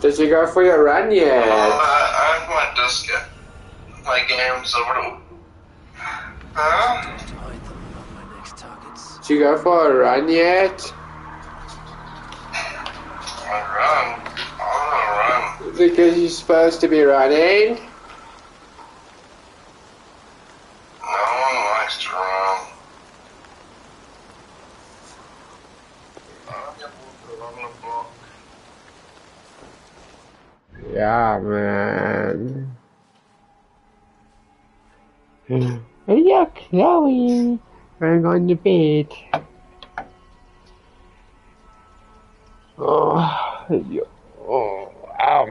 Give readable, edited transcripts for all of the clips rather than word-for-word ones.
Did you go for your run yet? I have my disc yet. My game's over to... Huh? Did you go for a run yet? I run. I wanna run. Because you're supposed to be running? No one likes to run. I'll get moved along the block. Yeah, man. Look, Chloe. I'm going to bed. Oh, ow.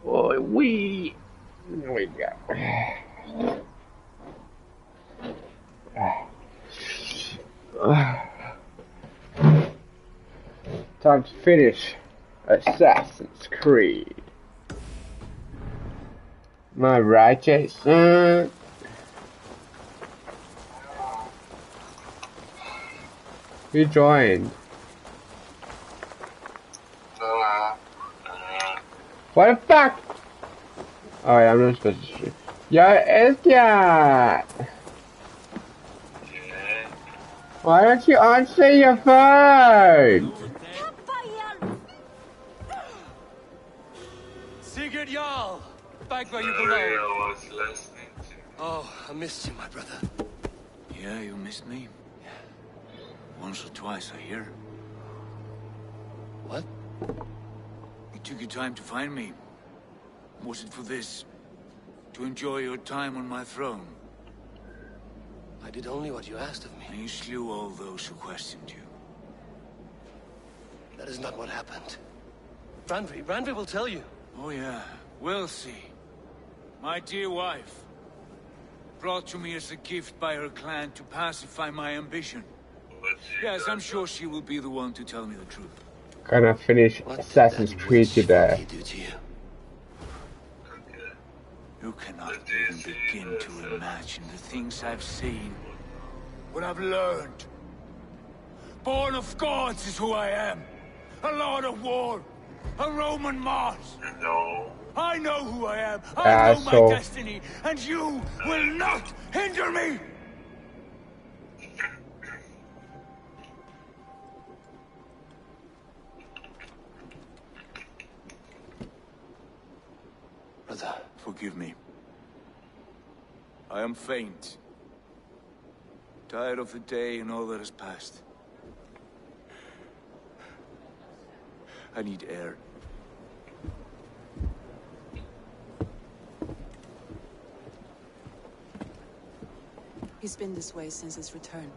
Oh, we go. Time to finish Assassin's Creed. Am I right, Jason? Who joined? What the fuck? Alright, I'm not supposed to shoot. Yo, Estia! Why don't you answer your phone? Sigurd Jarl! Back where you belong. Oh, I missed you, my brother. Yeah, you missed me. Yeah. Once or twice, I hear. What? You took your time to find me. Was it for this? To enjoy your time on my throne? I did only what you asked of me. And you slew all those who questioned you. That is not what happened. Randvi will tell you. Oh yeah, we'll see. My dear wife, brought to me as a gift by her clan to pacify my ambition. Yes, I'm sure she will be the one to tell me the truth. Gonna finish Assassin's Creed today. You cannot even begin to imagine the things I've seen. What I've learned. Born of gods is who I am. A lord of war. A Roman Mars. No. I know who I am. I know my destiny. And you will not hinder me. Brother. Forgive me. I am faint. Tired of the day and all that has passed. I need air. He's been this way since his return.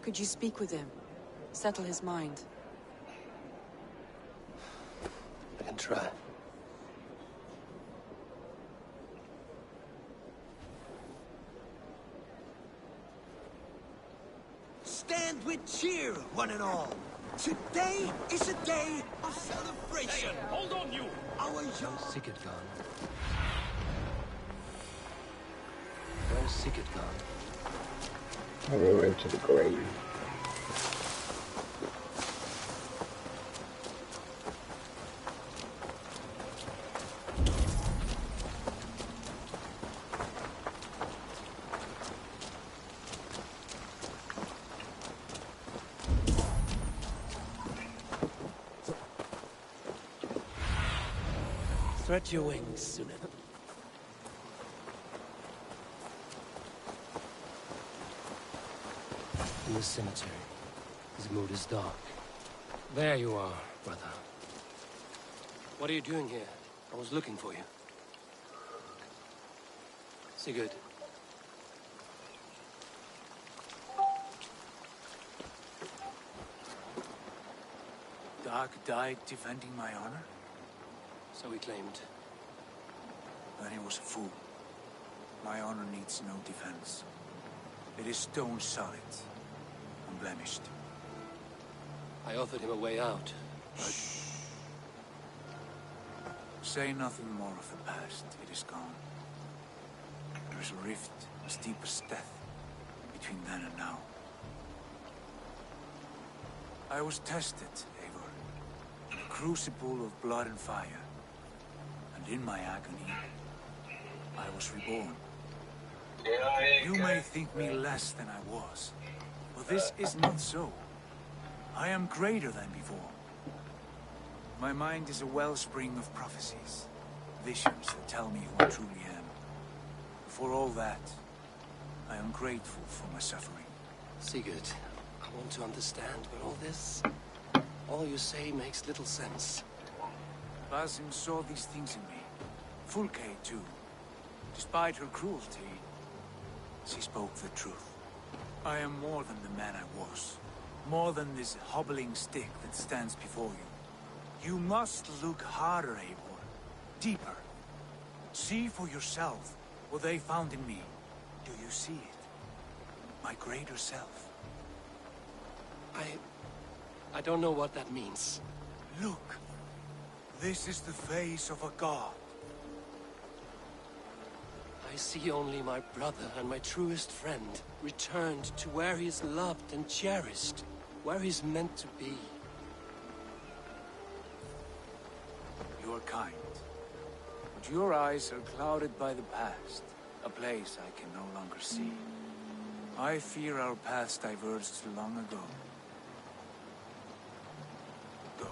Could you speak with him? Settle his mind? I can try. Stand with cheer, one and all. Today is a day of celebration. Hey, hold on, you! Our young Sigurd gone. Where's Sigurd gone? I went to the grave. Spread your wings, Sunan. In the cemetery. His mood is dark. There you are, brother. What are you doing here? I was looking for you. Sigurd. Dark died defending my honor? So he claimed. Then he was a fool. My honor needs no defense. It is stone solid, unblemished. I offered him a way out, but... Say nothing more of the past. It is gone. There is a rift as deep as death between then and now. I was tested, Eivor, in a crucible of blood and fire. And in my agony, I was reborn. You may think me less than I was, but this is not so. I am greater than before. My mind is a wellspring of prophecies, visions that tell me who I truly am. For all that, I am grateful for my suffering. Sigurd, I want to understand, but all you say makes little sense. Basim saw these things in me. Fulke, too. Despite her cruelty, she spoke the truth. I am more than the man I was. More than this hobbling stick that stands before you. You must look harder, Eivor. Deeper. See for yourself what they found in me. Do you see it? My greater self. I don't know what that means. Look. This is the face of a god. I see only my brother and my truest friend returned to where he is loved and cherished, where he's meant to be. You are kind. But your eyes are clouded by the past, a place I can no longer see. I fear our paths diverged long ago. Go.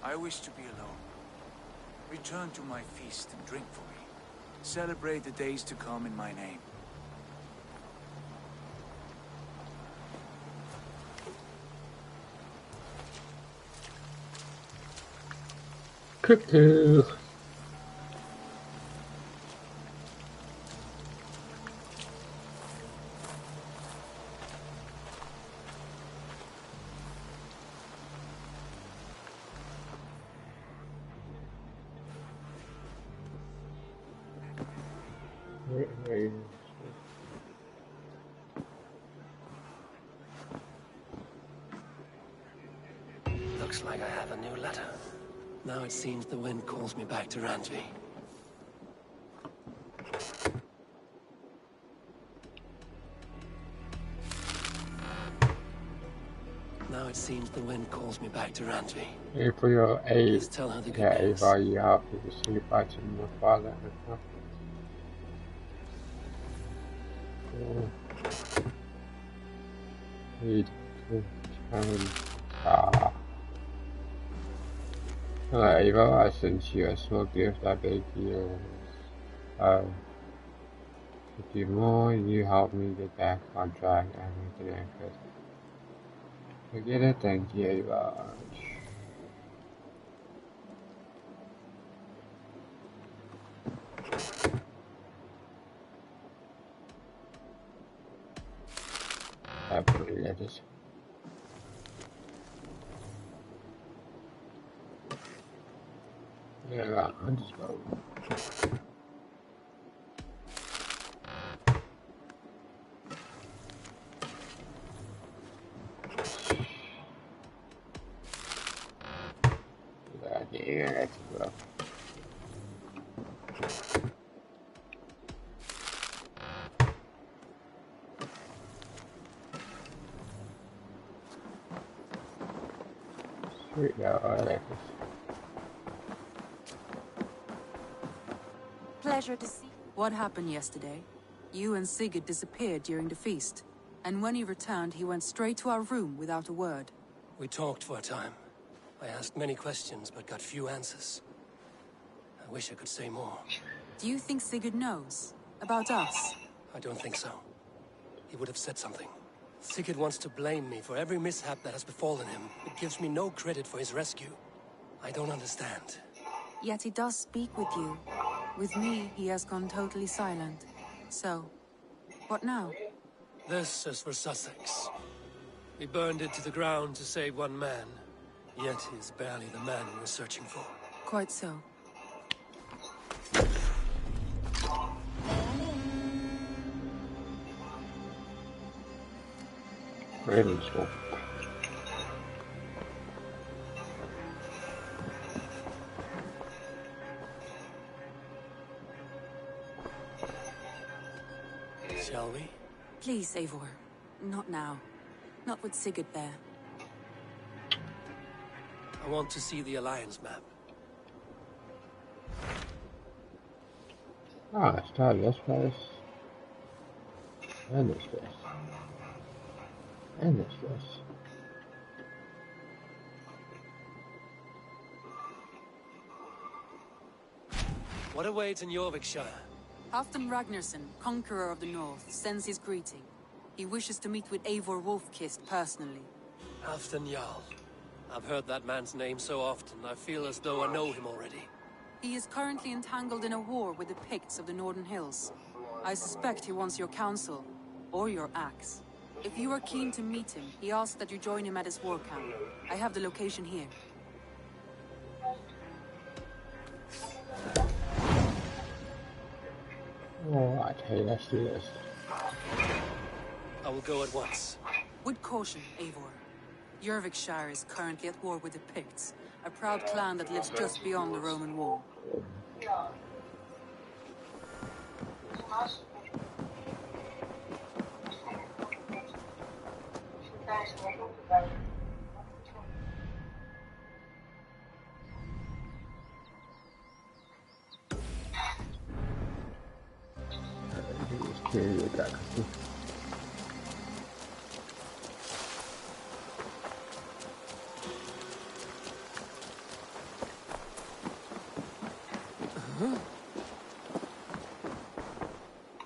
I wish to be alone. Return to my feast and drink for me. Celebrate the days to come in my name. Cuckoo. Looks like I have a new letter. Now it seems the wind calls me back to Randvi. Now it seems the wind calls me back to Randvi. For your aid, Let's tell her the good yeah, news. Ava, you helped me to say goodbye to my father and my need to turn. Hello, Ava, I sent you a small gift. I beg you to do more. You helped me get back on track and make it effort. Forget it, thank you, Ava. I put it letters. Yeah, I'm just going. Yeah, let's go. Sweet, yeah, I like this. Pleasure to see. What happened yesterday? You and Sigurd disappeared during the feast. And when he returned, he went straight to our room without a word. We talked for a time. I asked many questions, but got few answers. I wish I could say more. Do you think Sigurd knows? About us? I don't think so. He would have said something. Sigurd wants to blame me for every mishap that has befallen him. It gives me no credit for his rescue. I don't understand. Yet he does speak with you. With me, he has gone totally silent. So, what now? This is for Sussex. We burned it to the ground to save one man. Yet he is barely the man we were searching for. Quite so. Really small. Shall we? Please, Eivor. Not now. Not with Sigurd there. I want to see the Alliance map. Ah, let's try this place. And this place. And this place. What awaits in Jorvikshire? Halfdan Ragnarsson, conqueror of the North, sends his greeting. He wishes to meet with Eivor Wolfkist personally. Halfdan Jarl. I've heard that man's name so often, I feel as though I know him already. He is currently entangled in a war with the Picts of the Northern Hills. I suspect he wants your counsel, or your axe. If you are keen to meet him, he asks that you join him at his war camp. I have the location here. Alright, hey, let's do this. I will go at once. With caution, Eivor. Jorvikshire is currently at war with the Picts, a proud clan that lives just beyond the Roman wall.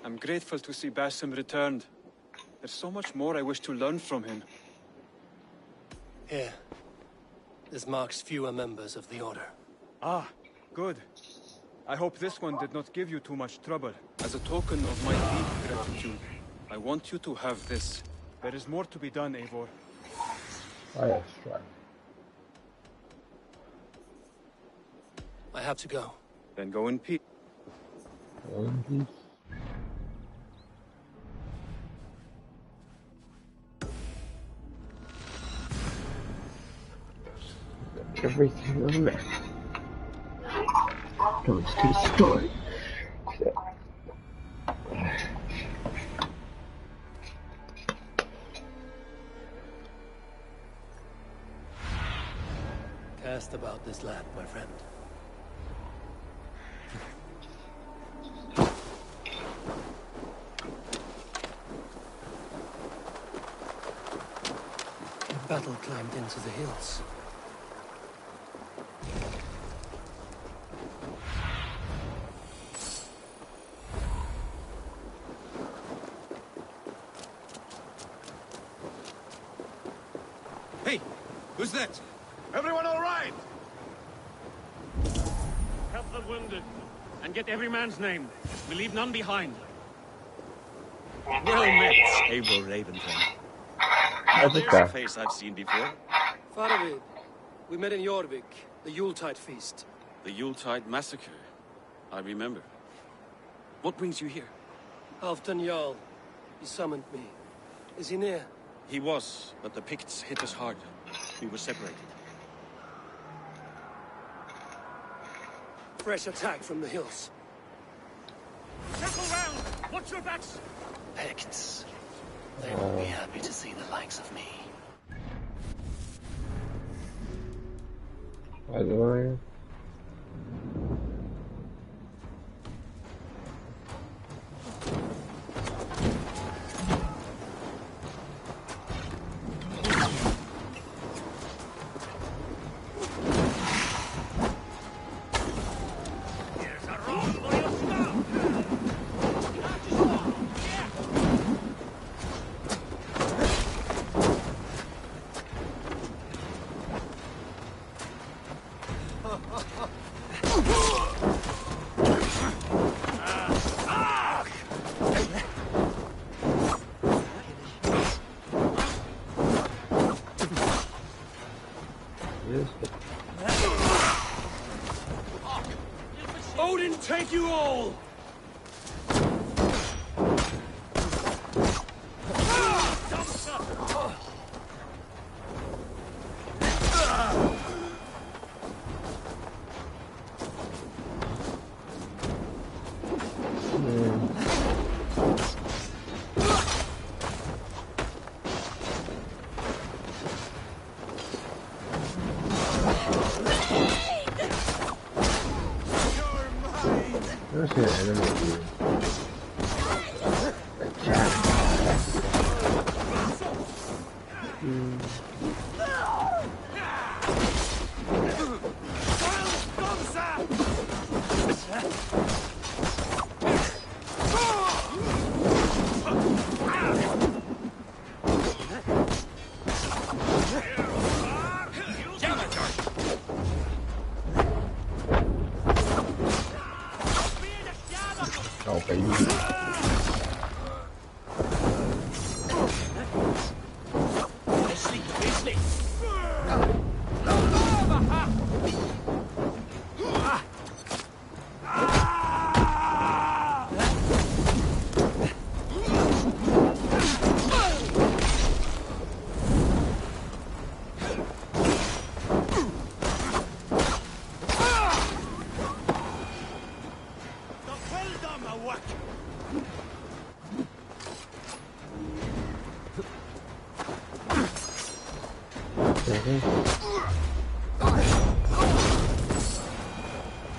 I'm grateful to see Basim returned. There's so much more I wish to learn from him. Here. This marks fewer members of the Order. Ah, good. I hope this one did not give you too much trouble. As a token of my deep gratitude, I want you to have this. There is more to be done, Eivor. Fire strike. I have to go. Then go in peace. Everything on there. Comes to the story. Cast about this land, my friend. Battle climbed into the hills. Hey, who's that? Everyone all right? Help the wounded, and get every man's name. We leave none behind. Well met, Eivor Ravenfell. There's a face I've seen before. Faravid, we met in Jorvik, the Yuletide feast. The Yuletide massacre. I remember. What brings you here? Halfdan Jarl. He summoned me. Is he near? He was, but the Picts hit us hard. We were separated. Fresh attack from the hills. Circle round! Watch your backs! Picts. They will be happy to see the likes of me. By the way. Odin, take you all! Where's the enemy here? Oh, baby.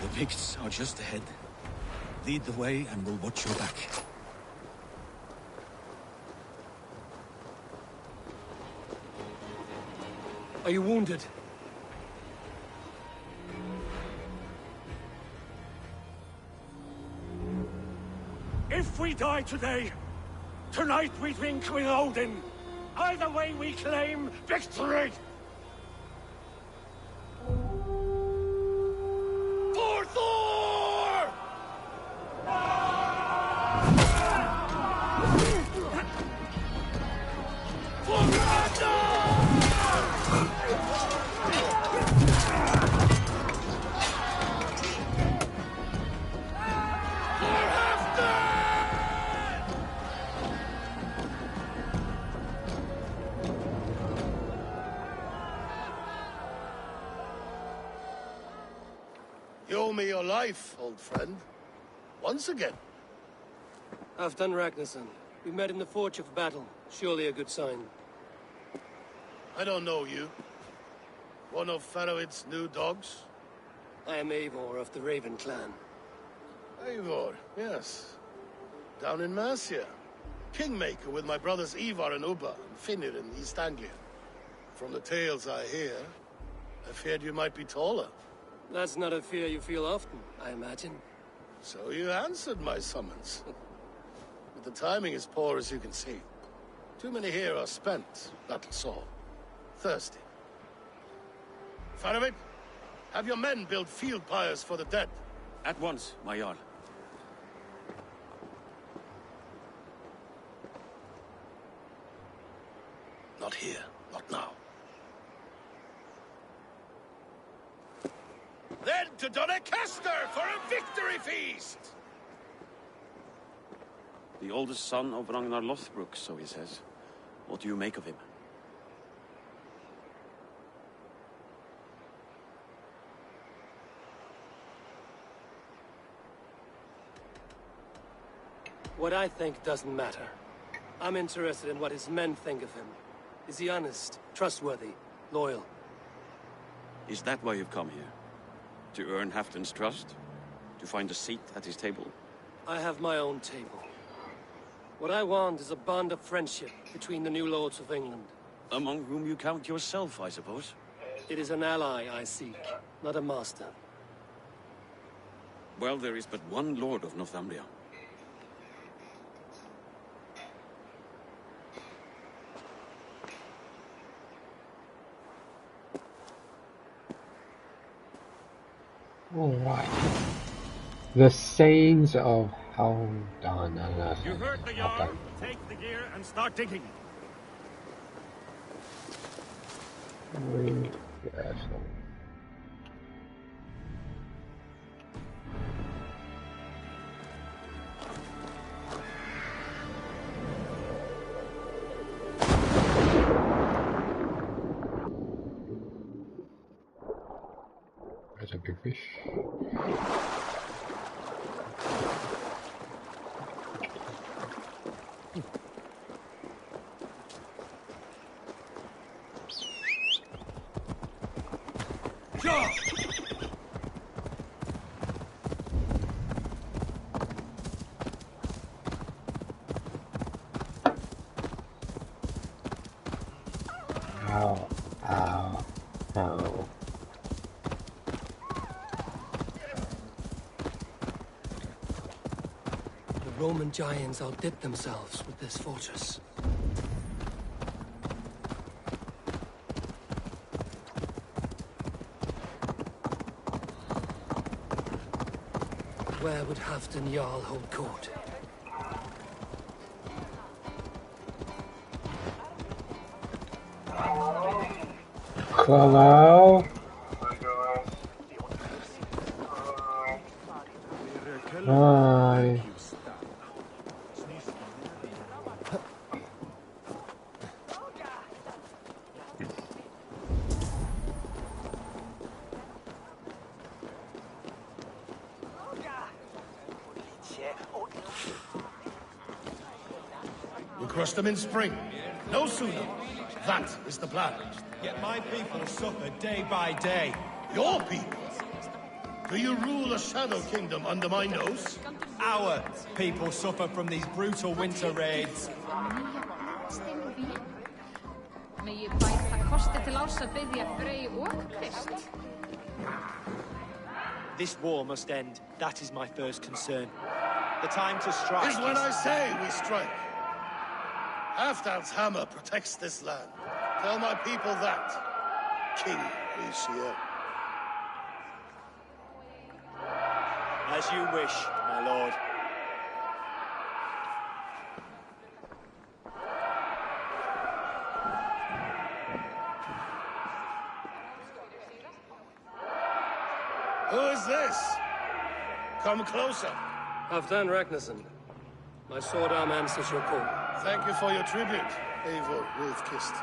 The Picts are just ahead. Lead the way and we'll watch your back. Are you wounded? If we die today, tonight we drink with Odin. Either way we claim victory! For Thor! For Ragnar! You owe me your life, old friend. Once again. Halfdan Ragnarsson. We met in the Forge of Battle. Surely a good sign. I don't know you. One of Faroid's new dogs? I am Eivor of the Raven clan. Eivor, yes. Down in Mercia. Kingmaker with my brothers Ivar and Ubba and Finnr in East Anglia. From the tales I hear, I feared you might be taller. That's not a fear you feel often, I imagine. So you answered my summons. But the timing is poor, as you can see. Too many here are spent, battle sore, thirsty. Faramir, have your men build field pyres for the dead. At once, my Jarl. Not here, not now. Then to Doncaster for a victory feast! The oldest son of Ragnar Lothbrok, so he says. What do you make of him? What I think doesn't matter. I'm interested in what his men think of him. Is he honest, trustworthy, loyal? Is that why you've come here? To earn Halfdan's trust? To find a seat at his table? I have my own table. What I want is a bond of friendship between the new lords of England. Among whom you count yourself, I suppose? It is an ally I seek, not a master. Well, there is but one lord of Northumbria. Alright. The sayings of Halfdan. You heard the Jarl. Take the gear and start digging. Yes. There's a big fish. Ow, ow, ow. The Roman giants outdid themselves with this fortress. Where would Halfdan Jarl hold court? Hello? Hi. You crush them in spring. No sooner. That is the plan. Yet my people suffer day by day. Your people? Do you rule a shadow kingdom under my nose? Our people suffer from these brutal winter raids. This war must end. That is my first concern. The time to strike is when I say we strike. Halfdan's hammer protects this land. Tell my people that, King Lucia. As you wish, my lord. Who is this? Come closer. Halfdan Ragnarsson. My sword arm answers your call. Thank you for your tribute, Eivor Wolf-Kissed.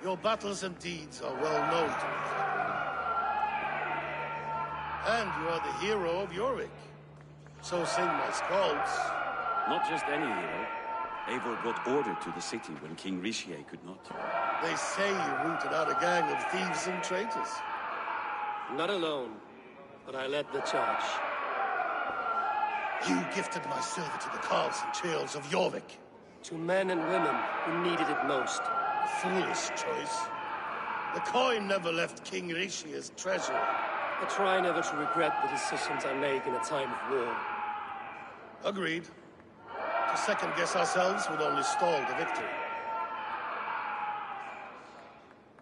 Your battles and deeds are well known to me. And you are the hero of Jorvik. So sing my skalds. Not just any hero. Eivor brought order to the city when King Rishi could not. They say you rooted out a gang of thieves and traitors. Not alone, but I led the charge. You gifted my silver to the carls and churls of Jorvik. To men and women who needed it most. A foolish choice. The coin never left King Rishi's treasury. I try never to regret the decisions I make in a time of war. Agreed. To second-guess ourselves would only stall the victory.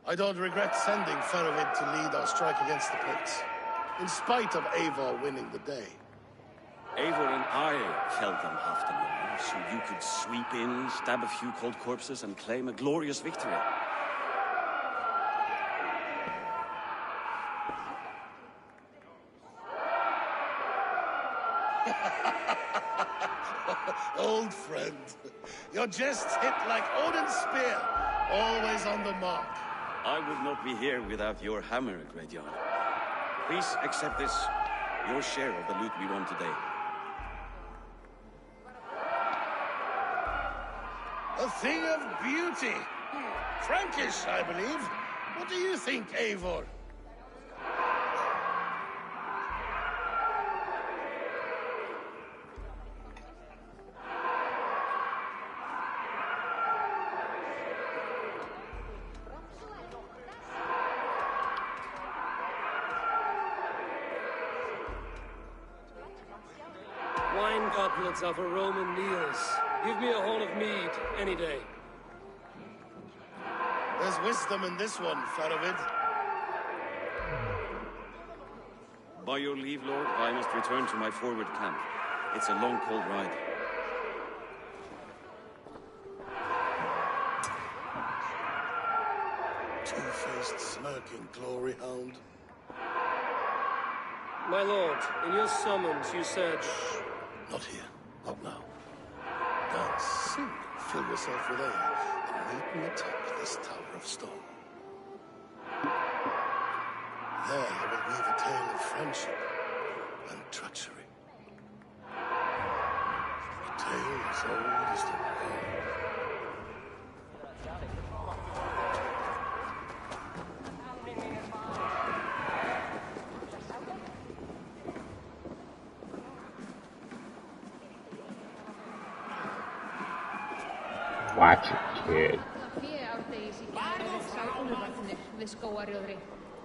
I don't regret sending Faravid to lead our strike against the Picts, in spite of Eivor winning the day. Eivor and I held them Halfdan Jarl, so you could sweep in, stab a few cold corpses, and claim a glorious victory. Old friend, your jests hit like Odin's spear, always on the mark. I would not be here without your hammer, Great Jarl. Please accept this, your share of the loot we won today. A thing of beauty. Frankish, I believe. What do you think, Eivor? Wine goblets are for Roman meals. Give me a horn of mead, any day. There's wisdom in this one, Faravid. By your leave, Lord, I must return to my forward camp. It's a long, cold ride. Two-faced, smirking glory hound. My lord, in your summons you said... Not here. Not now. Dance, sing, fill yourself with air, and meet me atop this tower of stone. There I will weave a tale of friendship and treachery. A tale as old as the world. Watch it, kid. þið skógarjóðri.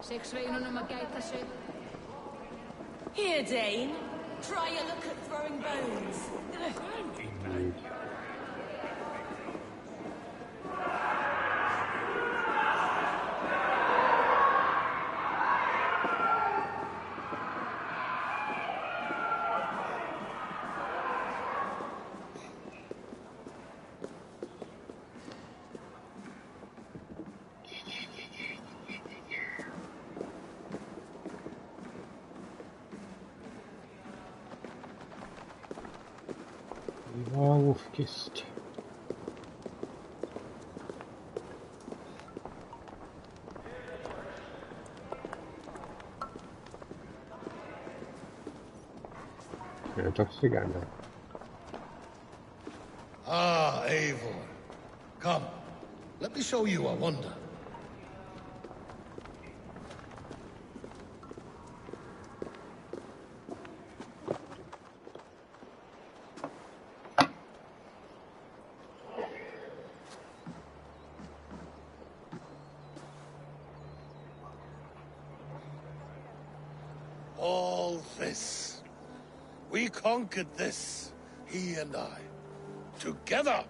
Seg sveinunum að gæta sig. Here, Dane. Try a look at throwing bones. Wolfkist. Ja, doch sehr gerne. Ah, Eivor. Come, let me show you a wonder. All this. We conquered this, he and I. Together!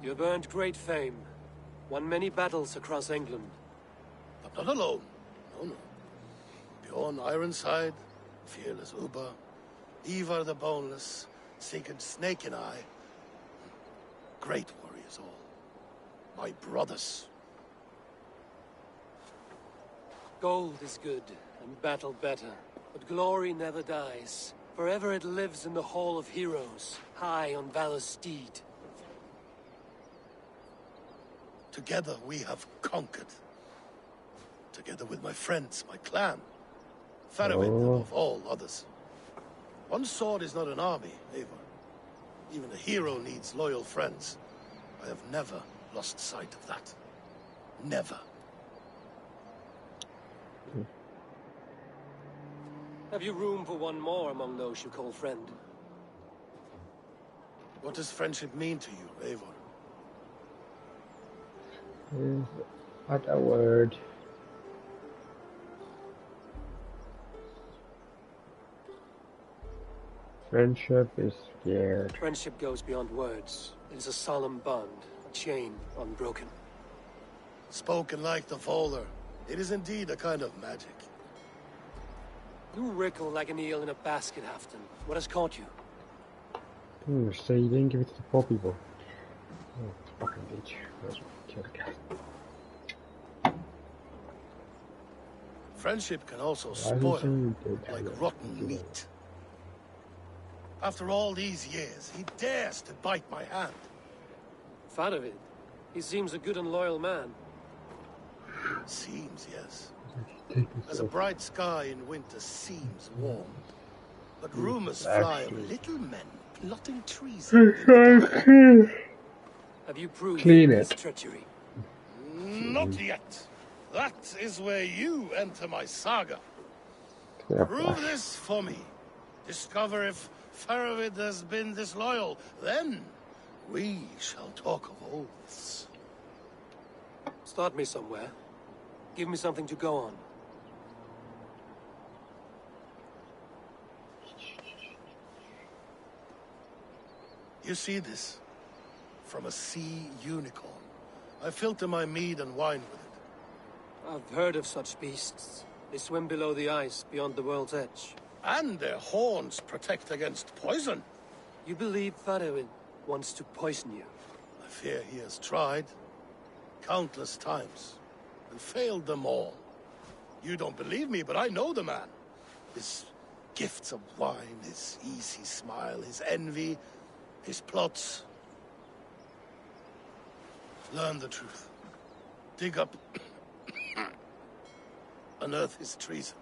You've earned great fame. Won many battles across England. But not alone. No, no. Bjorn Ironside, fearless Uber, Ivar the Boneless, Sigurd Snake and I. Great warriors all. My brothers. Gold is good, and battle better. But glory never dies. Forever it lives in the Hall of Heroes, high on Valor's steed. Together we have conquered. Together with my friends, my clan. Faramir above all others. One sword is not an army, Eivor. Even a hero needs loyal friends. I have never lost sight of that. Never. Have you room for one more among those you call friend? What does friendship mean to you, Eivor? Is that a word? Friendship is scared. Friendship goes beyond words. It is a solemn bond, a chain unbroken. Spoken like the Volar, it is indeed a kind of magic. You wriggle like an eel in a basket, Halfton. What has caught you? So you didn't give it to the poor people. Oh, fucking bitch. That's what killed the cat. Friendship can also spoil, like rotten meat. After all these years, he dares to bite my hand. Faravid. He seems a good and loyal man. Seems, yes. As a bright sky in winter seems warm. But rumors fly of little men plotting treason. Have you proved his treachery? Not yet. That is where you enter my saga. Prove this for me. Discover if Faravid has been disloyal. Then we shall talk of oaths. Start me somewhere. Give me something to go on. You see this? From a sea unicorn. I filter my mead and wine with it. I've heard of such beasts. They swim below the ice, beyond the world's edge. And their horns protect against poison. You believe Faramir wants to poison you? I fear he has tried. Countless times. And failed them all. You don't believe me, but I know the man. His gifts of wine, his easy smile, his envy, his plots. Learn the truth. Dig up... unearth his treason.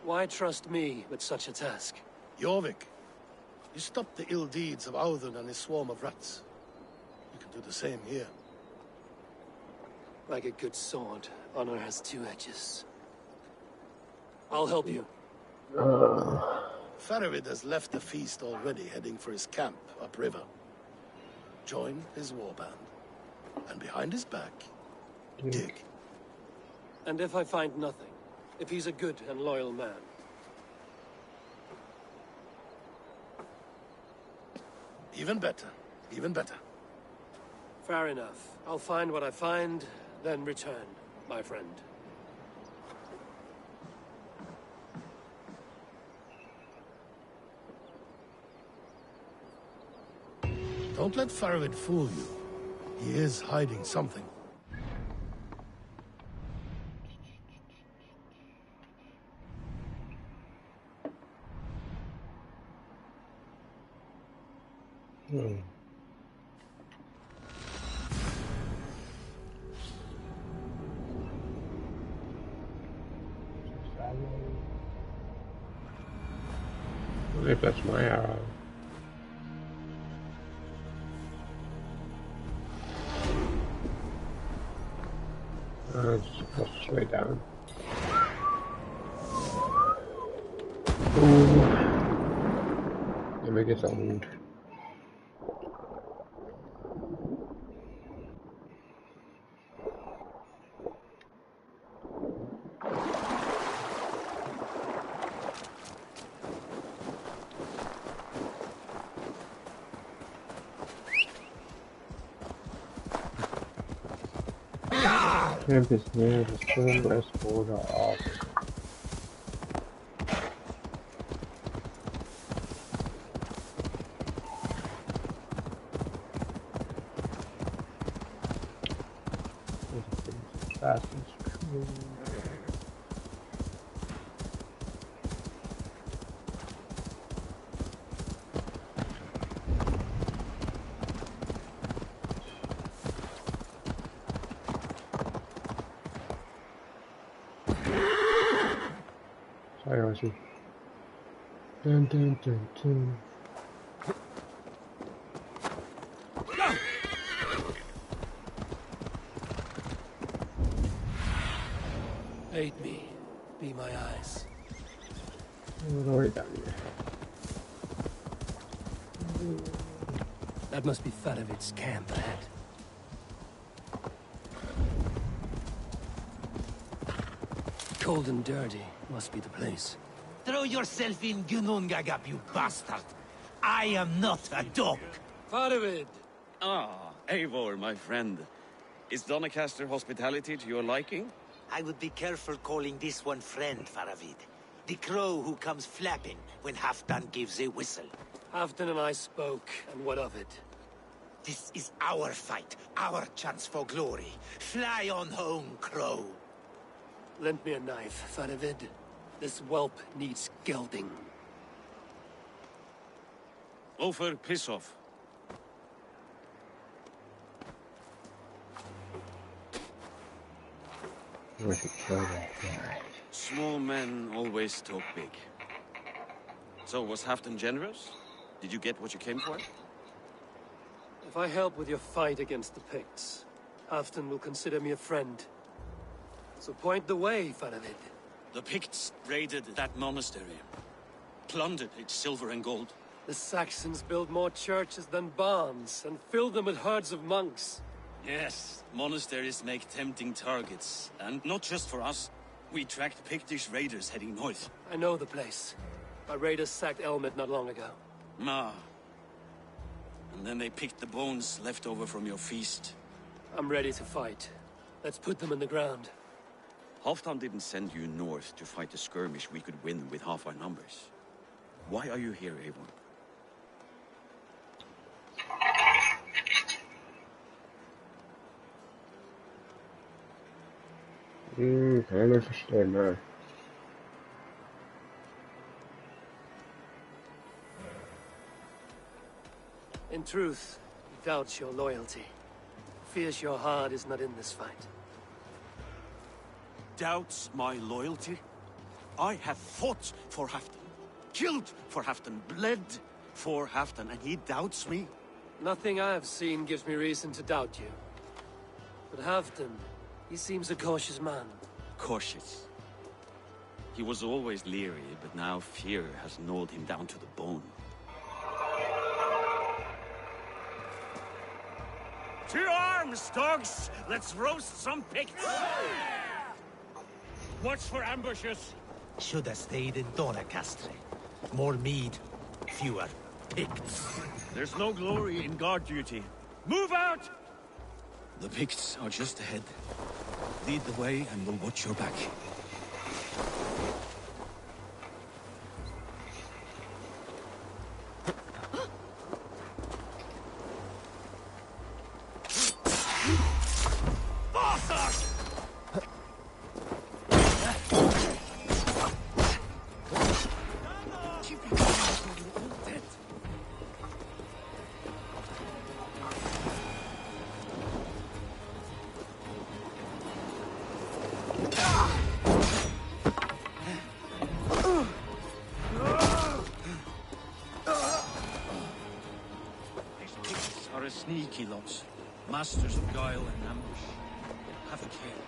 Why trust me with such a task? Jorvik, you stopped the ill deeds of Audun and his swarm of rats. You can do the same here. Like a good sword, honor has two edges. I'll help you. Faravid has left the feast already, heading for his camp upriver. Join his warband. And behind his back, dig. And if I find nothing? If he's a good and loyal man? Even better. Even better. Fair enough. I'll find what I find, then return, my friend. Don't let Faravid fool you. He is hiding something. Maybe that's my arrow. It's supposed to slow down. Ooh. Let me get old. Camp is near the southwest border of Assassin's Creed. Sorry, Archie. Dun dun dun dun. Aid me. Be my eyes. What are we down here? That must be Faravid's camp ahead. Cold and dirty must be the place. Throw yourself in Gunungagap, you bastard! I am not a dog! Faravid! Ah, Eivor, my friend. Is Doncaster hospitality to your liking? I would be careful calling this one friend, Faravid. The crow who comes flapping when Halfdan gives a whistle. Halfdan and I spoke, and what of it? This is our fight, our chance for glory. Fly on home, crow. Lend me a knife, Faravid. This whelp needs gelding. Ofer, piss off. We should kill that guy. Small men always talk big. So, was Halfdan generous? Did you get what you came for? If I help with your fight against the Picts, Halfdan will consider me a friend. So point the way, Faravid. The Picts raided that monastery. Plundered its silver and gold. The Saxons built more churches than barns, and filled them with herds of monks. Yes, monasteries make tempting targets. And not just for us. We tracked Pictish raiders heading north. I know the place. Our raiders sacked Elmet not long ago. Ah. And then they picked the bones left over from your feast. I'm ready to fight. Let's put them in the ground. Halfdan didn't send you north to fight a skirmish we could win with half our numbers. Why are you here, Eivor? Kan jag förstå nu. In truth, he doubts your loyalty. Fears your heart is not in this fight. Doubts my loyalty? I have fought for Halfdan, killed for Halfdan, bled for Halfdan, and he doubts me? Nothing I have seen gives me reason to doubt you. But Halfdan, he seems a cautious man. Cautious. He was always leery, but now fear has gnawed him down to the bone. To arms, dogs! Let's roast some Picts! Watch for ambushes. Should have stayed in Donacastre. More mead, fewer Picts. There's no glory in guard duty. Move out! The Picts are just ahead. Lead the way and we'll watch your back. Sneaky lots. Masters of guile and ambush. Have a care.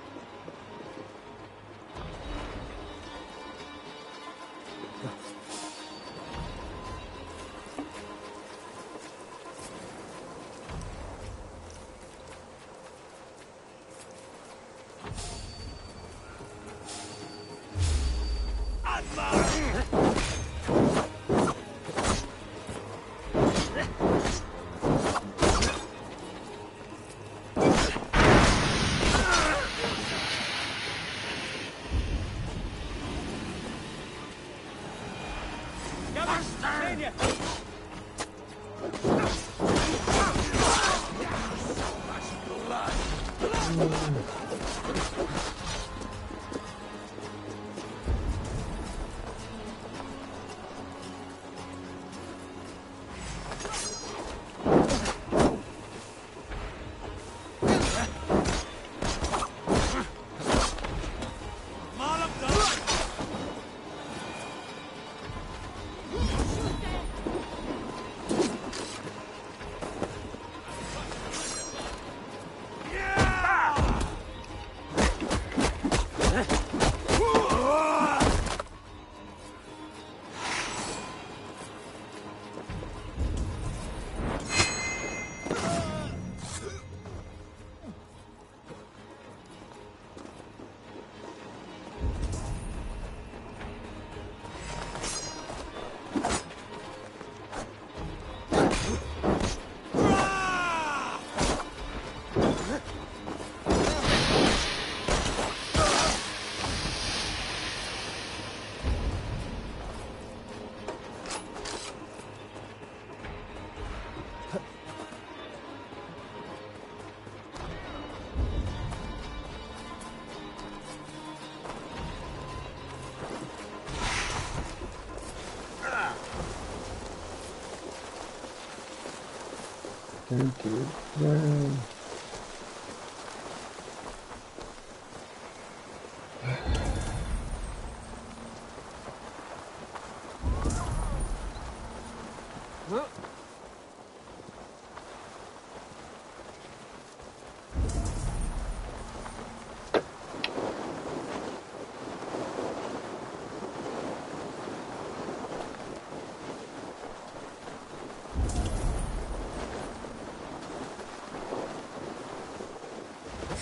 Thank you. Yay.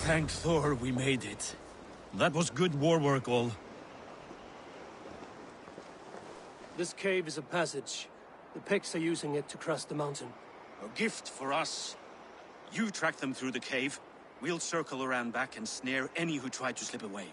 Thank Thor we made it. That was good war work, all. This cave is a passage. The Picts are using it to cross the mountain. A gift for us. You track them through the cave. We'll circle around back and snare any who try to slip away.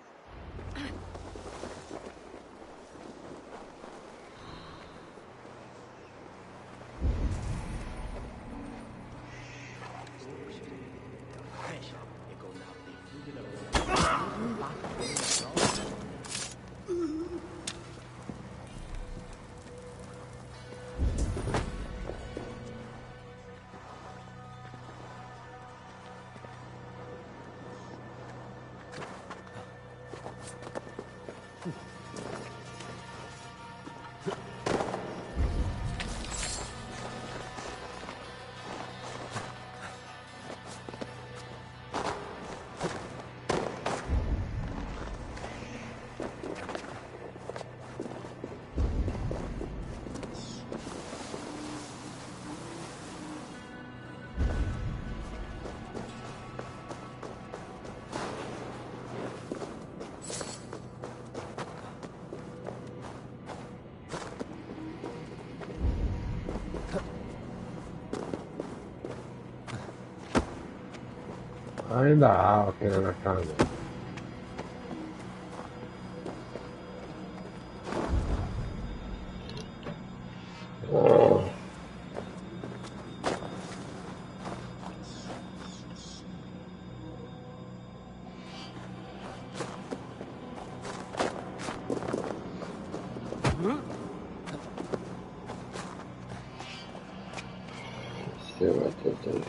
Ainda, ok, na casa. Oh. See what this is.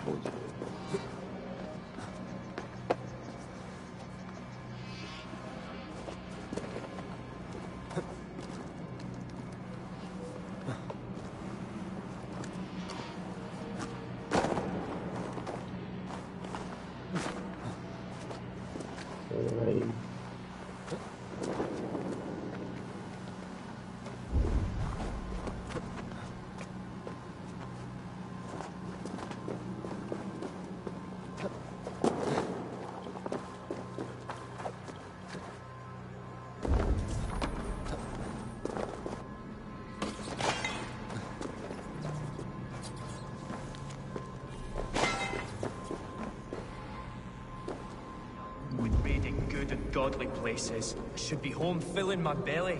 Godly places. I should be home filling my belly,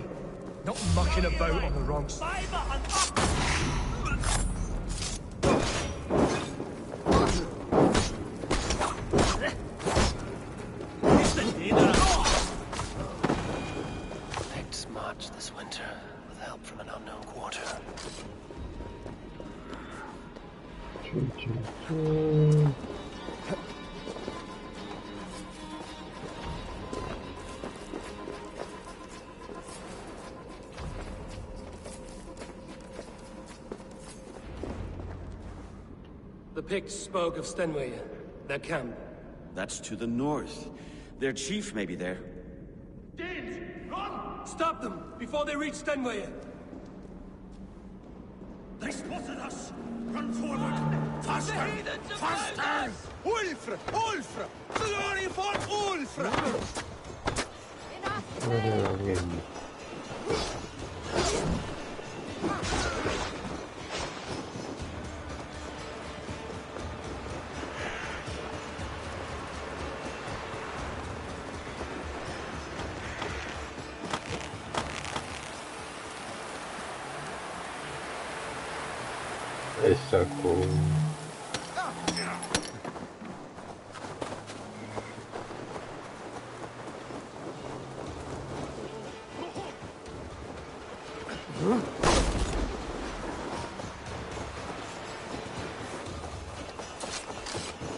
not mucking about on the wrong side. Picts march this winter with help from an unknown quarter. The Picts spoke of Stenway, their camp. That's to the north. Their chief may be there. Danes, run! Stop them before they reach Stenway. They spotted us! Run forward! Faster! Faster! Ulfr! Ulfr! Glory for Ulfr! It's so cool.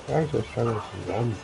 Guys are trying to run.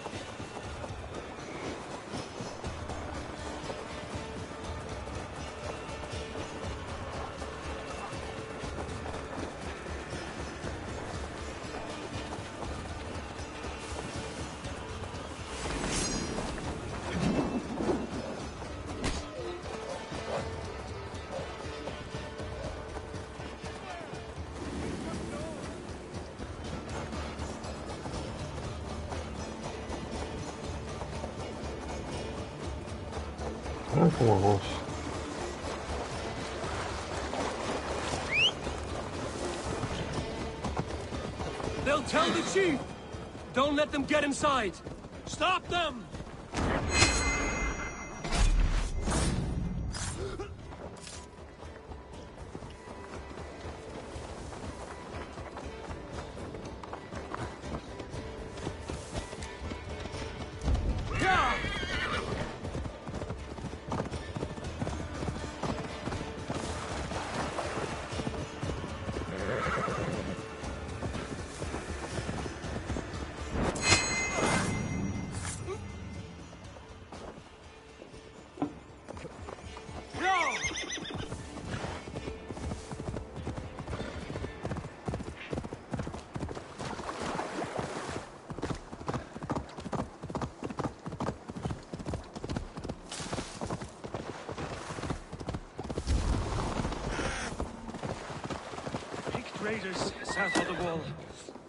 Ah, como vos. They'll tell the chief! Don't let them get inside! Stop them! Raiders south of the wall.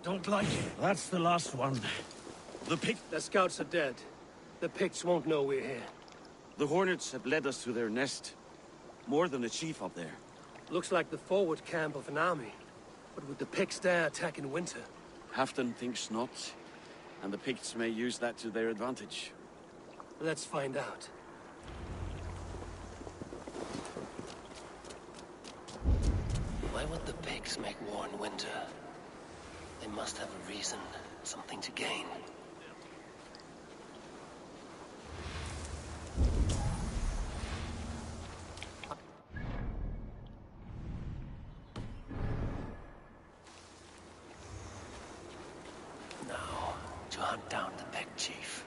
Don't like it. That's the last one. The Picts... The scouts are dead. The Picts won't know we're here. The Hornets have led us to their nest. More than a chief up there. Looks like the forward camp of an army. But would the Picts dare attack in winter? Halfton thinks not. And the Picts may use that to their advantage. Let's find out. Why would the Picts make war in winter? They must have a reason, something to gain. Now, to hunt down the Pict chief.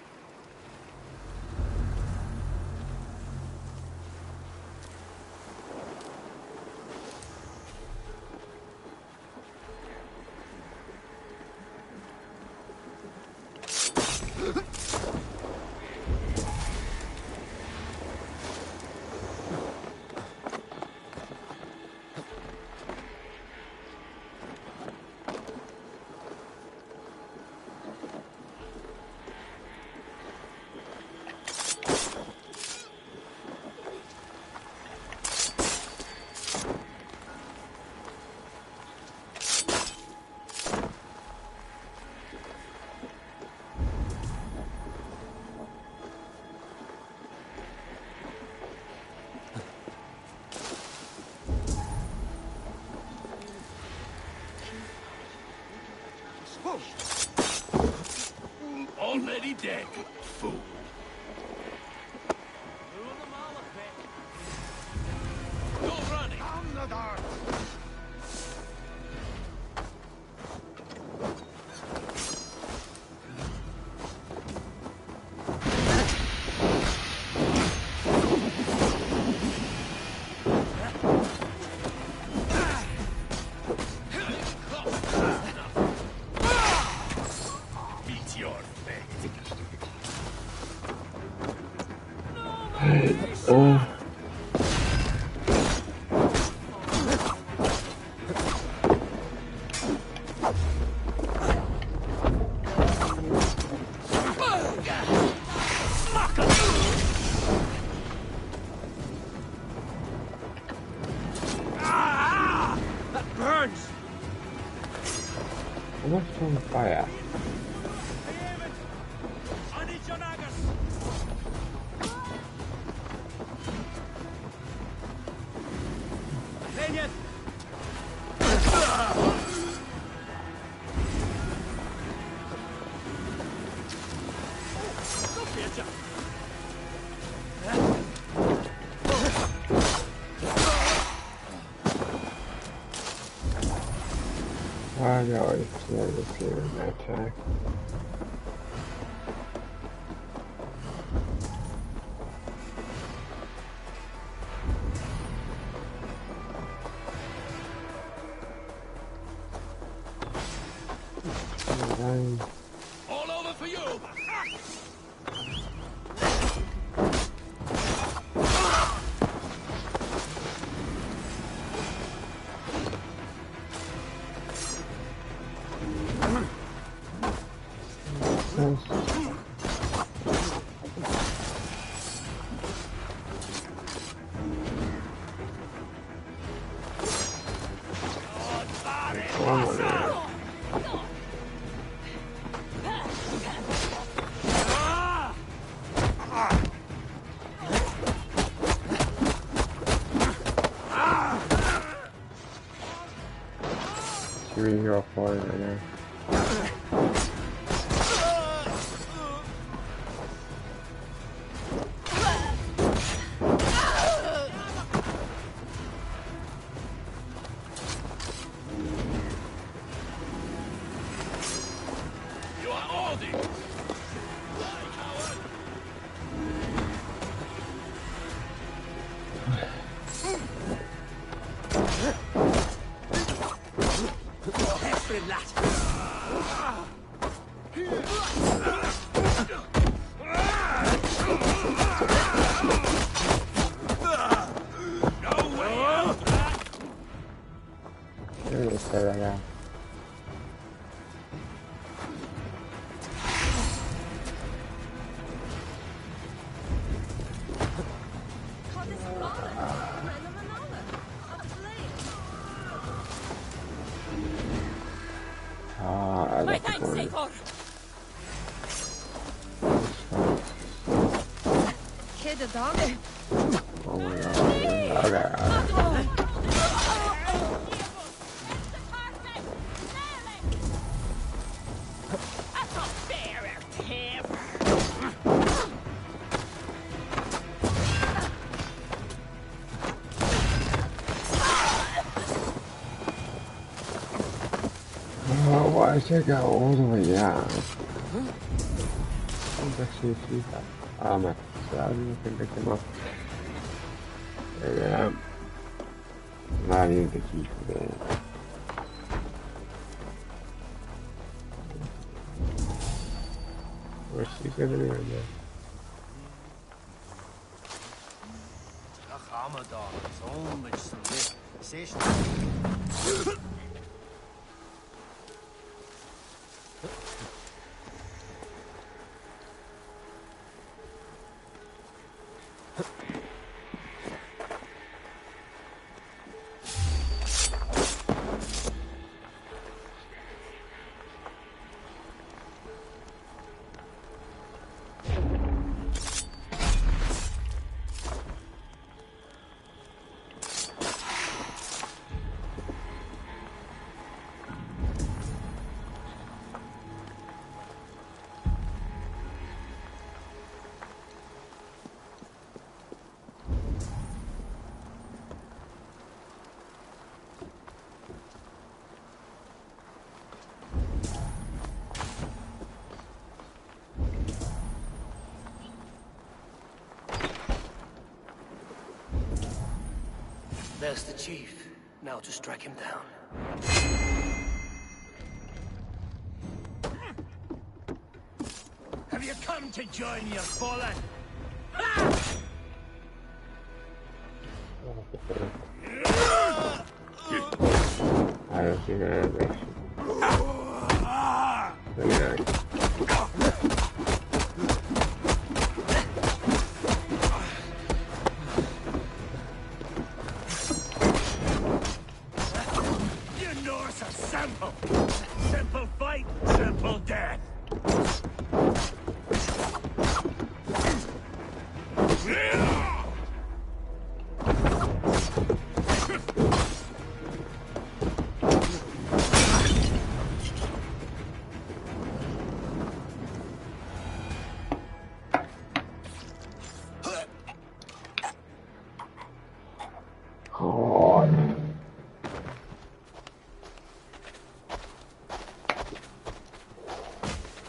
Already dead, fool. Go running. On the dart. What's on fire? Why do I always slow the fear of my attack? All over for you. Shooting you off fire right now. You are holding. okay, the dog? Oh my god. Okay. Oh, why should I go all the way down? Let's actually see that. My God, you can pick him up. There we go. I need the key for that. Where's she sitting right there? There's the chief. Now to strike him down. Have you come to join your fallen? I don't see that animation. Okay. You know it's a simple. Simple fight, simple death.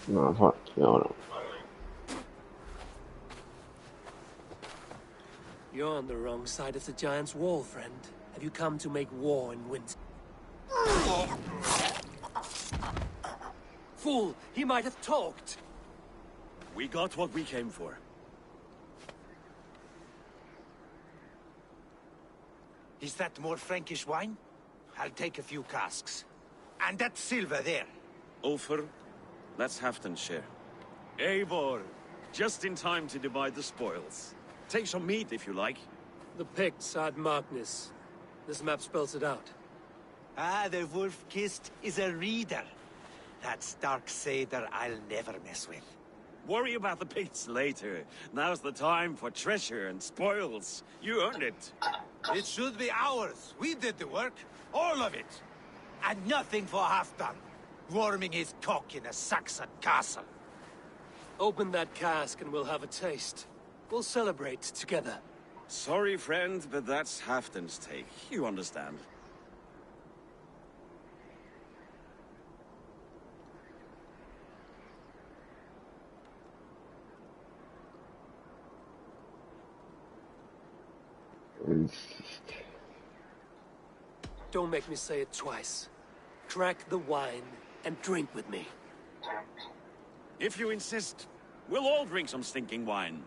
No, fuck, no. You're on the wrong side of the giant's wall, friend. Have you come to make war in winter? Fool! He might have talked! We got what we came for. Is that more Frankish wine? I'll take a few casks. And that silver there. Ulfr, let's Halfdan share. Eivor, just in time to divide the spoils. Take some meat if you like. The Picts had Magnus. This map spells it out. Ah, the wolf-kissed is a reader. That stark satyr I'll never mess with. Worry about the Picts later. Now's the time for treasure and spoils. You earned it. It should be ours. We did the work. All of it. And nothing for Halfdan. Warming his cock in a Saxon castle. Open that cask and we'll have a taste. We'll celebrate together. Sorry, friend, but that's Halfdan's take. You understand. Don't make me say it twice. Crack the wine and drink with me. If you insist, we'll all drink some stinking wine.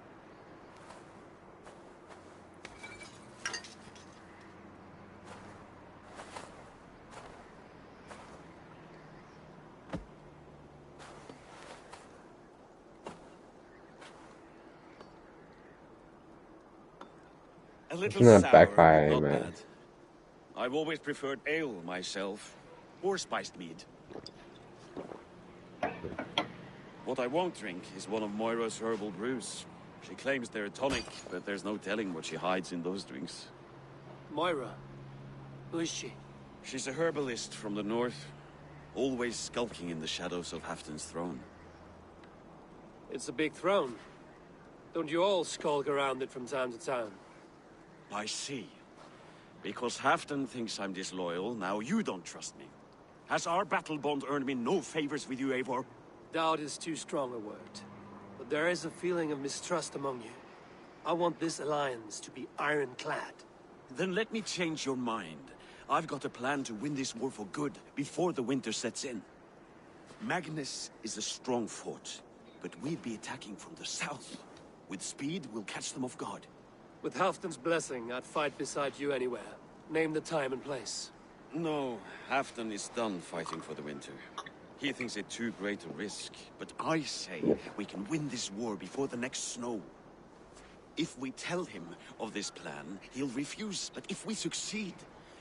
A little It's not sour, backfiring, not man. bad. I've always preferred ale myself, or spiced mead. What I won't drink is one of Moira's herbal brews. She claims they're tonic, but there's no telling what she hides in those drinks. Moira? Who is she? She's a herbalist from the north, always skulking in the shadows of Halfdan's throne. It's a big throne. Don't you all skulk around it from time to time? I see. Because Halfdan thinks I'm disloyal, now you don't trust me. Has our battle bond earned me no favors with you, Eivor? Doubt is too strong a word. But there is a feeling of mistrust among you. I want this alliance to be ironclad. Then let me change your mind. I've got a plan to win this war for good, before the winter sets in. Magnus is a strong fort, but we'll be attacking from the south. With speed, we'll catch them off guard. With Halfdan's blessing, I'd fight beside you anywhere. Name the time and place. No, Halfdan is done fighting for the winter. He thinks it too great a risk, but I say we can win this war before the next snow. If we tell him of this plan, he'll refuse, but if we succeed,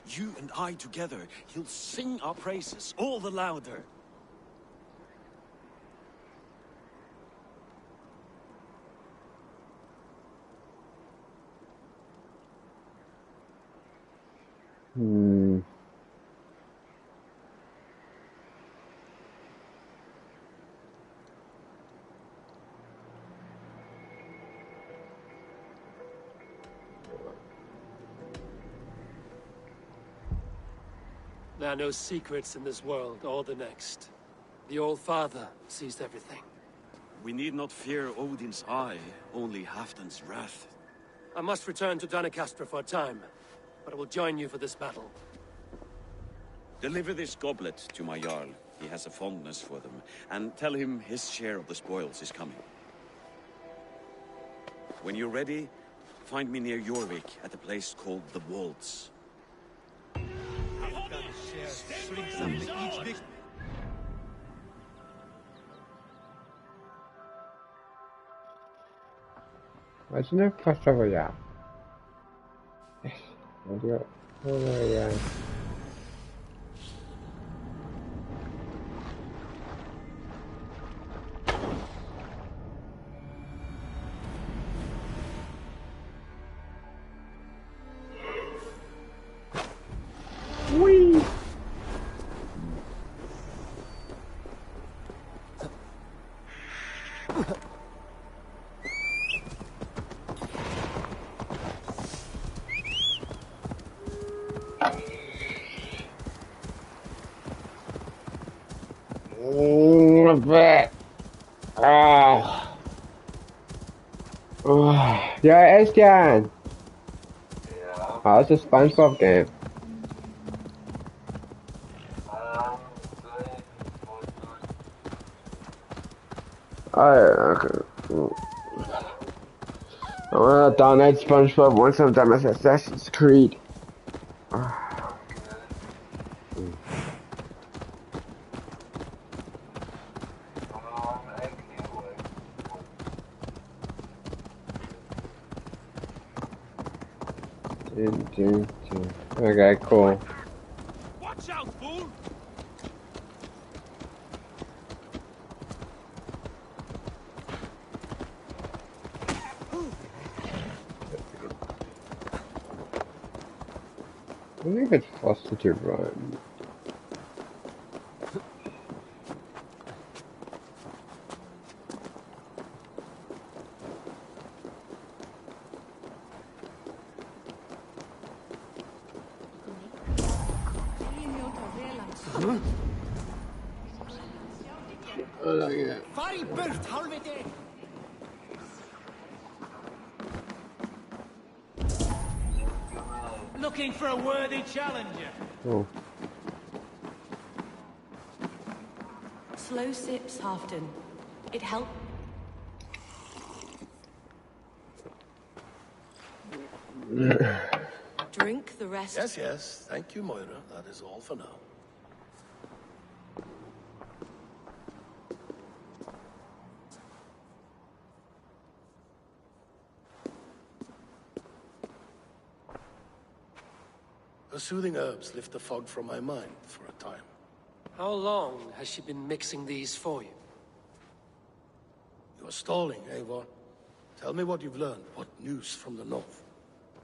you and I together, he'll sing our praises all the louder. There are no secrets in this world or the next. The Old Father sees everything. We need not fear Odin's eye, only Halfdan's wrath. I must return to Doncaster for a time, but I will join you for this battle. Deliver this goblet to my Jarl. He has a fondness for them. And tell him his share of the spoils is coming. When you're ready, find me near Jorvik at a place called the Waltz. Imagine if Clash Royale. Yes, I'll do it. Oh yeah. Whee! A bit. Oh. Yeah, it's Jan. Oh, it's a SpongeBob game. Okay. I want to download SpongeBob once I'm done with Assassin's Creed. Okay, cool. Watch out, fool! I think it's faster to run. Looking for a worthy challenger. Oh. Slow sips, Halfdan. It helps. Drink the rest. Yes, yes. Thank you, Moira. That is all for now. Her soothing herbs lift the fog from my mind for a time. How long has she been mixing these for you? You're stalling, Eivor. Tell me what you've learned. What news from the north?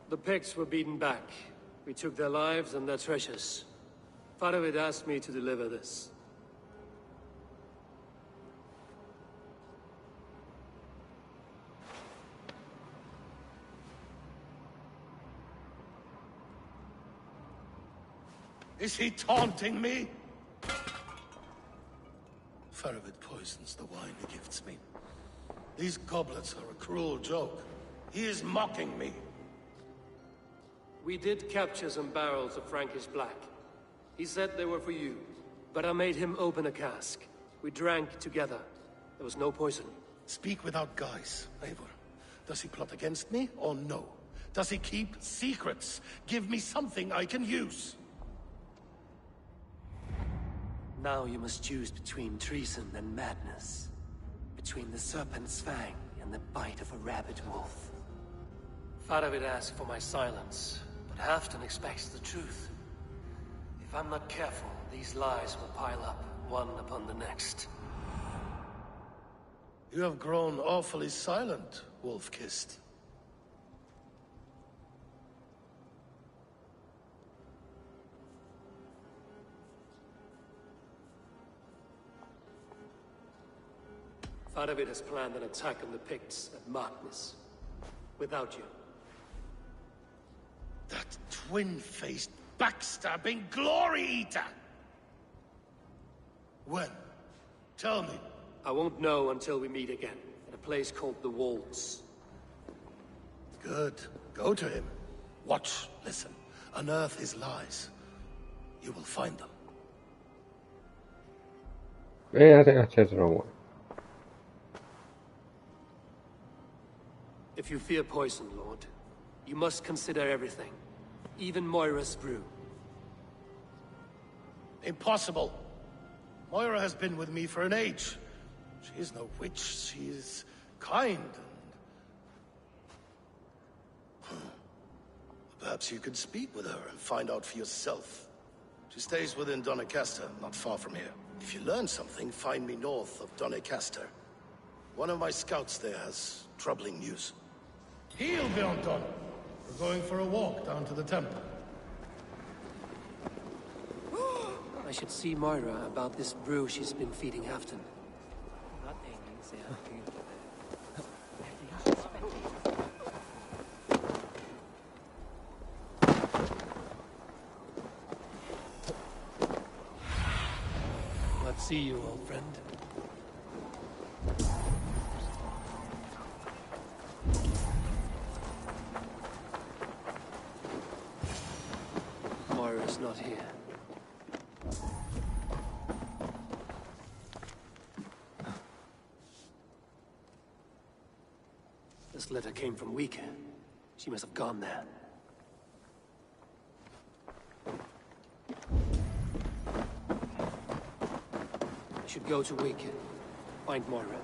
The Picts were beaten back. We took their lives and their treasures. Faravid asked me to deliver this. Is he taunting me? Faravid poisons the wine he gifts me. These goblets are a cruel joke. He is mocking me. We did capture some barrels of Frankish Black. He said they were for you, but I made him open a cask. We drank together. There was no poison. Speak without guise, Eivor. Does he plot against me, or no? Does he keep secrets? Give me something I can use. Now you must choose between treason and madness. Between the serpent's fang and the bite of a rabid wolf. Faravid asked for my silence, but Halfdan expects the truth. If I'm not careful, these lies will pile up, one upon the next. You have grown awfully silent, Wolf-Kissed. Faravid has planned an attack on the Picts at Markness. Without you. That twin-faced, backstabbing glory eater! When? Tell me. I won't know until we meet again, at a place called the Walls. Good. Go to him. Watch, listen. Unearth his lies. You will find them. Yeah, I think I chose the wrong one. If you fear poison, Lord, you must consider everything. Even Moira's brew. Impossible. Moira has been with me for an age. She is no witch. She is kind and... Perhaps you could speak with her and find out for yourself. She stays within Doncaster, not far from here. If you learn something, find me north of Doncaster. One of my scouts there has troubling news. Heal, Bjornton! We're going for a walk down to the temple. I should see Moira about this brew she's been feeding Halfdan. Let's see you, old friend. Moira's not here. This letter came from Wika. She must have gone there. I should go to Wika. Find Moira.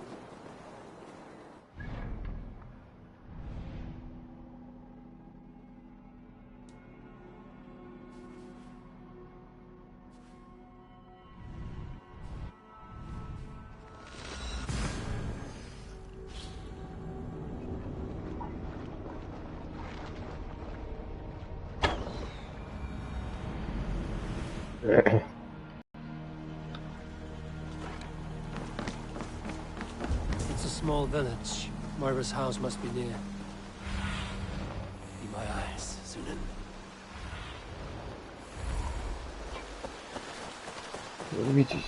It's a small village. Moira's house must be near. Be my eyes, Sunan. Let me just...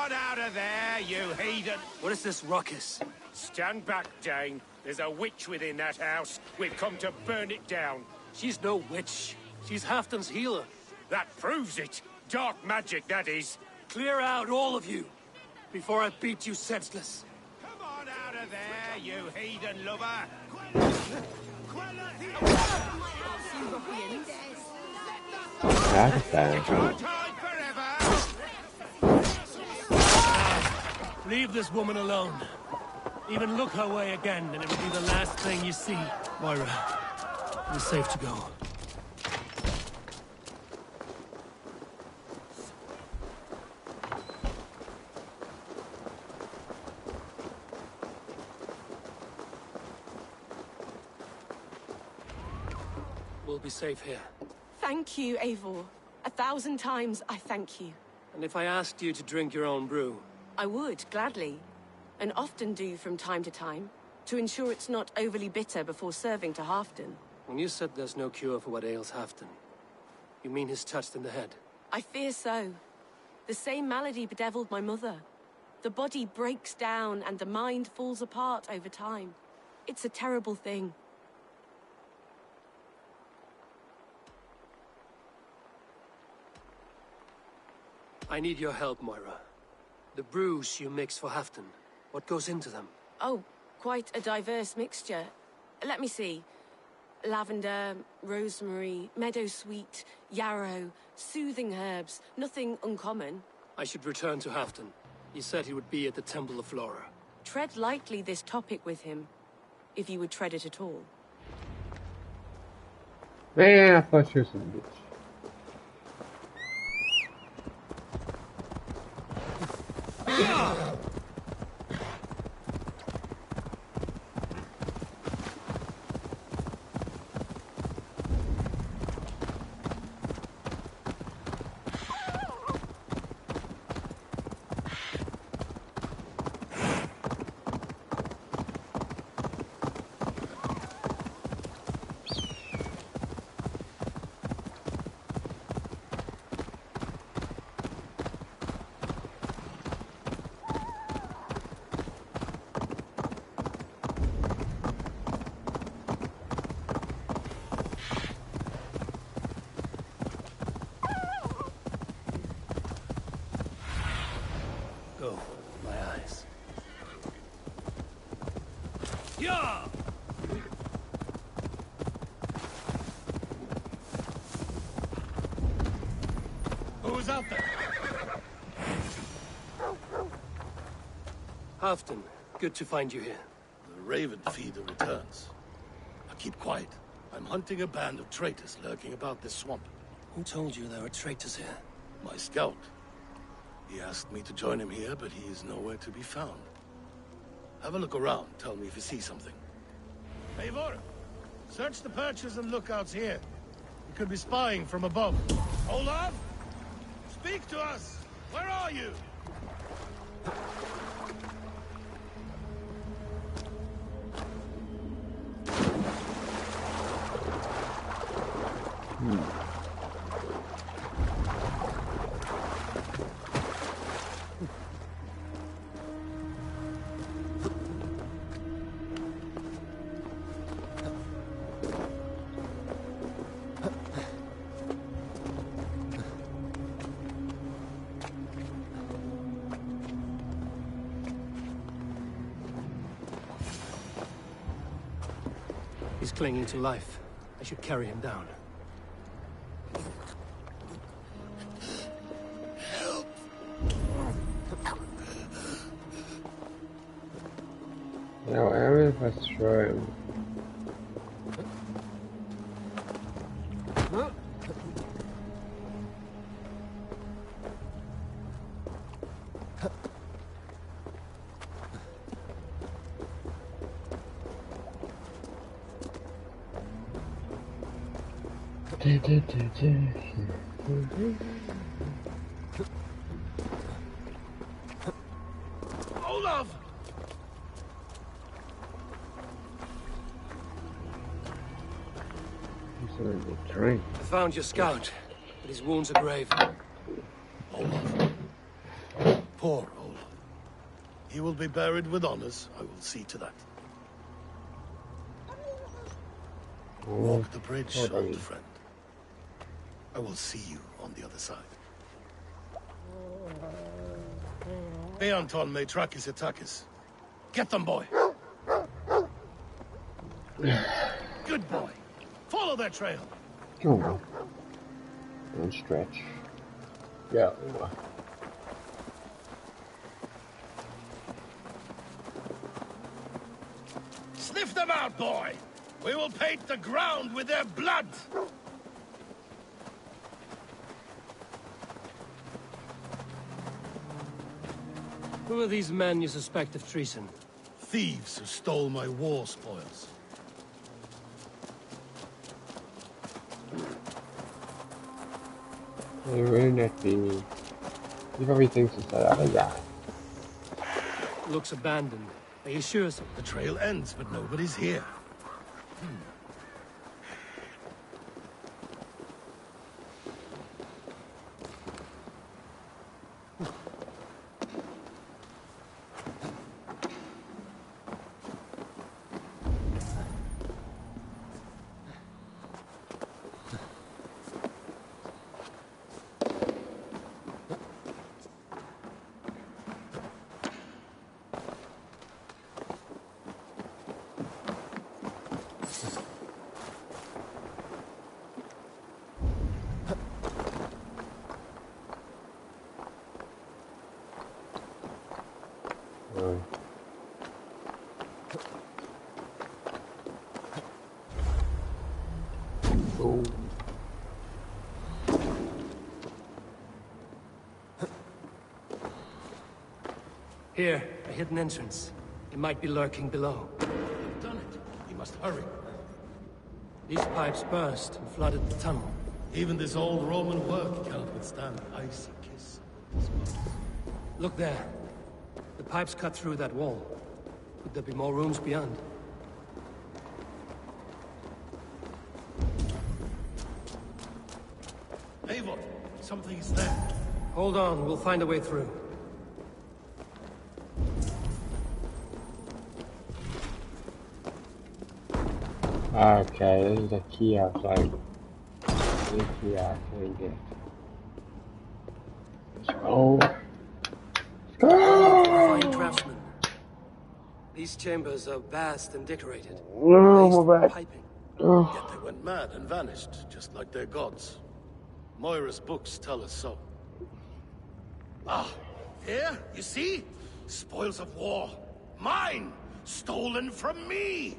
Out of there, you heathen! What is this ruckus? Stand back, Dane. There's a witch within that house. We've come to burn it down. She's no witch. She's Halfdan's healer. That proves it. Dark magic, that is. Clear out, all of you. before I beat you senseless. Come on out of there, you heathen lover! That is bad. Can't hide forever! Leave this woman alone. Even look her way again, and it will be the last thing you see. Moira, you're safe to go. We'll be safe here. Thank you, Eivor. 1,000 times I thank you. And if I asked you to drink your own brew? I would, gladly. And often do from time to time, to ensure it's not overly bitter before serving to Halfdan. When you said there's no cure for what ails Halfdan, you mean he's touched in the head? I fear so. The same malady bedeviled my mother. The body breaks down and the mind falls apart over time. It's a terrible thing. I need your help, Moira. The brews you mix for Halfdan, what goes into them? Oh, quite a diverse mixture. Let me see. Lavender, rosemary, meadowsweet, yarrow, soothing herbs, nothing uncommon. I should return to Halfdan. He said he would be at the Temple of Flora. Tread lightly this topic with him, if you would tread it at all. Man, I thought she was a bitch. Go, my eyes. Yeah! Who's out there? Halfdan, good to find you here. The Raven Feeder returns. Now keep quiet. I'm hunting a band of traitors lurking about this swamp. Who told you there were traitors here? My scout. He asked me to join him here, but he is nowhere to be found. Have a look around. Tell me if you see something. Eivor, search the perches and lookouts here. We could be spying from above. Olaf? Speak to us! Where are you? He's clinging to life. I should carry him down. Now, Aaron has tried. Olaf! He's on the train. I found your scout, but his wounds are grave. Olaf. Poor Olaf. He will be buried with honors. I will see to that. Walk the bridge, old friend. I will see you on the other side. Beanton may track his attackers. Get them, boy. Good boy. Follow their trail. Come on. Don't stretch. Yeah. Sniff them out, boy. We will paint the ground with their blood. Who are these men you suspect of treason? Thieves who stole my war spoils. They wouldn't that be. He probably thinks it's that other guy. Looks abandoned. Are you sure so? The trail ends, but nobody's here. Oh. Here, a hidden entrance. It might be lurking below. They've done it. We must hurry. These pipes burst and flooded the tunnel. Even this old Roman work cannot withstand the icy kiss. Look there. The pipes cut through that wall. Could there be more rooms beyond? Eivor, something's there. Hold on, we'll find a way through. Okay, this is the key outside. This is the key I can get. Let's go. Let's go! Fine craftsman. These chambers are vast and decorated. Oh, my back. Piping. Yet they went mad and vanished, just like their gods. Moira's books tell us so. Ah, here, you see? Spoils of war. Mine! Stolen from me!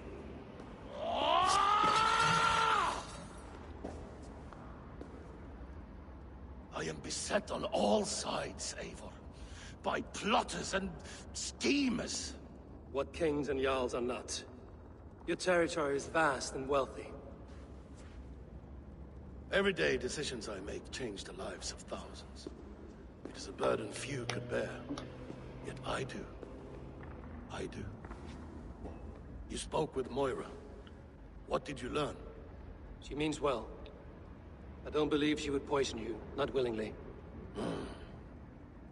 Ah! I am beset on all sides, Eivor. By plotters and schemers. What kings and jarls are not. Your territory is vast and wealthy. Everyday decisions I make change the lives of thousands. It is a burden few could bear. Yet I do. I do. You spoke with Moira. What did you learn? She means well. I don't believe she would poison you, not willingly.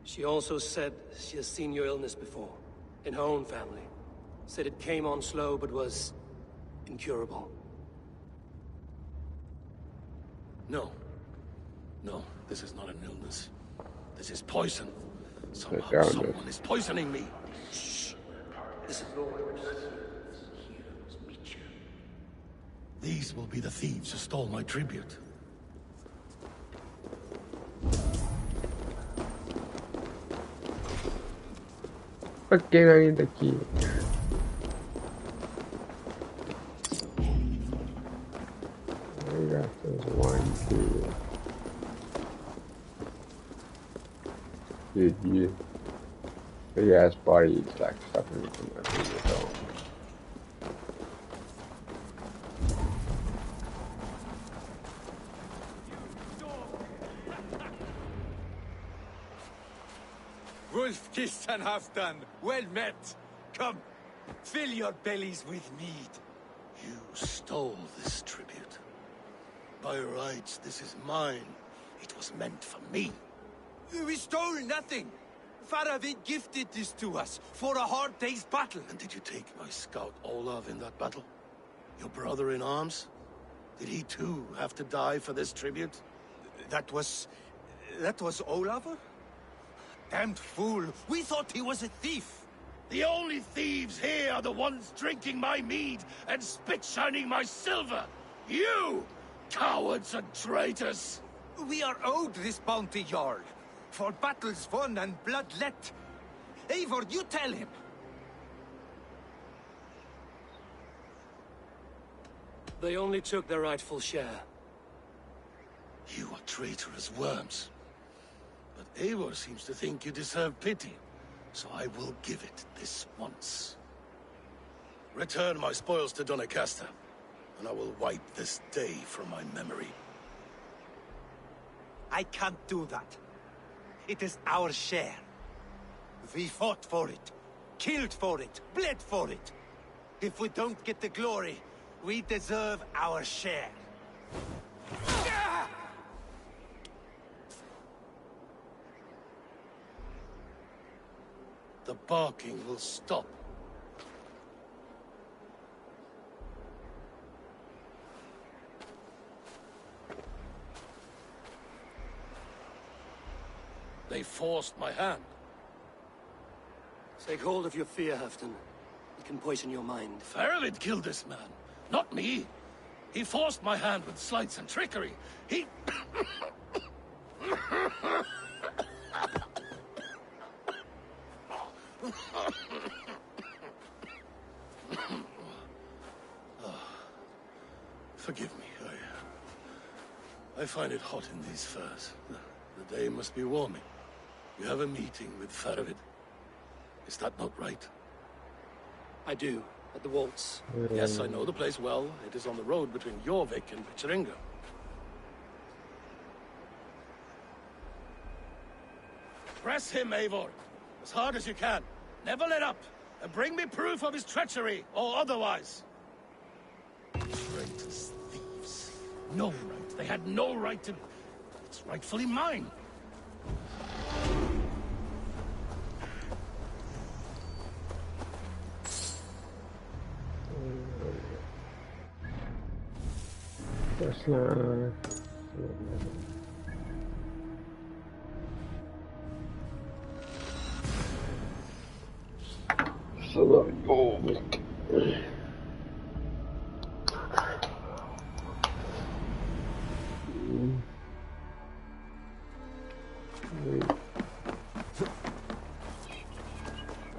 She also said she has seen your illness before, in her own family. Said it came on slow, but was incurable. No. No, this is not an illness. This is poison. Somehow someone is poisoning me. Shh. This is Lord. These will be the thieves who stole my tribute. Fucking I need the key. I got this 1, 2. Dude, you big ass body eats like suffering from my finger. Wolf kissed and half done. Well met. Come, fill your bellies with mead. You stole this tribute. By rights, this is mine. It was meant for me. We stole nothing. Faravid gifted this to us for a hard day's battle. And did you take my scout Olav in that battle? Your brother in arms? Did he too have to die for this tribute? That was Olav? Damned fool! We thought he was a thief! The only thieves here are the ones drinking my mead and spit-shining my silver! You! Cowards and traitors! We are owed this bounty, Jarl. For battles won and blood let. Eivor, you tell him! They only took their rightful share. You are traitorous worms. But Eivor seems to think you deserve pity, so I will give it this once. Return my spoils to Doncaster, and I will wipe this day from my memory. I can't do that. It is our share. We fought for it, killed for it, bled for it. If we don't get the glory, we deserve our share. The barking will stop. They forced my hand. Take hold of your fear, Halfdan. It can poison your mind. Faravid killed this man, not me. He forced my hand with sleights and trickery. He... Forgive me. I find it hot in these furs. The day must be warming. You have a meeting with Faravid. Is that not right? I do, at the waltz. Yes, I know the place well. It is on the road between Jorvik and Picheringa. Press him, Eivor. As hard as you can. Never let up. And bring me proof of his treachery, or otherwise. Traitors, thieves. No right. They had no right to... It's rightfully mine.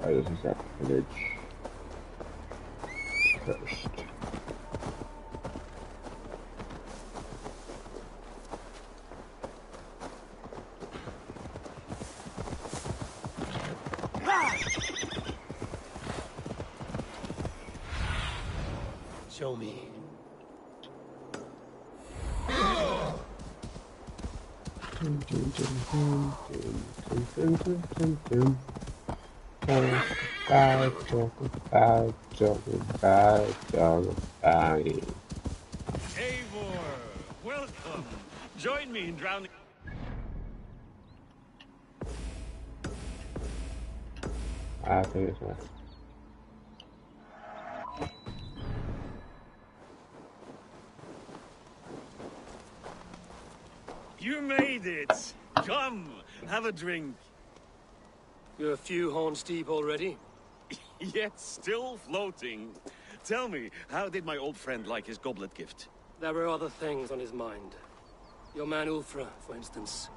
This is that village first. Show me. Talk about. Eivor, welcome. Join me in drowning. I think it's nice. You made it. Come, have a drink. You're a few horns deep already. Yet still floating. Tell me, how did my old friend like his goblet gift? There were other things on his mind. Your man Ulfra, for instance.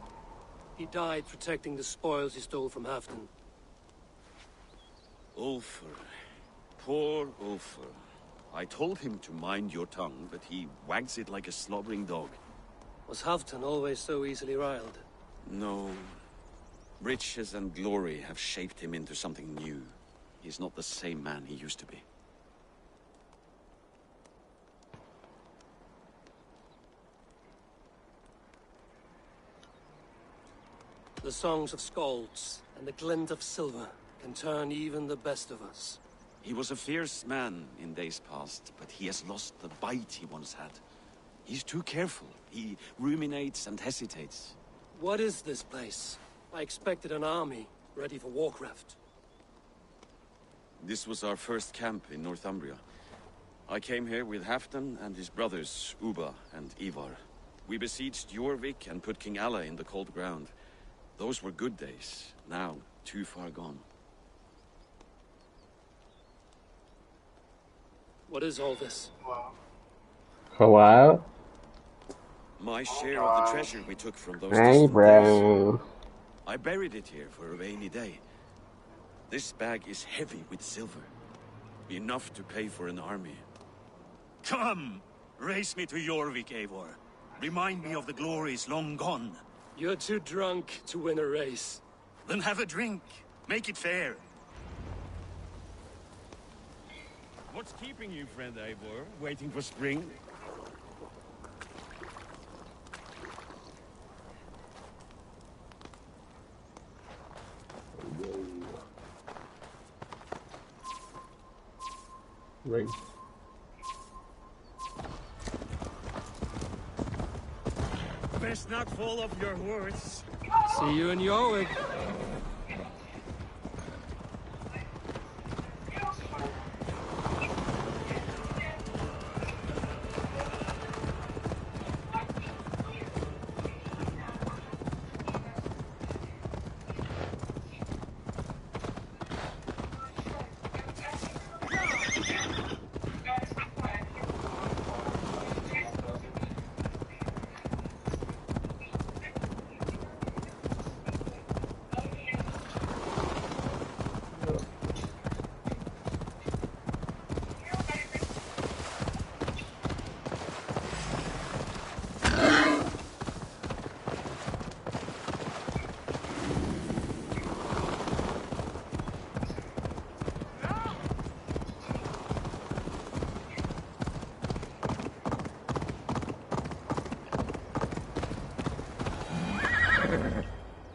He died protecting the spoils he stole from Halfdan. Ulfr. Poor Ulfr. I told him to mind your tongue, but he wags it like a slobbering dog. Was Halfdan always so easily riled? No. Riches and glory have shaped him into something new. He's not the same man he used to be. The songs of skalds and the glint of silver can turn even the best of us. He was a fierce man in days past, but he has lost the bite he once had. He's too careful. He ruminates and hesitates. What is this place? I expected an army, ready for warcraft. This was our first camp in Northumbria. I came here with Halfdan and his brothers, Ubba and Ivar. We besieged Jorvik and put King Alla in the cold ground. Those were good days. Now, too far gone. What is all this? Hello? My share of the treasure we took from those Hey, distant bro. days. I buried it here for a rainy day. This bag is heavy with silver. Enough to pay for an army. Come! Race me to Jorvik, Eivor. Remind me of the glories long gone. You're too drunk to win a race. Then have a drink. Make it fair. What's keeping you, friend Eivor? Waiting for spring? Right. Best not fall off your horse. See you in Jorvik.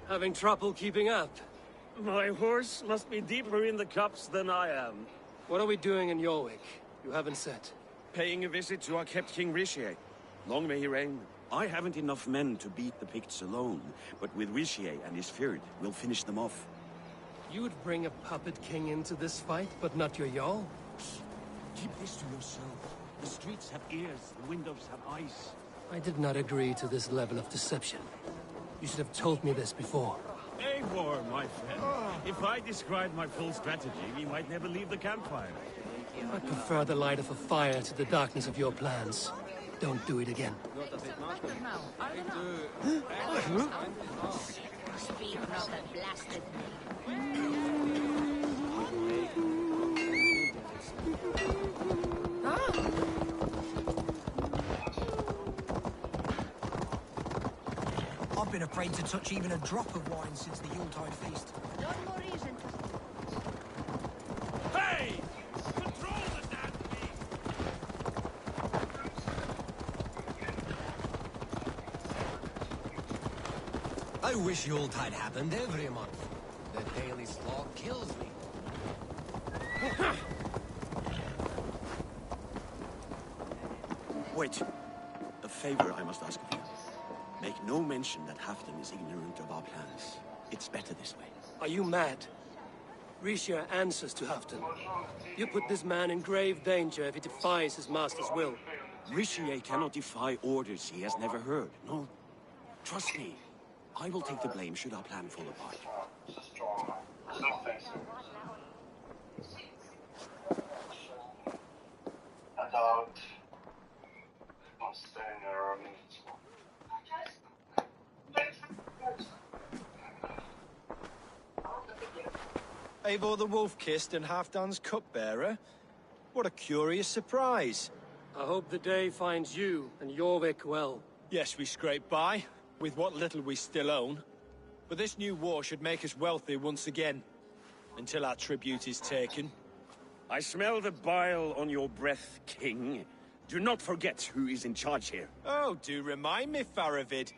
Having trouble keeping up? My horse must be deeper in the cups than I am. What are we doing in Jorvik? You haven't said. Paying a visit to our kept King Richier. Long may he reign. I haven't enough men to beat the Picts alone, but with Richier and his Fyrd, we'll finish them off. You would bring a puppet king into this fight, but not your Jarl? Keep this to yourself. The streets have ears, the windows have eyes. I did not agree to this level of deception. You should have told me this before. Eivor, my friend. If I described my full strategy, we might never leave the campfire. I prefer the light of a fire to the darkness of your plans. Don't do it again. I've been afraid to touch even a drop of wine since the Yuletide feast. No more reason to... Hey! Control the damn beast! I wish Yuletide happened every month. The daily slog kills me. Wait. A favor I must ask of you. Make no mention that Halfdan is ignorant of our plans. It's better this way. Are you mad? Richier answers to Halfdan. You put this man in grave danger if he defies his master's will. Richier cannot defy orders he has never heard. No. Trust me. I will take the blame should our plan fall apart. Eivor the Wolf-Kissed and Halfdan's cupbearer? What a curious surprise. I hope the day finds you and Jorvik well. Yes, we scrape by, with what little we still own. But this new war should make us wealthy once again. Until our tribute is taken. I smell the bile on your breath, King. Do not forget who is in charge here. Oh, do remind me, Faravid.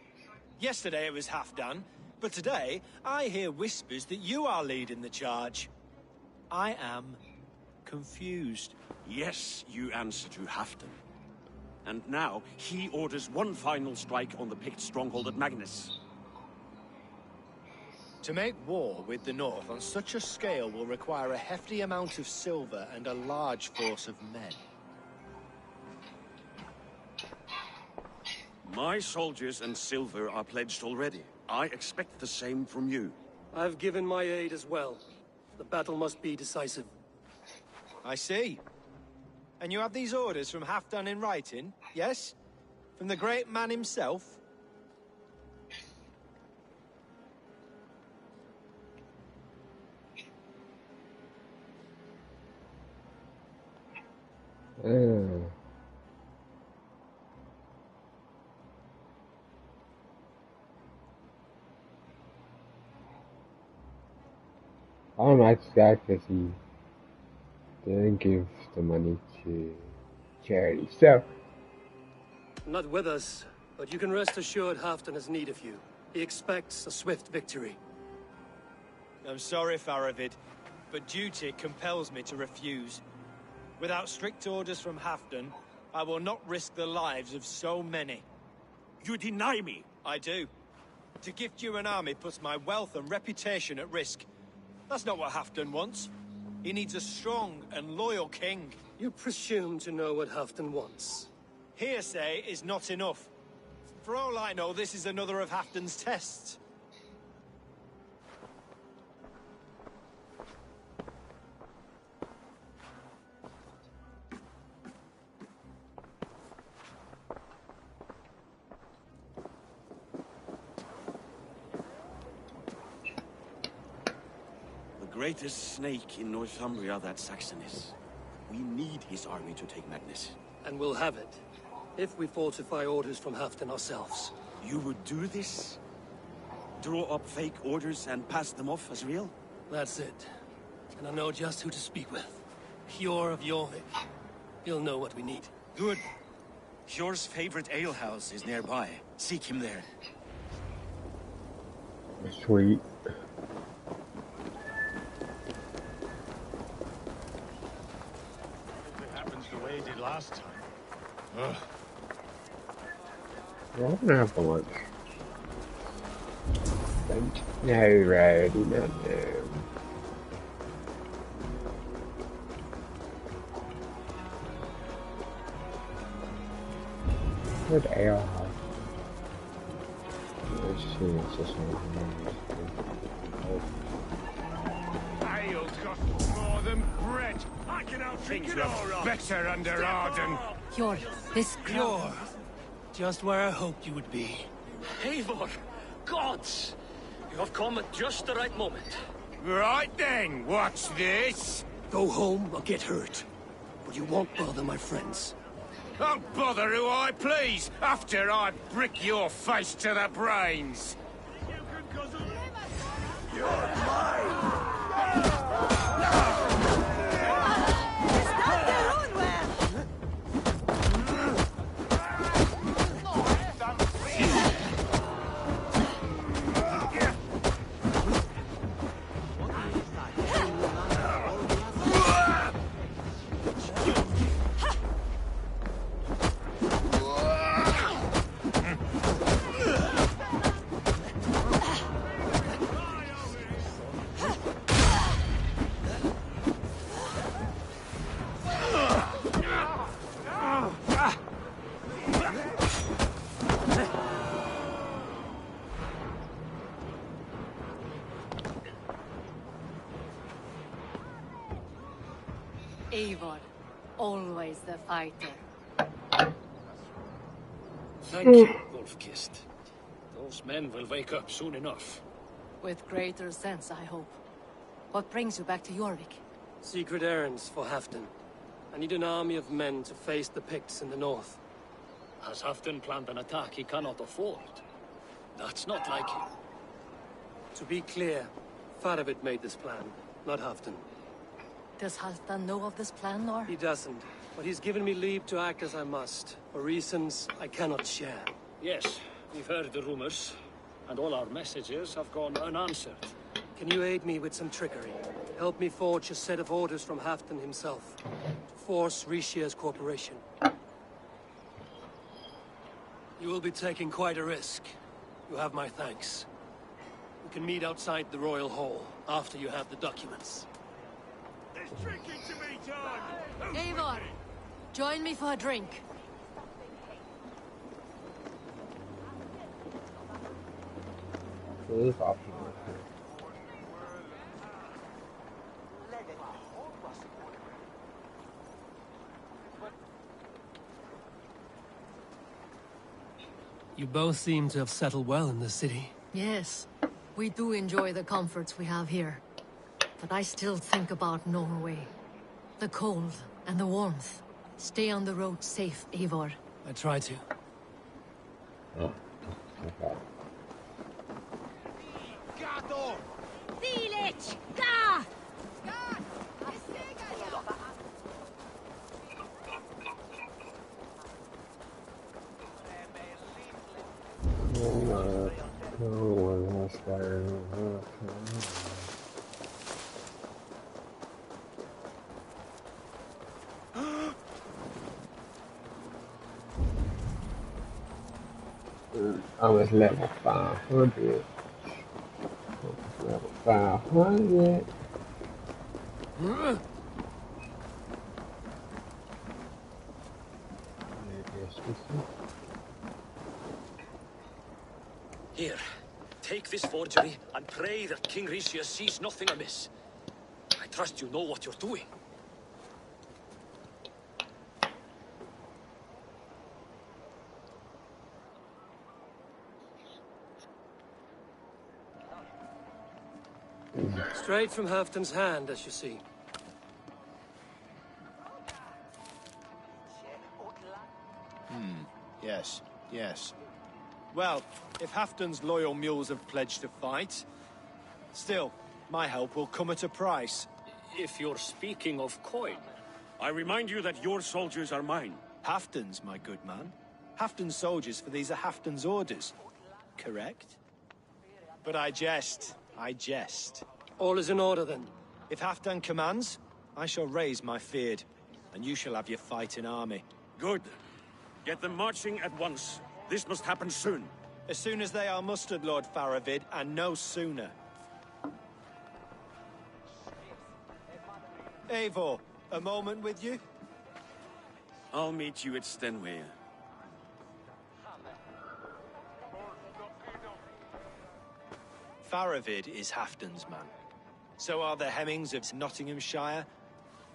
Yesterday it was Halfdan, but today I hear whispers that you are leading the charge. I am confused. Yes, you answer to Halfdan. And now, he orders one final strike on the Pict stronghold at Magnus. To make war with the North on such a scale will require a hefty amount of silver and a large force of men. My soldiers and silver are pledged already. I expect the same from you. I've given my aid as well. The battle must be decisive. I see. And you have these orders from Halfdan in writing, yes? From the great man himself? I'm actually sad because he didn't give the money to charity. So, Not with us, but you can rest assured Halfdan has need of you. He expects a swift victory. I'm sorry, Faravid, but duty compels me to refuse. Without strict orders from Halfdan, I will not risk the lives of so many. You deny me? I do. To gift you an army puts my wealth and reputation at risk. That's not what Halfdan wants. He needs a strong and loyal king. You presume to know what Halfdan wants. Hearsay is not enough. For all I know, this is another of Halfdan's tests. The greatest snake in Northumbria that Saxon is. We need his army to take Magnus. And we'll have it, if we falsify orders from Halfdan ourselves. You would do this? Draw up fake orders and pass them off as real? That's it. And I know just who to speak with. Hjor of Jorvik. He'll know what we need. Good. Hjor's favorite alehouse is nearby. Seek him there. sweet. The way it did last time. Ugh. Well, I'm gonna have for lunch. No, Rowdy, not no. Good ale house. Let's see, it's this one. Ale's got more than bread. I can outdrink it all right. Better under Arden. Hjor, this Hjor. Just where I hoped you would be. Eivor, gods! You have come at just the right moment. Right then, what's this? Go home or get hurt. But you won't bother my friends. I'll bother who I please, after I brick your face to the brains. You're mine! Eivor, always the fighter. Thank you, Wolf-Kissed. Those men will wake up soon enough. With greater sense, I hope. What brings you back to Jorvik? Secret errands for Halfdan. I need an army of men to face the Picts in the north. Has Halfdan planned an attack he cannot afford? That's not like him. To be clear, Faravid made this plan, not Halfdan. Does Halfdan know of this plan, or? He doesn't, but he's given me leave to act as I must, for reasons I cannot share. Yes, we've heard the rumors, and all our messages have gone unanswered. Can you aid me with some trickery? Help me forge a set of orders from Halfdan himself, to force Rishia's cooperation. You will be taking quite a risk. You have my thanks. We can meet outside the Royal Hall, after you have the documents. There's drinking to be done! Eivor, join me for a drink. is optional too. You both seem to have settled well in the city. Yes, we do enjoy the comforts we have here. But I still think about Norway. The cold and the warmth. Stay on the road safe, Eivor. I try to. Oh, okay. I was level 500. Level 500. Here, take this forgery and pray that King Rishia sees nothing amiss. I trust you know what you're doing. Straight from Halfton's hand, as you see. Yes, yes. Well, if Halfton's loyal mules have pledged to fight, still, my help will come at a price. If you're speaking of coin. I remind you that your soldiers are mine. Halfton's, my good man. Halfton's soldiers, for these are Halfton's orders. Correct? But I jest. I jest. All is in order, then. If Halfdan commands, I shall raise my feared, and you shall have your fighting army. Good. Get them marching at once. This must happen soon. As soon as they are mustered, Lord Faravid, and no sooner. Eivor, a moment with you? I'll meet you at Stenway. Faravid is Halfdan's man. So are the Hemmings of Nottinghamshire,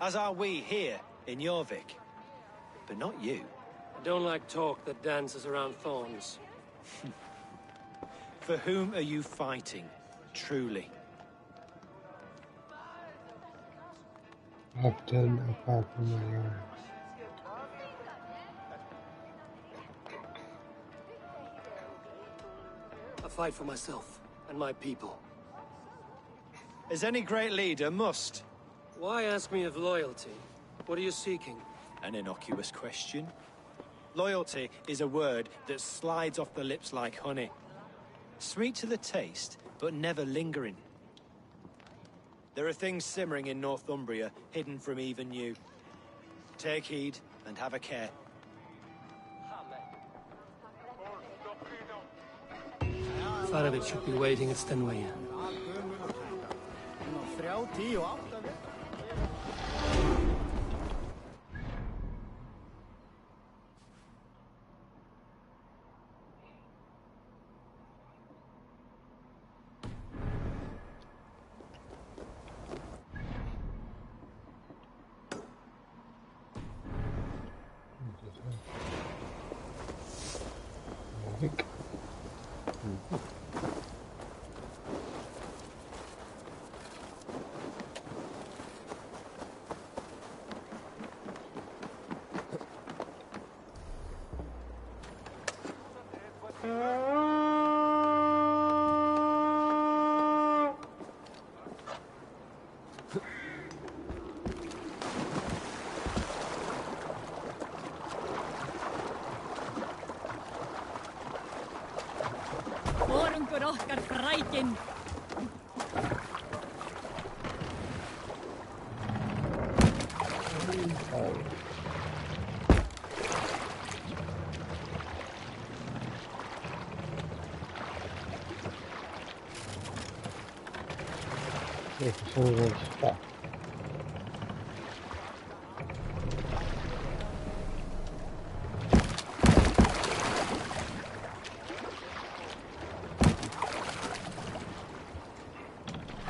as are we here in Jorvik. But not you. I don't like talk that dances around thorns. For whom are you fighting, truly? I've done apart from my own. I fight for myself and my people. As any great leader must. Why ask me of loyalty? What are you seeking? An innocuous question. Loyalty is a word that slides off the lips like honey. Sweet to the taste, but never lingering. There are things simmering in Northumbria, hidden from even you. Take heed, and have a care. Faravid should be waiting at Stenway. Some of this stuff.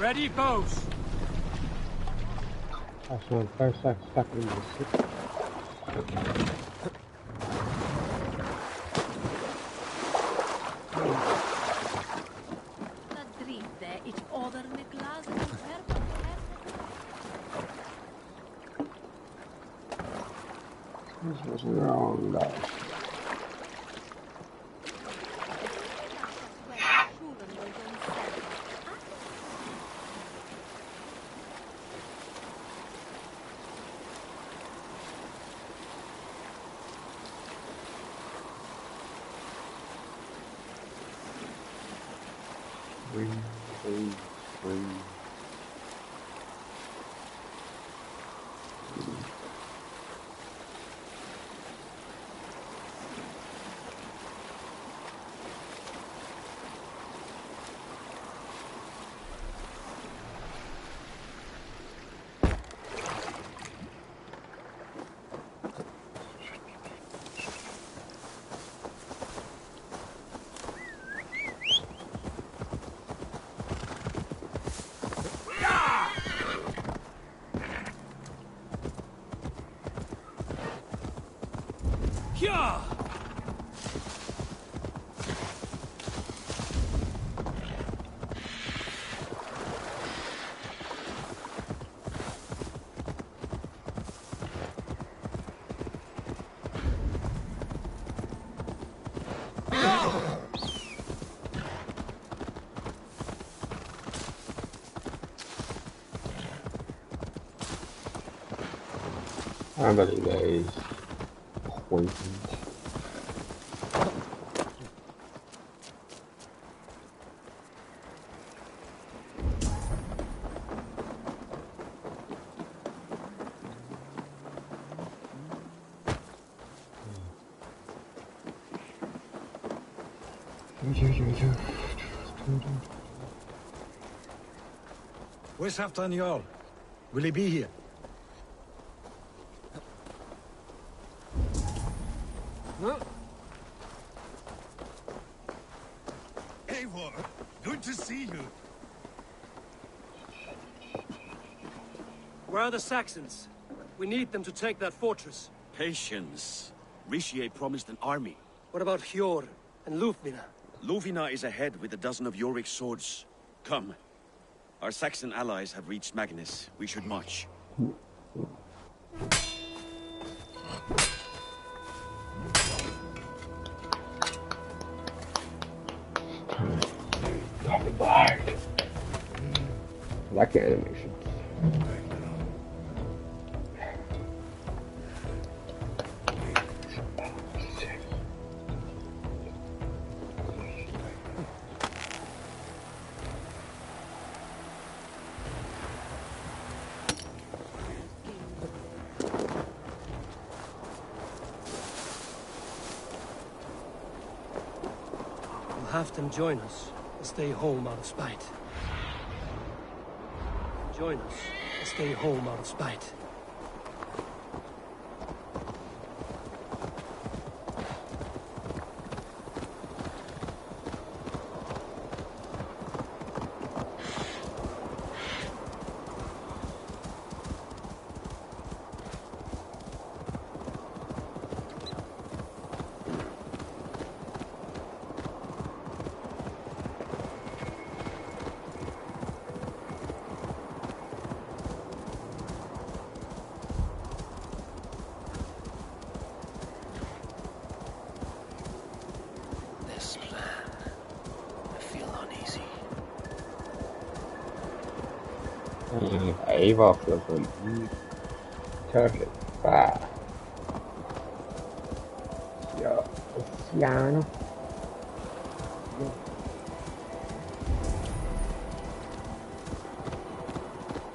Ready, bows. That's my first time stuck in the city. This was wrong, though. Free. Yeah! I believe that is poisoned. Where's Halfdan Jarl? Will he be here? Eivor, good to see you. Where are the Saxons? We need them to take that fortress. Patience. Richier promised an army. What about Hjor and Lufvina? Lufvina is ahead with a dozen of Yorick's swords. Come. Our Saxon allies have reached Magnus. We should march. I like the animation. We'll have them join us and stay home out of spite. Join us and stay home out of spite. Eva flipping. Perfect. Ah. Yeah. Piano.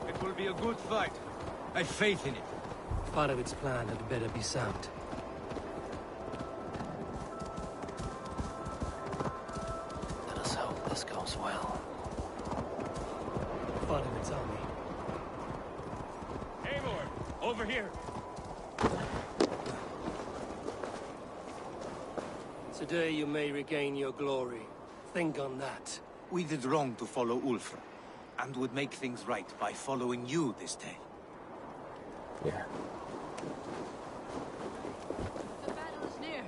It will be a good fight. I have faith in it. Part of its plan had better be sound. Let us hope this goes well. Part of its army. Eivor, over here. Today you may regain your glory. Think on that. We did wrong to follow Ulfr. and would make things right by following you this day. Yeah. The battle is near.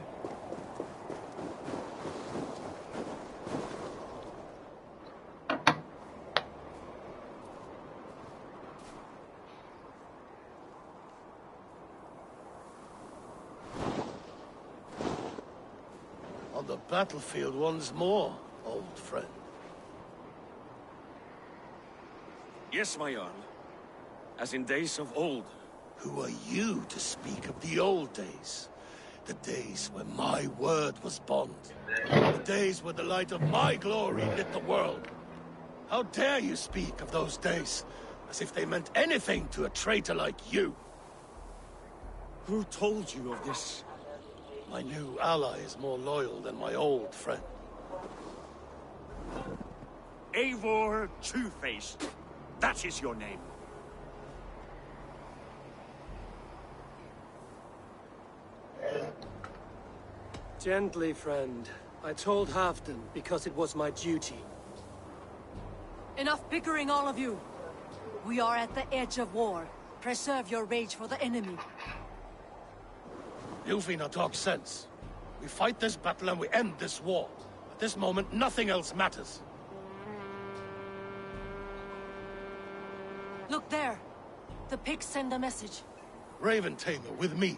On the battlefield once more, old friend. Yes, my Jarl. As in days of old. Who are you to speak of the old days? The days when my word was bond. The days when the light of my glory lit the world. How dare you speak of those days, as if they meant anything to a traitor like you? Who told you of this? My new ally is more loyal than my old friend. Eivor Two-Faced. That is your name. Gently, friend. I told Halfdan because it was my duty. Enough bickering, all of you. We are at the edge of war. Preserve your rage for the enemy. Yufina talks sense. We fight this battle and we end this war. At this moment, nothing else matters. Look there. The pigs send a message. Raven Tamer, with me.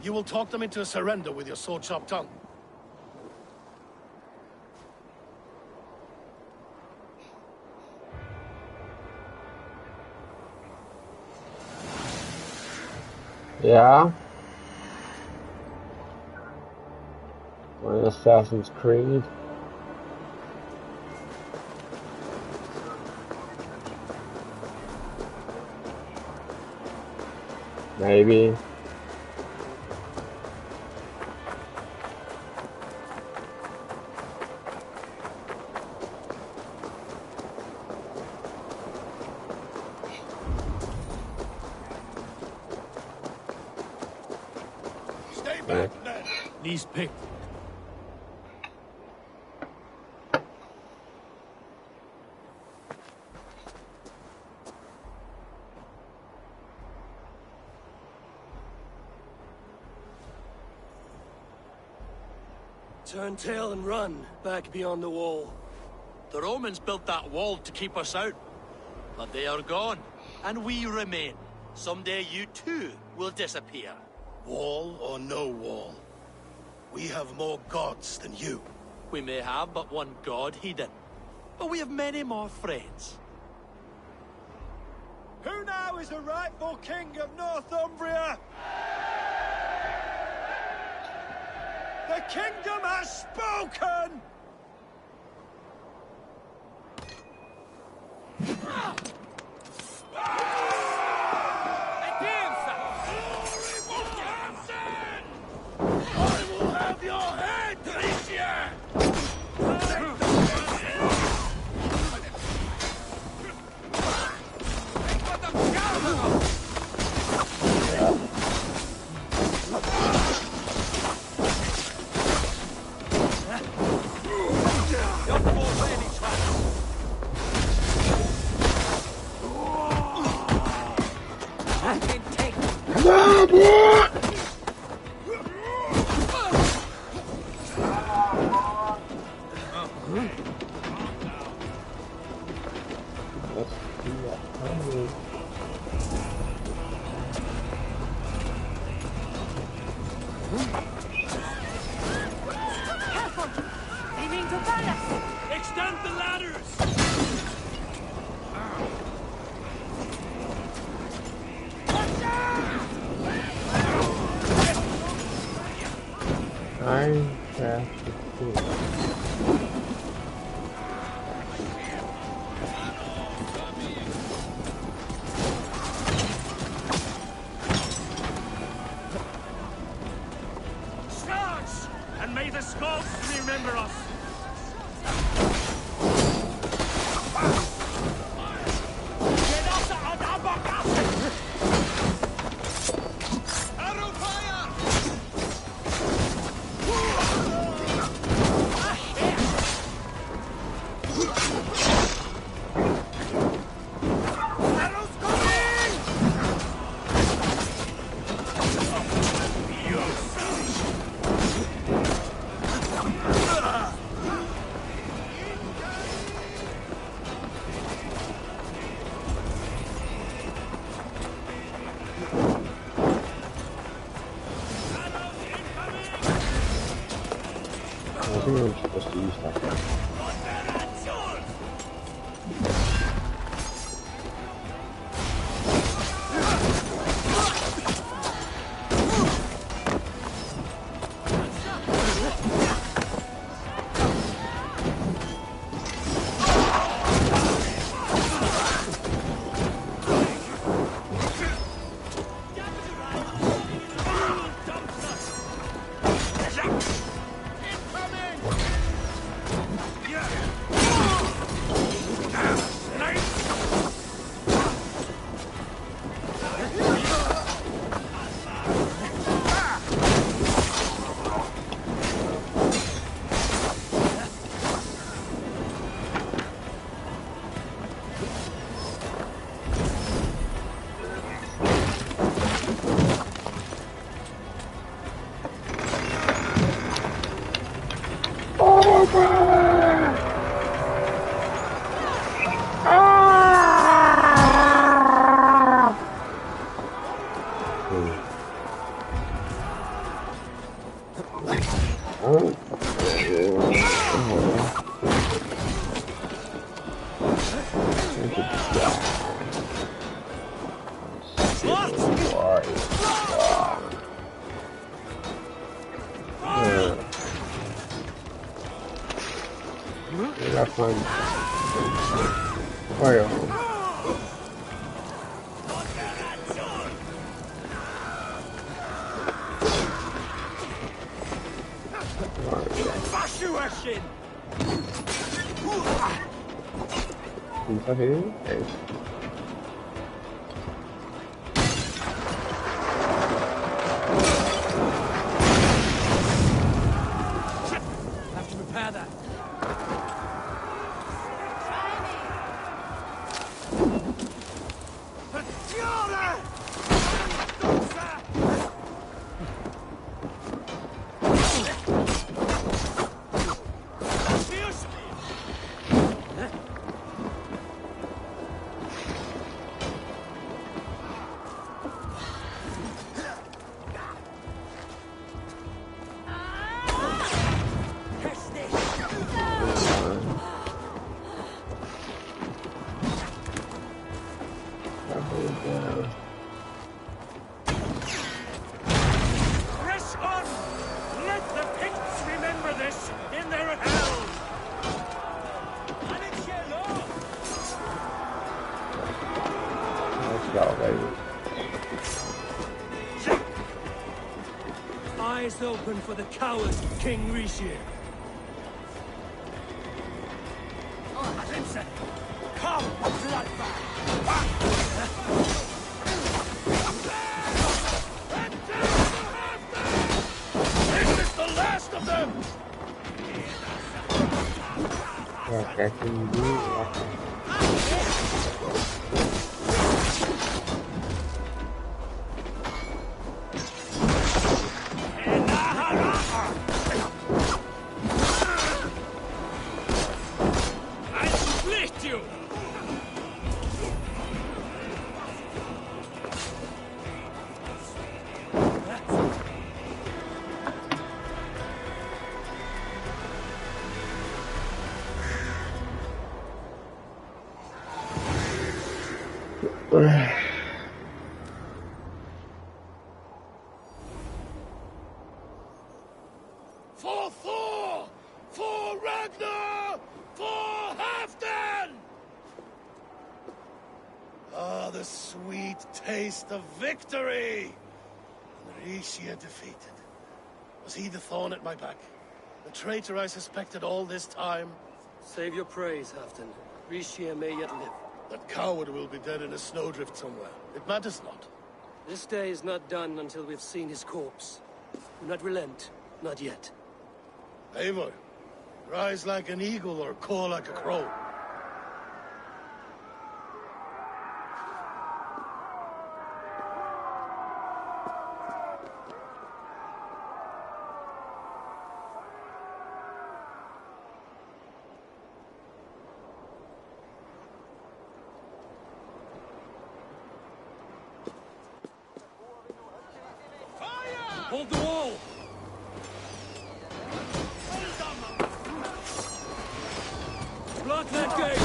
You will talk them into a surrender with your sword-sharp tongue. Yeah. Assassin's Creed. Maybe. Stay back, men. Knees picked. Turn tail and run, back beyond the wall. The Romans built that wall to keep us out. But they are gone, and we remain. Someday you too will disappear. Wall or no wall, we have more gods than you. We may have but one god, Hedon. But we have many more friends. Who now is the rightful king of Northumbria? The kingdom has spoken! I will have your head, Tricia! Careful! They mean to burn us! Extend the ladders! I'm fast to Charge! And may the Skalds remember us! think I'm supposed to use that. Press on! Let the Picts remember this in their hell! Let's go, baby. Eyes open for the coward, King Rishi. Come, bloodbath! This is the last of them! Okay, can you do it? For Thor! For Ragnar! For Halfdan! Ah, the sweet taste of victory! And Rishia defeated. Was he the thorn at my back? The traitor I suspected all this time? Save your praise, Halfdan. Rishia may yet live. That coward will be dead in a snowdrift somewhere. It matters not. This day is not done until we've seen his corpse. Do not relent. Not yet. Eivor, rise like an eagle or caw like a crow. Hold the wall! Lock that gate!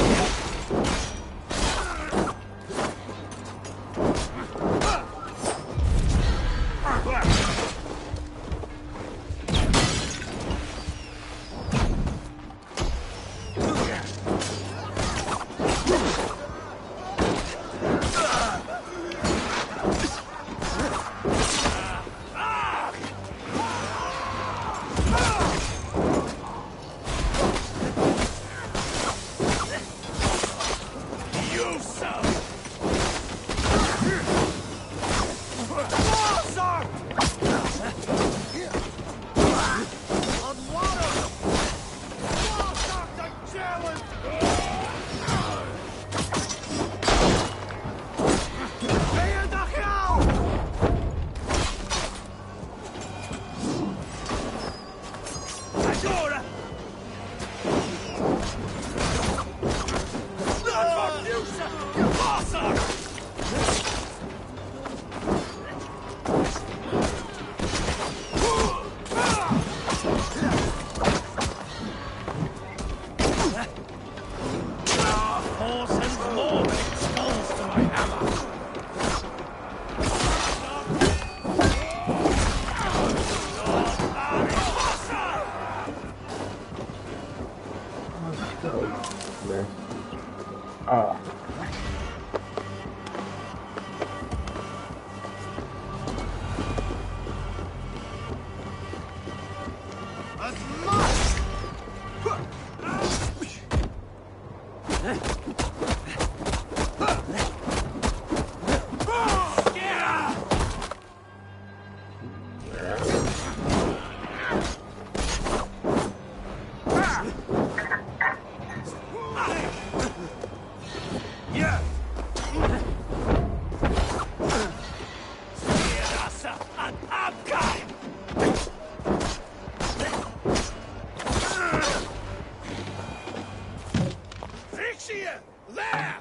There!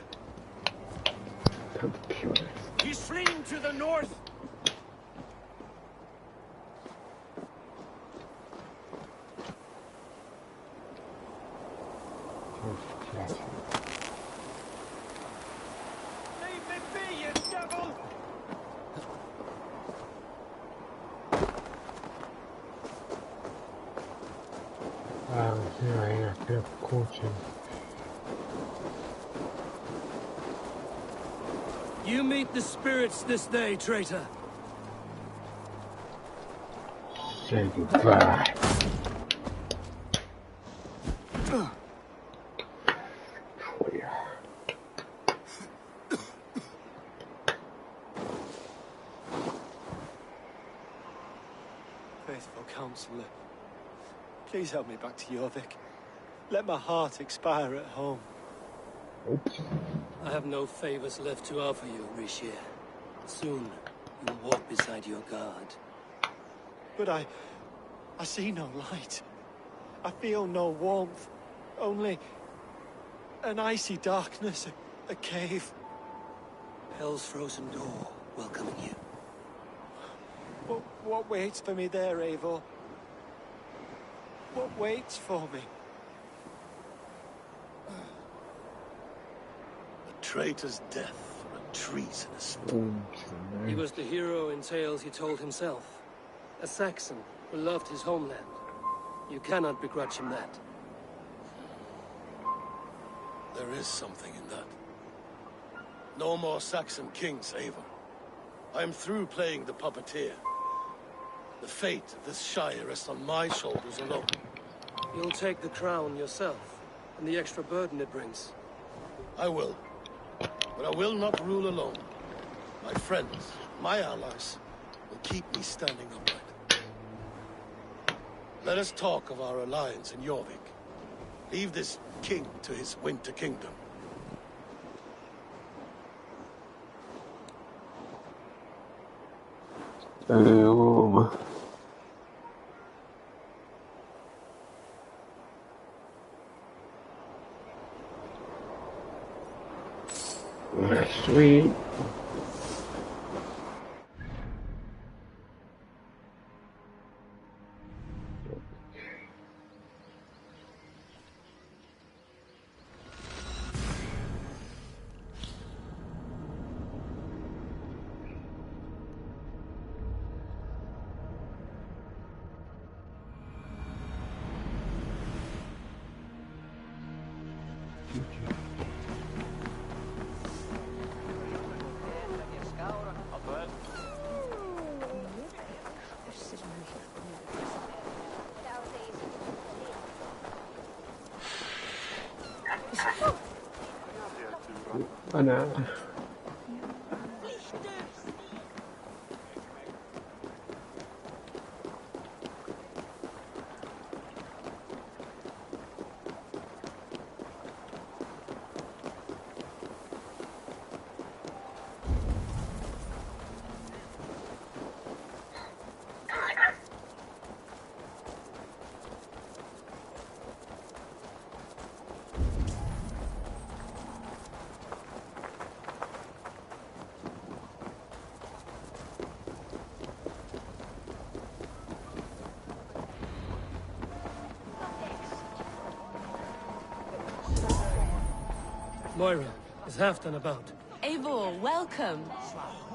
He's fleeing to the north. Leave me be, you devil! Here I am, a bit of coaching. You meet the spirits this day, traitor. Say goodbye. Faithful counselor, please help me back to Jorvik. Let my heart expire at home. I have no favors left to offer you, Richier. Soon, you will walk beside your guard. But I see no light. I feel no warmth. Only an icy darkness, a cave. Hell's frozen door welcoming you. What waits for me there, Eivor? What waits for me? A traitor's death for a treasonous... He was the hero in tales he told himself. A Saxon who loved his homeland. You cannot begrudge him that. There is something in that. No more Saxon kings, Eivor. I am through playing the puppeteer. The fate of this Shire rests on my shoulders alone. You'll take the crown yourself, and the extra burden it brings. I will. But I will not rule alone. My friends, my allies, will keep me standing upright. Let us talk of our alliance in Jorvik. Leave this king to his winter kingdom. Sweet. Oh no. Moira, is Halfdan about? Eivor, welcome.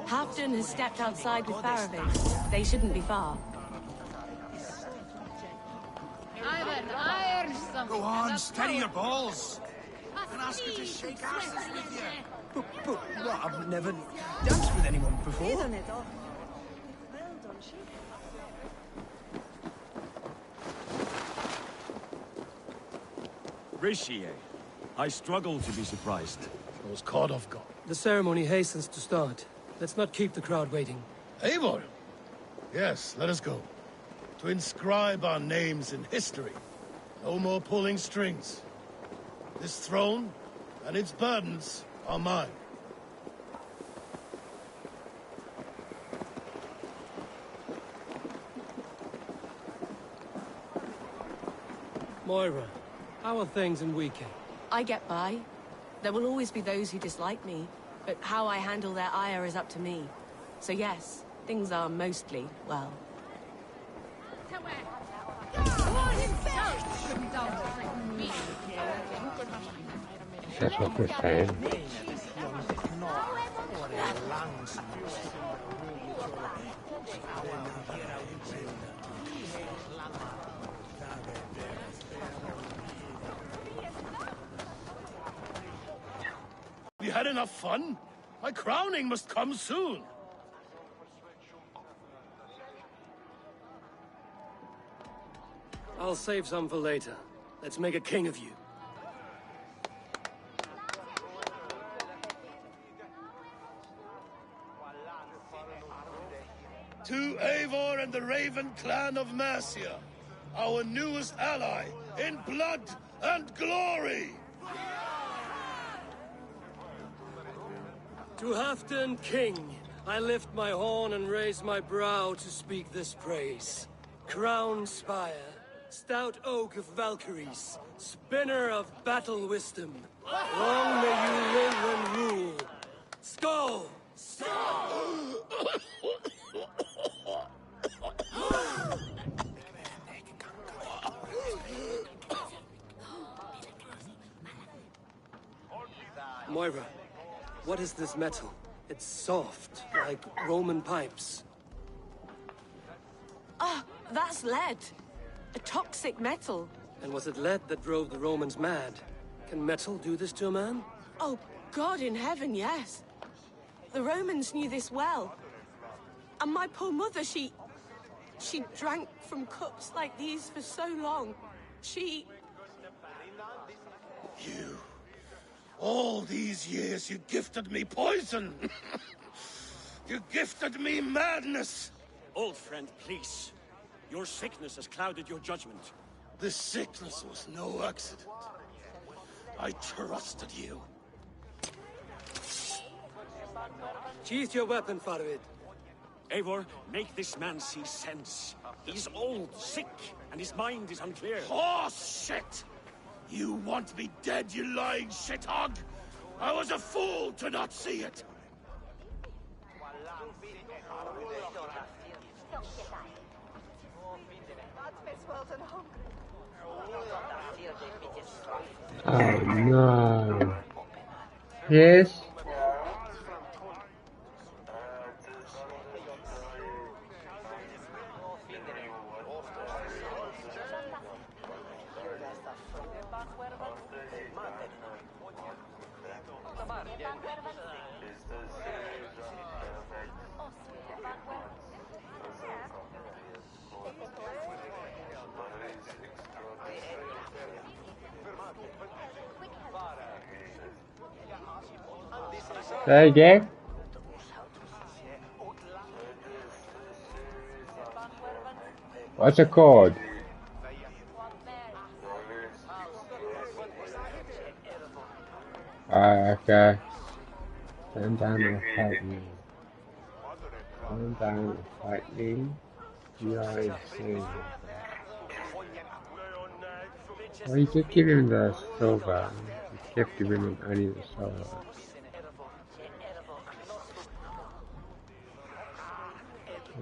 Halfdan has stepped outside with Faravid. They shouldn't be far. Go on, steady your balls. And ask her to shake asses with you. But what, I've never danced with anyone before. Rishi, I struggle to be surprised. I was caught off guard. The ceremony hastens to start. Let's not keep the crowd waiting. Eivor! Yes, let us go. To inscribe our names in history. No more pulling strings. This throne and its burdens are mine. Moira, how are things in Weekend? I get by. There will always be those who dislike me, but how I handle their ire is up to me. So yes, things are mostly well. That's what we're saying. You had enough fun? My crowning must come soon. I'll save some for later. Let's make a king of you. To Eivor and the Raven clan of Mercia, our newest ally in blood and glory! To Halfdan King, I lift my horn and raise my brow to speak this praise. Crown spire, stout oak of Valkyries, spinner of battle wisdom. Long may you live and rule. Skull! Moira, what is this metal? It's soft, like Roman pipes. Ah, that's lead. A toxic metal. And was it lead that drove the Romans mad? Can metal do this to a man? Oh, God in heaven, yes. The Romans knew this well. And my poor mother, she drank from cups like these for so long. She... You... All these years you gifted me poison! You gifted me madness! Old friend, please. Your sickness has clouded your judgment. This sickness was no accident. I trusted you. Sheath your weapon, Faravid. Eivor, make this man see sense. He's old, sick, and his mind is unclear. Horse shit! You want me dead, you lying shithog? I was a fool to not see it! Oh no. Yes? Say again? What's it called? Okay. Turn down the lightning. Turn down the lightning. You are insane. Well, you could give him the silver. You kept giving him only the silver.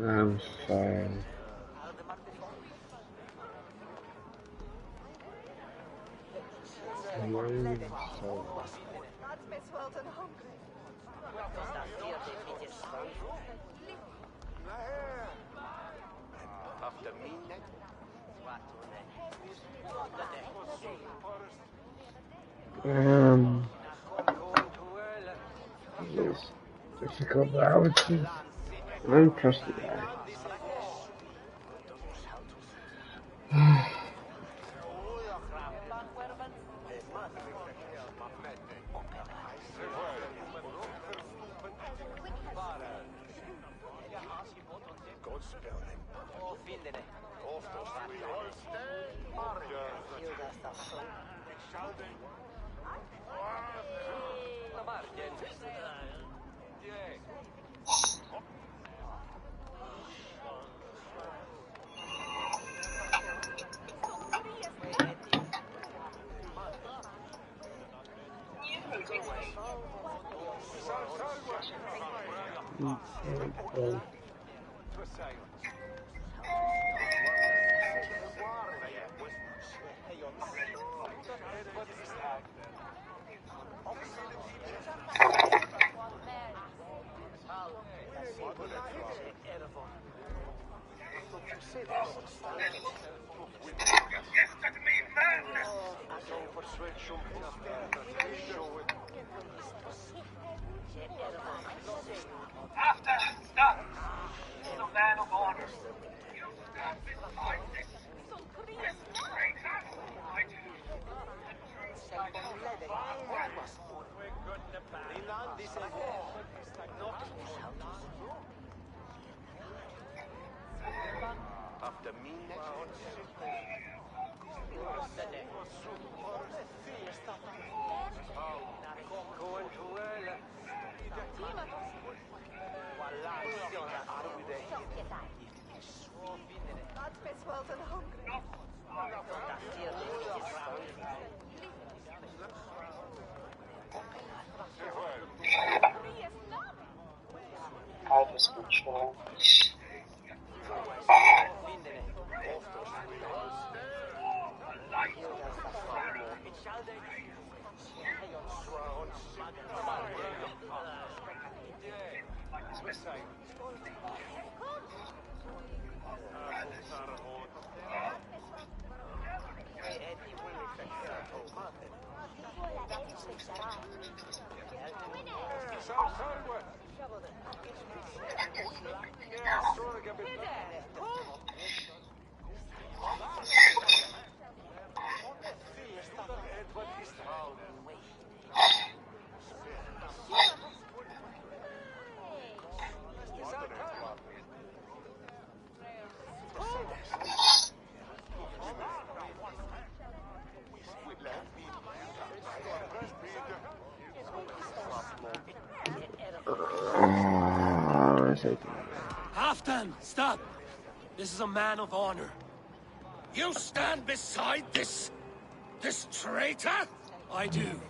I'm sorry. Only the silver. It's difficult, but I would just I don't trust the guy. Halfdan, stop! This is a man of honor. You stand beside this traitor? I do.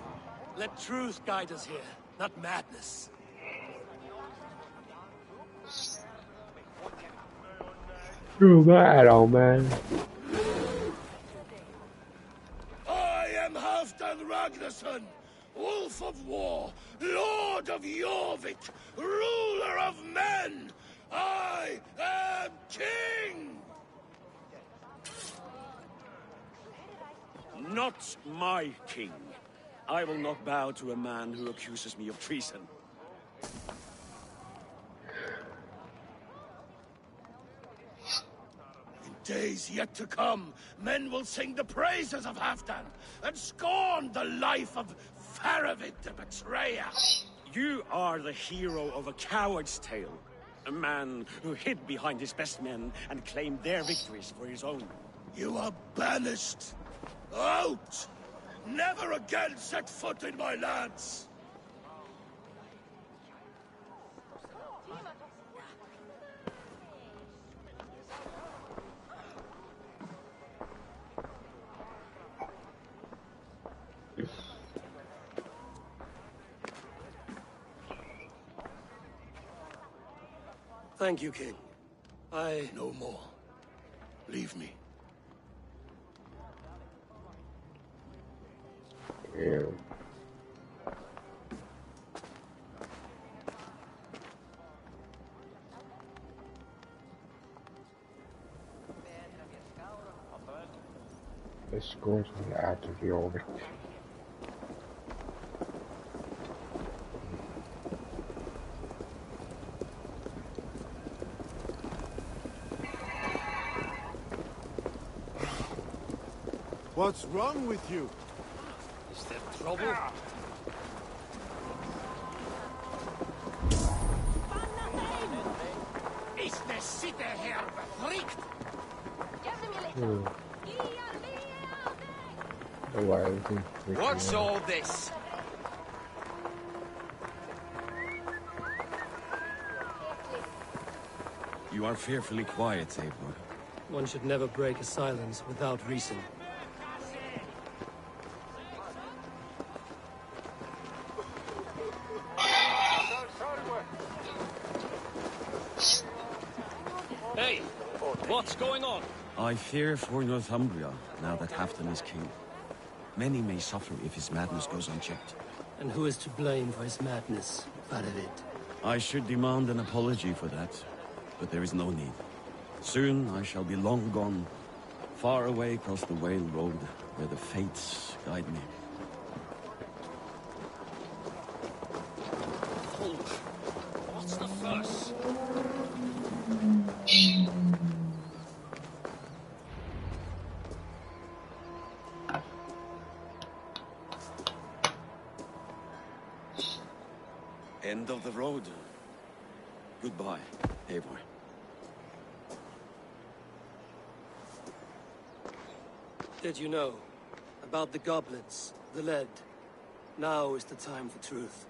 Let truth guide us here, not madness. You're mad, old man. I am Halfdan Ragnarsson, Wolf of War, Lord of Jorvik, ruler of men. I am king! Not my king. I will not bow to a man who accuses me of treason. In days yet to come, men will sing the praises of Halfdan and scorn the life of Faravid the betrayer. You are the hero of a coward's tale. A man who hid behind his best men and claimed their victories for his own. You are banished! Out! Never again set foot in my lands! Thank you, King. No more. Leave me. Yeah. This goes out of the orbit. What's wrong with you? Is there trouble? Is the city here befreakt? What's all this? You are fearfully quiet, Eivor. One should never break a silence without reason. Hey, what's going on? I fear for Northumbria, now that Halfdan is king. Many may suffer if his madness goes unchecked. And who is to blame for his madness, Faravid? I should demand an apology for that, but there is no need. Soon I shall be long gone, far away across the Whale Road, where the fates guide me. What's the fuss? End of the road. Goodbye, Eivor. Did you know about the goblets, the lead? Now is the time for truth.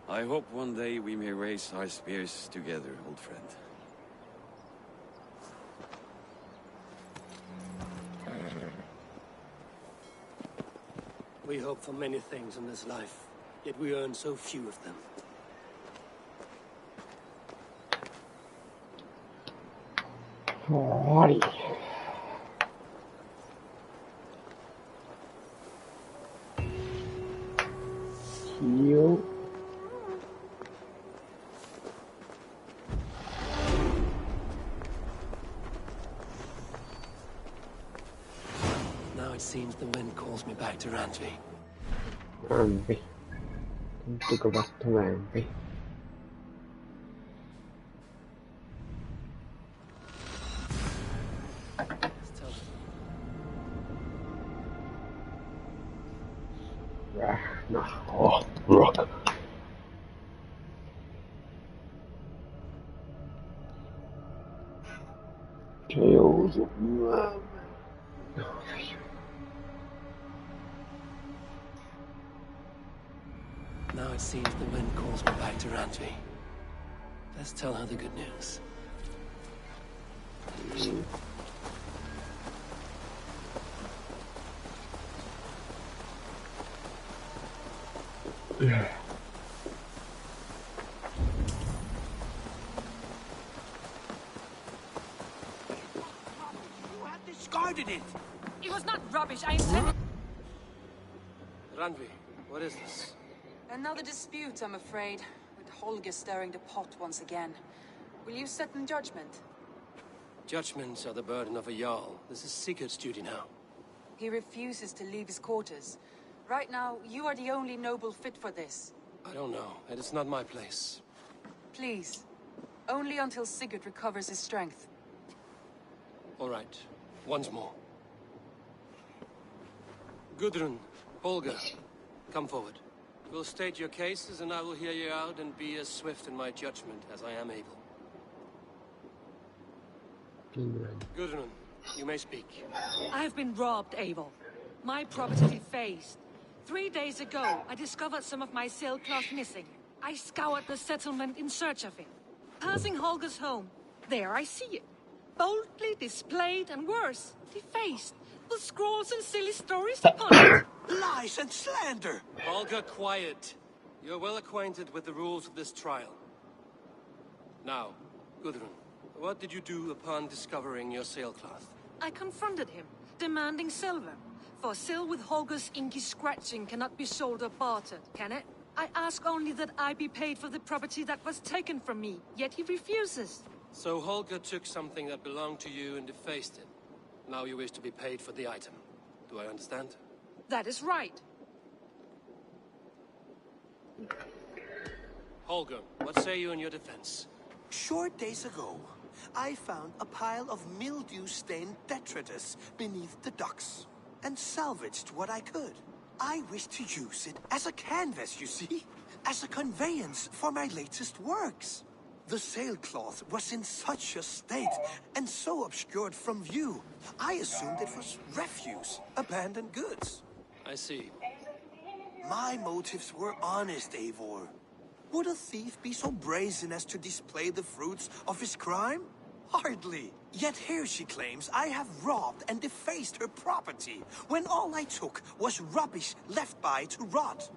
I hope one day we may raise our spears together, old friend. We hope for many things in this life, yet we earn so few of them. Alrighty. Heal. Now it seems the wind calls me back to Randvi. Randvi. To go back to Randvi. No. Oh, rock. Tales of man. Now it seems the wind calls me back to Randvi. Let's tell her the good news. Yeah. You had discarded it! It was not rubbish, I intended... Randvi, what is this? Another dispute, I'm afraid, with Holger stirring the pot once again. Will you set in judgment? Judgments are the burden of a Jarl. This is Sigurd's duty now. He refuses to leave his quarters. Right now, you are the only noble fit for this. I don't know. It is not my place. Please. Only until Sigurd recovers his strength. All right. Once more. Gudrun, Holger, Come forward. You will state your cases, and I will hear you out and be as swift in my judgment as I am able. Gudrun, you may speak. I have been robbed, Eivor. My property defaced. 3 days ago, I discovered some of my sailcloth missing. I scoured the settlement in search of it. Passing Holger's home, there I see it. Boldly displayed and worse, defaced, with scrolls and silly stories upon it. Lies and slander! Holger, quiet. You're well acquainted with the rules of this trial. Now, Gudrun, what did you do upon discovering your sailcloth? I confronted him, demanding silver. For sil with Holger's inky scratching cannot be sold or bartered, can it? I ask only that I be paid for the property that was taken from me, yet he refuses. So Holger took something that belonged to you and defaced it. Now you wish to be paid for the item. Do I understand? That is right. Holger, what say you in your defense? Short days ago, I found a pile of mildew-stained detritus beneath the docks, and salvaged what I could. I wish to use it as a canvas, you see? As a conveyance for my latest works. The sailcloth was in such a state, and so obscured from view, I assumed it was refuse, abandoned goods. I see. My motives were honest, Eivor. Would a thief be so brazen as to display the fruits of his crime? Hardly. Yet here she claims I have robbed and defaced her property, when all I took was rubbish left by to rot.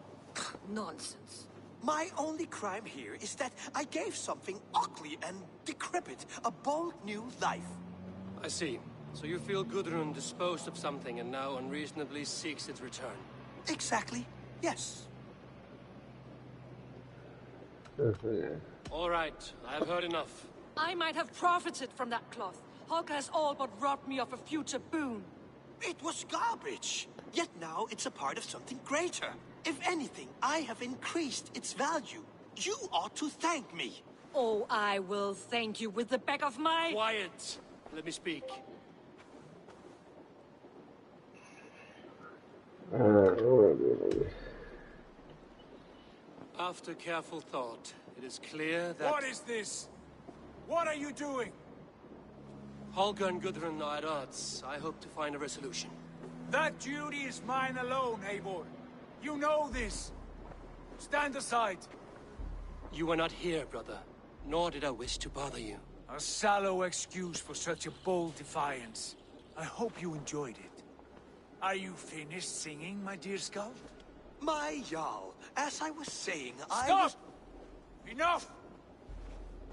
Nonsense. My only crime here is that I gave something ugly and decrepit a bold new life. I see. So you feel Gudrun disposed of something and now unreasonably seeks its return? Exactly, yes. All right, I have heard enough. I might have profited from that cloth. Holger has all but robbed me of a future boon. It was garbage. Yet now it's a part of something greater. If anything, I have increased its value. You ought to thank me. Oh, I will thank you with the back of my... Quiet! Let me speak. After careful thought, it is clear that... What is this? What are you doing? Holger and Gudrun are at odds. I hope to find a resolution. That duty is mine alone, Eivor. You know this. Stand aside. You were not here, brother. Nor did I wish to bother you. A sallow excuse for such a bold defiance. I hope you enjoyed it. Are you finished singing, my dear Skald? My Jarl, as I was saying, Stop! Enough!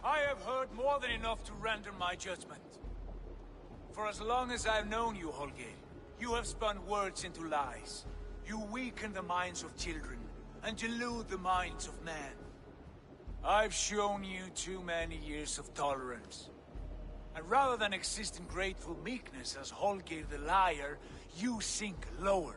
I have heard more than enough to render my judgment. For as long as I've known you, Holger, you have spun words into lies. You weaken the minds of children, and delude the minds of men. I've shown you too many years of tolerance. And rather than exist in grateful meekness as Holger the liar, you sink lower.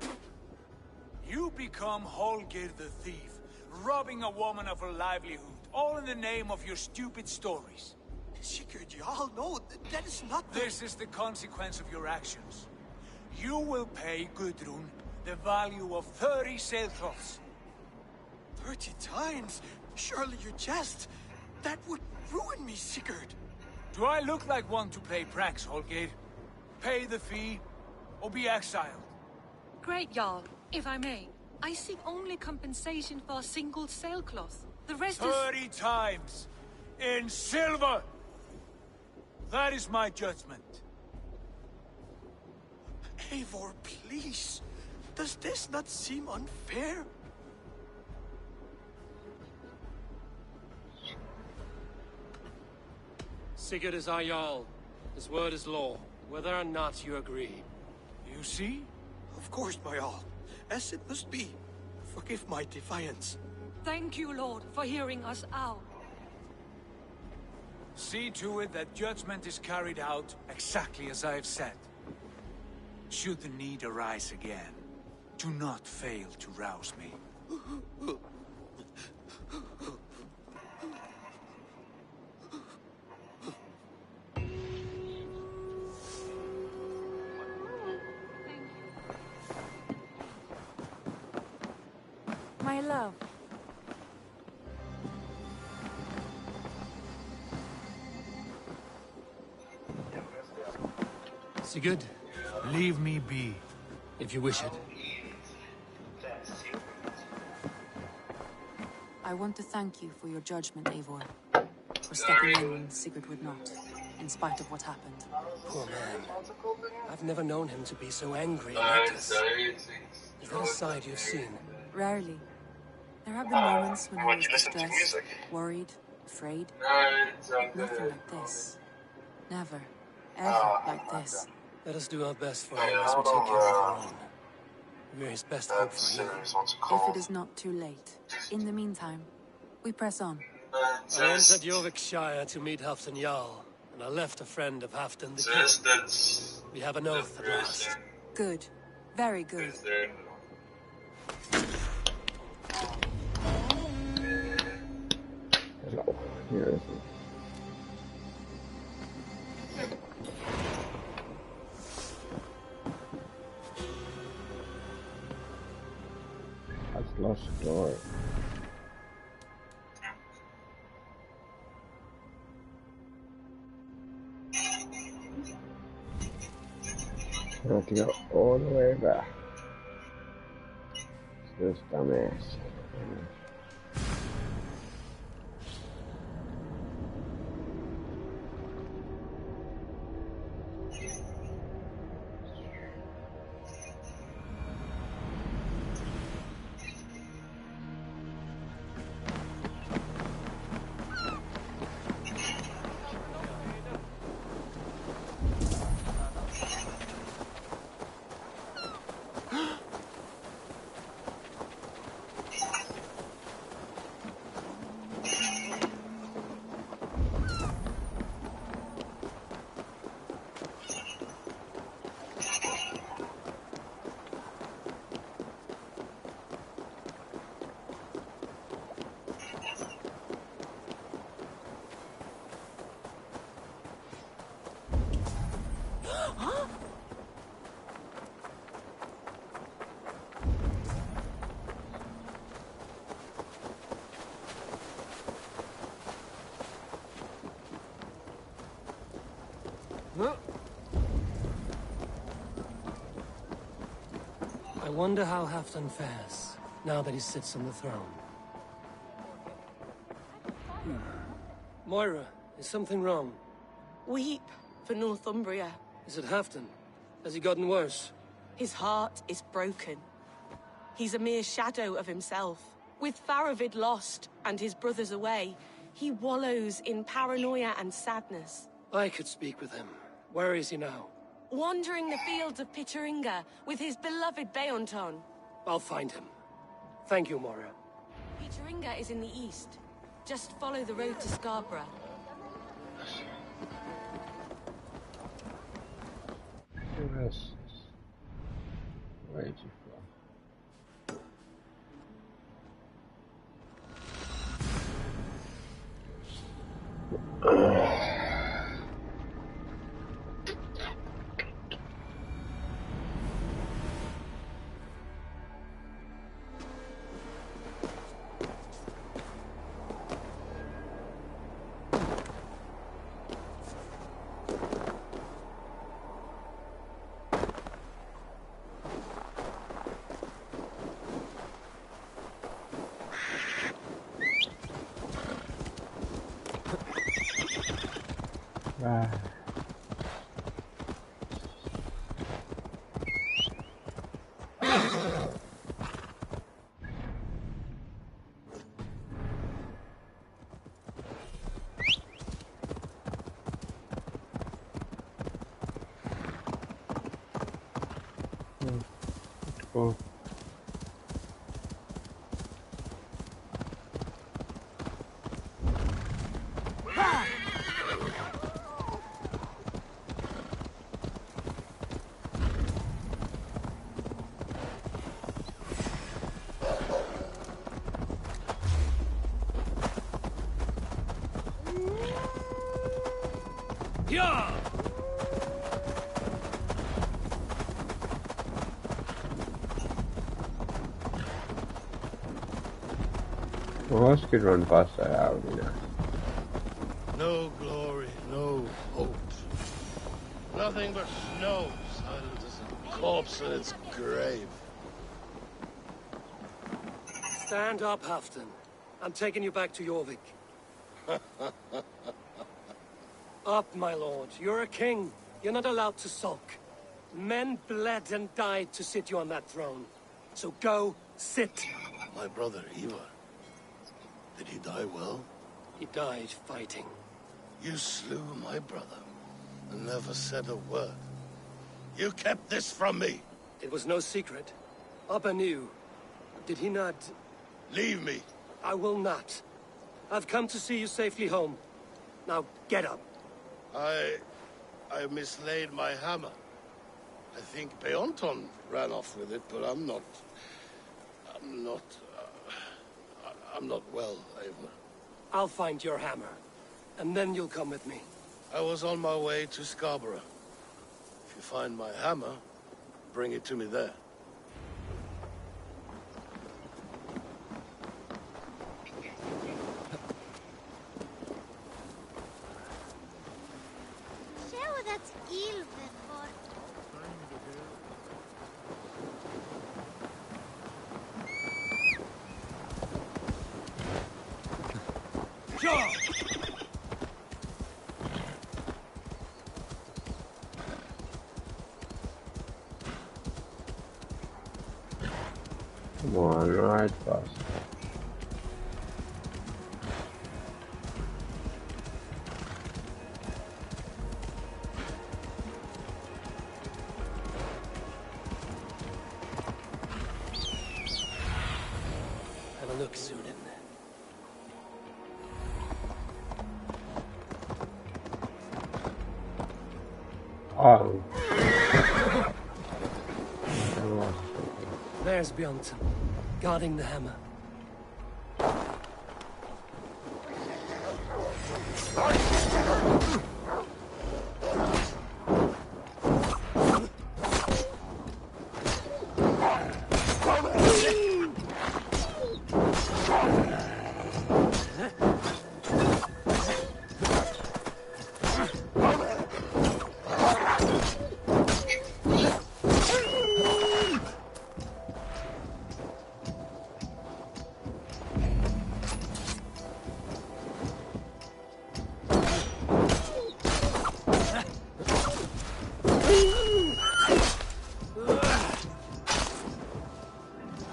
You become Holger the thief, robbing a woman of her livelihood, all in the name of your stupid stories. Sigurd, Jarl, no, that is not the... This is the consequence of your actions. You will pay Gudrun the value of 30 sailcloths. 30 times? Surely you jest. That would ruin me, Sigurd. Do I look like one to play pranks, Holger? Pay the fee, or be exiled. Great, Jarl. If I may, I seek only compensation for a single sailcloth. The rest 30 times! In silver! That is my judgment. Eivor, please. Does this not seem unfair? Sigurd is our Jarl. His word is law, whether or not you agree. You see? Of course, my Jarl. As it must be. Forgive my defiance. Thank you, Lord, for hearing us out. See to it that judgment is carried out exactly as I have said. Should the need arise again, do not fail to rouse me. My love. Sigurd, Leave me be. if you wish it. I want to thank you for your judgment, Eivor. For stepping in when Sigurd would not, in spite of what happened. Poor man. I've never known him to be so angry and reckless. Is that a side you've seen? Rarely. There have been moments when he was distressed, worried, afraid. But nothing like this. Never, ever like this. Let us do our best for him as we take care of our own. We're his best hope for healing. If it is not too late. In the meantime, we press on. I entered Jorvikshire to meet Halfdan Jarl, and I left a friend of Halfdan the King. We have an oath at last. Good. Very good. Hello. Here is it. I've lost the door. I have to go all the way back. This dumbass. I wonder how Halfdan fares, now that he sits on the throne. Moira, is something wrong? Weep for Northumbria. Is it Halfdan? Has he gotten worse? His heart is broken. He's a mere shadow of himself. With Faravid lost and his brothers away, he wallows in paranoia and sadness. I could speak with him. Where is he now? Wandering the fields of Pittaringa with his beloved Beonton. I'll find him. Thank you, Moira. Pittaringa is in the east. Just follow the road to Scarborough. Yes. Where did you from? Cool. Yeah! My horse could run faster, that would be nice. No glory, no hope. Nothing but snow, silent as a corpse in its grave. Stand up, Halfdan. I'm taking you back to Jorvik. Up, my lord. You're a king. You're not allowed to sulk. Men bled and died to sit you on that throne. So go, sit. My brother, Ivar. Did he die well? He died fighting. You slew my brother and never said a word. You kept this from me. It was no secret. Abba knew. Did he not? Leave me. I will not. I've come to see you safely home. Now, get up. I mislaid my hammer. I think Beonton ran off with it, but I'm not well, Eivor. I'll find your hammer, and then you'll come with me. I was on my way to Scarborough. If you find my hammer, bring it to me there. Come on, ride fast. Have a look, Sunan. Oh. There's Bjornson, guarding the hammer.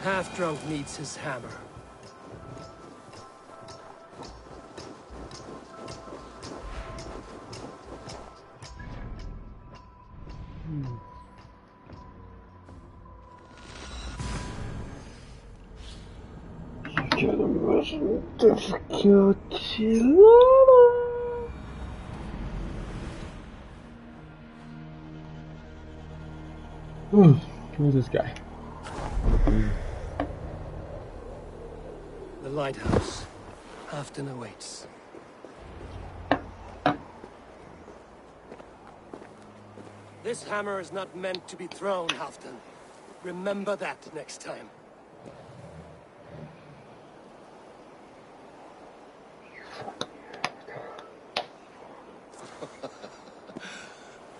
Half-drunk needs his hammer. Difficulty. Who's this guy? The lighthouse. Halfdan awaits. This hammer is not meant to be thrown, Halfdan. Remember that next time.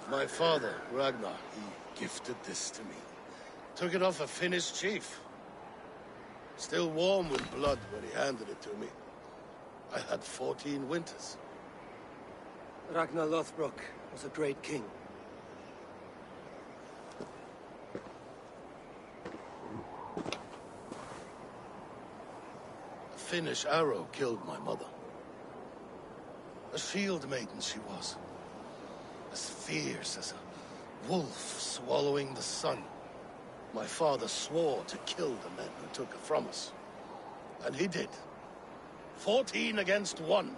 My father, Ragnar, he gifted this to me. Took it off a Finnish chief. Still warm with blood when he handed it to me. I had 14 winters. Ragnar Lothbrok was a great king. A Finnish arrow killed my mother. A shield maiden she was. As fierce as a wolf swallowing the sun. My father swore to kill the men who took her from us. And he did. 14 against 1.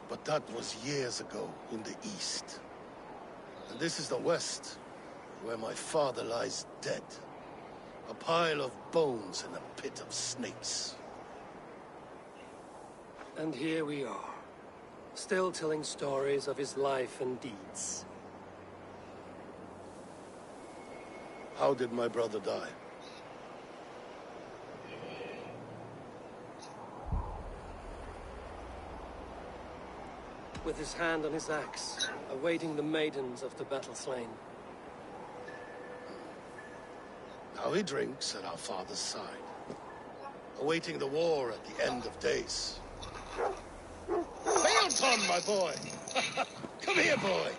But that was years ago in the east. And this is the west, where my father lies dead. A pile of bones in a pit of snakes. And here we are, still telling stories of his life and deeds. How did my brother die? with his hand on his axe, awaiting the maidens of the battle slain. Now he drinks at our father's side, awaiting the war at the end of days. Hailton, my boy! Come here, boy!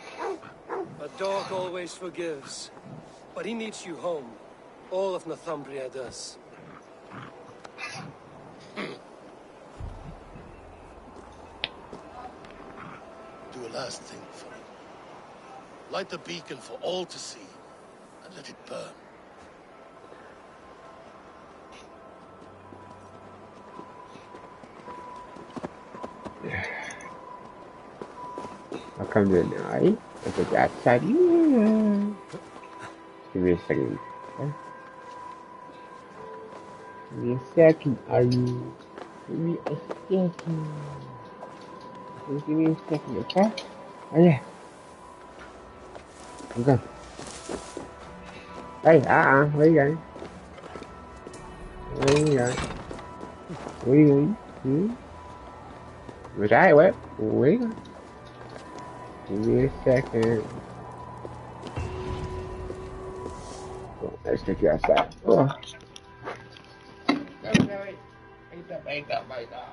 A dog always forgives, but he needs you home. All of Northumbria does. Do a last thing for me. Light the beacon for all to see, and let it burn. Alhamdulillah, aku jasad ni. Give me a second. Okay? Give me a second, are you? Give me a second. Just give me a second, okay? Oh yeah. Okay. Hey, where you going? Where you going? Where you going? Was I? Where you going? Give me a second. Oh, let's take you outside. Oh. Wake up, my dog.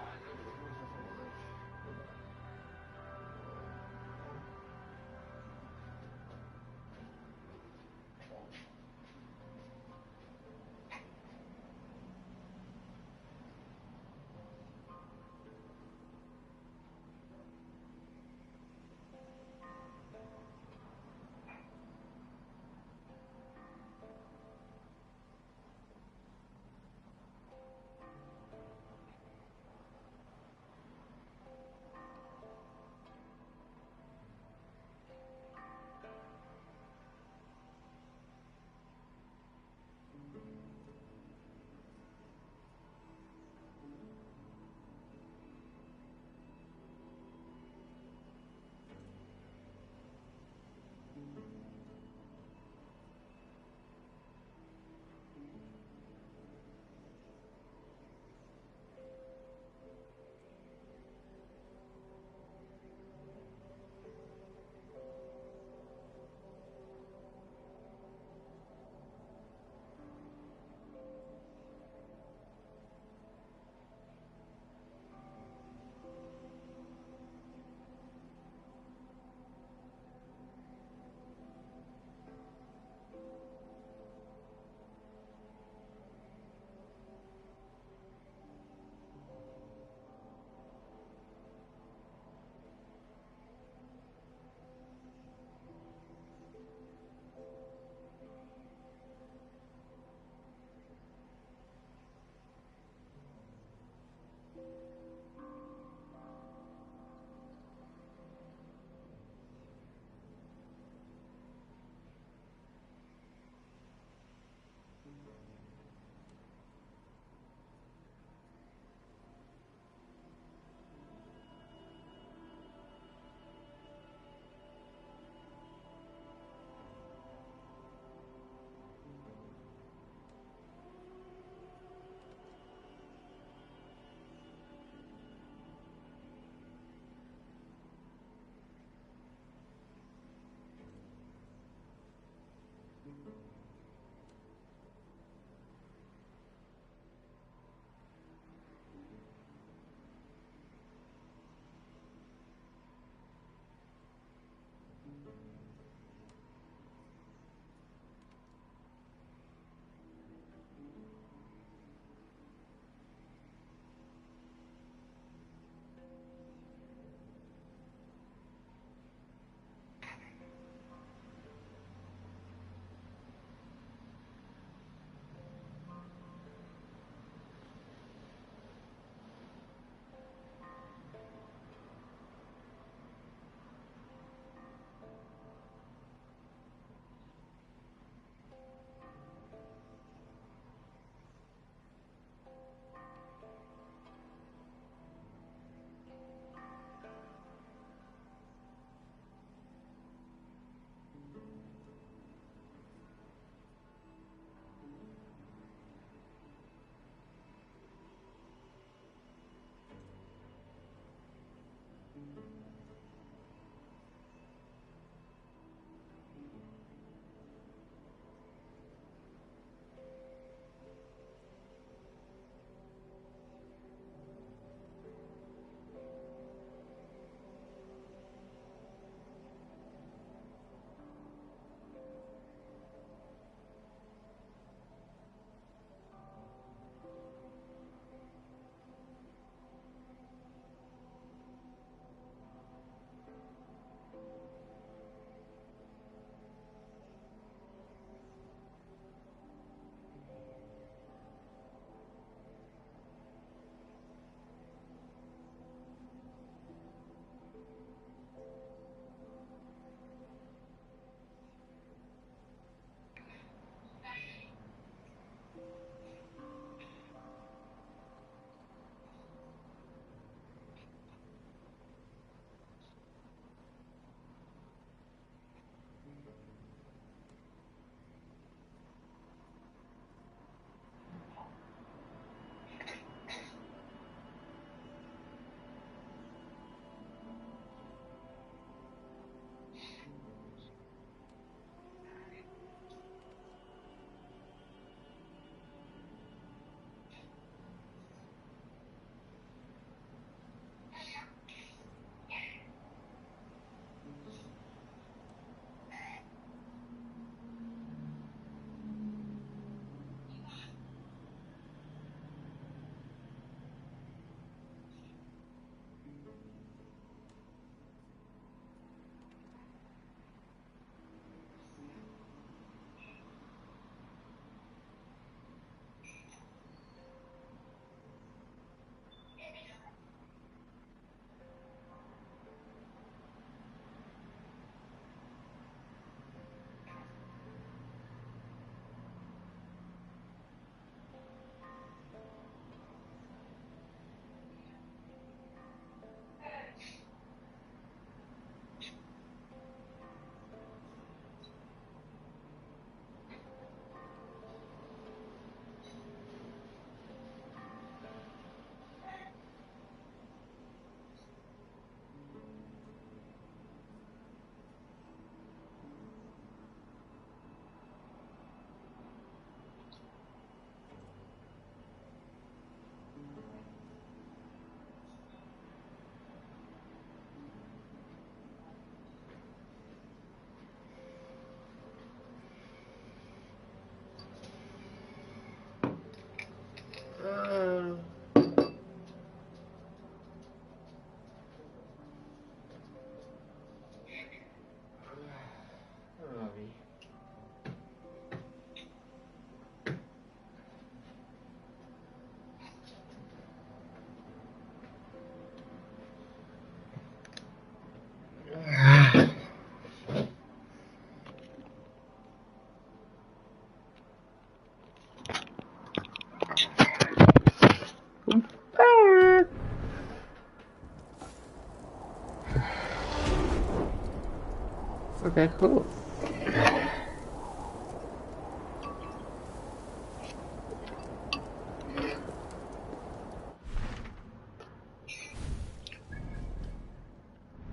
Okay, cool.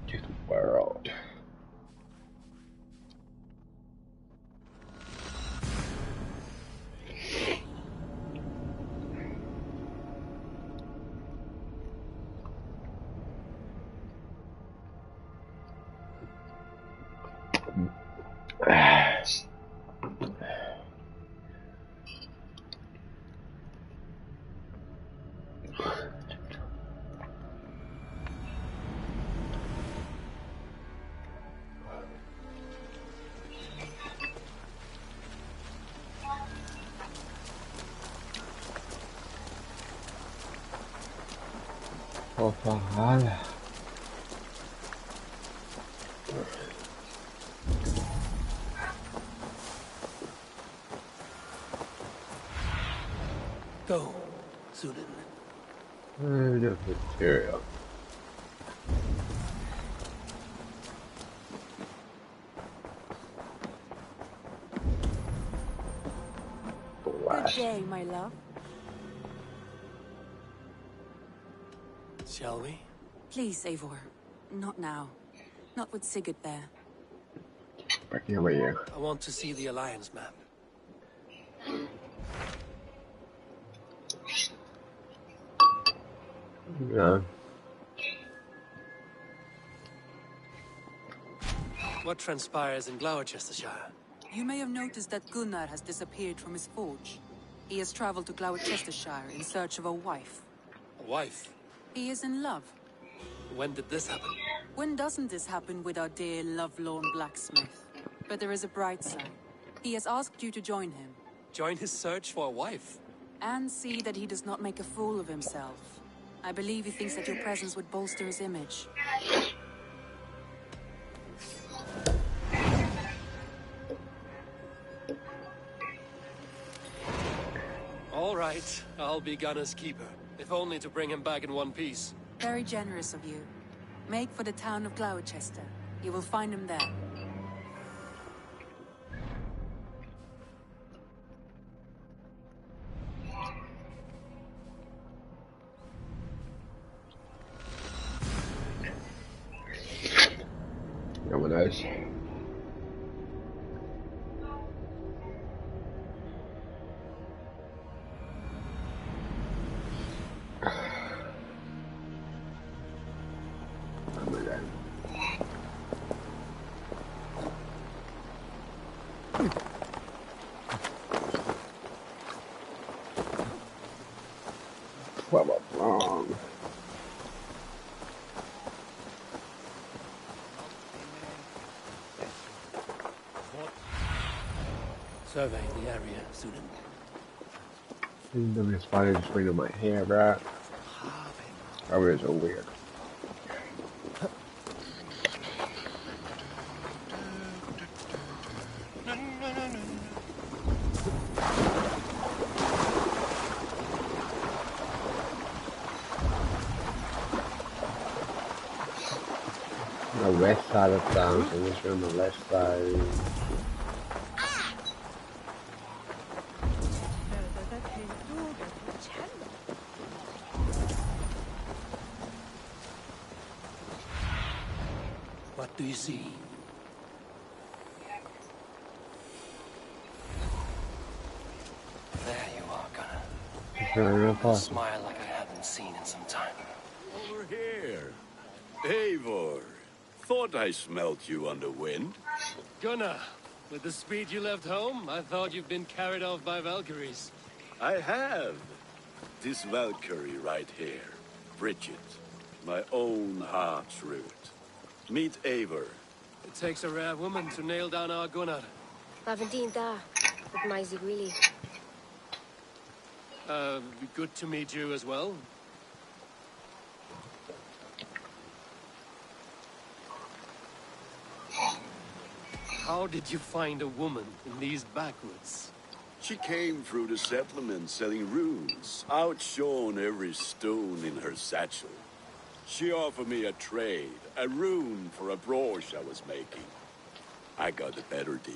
To the world. For Valhalla. Go, Sunan. The material. Good day, my love. Shall we? Please, Eivor. Not now. Not with Sigurd there. Back here, where you? I want to see the Alliance map. Yeah. What transpires in Gloucestershire? You may have noticed that Gunnar has disappeared from his forge. He has traveled to Gloucestershire in search of a wife. A wife? He is in love. When did this happen? When doesn't this happen with our dear lovelorn blacksmith? But there is a bright side. He has asked you to join him. Join his search for a wife? And see that he does not make a fool of himself. I believe he thinks that your presence would bolster his image. All right, I'll be Gunner's keeper, if only to bring him back in one piece. Very generous of you. Make for the town of Gloucester. You will find him there. No one knows. What went wrong? Survey the area, Sunan. The spider just went on my hair, bro. That was so weird. The west side of town, so this on the left side. What do you see? There you are, Gunnar. Smile like I haven't seen in some time. Over here. Eivor. Thought I smelt you on the wind. Gunnar, with the speed you left home, I thought you've been carried off by Valkyries. I have. This Valkyrie right here. Bridget. My own heart's root. Meet Eivor. It takes a rare woman to nail down our Gunnar. Lavendinta, with my Zigwili. Good to meet you as well. How did you find a woman in these backwoods? She came through the settlement selling runes, outshone every stone in her satchel. She offered me a trade, a rune for a brooch I was making. I got a better deal.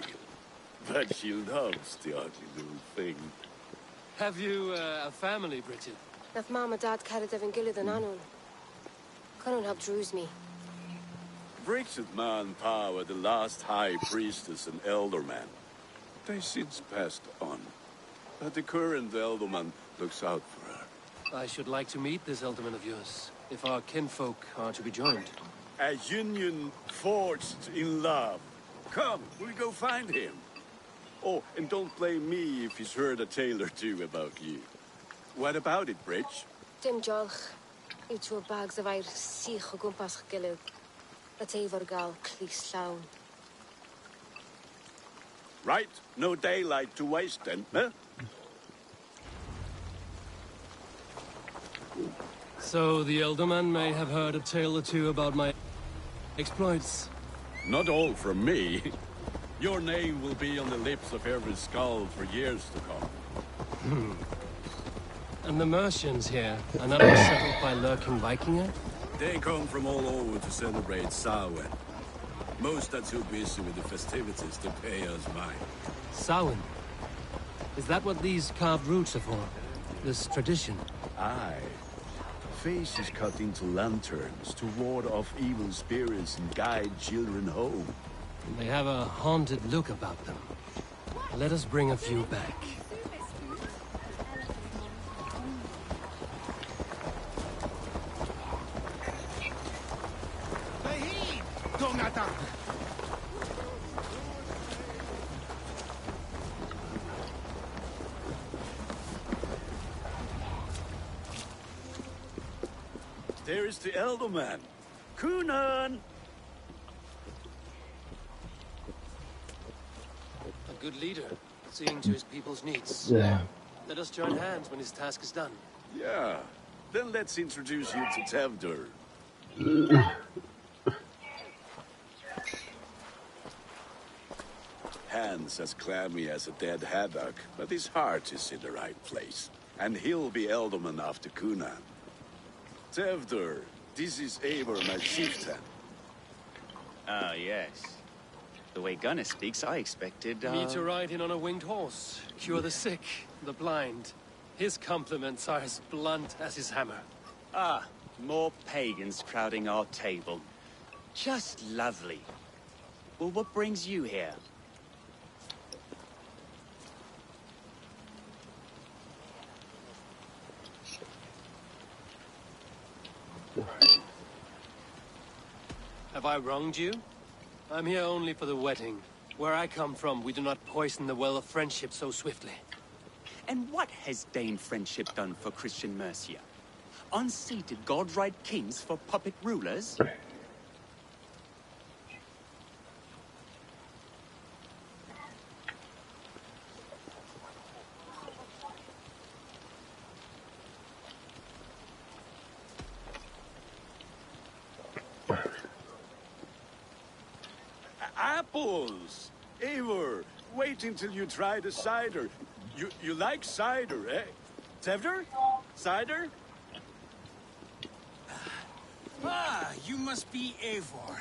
But she loves the ugly little thing. Have you a family, Bridget? Nath Mom and Dad carried Devin Gillard and Anun. Cannon helped druise me. Bridget Man Pa were the last high priestess and elderman. They since passed on. But the current elderman looks out for her. I should like to meet this elderman of yours, if our kinfolk are to be joined. A union forged in love. Come, we'll go find him. Oh, and don't blame me if he's heard a tale or two about you. What about it, Bridge? Dim jolch. You two bags of air sich o gwmpas gilydd. Let efo'r gal clis llawn. Right, no daylight to waste then, huh? So the elderman may have heard a tale or two about my exploits. Not all from me. Your name will be on the lips of every skull for years to come. And the Mercians here are not settled by lurking Vikinger? They come from all over to celebrate Samhain. Most are too busy with the festivities to pay us mind. Samhain? Is that what these carved roots are for? This tradition? Aye. Faces cut into lanterns to ward off evil spirits and guide children home. They have a haunted look about them. Let us bring a few back. There is the elderman. Kunan! A good leader, seeing to his people's needs. Yeah. Let us join hands when his task is done. Yeah. Then let's introduce you to Tevdur. Hands as clammy as a dead haddock, but his heart is in the right place. And he'll be elderman after Kunan. Tevdur, this is Eivor, my chieftain. Ah, yes. The way Gunnar speaks, I expected, Me to ride in on a winged horse, cure the sick, the blind. His compliments are as blunt as his hammer. Ah, more pagans crowding our table. Just lovely. Well, what brings you here? Have I wronged you? I'm here only for the wedding. Where I come from, we do not poison the well of friendship so swiftly. And what has Dane friendship done for Christian Mercia? Unseated god-right kings for puppet rulers? Apples! Eivor, wait until you try the cider. You like cider, eh? Tevdur? Cider? Ah, you must be Eivor.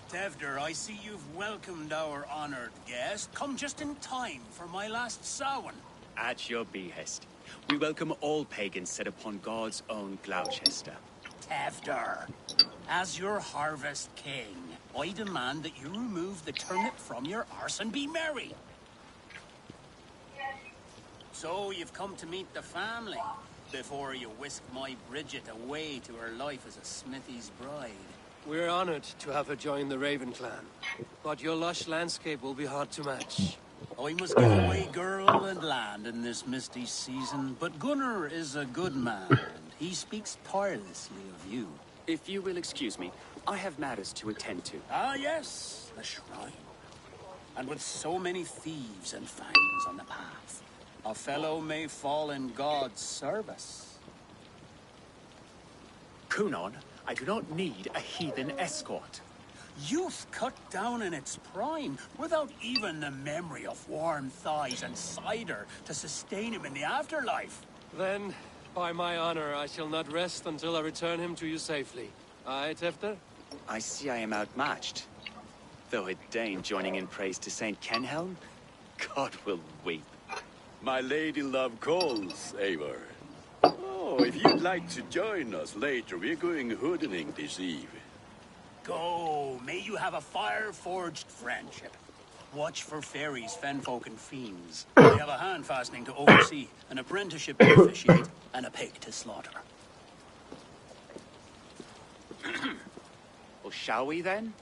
Tevdur, I see you've welcomed our honored guest. Come just in time for my last Samhain. At your behest. We welcome all pagans set upon God's own Gloucester. Tevdur, as your harvest king, I demand that you remove the turnip from your arse and be merry. So you've come to meet the family before you whisk my Bridget away to her life as a smithy's bride. We're honored to have her join the Raven clan, but your lush landscape will be hard to match. I must give away girl and land in this misty season, but Gunnar is a good man, and he speaks tirelessly of you. If you will excuse me, I have matters to attend to. Ah, yes, the shrine. And with so many thieves and fangs on the path, a fellow may fall in God's service. Kunan, I do not need a heathen escort. Youth cut down in its prime, without even the memory of warm thighs and cider to sustain him in the afterlife. Then, by my honor, I shall not rest until I return him to you safely. Aye, Tevdur? I see I am outmatched. Though a Dane joining in praise to Saint Kenhelm, God will weep. My lady love calls, Eivor. Oh, if you'd like to join us later, we're going hoodening this eve. Go, may you have a fire-forged friendship. Watch for fairies, fenfolk, and fiends. They have a hand fastening to oversee, an apprenticeship to officiate, and a pig to slaughter. Well, shall we then?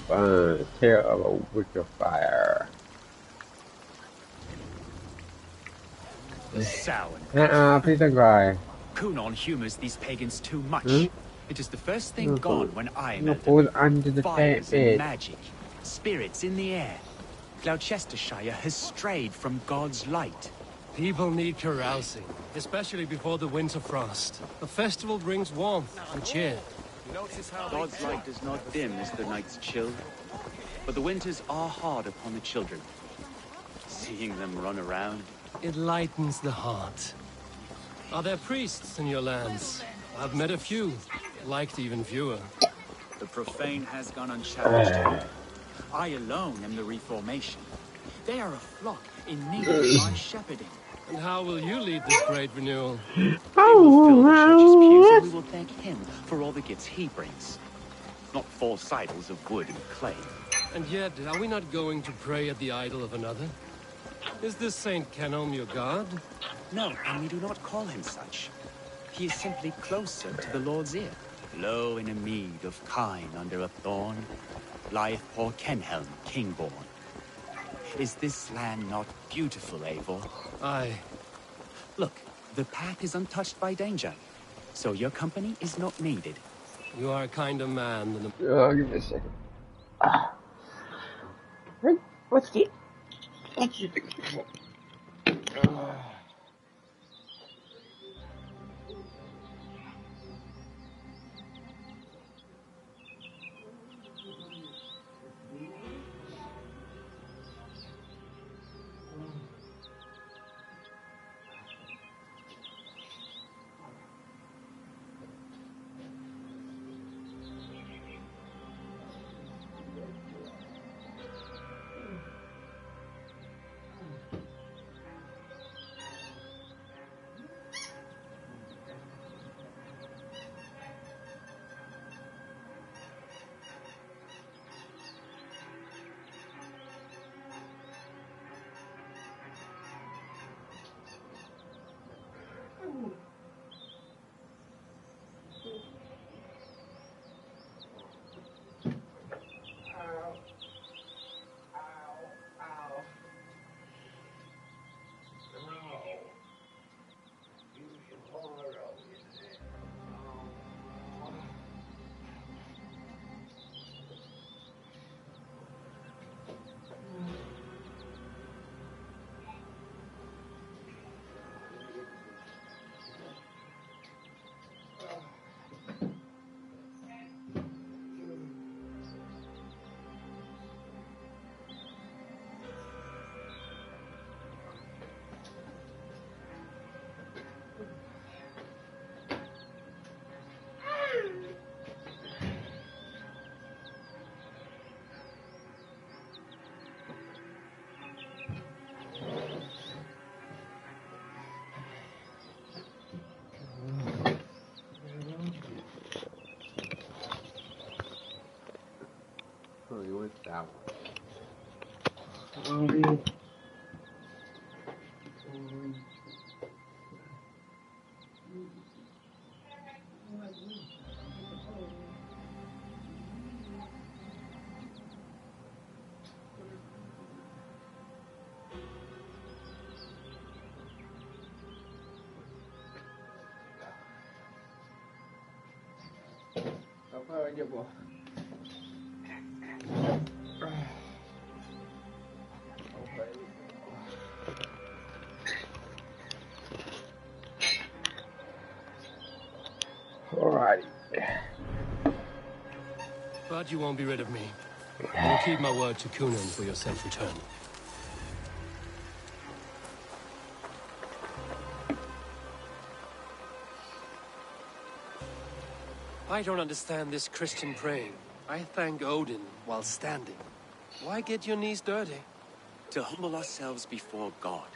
Tale of a wicked fire. Sour. Please don't cry. Kunon humors these pagans too much. Hmm? It is the first thing gone when I am Look who's under the fires bed. and magic, spirits in the air. Gloucestershire has strayed from God's light. People need carousing, especially before the winter frost. A festival brings warmth and cheer. God's light does not dim as the nights chill, but the winters are hard upon the children. Seeing them run around, It lightens the heart. Are there priests in your lands? I've met a few, liked even fewer. the profane has gone unchallenged. I alone am the Reformation. They are a flock in need of my shepherding. And how will you lead this great renewal? We will fill the church's pews and we will thank him for all the gifts he brings. Not 4 idols of wood and clay. And yet, are we not going to pray at the idol of another? Is this Saint Kenelm your god? No, and we do not call him such. He is simply closer to the Lord's ear. Low in a mead of kine under a thorn, lieth poor Kenhelm, king-born. Is this land not beautiful, Eivor? Aye. Look, the path is untouched by danger, so your company is not needed. You are a kinder man than a... Give me a second. What's the... What's that one? Apa aja, Bu? Alrighty. But you won't be rid of me. I will keep my word to Kunan for your safe return. I don't understand this Christian praying. I thank Odin while standing. Why get your knees dirty? To humble ourselves before God.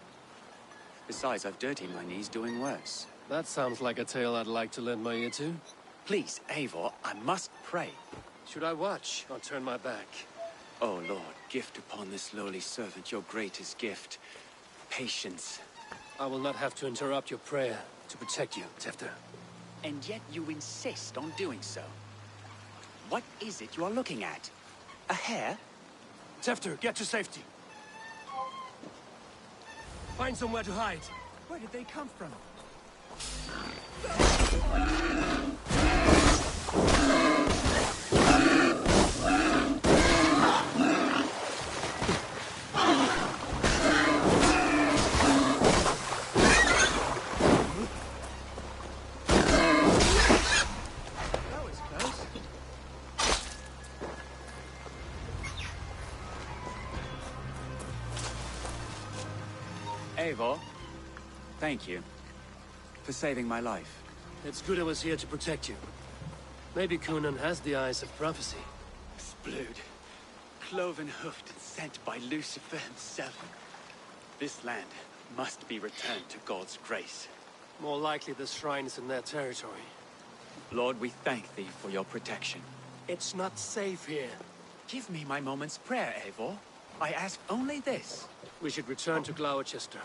Besides, I've dirtied my knees doing worse. That sounds like a tale I'd like to lend my ear to. Please, Eivor, I must pray. Should I watch or turn my back? Oh Lord, gift upon this lowly servant your greatest gift. Patience. I will not have to interrupt your prayer to protect you, Tefter. And yet you insist on doing so. What is it you are looking at? A hare? Tefter, get to safety. Find somewhere to hide. Where did they come from? Eivor, thank you for saving my life. It's good I was here to protect you. Maybe Conan has the eyes of prophecy. Splood, cloven-hoofed and sent by Lucifer himself. This land must be returned to God's grace. More likely the shrine is in their territory. Lord, we thank thee for your protection. It's not safe here. Give me my moment's prayer, Eivor. I ask only this. We should return to Gloucester.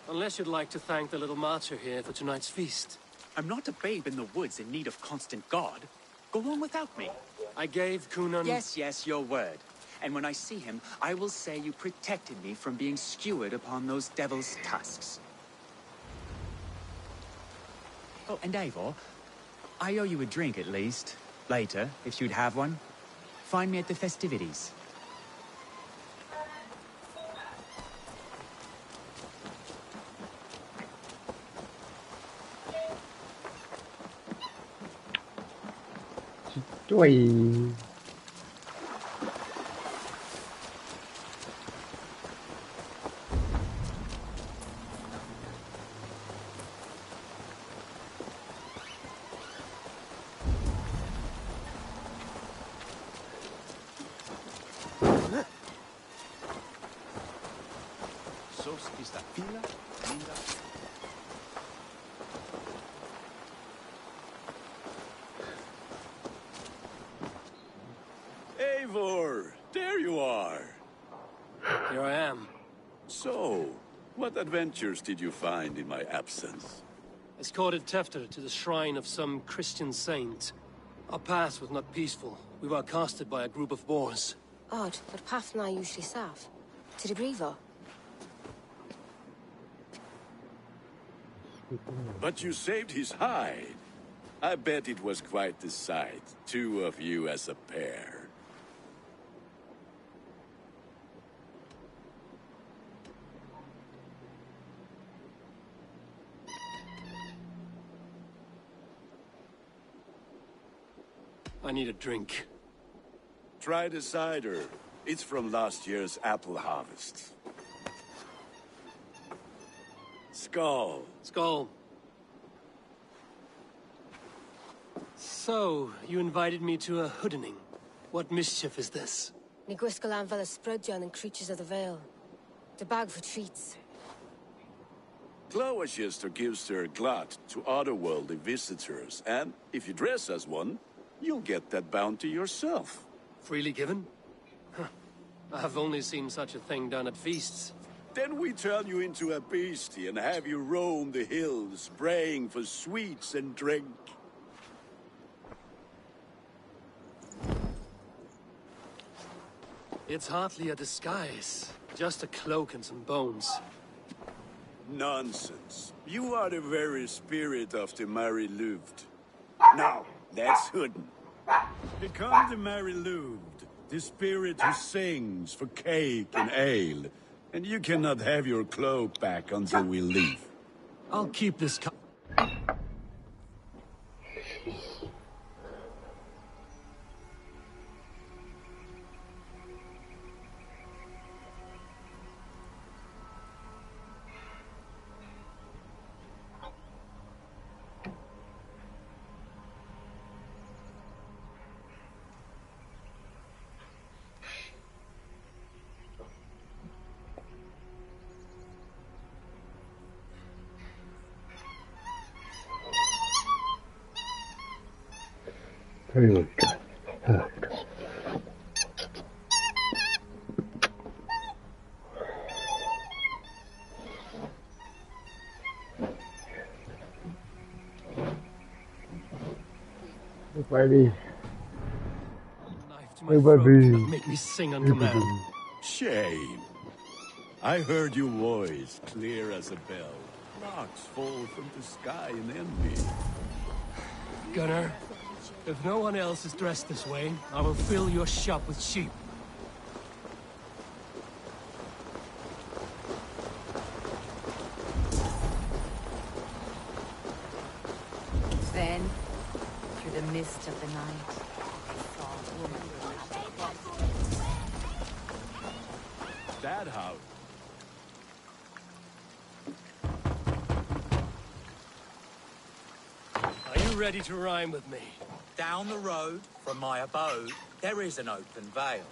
Unless you'd like to thank the little martyr here for tonight's feast. I'm not a babe in the woods in need of constant guard. Go on without me. I gave Conan... Yes, your word. And when I see him, I will say you protected me from being skewered upon those devil's tusks. Oh, and Eivor, I owe you a drink at least. Later, if you'd have one. Find me at the festivities. Doi. Sos is that fila, linda. Eivor, there you are. Here I am. So, what adventures did you find in my absence? Escorted Tefter to the shrine of some Christian saint. Our path was not peaceful. We were accosted by a group of boars. Odd, but path na usually safe. To the Grievo. But you saved his hide. I bet it was quite the sight, two of you as a pair. I need a drink. Try the cider. It's from last year's apple harvest. Skull. Skull. So, you invited me to a hoodening. What mischief is this? Ni gwisgal an fel y sprydjan and creatures of the Vale. The bag for treats. Gloucester gives their glut to otherworldly visitors, and if you dress as one, you'll get that bounty yourself. Freely given? Huh. I've only seen such a thing done at feasts. Then we turn you into a beastie and have you roam the hills, braying for sweets and drink. It's hardly a disguise. Just a cloak and some bones. Nonsense. You are the very spirit of the Mary Louved. Now, that's Hooden. Become the Mary Louved, the spirit who sings for cake and ale. And you cannot have your cloak back until we leave. I'll keep this Very good. Baby. Knife to my throat cannot make me sing on command. Shame. I heard your voice clear as a bell. Rocks fall from the sky in envy. Gunnar, if no one else is dressed this way, I will fill your shop with sheep. Then, through the mist of the night, I saw a woman. That house. Are you ready to rhyme with me? Down the road from my abode, there is an open vale.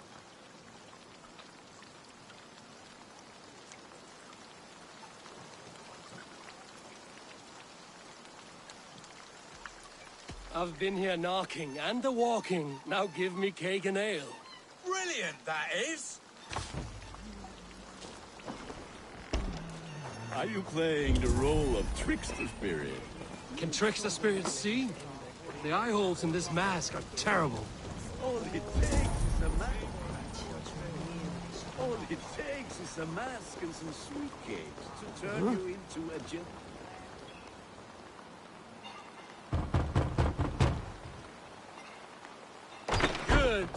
I've been here knocking and a walking. Now give me cake and ale. Brilliant, that is! Are you playing the role of trickster spirit? Can trickster spirits see? The eye holes in this mask are terrible. All it takes is a mask. All it takes is a mask and some sweet cakes to turn you into a gentleman. Good.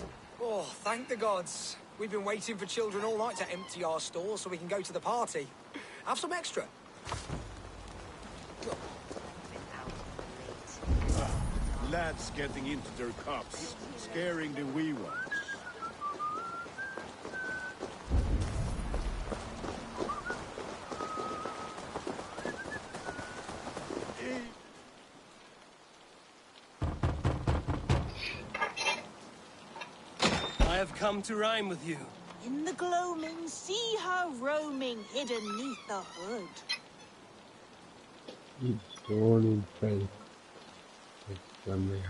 Oh, thank the gods. We've been waiting for children all night to empty our stores so we can go to the party. Have some extra. Lads getting into their cups, scaring the wee ones. I have come to rhyme with you. In the gloaming, see her roaming hidden neath the hood. It's all in faith. It's something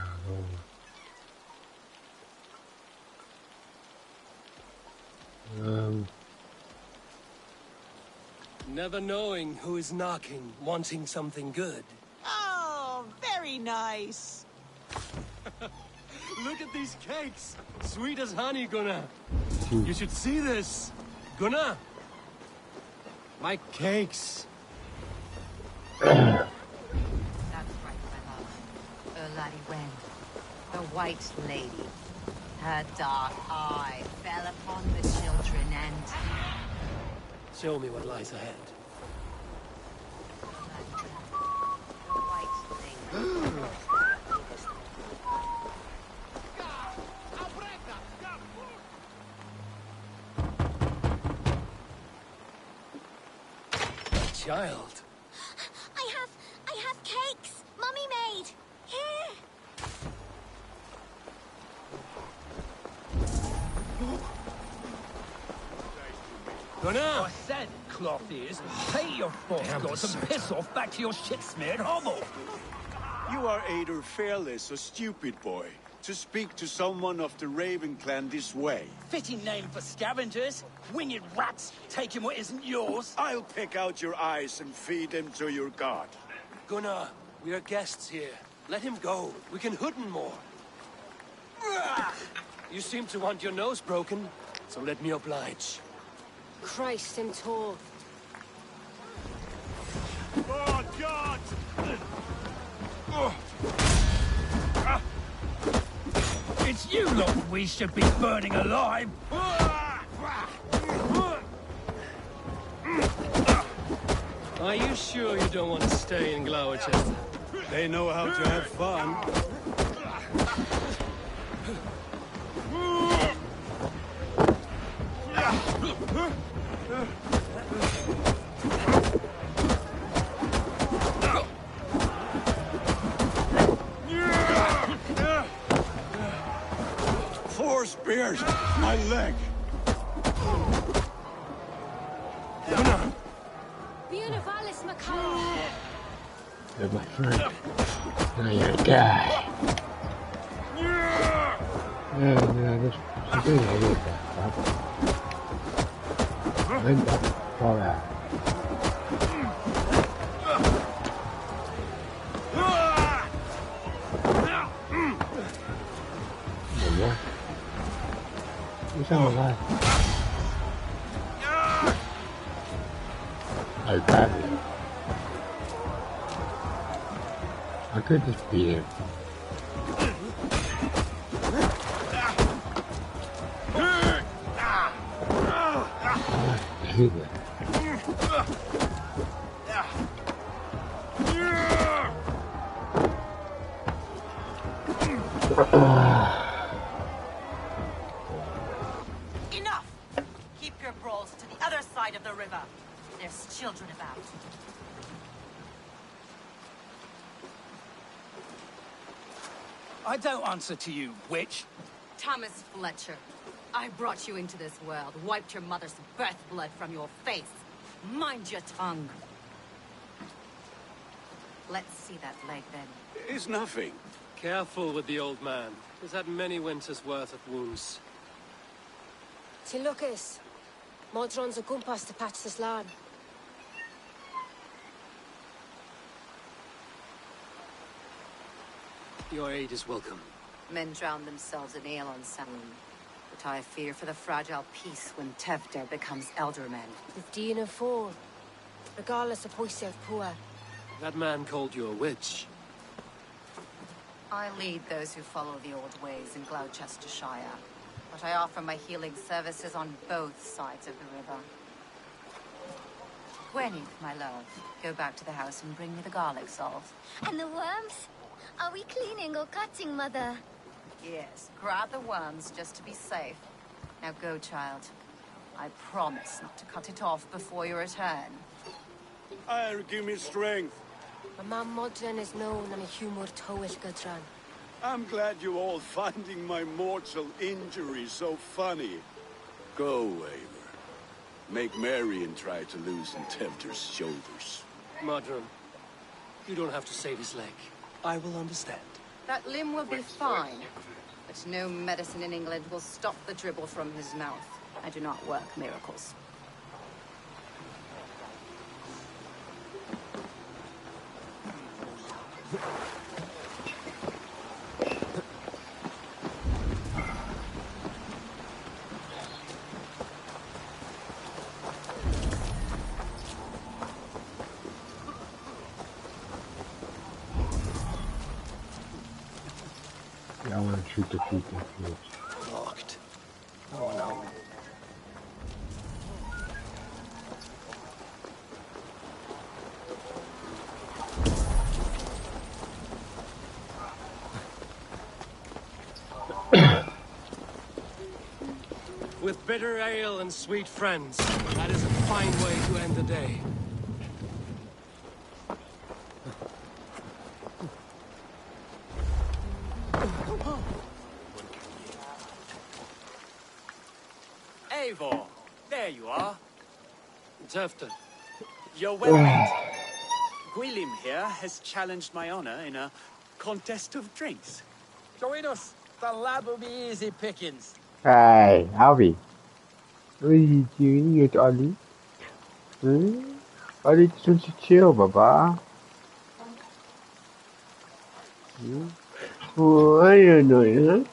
Never knowing who is knocking, wanting something good. Oh, very nice. Look at these cakes! Sweet as honey, Gunnar. You should see this. Gunnar! My cakes. That's right, my love. Laddie Wen, the White Lady. Her dark eye fell upon the children and... Show me what lies ahead. The White Lady. Child. I have cakes. Mummy made. Here. Gunnar! I said, cloth ears, pay your false gods and piss off back to your shit-smeared hovel. You are either fearless or stupid, boy, to speak to someone of the Raven clan this way. Fitting name for scavengers, winged rats, taking what isn't yours. I'll pick out your eyes and feed them to your god. Gunnar, we are guests here. Let him go. We can hood him more. You seem to want your nose broken, so let me oblige. Christ and Tor. Oh, God! It's you lot we should be burning alive. Are you sure you don't want to stay in Gloucester? They know how to have fun. Four spears! My leg! Beautivalis Macabre. You're my friend. Now you're a guy. Yeah, just something like that. And that's all that. 뭐야? 이상하다. I grabbed it. I could just beat him. I hate it. Enough! Keep your brawls to the other side of the river. There's children about. I don't answer to you, witch. Thomas Fletcher, I brought you into this world, wiped your mother's birth blood from your face. Mind your tongue. Let's see that leg, then. It's nothing. Careful with the old man. He's had many winters' worth of wounds. Ti Lucas. Modron's a gumpas to patch this land. Your aid is welcome. Men drown themselves in ale on Samhain. But I fear for the fragile peace when Tevder becomes eldermen. The Dean of Four. Regardless of Poisev Poor. That man called you a witch. I lead those who follow the old ways in Gloucestershire. But I offer my healing services on both sides of the river. Gwyneth, my love, go back to the house and bring me the garlic salt. And the worms? Are we cleaning or cutting, Mother? Yes, grab the worms just to be safe. Now go, child. I promise not to cut it off before you return. Give me strength. My man Modron is known and a humor towish Gudran. I'm glad you're all finding my mortal injury so funny. Go, Eivor. Make merry and try to loosen Tevder's shoulders. Modron, you don't have to save his leg. I will understand. That limb will be fine. But no medicine in England will stop the dribble from his mouth. I do not work miracles. Yeah, I want to shoot the fish. Locked. Oh no. With bitter ale and sweet friends, that is a fine way to end the day. Eivor, there you are. Tefton. You're well met. Gwilym here has challenged my honor in a contest of drinks. Join us. The lab will be easy pickings. Hey, Alvy. What are you doing with Ollie? Ollie just wants to chill, Baba. Oh, I don't know, huh?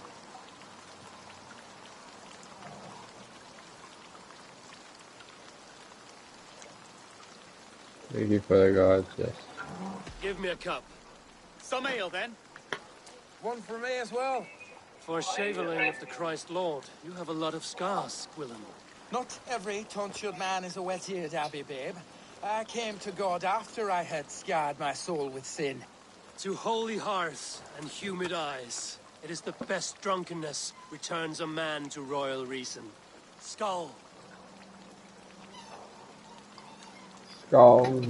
Thank you for the gods, yes. Give me a cup. Some ale, then. One for me as well. For shaveling of the Christ Lord, you have a lot of scars, Gwilym. Not every tonsured man is a wet-eared Abbey, babe. I came to God after I had scarred my soul with sin. To holy hearts and humid eyes, it is the best drunkenness returns a man to royal reason. Skull. Skull.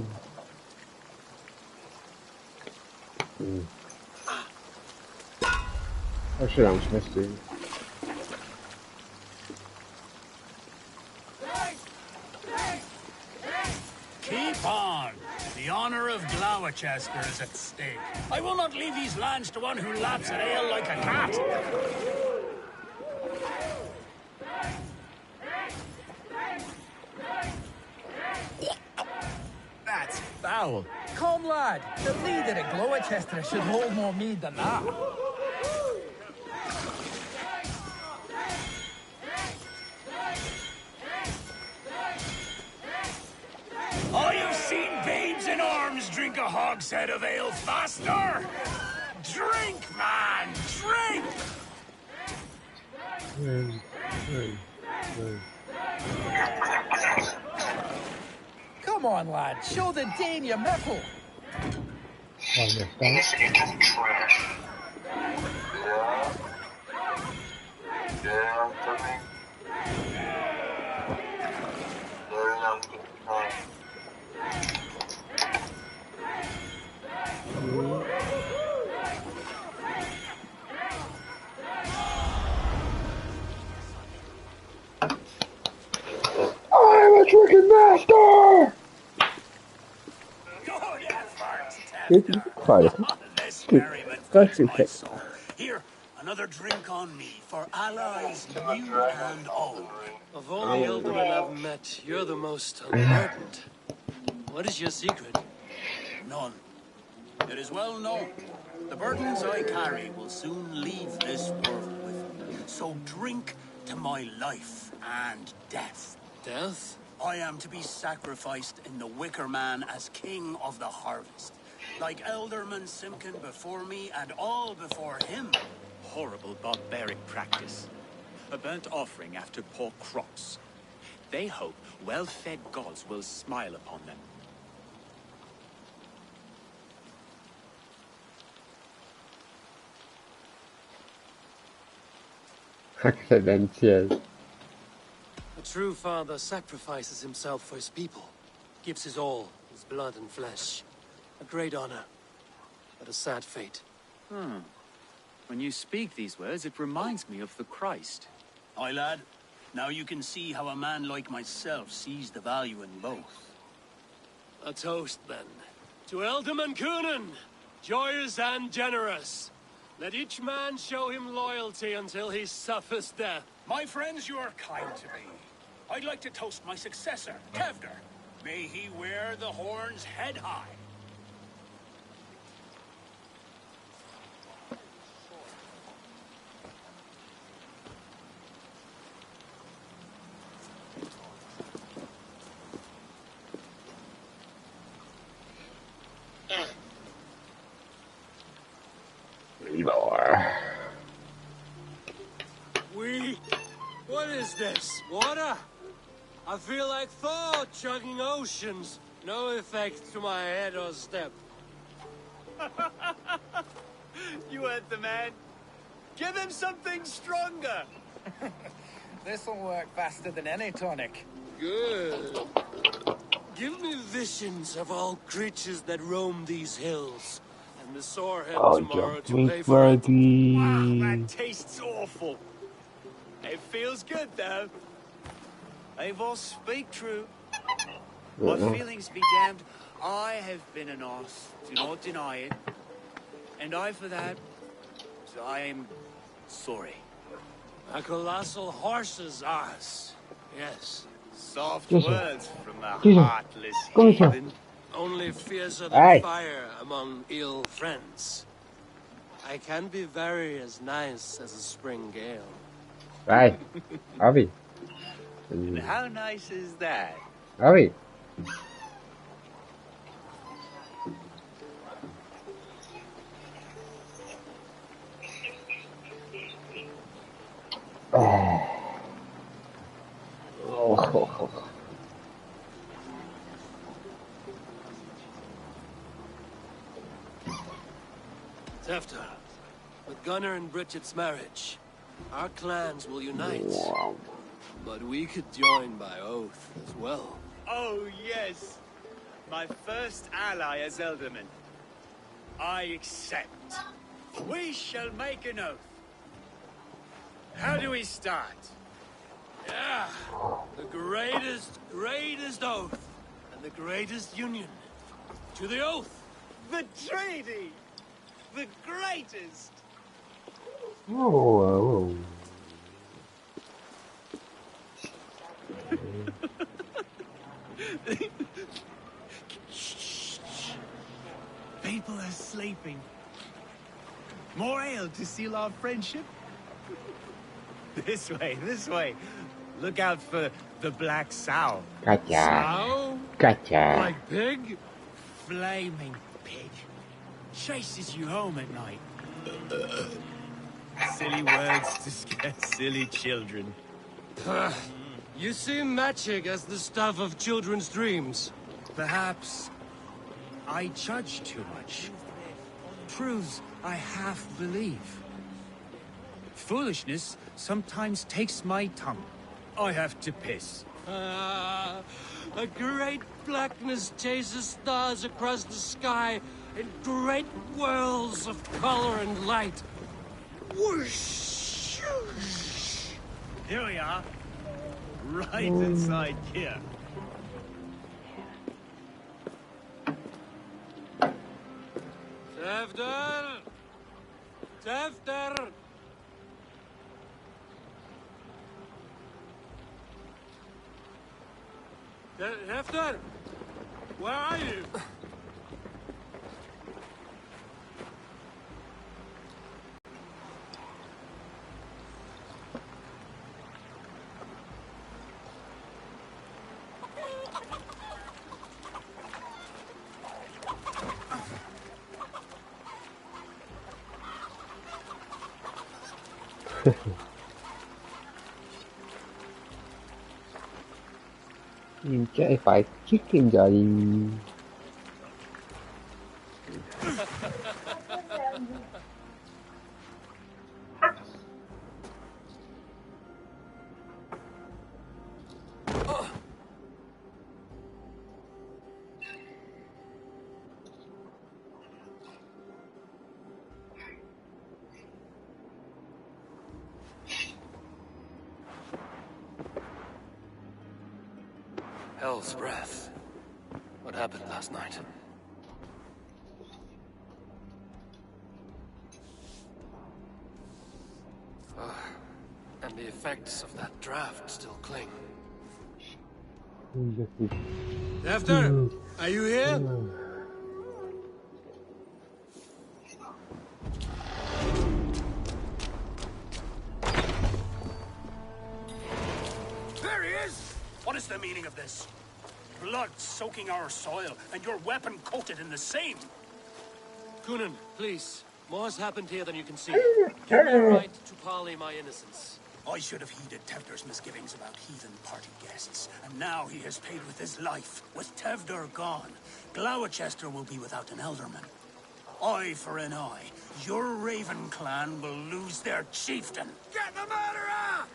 Oh shit, I'm misty. Keep on. The honor of Gloucester is at stake. I will not leave these lands to one who laps at ale like a cat. foul. Come, lad. The leader of Gloucester should hold more mead than that. Oh, you've seen babes in arms drink a hogshead of ale faster? Drink, man, drink! Come on, lad. Show the Dane your mettle. I'm a drinking master! Good effort, Jesus Christ. This merriment That's feeds my sick. soul. Here, another drink on me for allies new and old. Of all the ealdormen I've met, you're the most unburdened. What is your secret? None. It is well known. The burdens I carry will soon leave this world with me. So drink to my life and death. Death? I am to be sacrificed in the Wicker Man as king of the harvest. Like Elderman Simpkin before me and all before him. Horrible barbaric practice. A burnt offering after poor crops. They hope well-fed gods will smile upon them. Excellencias. A true father sacrifices himself for his people. Gives his all, his blood and flesh. A great honor, but a sad fate. When you speak these words, it reminds me of the Christ. Aye, lad. Now you can see how a man like myself sees the value in both. A toast, then. To Ealdorman Coonan, joyous and generous. Let each man show him loyalty until he suffers death. My friends, you are kind to me. I'd like to toast my successor, Tevder. May he wear the horns head high. What is this? Water? I feel like Thor chugging oceans. No effect to my head or step. You heard the man. Give him something stronger. This'll work faster than any tonic. Good. Give me visions of all creatures that roam these hills. And the sorehead tomorrow to pay for it. Wow, that tastes awful. It feels good, though. Eivor, speak true. My feelings be damned. I have been an ass. Do not deny it. And I, for that, I am sorry. A colossal horse's ass. Yes. Soft Jesus. words from a Jesus. heartless Come here. heathen. Only fiercer Aye. than fire among ill friends. I can be very as nice as a spring gale. Right. Avi. And how nice is that? Avi. Oh. Tefter, with Gunnar and Bridget's marriage, our clans will unite. Wow. But we could join by oath as well. Oh, yes. My first ally as Elderman. I accept. We shall make an oath. How do we start? Yeah, the greatest oath, and the greatest union. To the oath! The treaty! The greatest! Oh. people are sleeping. More ale to seal our friendship? This way, this way. Look out for the black sow. Gotcha. Sow? Gotcha. Like pig? Flaming pig. Chases you home at night. Silly words to scare silly children. You see magic as the stuff of children's dreams. Perhaps I judge too much. Proves I half believe. Foolishness sometimes takes my tongue. I have to piss. A great blackness chases stars across the sky in great whirls of color and light. Whoosh! Here we are. Right inside here. Tevder! Tevder! Tevder! Where are you? Nhưng chạy phải chicken rồi. Hell's breath. What happened last night? And the effects of that draft still cling. After, are you here? There he is! What is the meaning of this? Blood soaking our soil, and your weapon coated in the same. Kunan, please. More has happened here than you can see. Give me a right to parley my innocence. I should have heeded Tevder's misgivings about heathen party guests, and now he has paid with his life. With Tevder gone, Gloucester will be without an elderman. Eye for an eye. Your Raven clan will lose their chieftain. Get the murderer!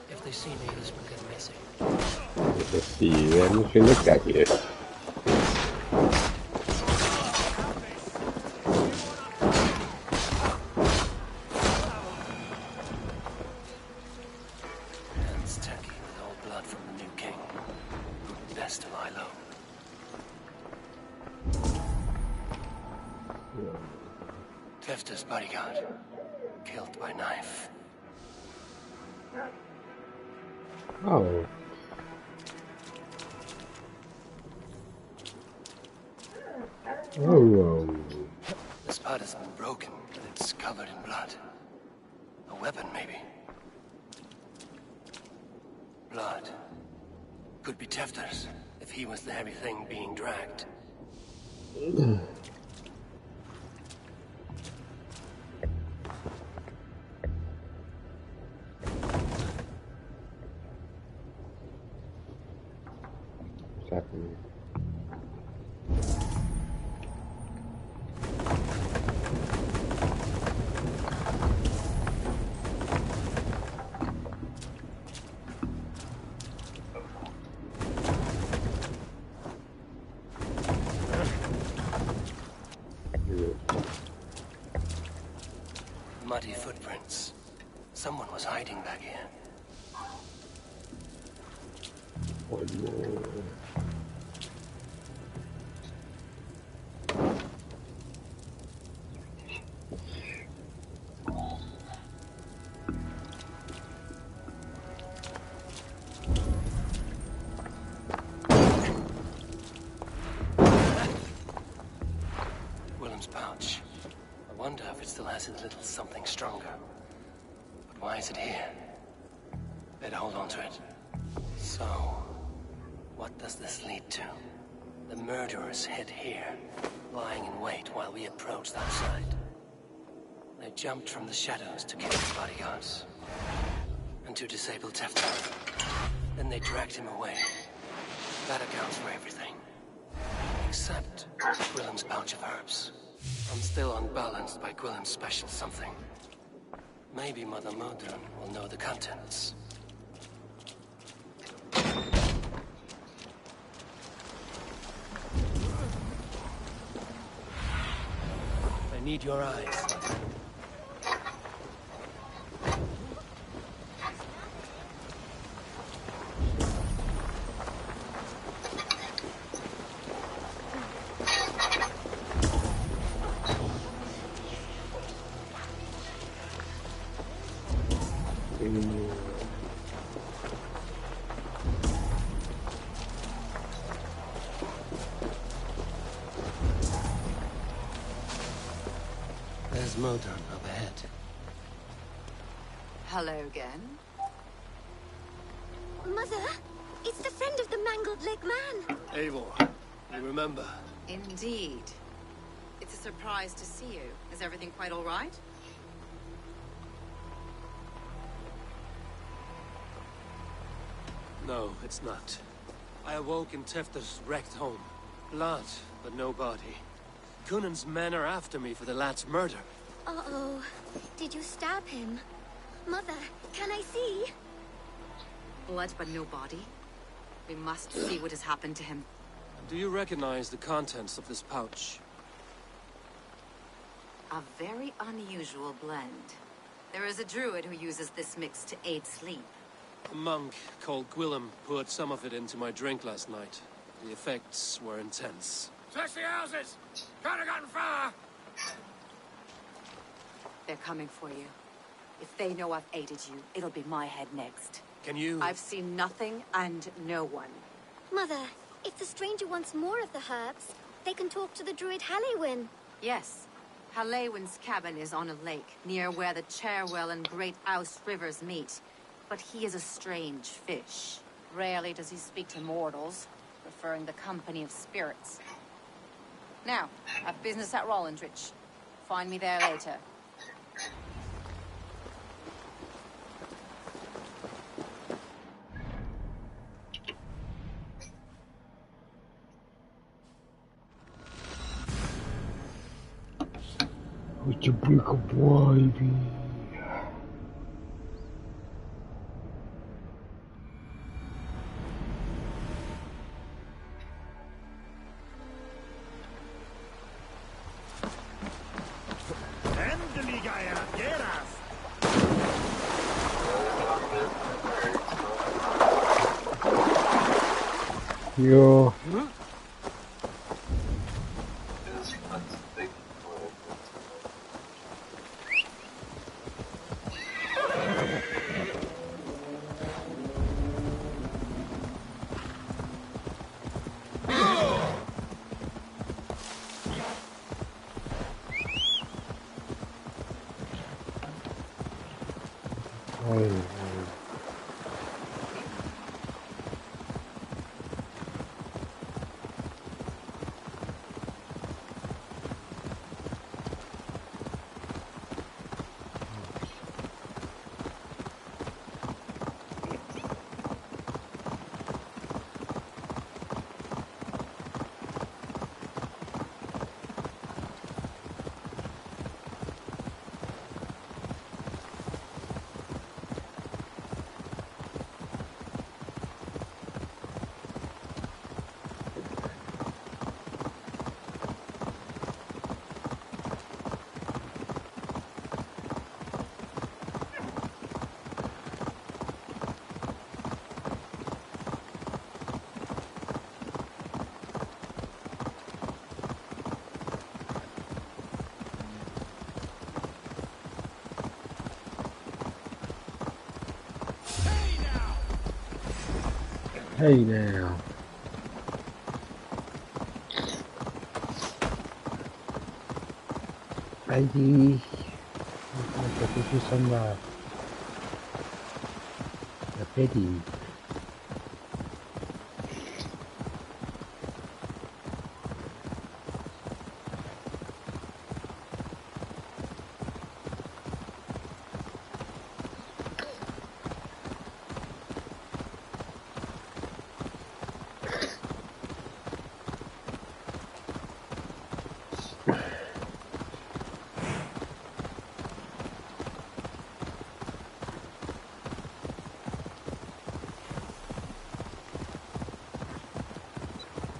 If they see me, this will get messy. Let's see, if you look at you. Hands turkey with all blood from the new king. Best to lie low. Tefta's bodyguard. Killed by knife. Oh. Oh. The spot has been broken, but it's covered in blood. A weapon, maybe. Blood. Could be Tefter's, if he was the heavy thing being dragged. What's happening? Muddy footprints. Someone was hiding back here. Oh no. Gwilym's pouch. I wonder if it still has a little something stronger. But why is it here? Better hold on to it. So, what does this lead to? The murderers hid here, lying in wait while we approached that side. They jumped from the shadows to kill his bodyguards. And to disable Tefter. Then they dragged him away. That accounts for everything. Except Gwilym's pouch of herbs. I'm still unbalanced by Gwilym's special something. Maybe Mother Modron will know the contents. I need your eyes. There's Modron up ahead. Hello again. Mother, it's the friend of the mangled leg man. Eivor, you remember? Indeed. It's a surprise to see you. Is everything quite all right? No, it's not. I awoke in Tefter's wrecked home. Blood, but no body. Cunan's men are after me for the lad's murder. Uh-oh. Did you stab him? Mother, can I see? Blood but no body? We must see what has happened to him. Do you recognize the contents of this pouch? A very unusual blend. There is a druid who uses this mix to aid sleep. A monk called Gwilym poured some of it into my drink last night. The effects were intense. Search the houses! Could have gotten far! They're coming for you. If they know I've aided you, it'll be my head next. Can you... I've seen nothing and no one. Mother, if the stranger wants more of the herbs, they can talk to the druid Halewyn. Yes. Halewyn's cabin is on a lake, near where the Cherwell and Great Ouse rivers meet. But he is a strange fish. Rarely does he speak to mortals, preferring the company of spirits. Now, I've business at Rollindrich. Find me there later. With your brick of ivy. Yo. Hey now. Allí, necesito some graffiti.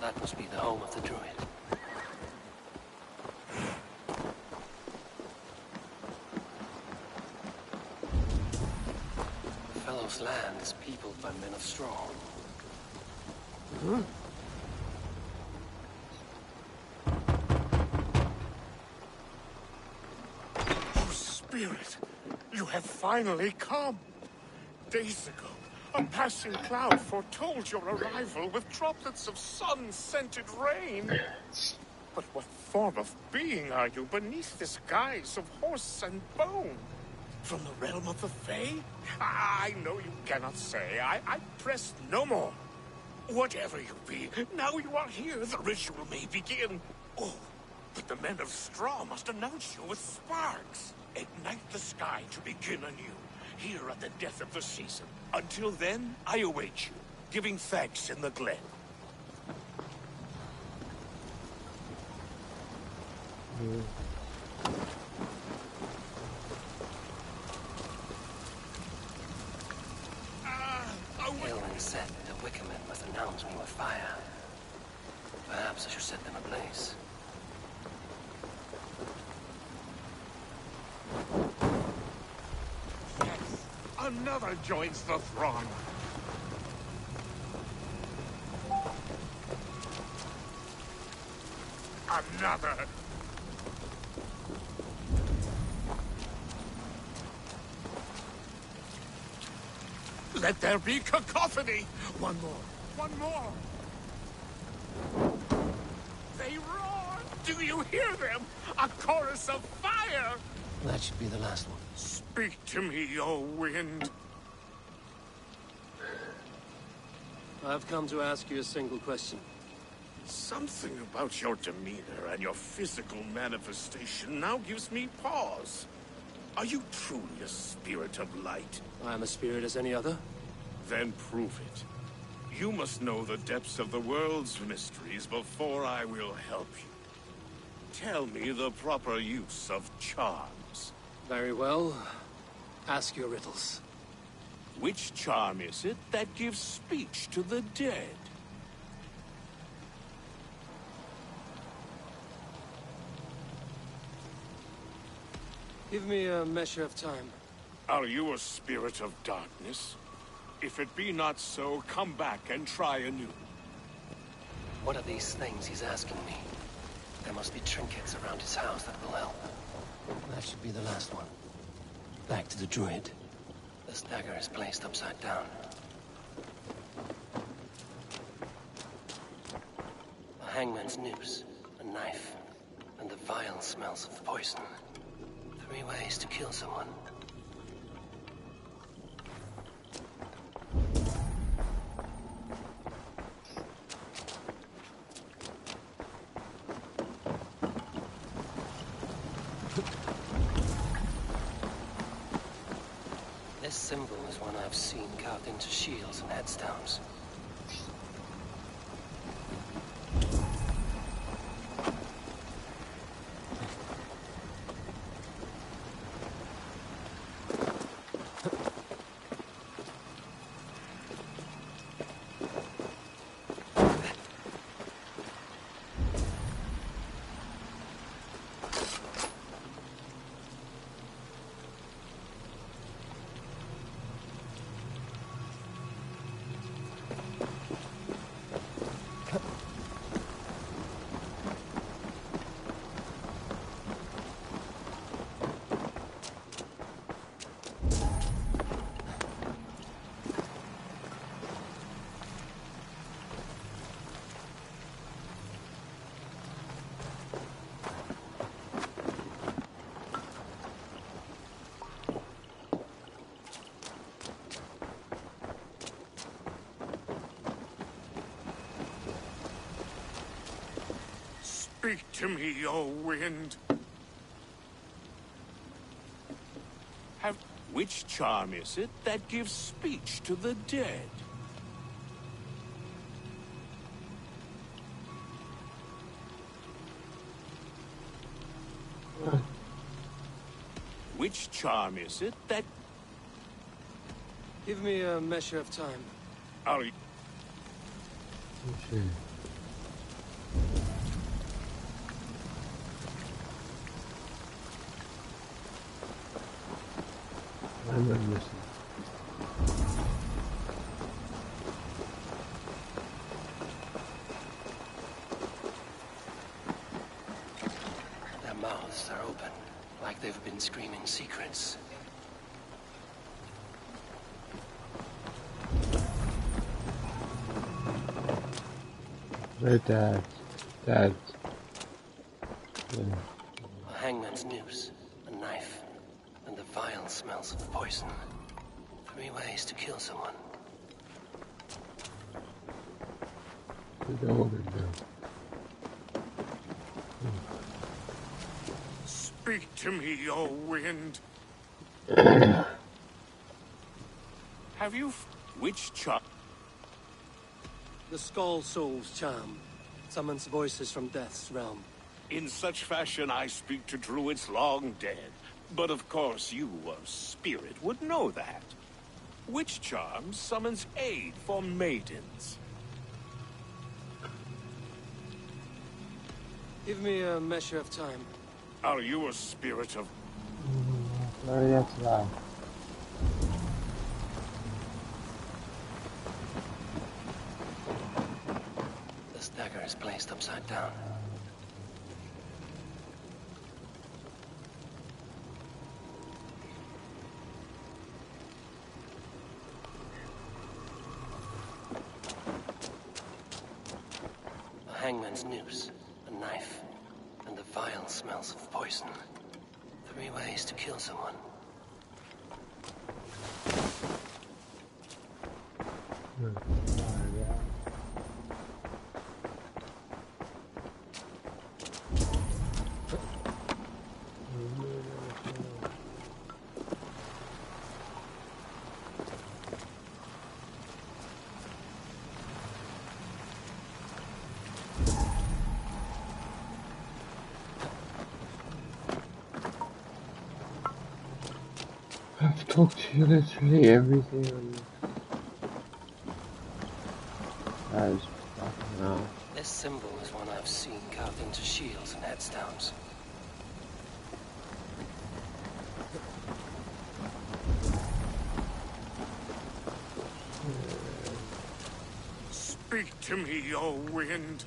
That must be the home of the druid. The fellow's land is peopled by men of straw. Huh? Oh, Spirit, you have finally come. Days ago, a passing cloud foretold your arrival with droplets of sun-scented rain. But what form of being are you beneath this guise of horse and bone? From the realm of the Fae? I know you cannot say. I press no more. Whatever you be, now you are here, the ritual may begin. Oh, but the men of straw must announce you with sparks. Ignite the sky to begin anew, here at the death of the season. Until then, I await you, giving thanks in the glen. Aelwyn said the Wickermen must announce me with fire. Perhaps I should set them ablaze. Yes, another joins the throng. Another. Let there be cacophony! One more! One more! They roar! Do you hear them? A chorus of fire! That should be the last one. Speak to me, O wind! I've come to ask you a single question. Something about your demeanor and your physical manifestation now gives me pause. Are you truly a spirit of light? I am a spirit as any other. Then prove it. You must know the depths of the world's mysteries before I will help you. Tell me the proper use of charms. Very well. Ask your riddles. Which charm is it that gives speech to the dead? Give me a measure of time. Are you a spirit of darkness? If it be not so, come back and try anew. What are these things he's asking me? There must be trinkets around his house that will help. That should be the last one. Back to the druid. This dagger is placed upside down. A hangman's noose, a knife, and the vile smells of the poison. 3 ways to kill someone. This symbol is one I've seen carved into shields and headstones. Speak to me, O wind. Which charm is it that gives speech to the dead? Which charm is it that... Give me a measure of time. Are you... Okay. I'm not missing. Their mouths are open, like they've been screaming secrets. Right, Dad. Dad. Yeah. A hangman's noose, a knife, and the vile smells of poison. 3 ways to kill someone. The dog is there. Speak to me, O wind. Have you... Which charm? The Skull Soul's charm summons voices from Death's realm. In such fashion I speak to druids long dead. But of course you, a spirit, would know that. Which charm summons aid for maidens? Give me a measure of time. Are you a spirit of... Sorry, that's loud. The dagger is placed upside down. A hangman's noose, a knife, and the vile smells of poison. 3 ways to kill someone. I've talked to you literally everything on this. That is fucking hell. This symbol is one I've seen carved into shields and headstones. Speak to me, O wind.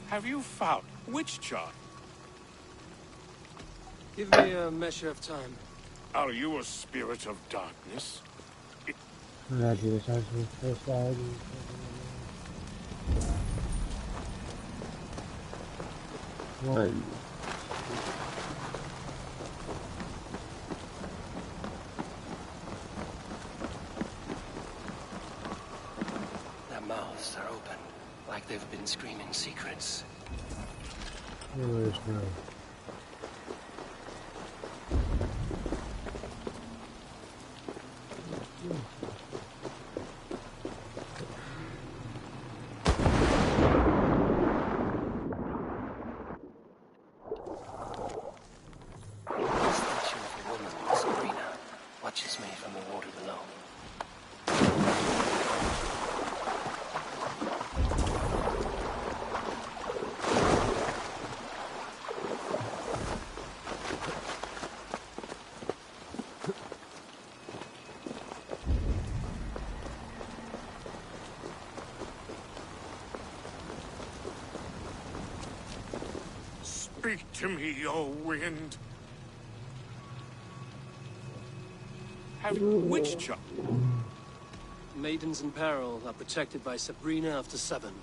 Have you found... Which charm? Give me a measure of time. Are you a spirit of darkness? That is actually first ID. One. Their mouths are open, like they've been screaming secrets. There is no. Watches me from the water below. Speak to me, O wind. Which charm? Maidens in peril are protected by Sabrina of the Seven.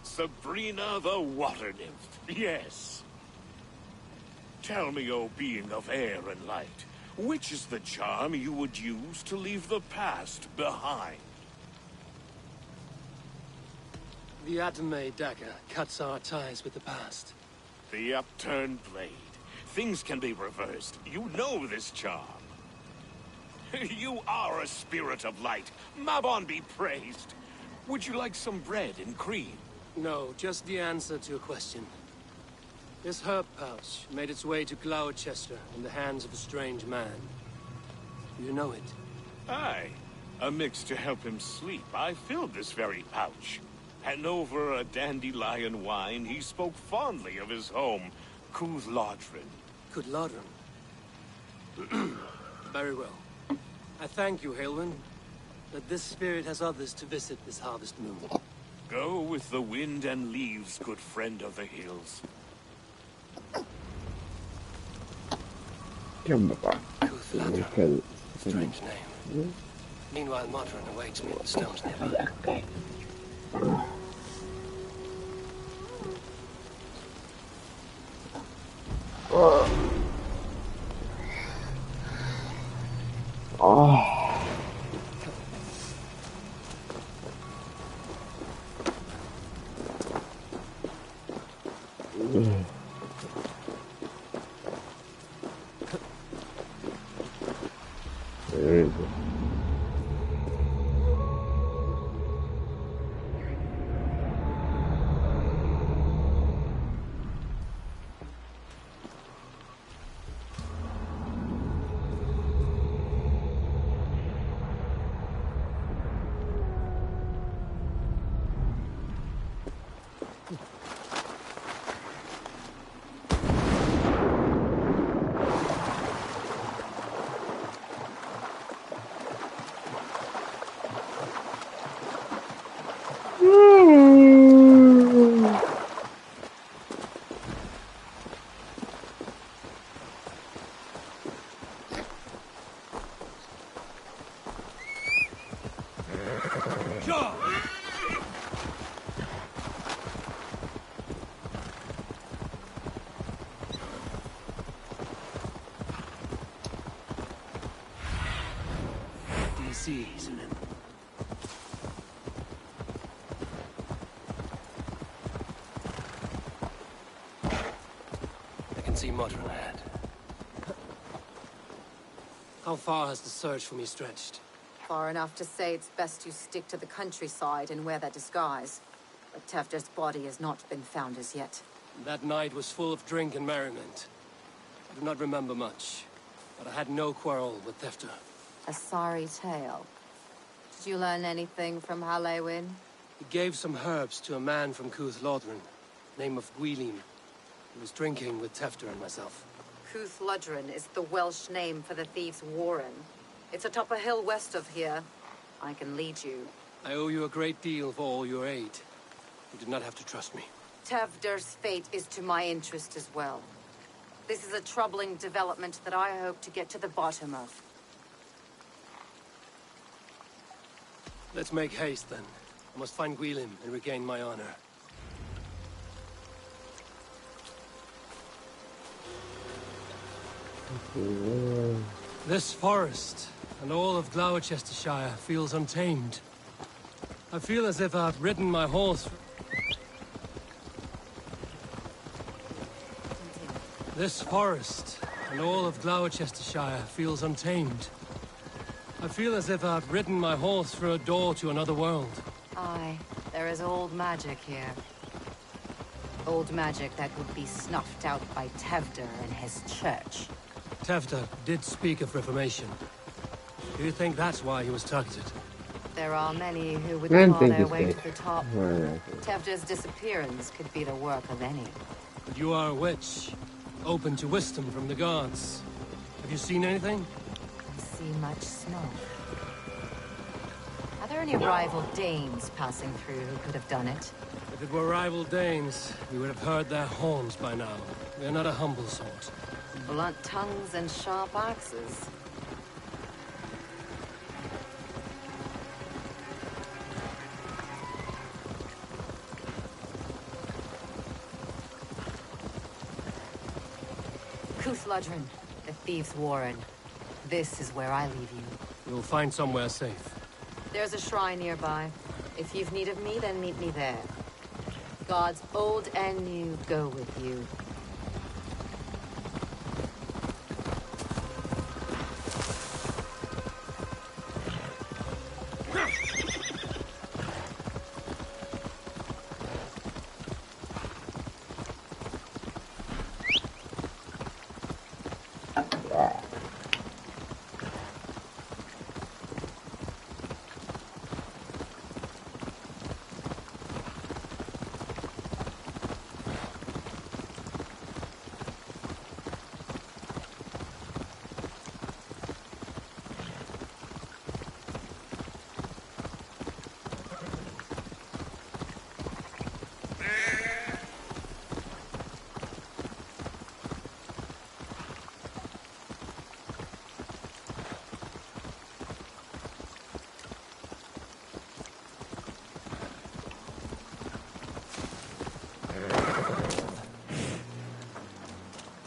Sabrina the Water Nymph, yes. Tell me, O being of air and light, which is the charm you would use to leave the past behind? The Atame dagger cuts our ties with the past. The upturned blade. Things can be reversed. You know this charm. You are a spirit of light. Mabon be praised. Would you like some bread and cream? No, just the answer to a question. This herb pouch made its way to Gloucester in the hands of a strange man. Do you know it? Aye. A mix to help him sleep. I filled this very pouch. And over a dandelion wine, he spoke fondly of his home, Cooth-Lodrin. Cooth-Lodrin? Very well. I thank you, Halwyn, that this spirit has others to visit this harvest moon. Go with the wind and leaves, good friend of the hills. Cooth-Lodrin. Strange name. Meanwhile, Modron awaits me at the stones nearby. There is it. DC, isn't it? I can see Modron ahead. How far has the search for me stretched? Far enough to say it's best you stick to the countryside and wear that disguise. But Tefder's body has not been found as yet. That night was full of drink and merriment. I do not remember much, but I had no quarrel with Tefder. A sorry tale. Did you learn anything from Halewyn? He gave some herbs to a man from Cooth-Lodrin, name of Gwilym. He was drinking with Tefder and myself. Cooth-Lodrin is the Welsh name for the thieves' warren. It's atop a hill west of here. I can lead you. I owe you a great deal for all your aid. You did not have to trust me. Tefder's fate is to my interest as well. This is a troubling development that I hope to get to the bottom of. Let's make haste, then. I must find Gwilym and regain my honor. This forest and all of Gloucestershire feels untamed. I feel as if I've ridden my horse. This forest and all of Gloucestershire feels untamed. I feel as if I've ridden my horse through a door to another world. Aye, there is old magic here. Old magic that would be snuffed out by Tefder and his church. Tefder did speak of reformation. Do you think that's why he was targeted? There are many who would I claw think their it's way good. to the top. Right. Tefder's disappearance could be the work of any. But you are a witch, open to wisdom from the gods. Have you seen anything? I see much smoke. Are there any rival Danes passing through who could have done it? If it were rival Danes, we would have heard their horns by now. We are not a humble sort. Blunt tongues and sharp axes. Cooth-Lodrin, the thieves' warren. This is where I leave you. We will find somewhere safe. There's a shrine nearby. If you've need of me, then meet me there. gods old and new go with you.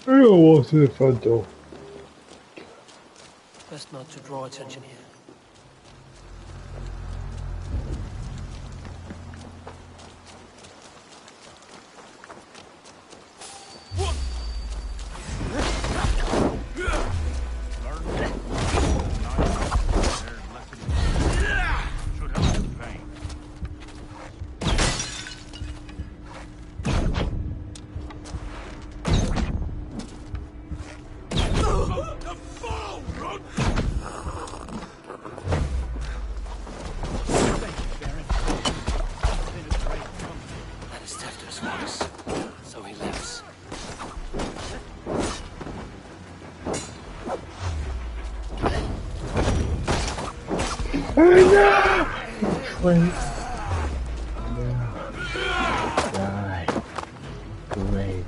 I don't walk to the front door. Best not to draw attention here. Wait. Die. Great.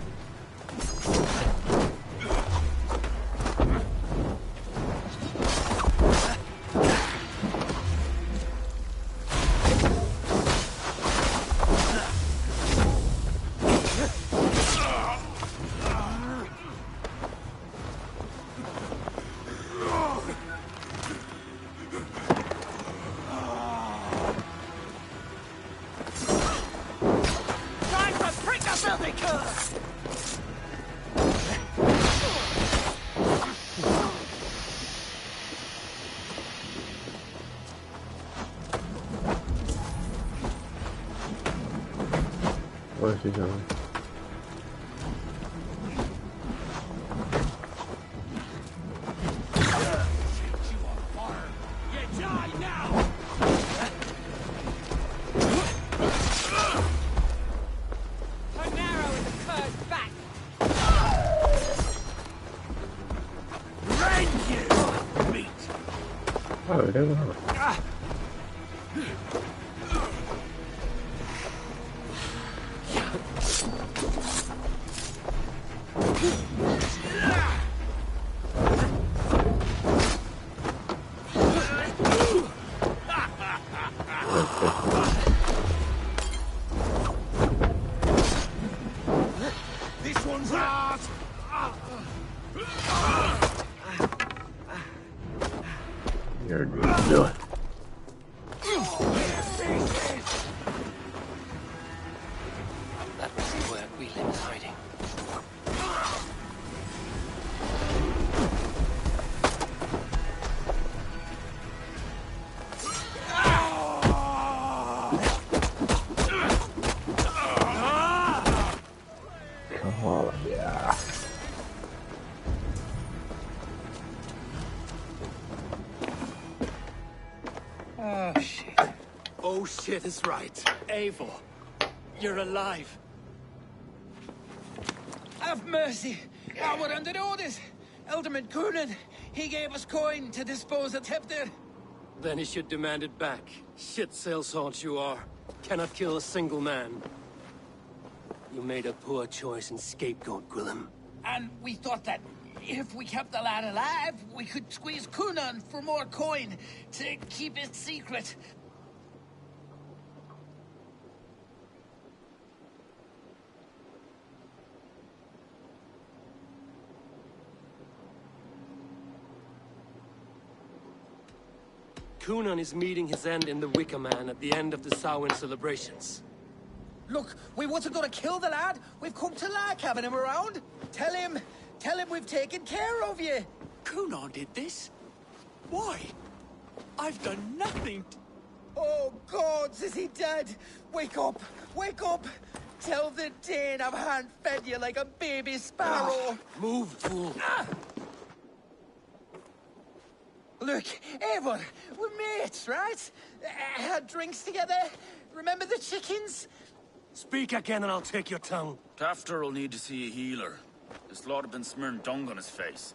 Time to prick the filthy curse! Where's he going? You die now! An arrow in the cur's back! Rend you! Meat! Oh, there we go. This one's ours! You're gonna do it. That must be where Wheeling is hiding. Come on, yeah. Oh, shit. Oh, shit is right. Eivor, you're alive. Have mercy. I were under orders. Alderman Coonan, he gave us coin to dispose of Tepdir. Then he should demand it back. Shit sailsalt you are. Cannot kill a single man. You made a poor choice in scapegoat, Gwillem. And we thought that if we kept the lad alive, we could squeeze Coonan for more coin to keep it secret. Coonan is meeting his end in the Wicker Man at the end of the Samhain celebrations. Look, we wasn't gonna kill the lad. We've come to like having him around. Tell him we've taken care of you. Cunon did this? Why? I've done nothing. Oh, gods, is he dead? Wake up! Wake up! Tell the Dane I've hand-fed you like a baby sparrow. Move, fool. Look, Eivor, we're mates, right? Had drinks together. Remember the chickens? Speak again and I'll take your tongue. Tafter will need to see a healer. This lord have been smearing dung on his face.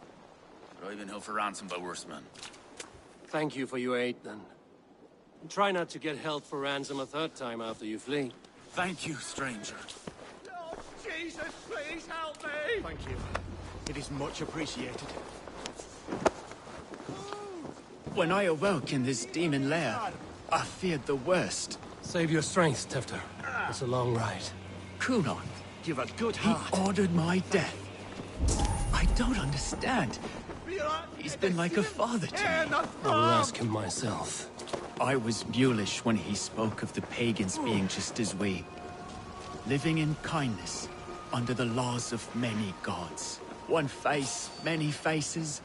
But I've been held for ransom by worse men. Thank you for your aid, then. And try not to get held for ransom a third time after you flee. Thank you, stranger. Oh, Jesus, please help me! Thank you. It is much appreciated. When I awoke in this demon lair, I feared the worst. Save your strength, Tefter. It's a long ride. Cunon, You've a good he heart. ordered my death. I don't understand. He's been like a father to me. I will ask him myself. I was mulish when he spoke of the pagans being just as we. Living in kindness, under the laws of many gods. One face, many faces.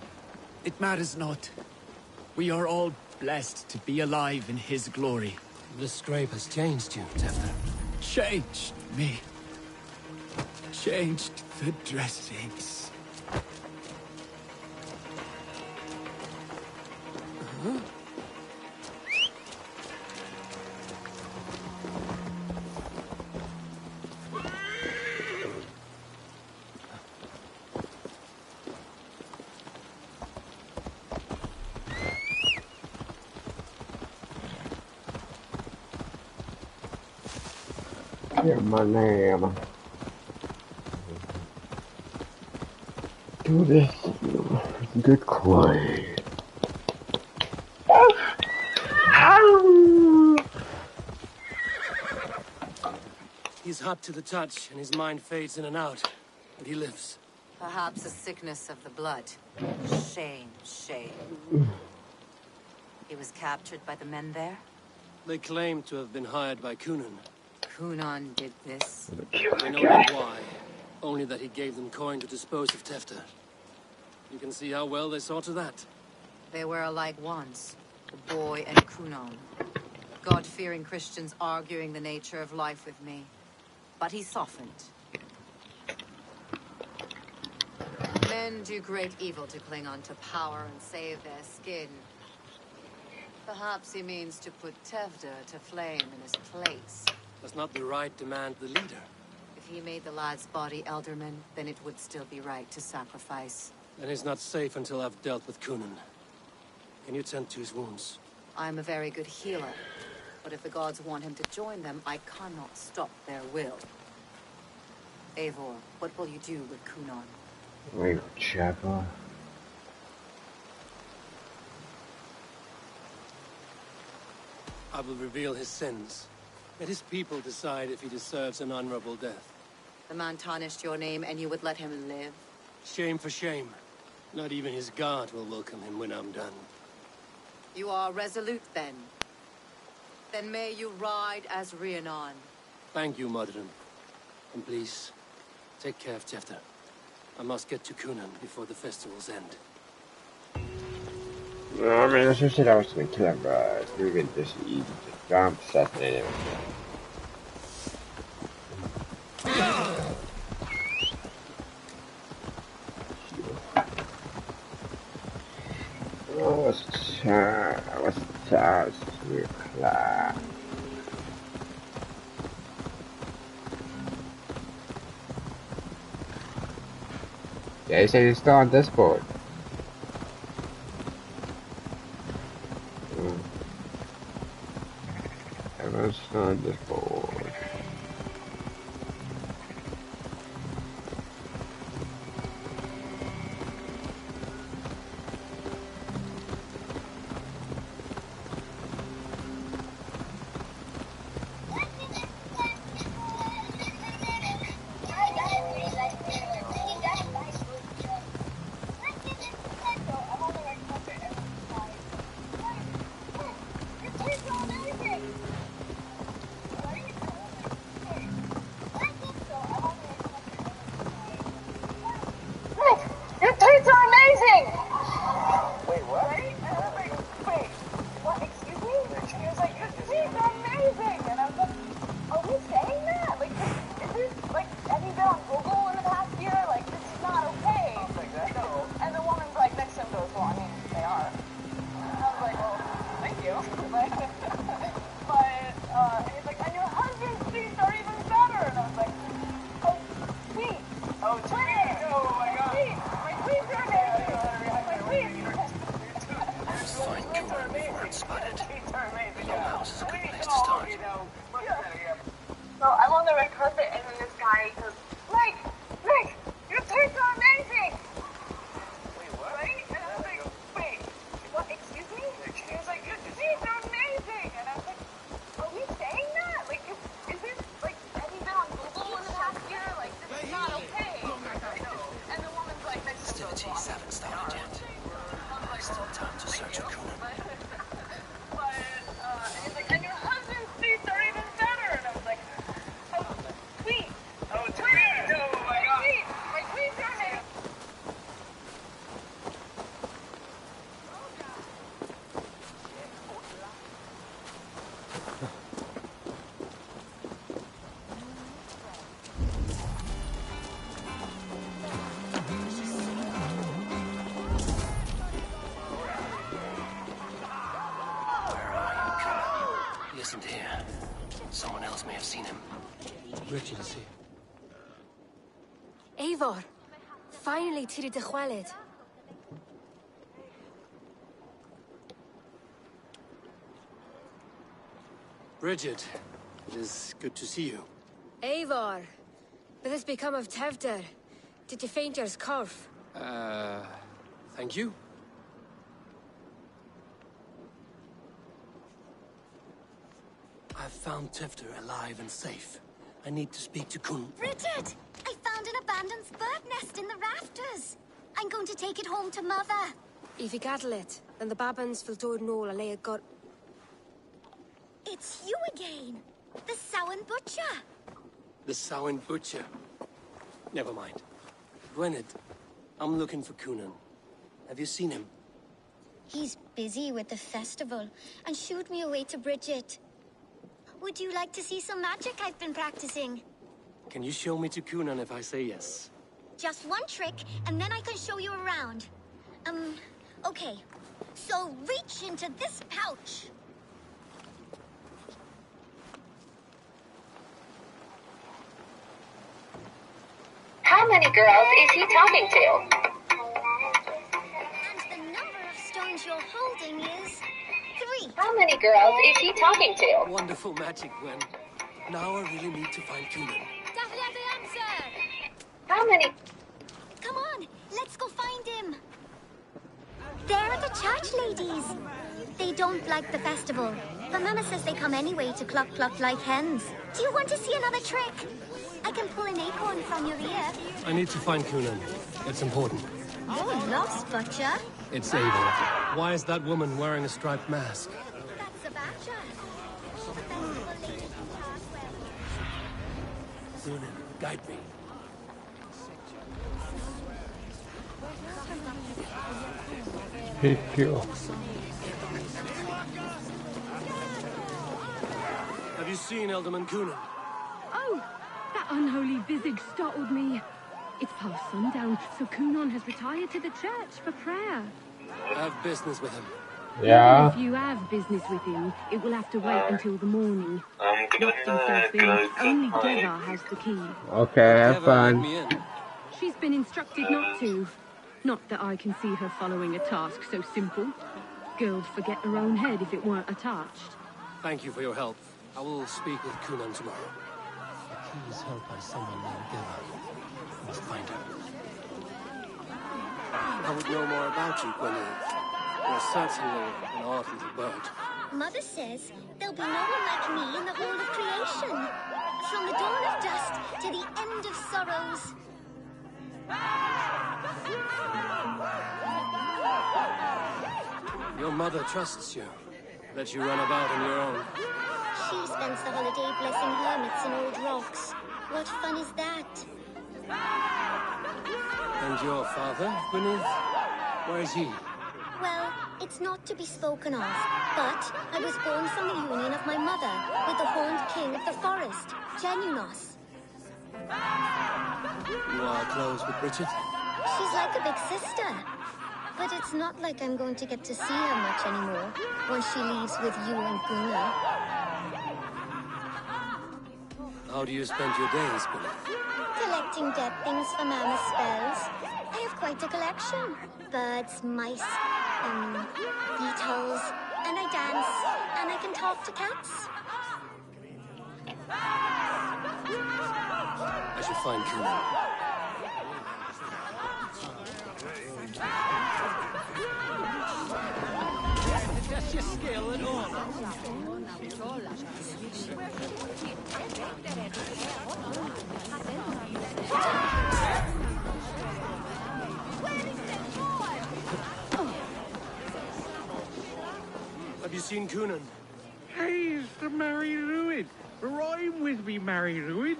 It matters not. We are all blessed to be alive in his glory. This scrape has changed you, Tefter. Changed me. Changed the dressings. Get my name. Do this. Good clay. He's hot to the touch, and his mind fades in and out. But he lives. Perhaps a sickness of the blood. Shame, shame. He was captured by the men there? They claim to have been hired by Cunon. Cunon did this. I know not why. Only that he gave them coin to dispose of Tefter. You can see how well they saw to that. They were alike once, the boy and Cunon. God-fearing Christians arguing the nature of life with me. But he softened. Men do great evil to cling on to power and save their skin. Perhaps he means to put Tefter to flame in his place. Does not the right demand the leader? If he made the lad's body Elderman, then it would still be right to sacrifice. Then he's not safe until I've dealt with Cunon. Can you tend to his wounds? I am a very good healer. But if the gods want him to join them, I cannot stop their will. Eivor, what will you do with Cunon? Wait, Chapel. I will reveal his sins. Let his people decide if he deserves an honorable death. The man tarnished your name and you would let him live? Shame for shame. Not even his guard will welcome him when I'm done. You are resolute then. Then may you ride as Rhiannon. Thank you, Modern. And please, take care of Tefter. I must get to Cunon before the festivals end. No, I mean, I just said I was gonna kill him, but we could just easy to jump, assassinate him. What's charge to class? Yeah, he said he's still on Discord. Everyone's still on Discord. Richard is here. Eivor, finally tiri de chwaled. Bridget, it is good to see you. Eivor, what has become of Tevder? Did you faint your scarf? Thank you. I've found Tefter alive and safe. I need to speak to Kun. Bridget! I found an abandoned bird nest in the rafters. I'm going to take it home to Mother. If you gather it, then the babans will do no lay a gut. It's you again. The Samhain Butcher. The Samhain Butcher. Never mind. Gwynedd, I'm looking for Cunan. Have you seen him? He's busy with the festival and shooed me away to Bridget. Would you like to see some magic I've been practicing? Can you show me to Cunan if I say yes? Just one trick, and then I can show you around. Okay. So reach into this pouch. How many girls is he talking to? And the number of stones you're holding is 3. How many girls is he talking to? Wonderful magic, Gwen. Now I really need to find Cunan. How many? Come on, let's go find him. They're the church ladies. They don't like the festival, but Mama says they come anyway to cluck cluck like hens. Do you want to see another trick? I can pull an acorn from your ear. I need to find Cunan. It's important. You're lost, Butcher. It's Eivor. Why is that woman wearing a striped mask? That's a badger. Cunan, guide me. Thank you. Have you seen Elderman Cunan? Oh, that unholy visage startled me. It's past sundown, so Cunan has retired to the church for prayer. I have business with him. Yeah. If you have business with him, it will have to wait until the morning. I'm gonna Only Geva has the key. Okay, have fun. She's been instructed not to. Not that I can see her following a task so simple. Girl'd forget her own head if it weren't attached. Thank you for your help. I will speak with Cunan tomorrow. The key is held by someone named Geva. I must find her. I would know more about you, Gwynedd. You're certainly an odd little bird. Mother says there'll be no one like me in the whole of creation. From the dawn of dust to the end of sorrows. Your mother trusts you. Let you run about on your own. She spends the holiday blessing hermits in old rocks. What fun is that? And your father, Gwynedd? Where is he? Well, it's not to be spoken of, but I was born from the union of my mother with the horned king of the forest, Genunos. You are close with Bridget? She's like a big sister. But it's not like I'm going to get to see her much anymore once she leaves with you and Gunnar. How do you spend your days, Gwynedd? Collecting dead things for Mama's spells. I have quite a collection. Birds, mice, beetles, and I dance, and I can talk to cats. I should find Cunan. Just your skill and all. Have you seen Cunan? Hey, it's the Mary Ruin. Rhyme with me, Mary Ruin.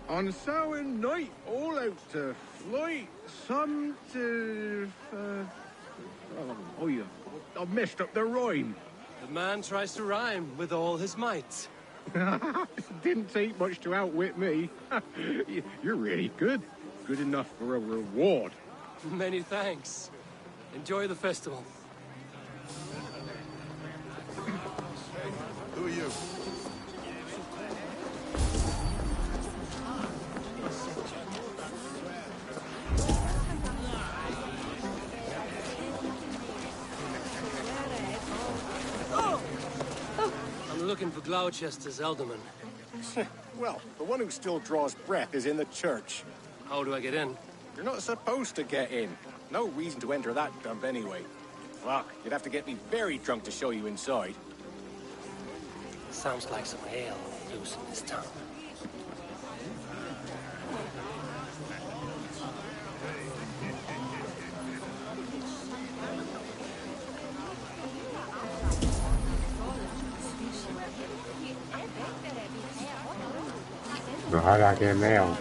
On Samhain night, all out to flight, some to... I messed up the rhyme. The man tries to rhyme with all his might. Didn't take much to outwit me. You're really good. Good enough for a reward. Many thanks. Enjoy the festival. Who are you? looking for Gloucester's alderman. Well, the one who still draws breath is in the church. How do I get in? You're not supposed to get in. No reason to enter that dump anyway. Fuck, you'd have to get me very drunk to show you inside. Sounds like some ale loose in this town. Valhalla que meo.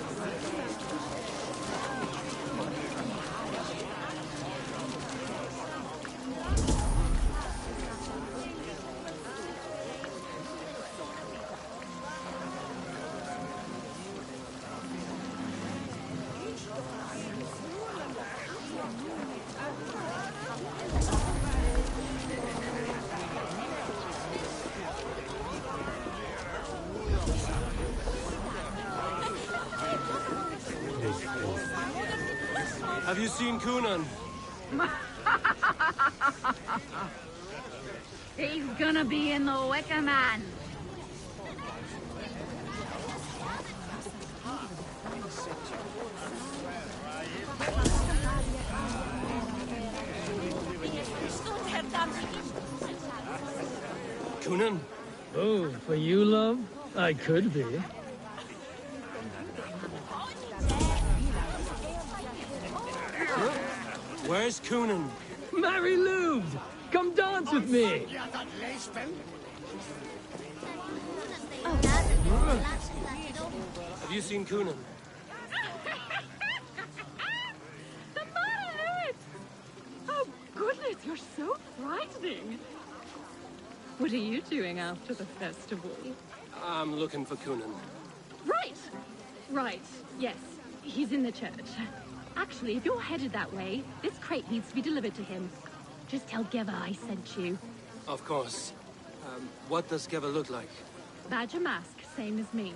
Have you seen Coonan? He's gonna be in the Wicker Man. Coonan? Oh, for you, love? I could be. Where's Coonan? Mary Louved! Come dance with me! Have you seen Coonan? The Marlet! Oh, goodness, you're so frightening. What are you doing after the festival? I'm looking for Coonan. Right! Right, yes. He's in the church. Actually, if you're headed that way, this crate needs to be delivered to him. Just tell Geva I sent you. Of course. What does Geva look like? Badger mask, same as me.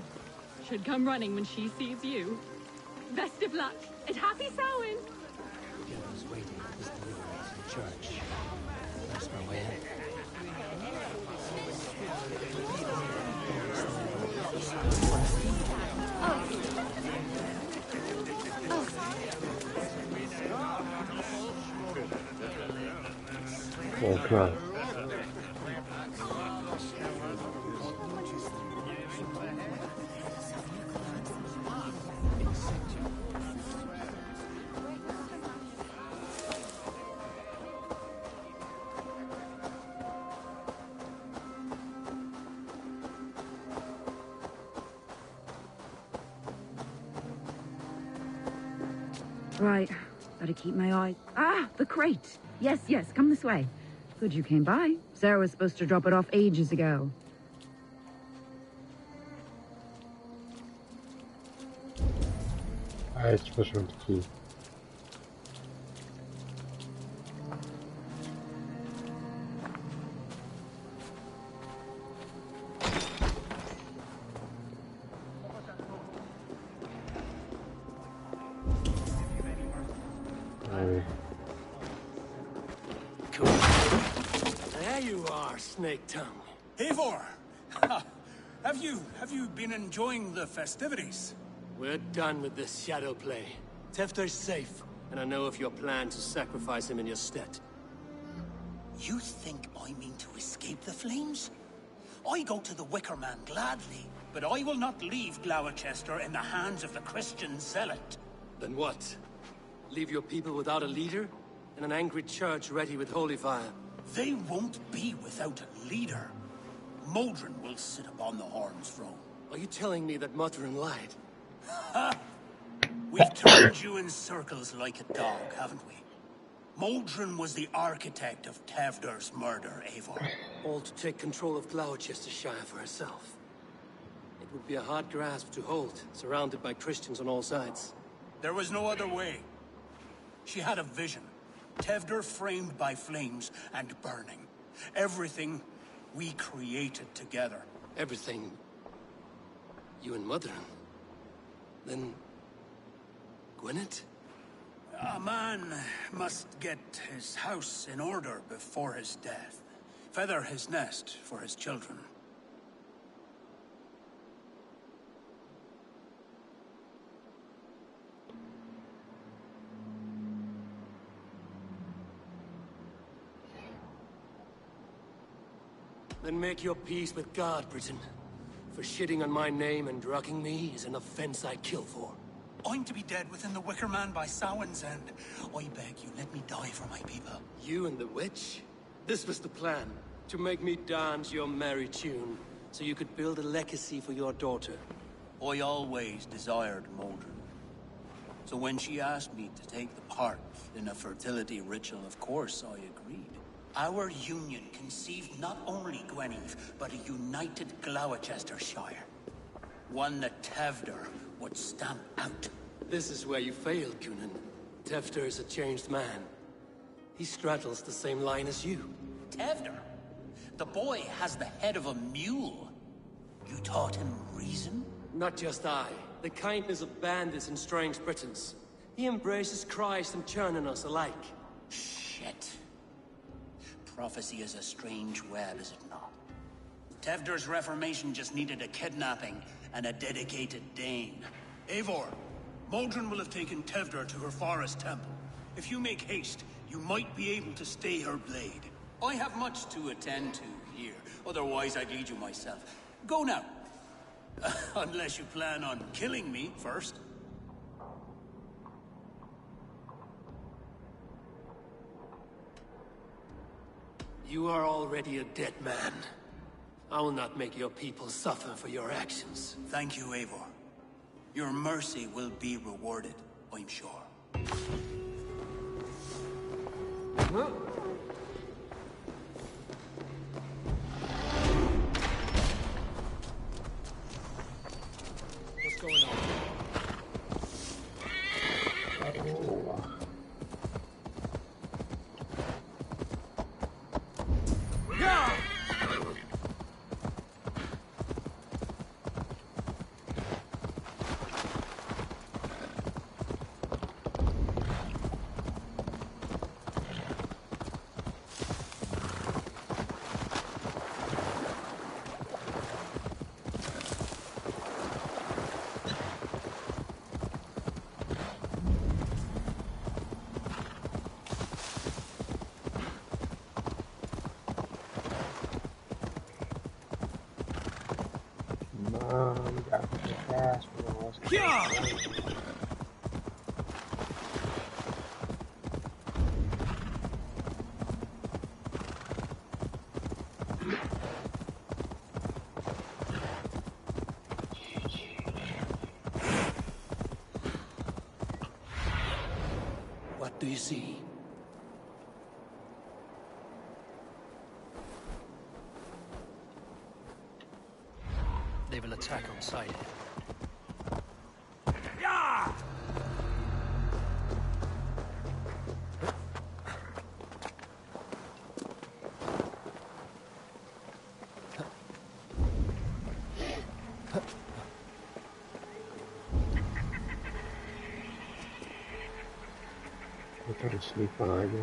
Should come running when she sees you. Best of luck, and happy Samhain! Geva's waiting at this delivery to the church. That's my way in. Okay. Right, better keep my eye. Ah, the crate! Yes, yes, come this way. Good you came by. Sarah was supposed to drop it off ages ago. I suppose want the key. There you are, Snake Tongue. Eivor! Have you been enjoying the festivities? We're done with this shadow play. Tefter's safe, and I know of your plan to sacrifice him in your stead. You think I mean to escape the flames? I go to the Wicker Man gladly, but I will not leave Gloucester in the hands of the Christian zealot. Then what? Leave your people without a leader? And an angry church ready with holy fire? They won't be without a leader. Modron will sit upon the Horn's throne. Are you telling me that Modron lied? Ha! We've turned you in circles like a dog, haven't we? Modron was the architect of Tevder's murder, Eivor. All to take control of Gloucestershire for herself. It would be a hard grasp to hold, surrounded by Christians on all sides. There was no other way. She had a vision. Tevder framed by flames and burning. Everything we created together. Everything? You and Modron? Then... Gwyneth? A man must get his house in order before his death. Feather his nest for his children. Then make your peace with God, Britain. For shitting on my name and drugging me is an offense I kill for. I'm to be dead within the Wicker Man by Samhain's end. I beg you, let me die for my people. You and the witch? This was the plan. To make me dance your merry tune, so you could build a legacy for your daughter. I always desired Modron. So when she asked me to take the part in a fertility ritual, of course I agreed. Our union conceived not only Gweneve, but a united Gloucestershire. One that Tevder would stamp out. This is where you failed, Cunan. Tefter is a changed man. He straddles the same line as you. Tevder? The boy has the head of a mule. You taught him reason? Not just I. The kindness of bandits and strange Britons. He embraces Christ and churning us alike. Shit. Prophecy is a strange web, is it not? Tevder's reformation just needed a kidnapping and a dedicated Dane. Eivor, Modron will have taken Tevder to her forest temple. If you make haste, you might be able to stay her blade. I have much to attend to here, otherwise I'd lead you myself. Go now. Unless you plan on killing me first. You are already a dead man. I will not make your people suffer for your actions. Thank you, Eivor. Your mercy will be rewarded, I'm sure. Huh? What's going on? We got to get fast for us. What do you see? They will attack on sight. We're going to sleep behind me.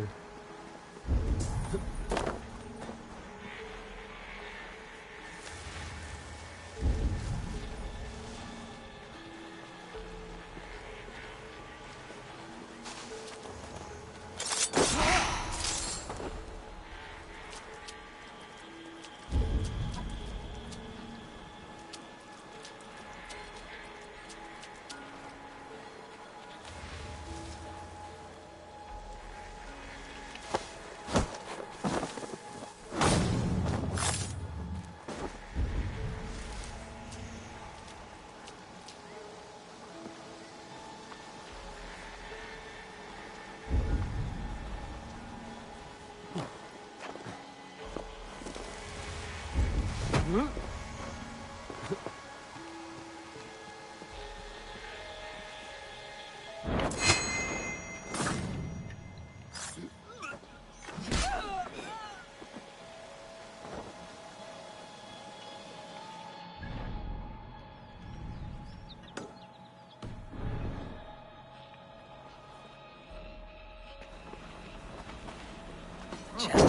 Chanting.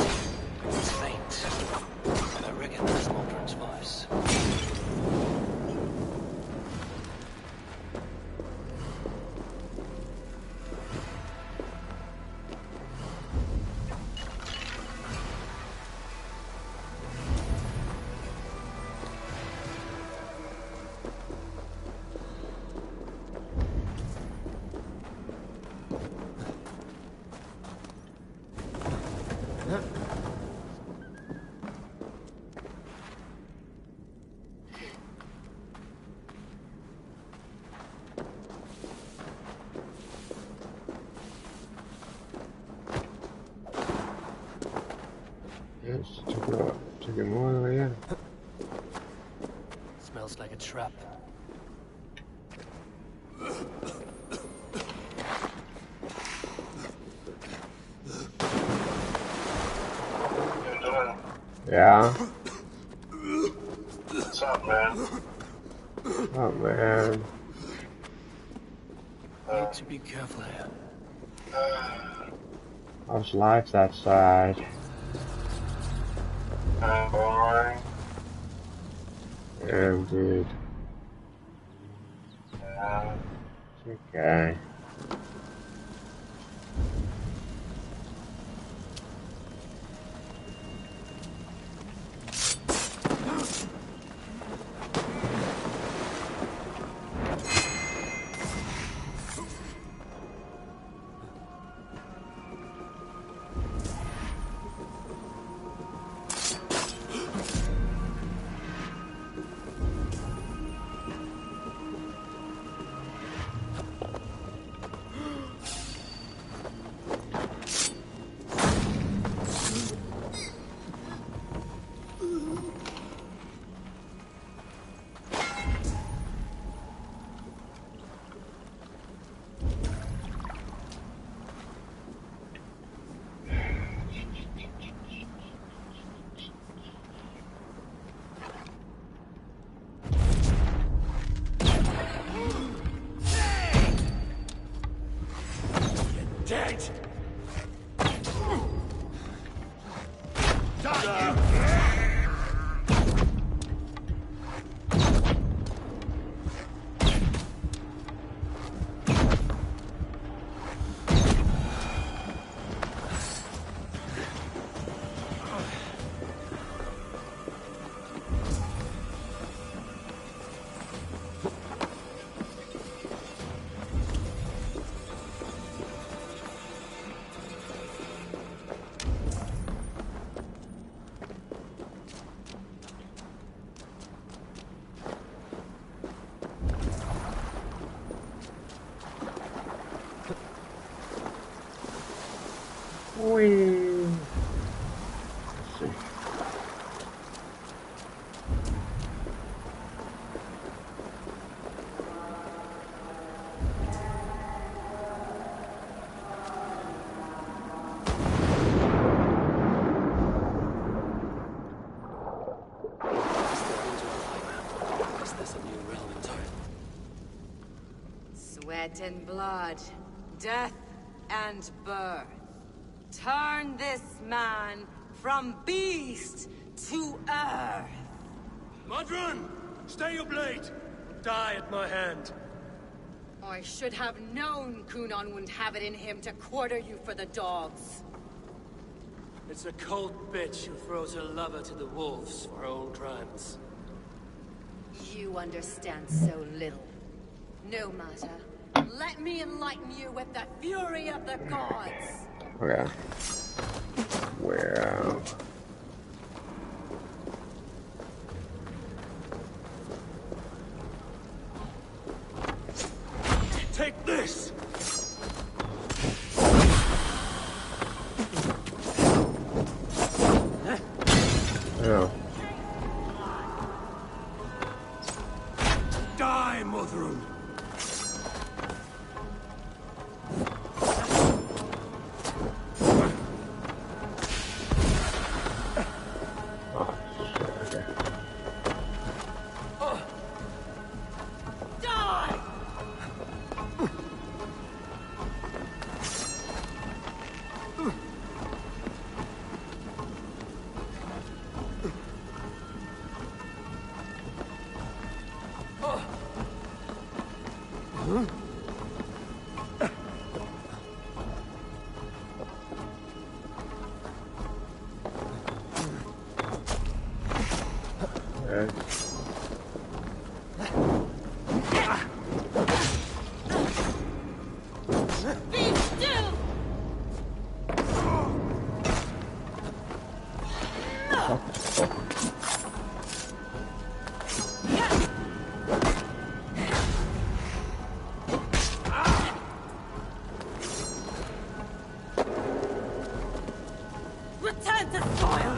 It's faint. I recognize Modron's voice. Yes, took him all the way in. Smells like a trap. Yeah. What's up, man? Oh man. Need to be careful here. How's life that side? Boring. Yeah, dude. Yeah. It's okay. Dead! Whee. Let's see. Is this a new realm in time? Sweat and blood, death and birth. Turn this man from beast to earth. Modron! Stay your blade! Die at my hand. I should have known Kunon wouldn't have it in him to quarter you for the dogs. It's a cold bitch who throws her lover to the wolves for her own crimes. You understand so little. No matter. Let me enlighten you with the fury of the gods. Okay. Well. Take this! Yeah. Die, Modron! Return to soil!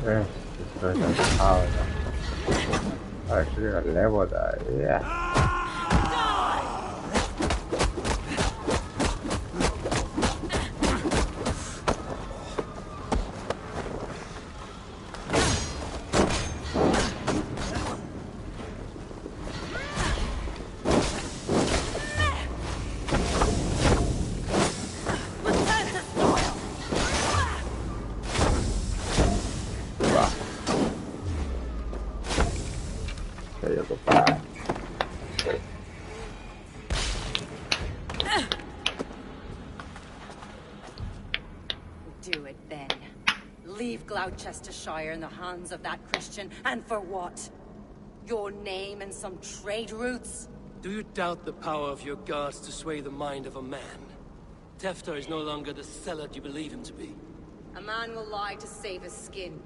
Yes, this person's power. Actually, a level that, yeah. Do it then. Leave Gloucestershire in the hands of that Christian, and for what? Your name and some trade routes? Do you doubt the power of your gods to sway the mind of a man? Tefter is no longer the zealot you believe him to be. A man will lie to save his skin.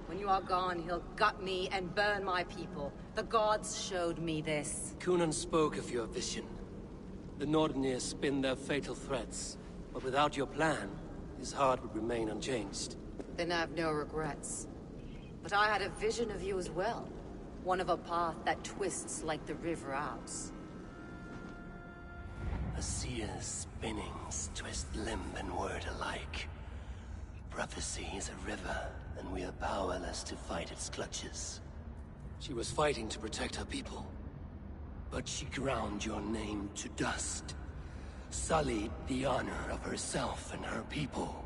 When you are gone, he'll gut me and burn my people. The gods showed me this. Cunan spoke of your vision. The Nordenir spin their fatal threats, but without your plan, his heart would remain unchanged. Then I have no regrets. But I had a vision of you as well. One of a path that twists like the river Ouse. A seer's spinnings twist limb and word alike. Prophecy is a river, and we are powerless to fight its clutches. She was fighting to protect her people, but she ground your name to dust. Sullied the honor of herself and her people.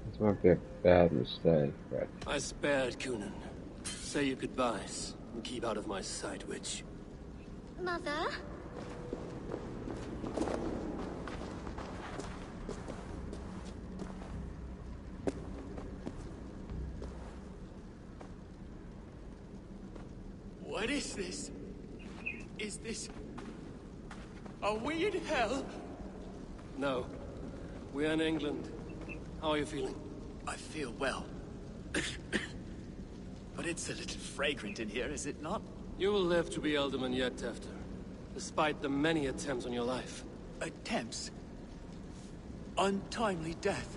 This might be a bad mistake, but... I spared Cunan. Say your goodbyes, and keep out of my sight, witch. Mother? What is this? Is this... Are we in hell? No. We're in England. How are you feeling? I feel well. But it's a little fragrant in here, is it not? You will live to be Alderman yet, Tefter. Despite the many attempts on your life. Attempts? Untimely death?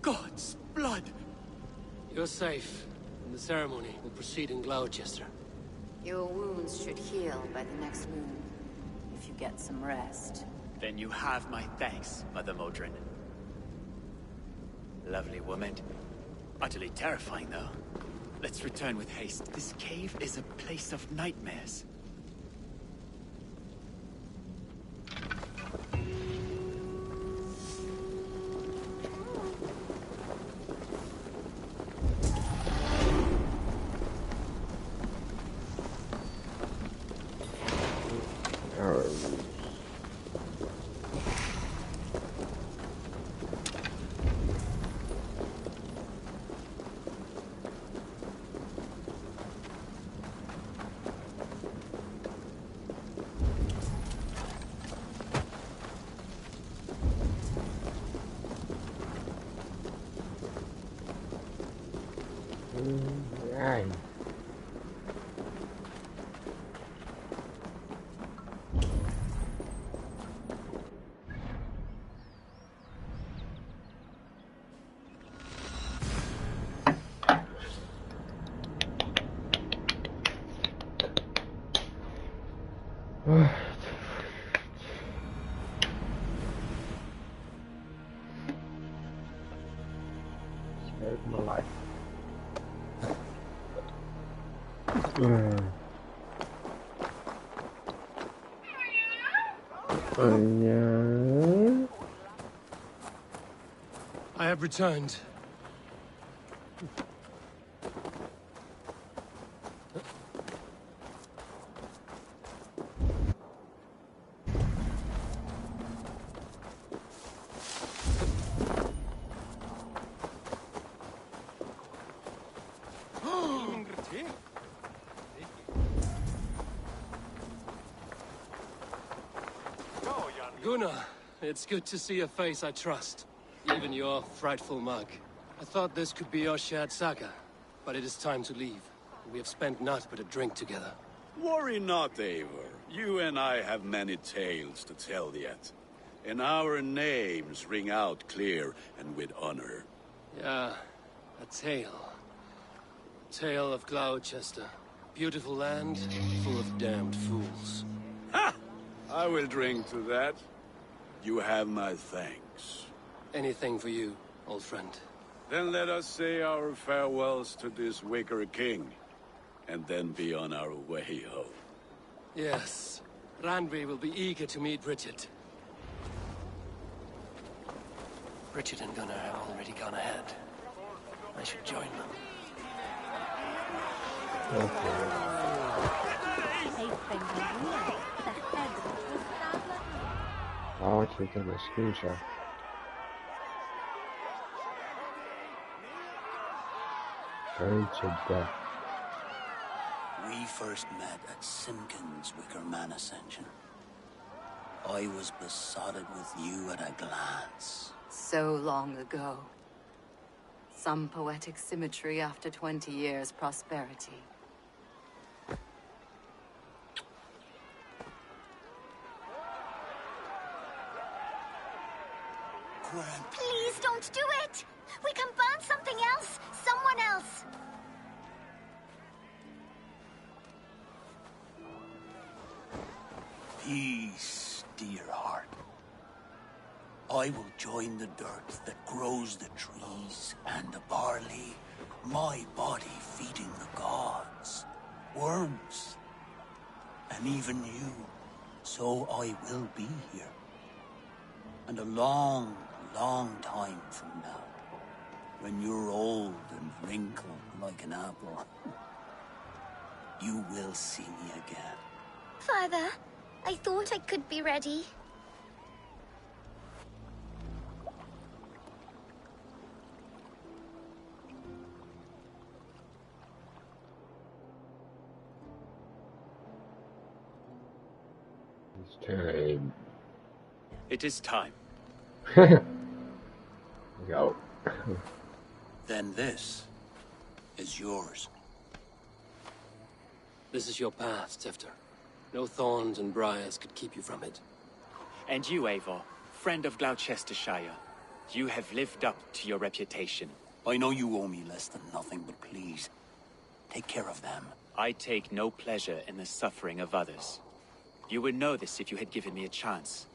God's blood! You're safe, and the ceremony will proceed in Gloucester. Your wounds should heal by the next moon, if you get some rest. Then you have my thanks, Mother Modron. Lovely woman. Utterly terrifying, though. Let's return with haste. This cave is a place of nightmares. Right. Saved my life. Yeah. I have returned. Gunnar, it's good to see a face I trust. Even your frightful mug. I thought this could be our shared saga, but it is time to leave. We have spent naught but a drink together. Worry not, Eivor. You and I have many tales to tell yet. And our names ring out clear and with honor. Yeah, a tale. Tale of Gloucester. Beautiful land, full of damned fools. Ha! I will drink to that. You have my thanks. Anything for you, old friend. Then let us say our farewells to this wicker king, and then be on our way home. Yes, Randvi will be eager to meet Richard. Richard and Gunnar have already gone ahead. I should join them. I want you to get a screenshot. Burn to death. We first met at Simkin's Wicker Man Ascension. I was besotted with you at a glance. So long ago. Some poetic symmetry after 20 years' prosperity. Please don't do it! We can burn something else! Someone else! Peace, dear heart. I will join the dirt that grows the trees and the barley, my body feeding the gods, worms, and even you. So I will be here. And a long, long time from now, when you're old and wrinkled like an apple, you will see me again. Father, I thought I could be ready. It's time. It is time. Go. Then this is yours. This is your path, Tifter. No thorns and briars could keep you from it. And you, Eivor, friend of Gloucestershire, you have lived up to your reputation. I know you owe me less than nothing, but please, take care of them. I take no pleasure in the suffering of others. You would know this if you had given me a chance.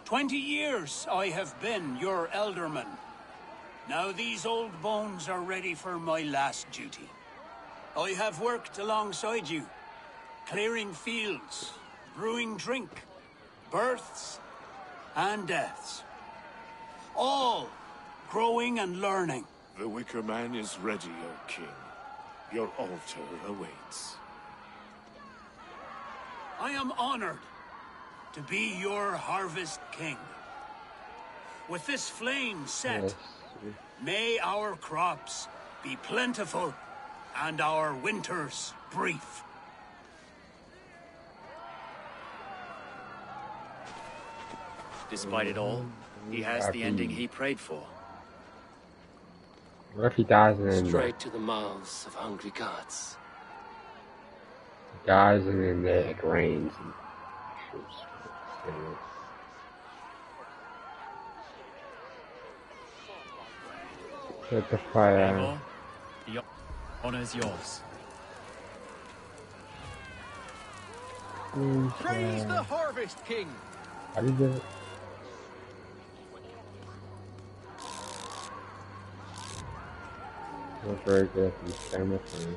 "20 years I have been your elderman. Now these old bones are ready for my last duty. I have worked alongside you, clearing fields, brewing drink, births and deaths. All growing and learning. The Wicker Man is ready, O King. Your altar awaits. I am honored to be your Harvest King. With this flame set, may our crops be plentiful and our winters brief. Despite it all, he has the ending he prayed for. What if he dies and then Straight to the mouths of hungry gods. he dies and then it rains and shoots. Set the fire. Eivor, the honor is yours. Praise the Harvest King! How do you do it? That's very good. You stand with me.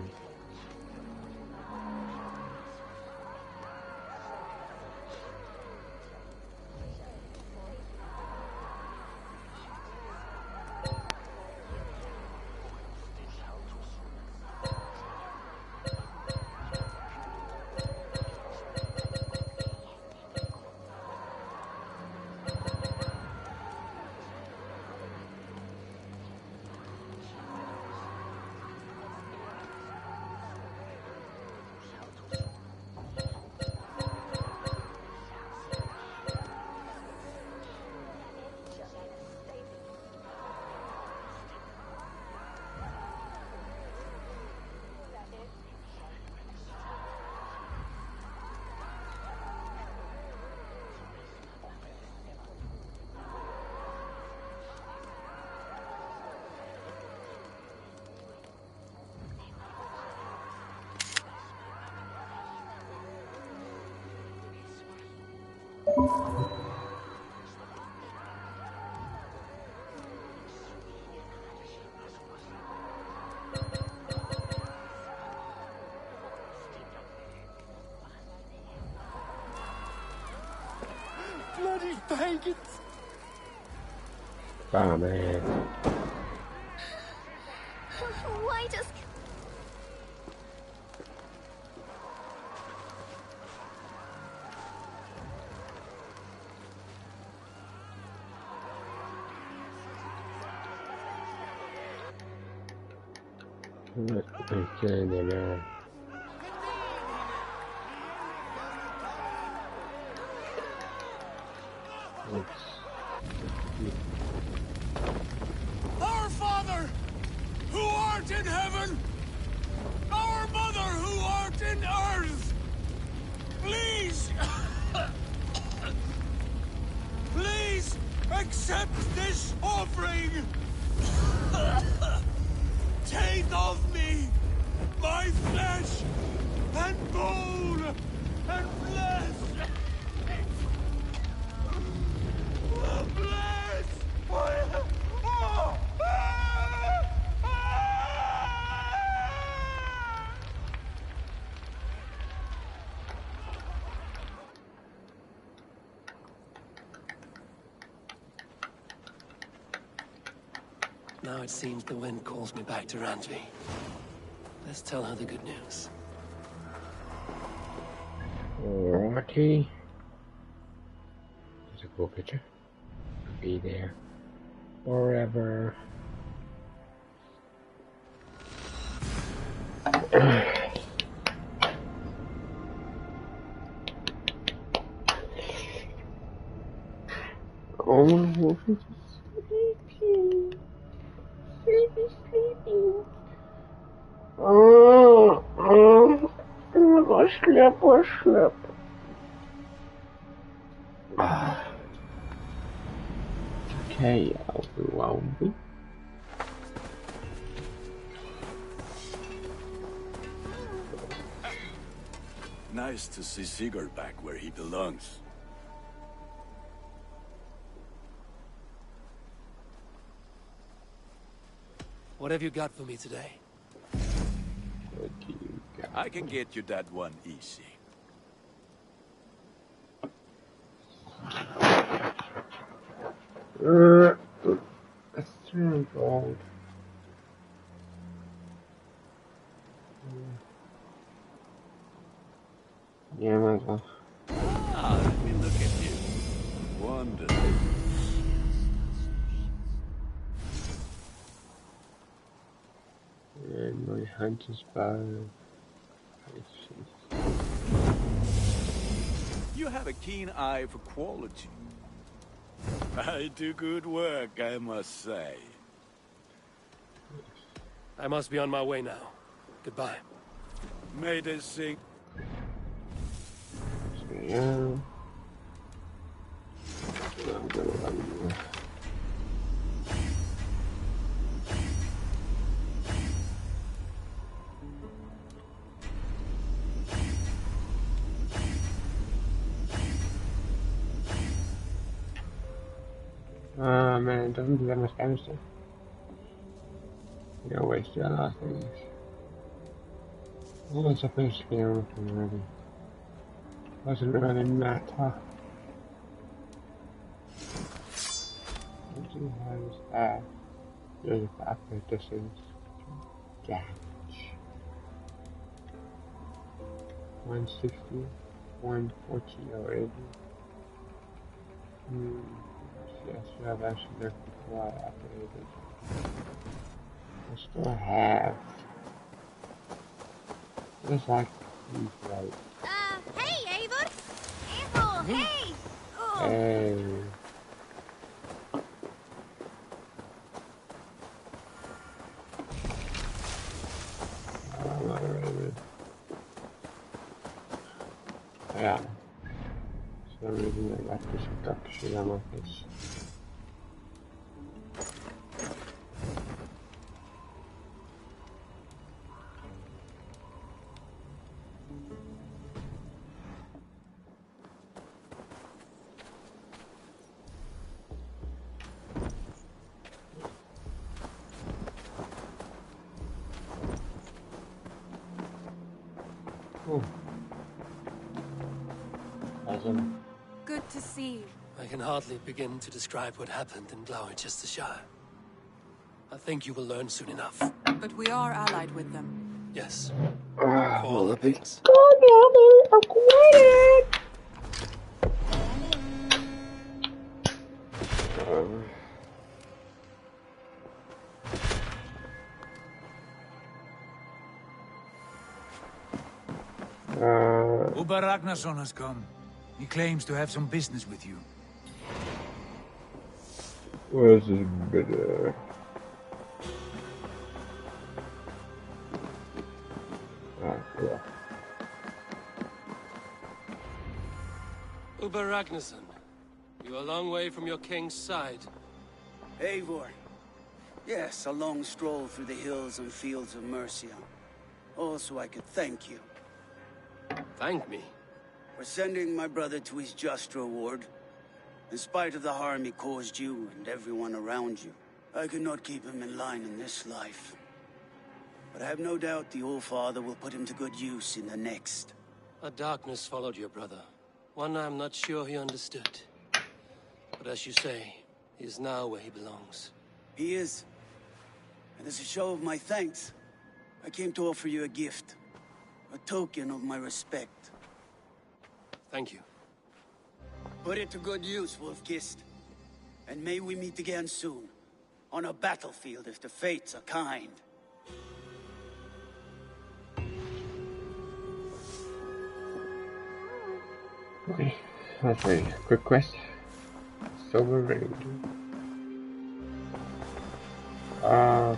it. Oh man. Why does... Okay, then, Our Father, who art in heaven, our Mother, who art in earth, please, please accept this offering. Take of me my flesh and bone and flesh. Bless my... Now it seems the wind calls me back to Randvi. Let's tell her the good news. Alrighty. That's a cool picture. Be there forever. Oh, Wolf is sleepy. Sleepy. Oh, go sleep. Okay, everyone. Nice to see Sigurd back where he belongs. What have you got for me today? What do you got? I can get you that one easy. That's 3 gold. Yeah, might as well. Ah, let me look at you. Wonderful. And my hunter's bow. You have a keen eye for quality. I do good work, I must say. I must be on my way now. Goodbye. May they sing. Yeah. I'm gonna run you. Man, it doesn't do that much damage though. You're gonna waste a lot of things. Oh, it's a fish scale already. Doesn't really matter. What do you have is that? There's a upgrade distance. Damage. 160, 140 or 80. Yes, you have actually there before I activated. I still have. It's like these right. Hey, Eivor! Eivor, hey! Oh. Hey. I'm not ready. Yeah. For some reason I got this duck shit on my face. Awesome. Good to see you. I can hardly begin to describe what happened in Gloucestershire. I think you will learn soon enough. But we are allied with them. Yes. Well, the I think. pains. Uber Ragnarsson has come. He claims to have some business with you. Where's this bit? Yeah. Uber Ragnarsson, you're a long way from your king's side. Eivor. Yes, a long stroll through the hills and fields of Mercia. Also, I could thank you. Thank me? For sending my brother to his just reward. In spite of the harm he caused you and everyone around you, I could not keep him in line in this life. But I have no doubt the Old Father will put him to good use in the next. A darkness followed your brother. One I'm not sure he understood. But as you say, he is now where he belongs. He is. And as a show of my thanks, I came to offer you a gift. A token of my respect. Thank you. Put it to good use, Wolf-Kissed. And may we meet again soon. On a battlefield if the fates are kind. Okay, that's a quick quest. Silver ring. Yeah,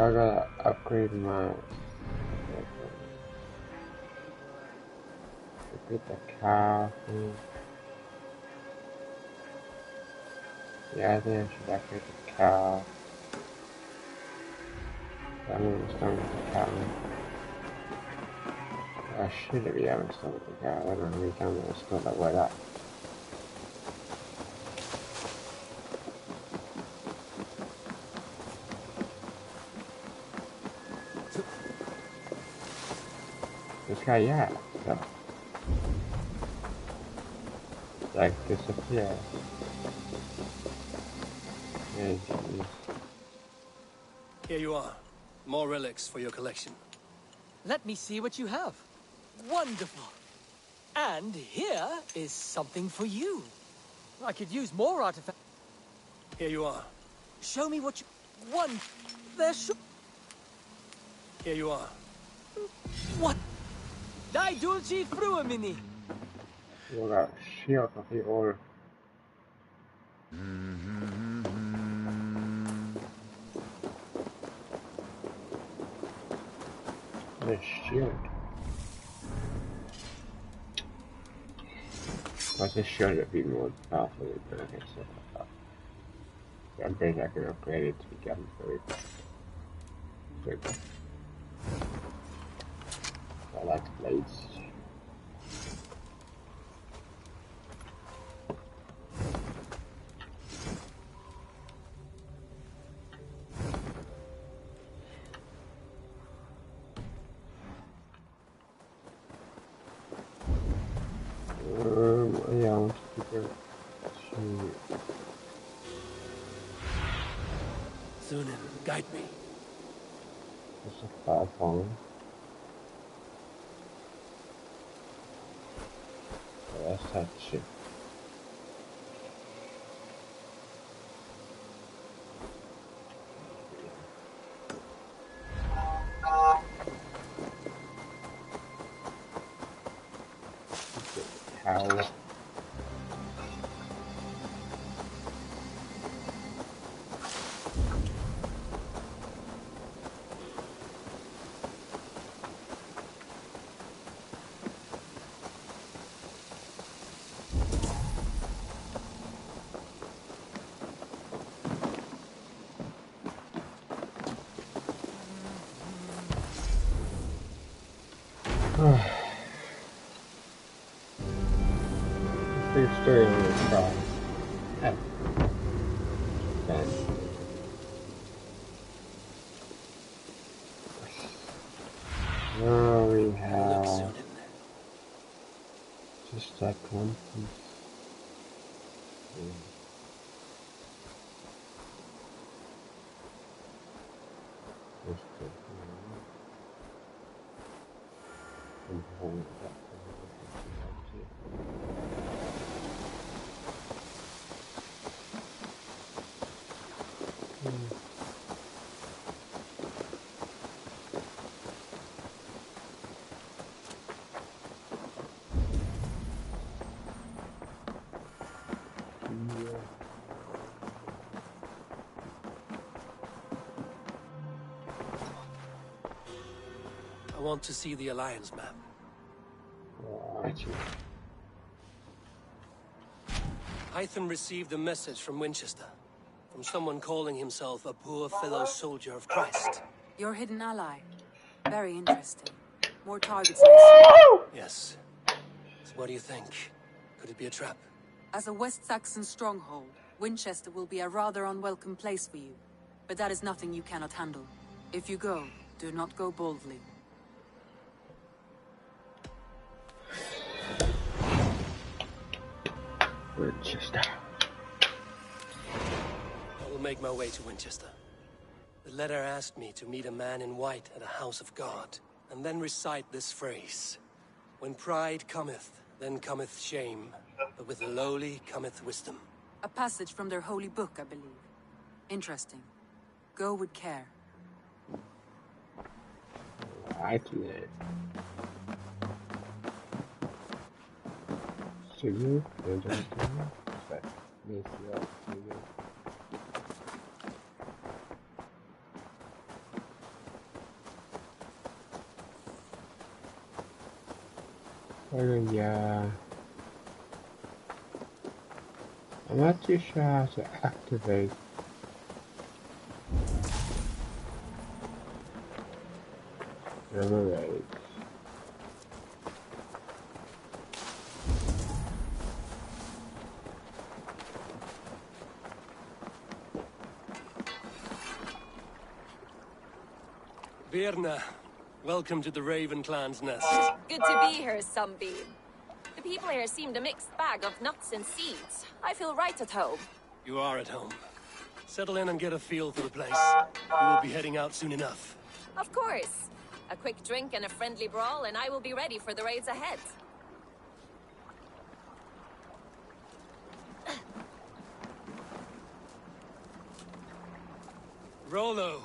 I gotta upgrade my. Get the cow. Yeah, I think I should upgrade the cow. I'm almost done with the cow. I should be having some with the cow. I don't know how many times I still that way up. This guy, yeah, so. Like, disappear. Yeah, geez. Here you are. More relics for your collection. Let me see what you have. Wonderful. And here is something for you. I could use more artifacts. Here you are. Show me what you... There's... Here you are. What? Dai dulci fruamini. You got shield of the order. The shield. What's this shield would be more powerful than I guess so. I'm betting I can upgrade it to become very good. I like blades. Yeah, I want to keep it. Sunan, guide me. There's a fire falling. Oh, that's that shit. How? Big story on this guy. Now we have just that one piece. I want to see the Alliance map. Hytham received a message from Winchester, from someone calling himself a poor fellow soldier of Christ. Your hidden ally. Very interesting. More targets, I see. Yes. So what do you think? Could it be a trap? As a West Saxon stronghold, Winchester will be a rather unwelcome place for you. But that is nothing you cannot handle. If you go, do not go boldly. Winchester. I will make my way to Winchester. The letter asked me to meet a man in white at a house of God, and then recite this phrase. When pride cometh, then cometh shame, but with the lowly cometh wisdom. A passage from their holy book, I believe. Interesting. Go with care. Right there. Signal, but miss your signal. Yeah, I'm not too sure how to activate. Alright. Birna, welcome to the Raven Clan's nest. Good to be here, Sunbeam. The people here seemed a mixed bag of nuts and seeds. I feel right at home. You are at home. Settle in and get a feel for the place. We will be heading out soon enough. Of course. A quick drink and a friendly brawl, and I will be ready for the raids ahead. Rollo,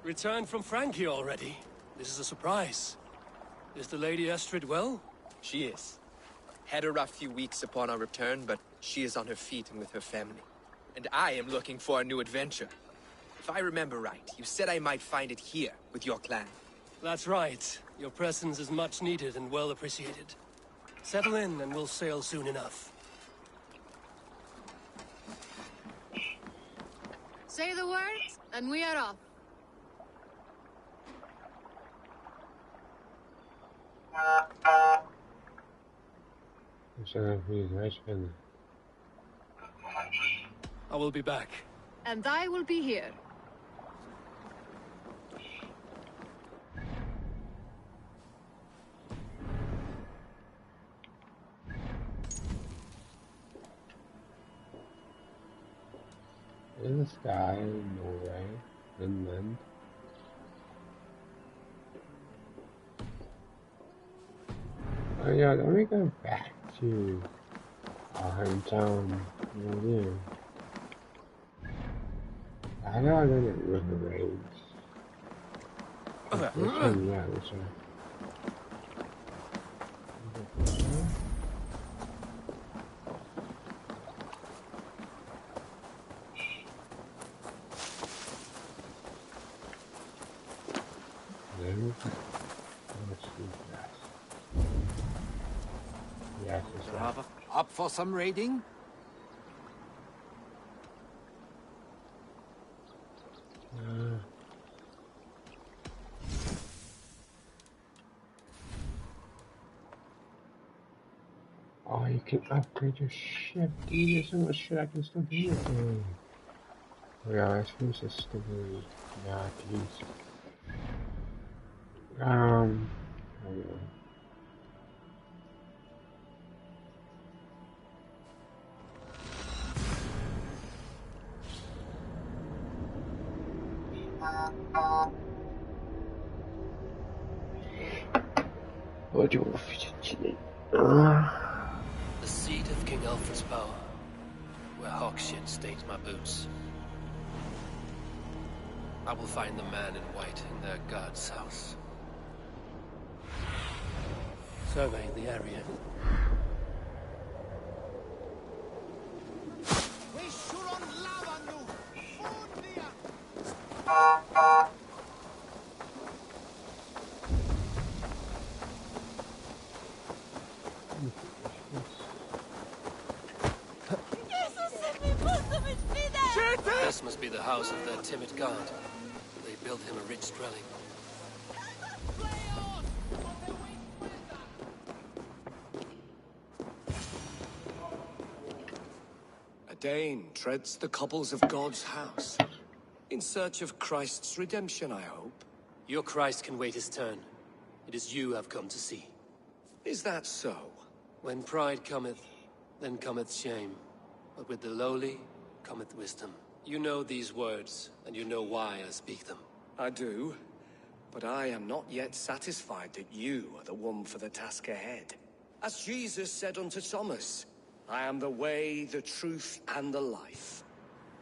returned from Frankie already. This is a surprise. Is the Lady Estrid well? She is. Had a rough few weeks upon our return, but she is on her feet and with her family. And I am looking for a new adventure. If I remember right, you said I might find it here, with your clan. That's right. Your presence is much needed and well appreciated. Settle in and we'll sail soon enough. Say the word, and we are off. I will be back. And I will be here. In the sky, Norway, Finland. Oh yeah, let me go back to our hometown. Yeah. I know I did it with the raids. This one, yeah, this one. Up for some raiding? Oh, you can upgrade your ship, dude. There's so much shit I can still do with it. Oh yeah, I suppose it's still really not used. I don't know. 我就去那。The seat of King Alfred's power, where hawkshit stains my boots. I will find the man in white in their god's house. Survey the area. This must be the house of their timid god. They built him a rich dwelling. A Dane treads the cobbles of God's house. In search of Christ's redemption, I hope. Your Christ can wait his turn. It is you I've come to see. Is that so? When pride cometh, then cometh shame. But with the lowly, cometh wisdom. You know these words, and you know why I speak them. I do. But I am not yet satisfied that you are the one for the task ahead. As Jesus said unto Thomas, I am the way, the truth, and the life.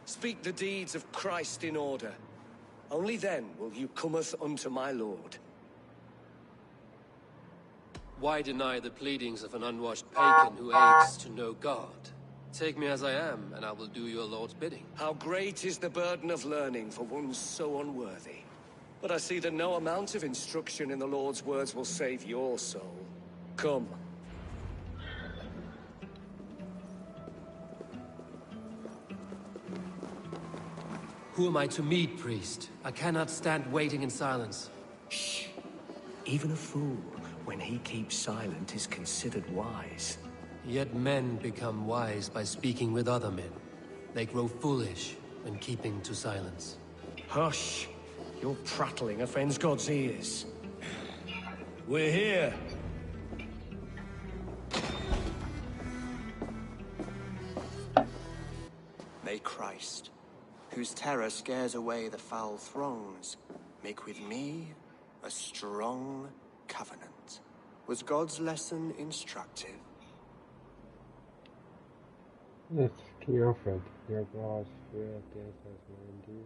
Speak the deeds of Christ in order. Only then will you cometh unto my Lord. Why deny the pleadings of an unwashed pagan who aids to know God? Take me as I am, and I will do your Lord's bidding. How great is the burden of learning for one so unworthy. But I see that no amount of instruction in the Lord's words will save your soul. Come. Who am I to meet, priest? I cannot stand waiting in silence. Shh. Even a fool, when he keeps silent, is considered wise. Yet men become wise by speaking with other men. They grow foolish when keeping to silence. Hush! Your prattling offends God's ears. We're here. May Christ, whose terror scares away the foul throngs, make with me a strong covenant. Was God's lesson instructive? Yes, King Alfred, your boss feared death as mine do.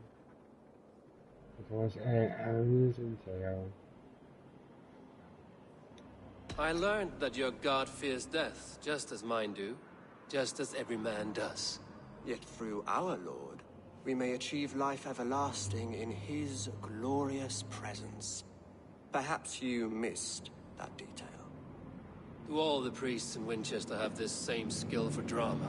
It was armies and sail. I learned that your god fears death, just as mine do, just as every man does. Yet through our Lord, we may achieve life everlasting in his glorious presence. Perhaps you missed that detail. Do all the priests in Winchester have this same skill for drama?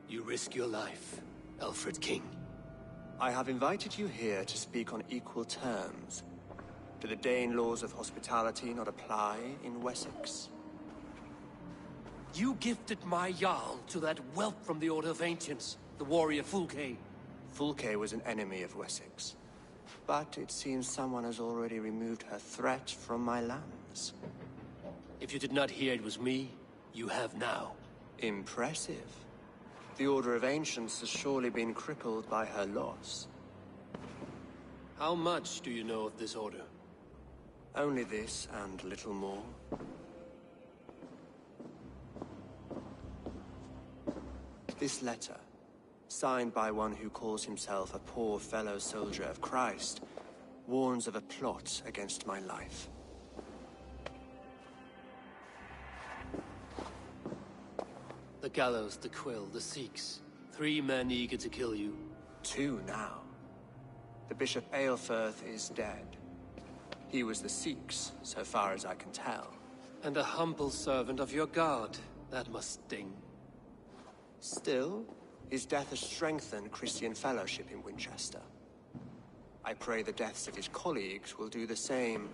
You risk your life, Alfred King. I have invited you here to speak on equal terms. Do the Dane laws of hospitality not apply in Wessex? You gifted my Jarl to that whelp from the Order of Ancients, the warrior Fulke. Fulke was an enemy of Wessex. But it seems someone has already removed her threat from my lands. If you did not hear it was me, you have now. Impressive. The Order of Ancients has surely been crippled by her loss. How much do you know of this order? Only this and little more. This letter, signed by one who calls himself a poor fellow soldier of Christ, warns of a plot against my life. The gallows, the quill, the Sikhs. 3 men eager to kill you. 2 now. The Bishop Aelfirth is dead. He was the Sikhs, so far as I can tell. And a humble servant of your god. That must sting. Still, his death has strengthened Christian fellowship in Winchester. I pray the deaths of his colleagues will do the same.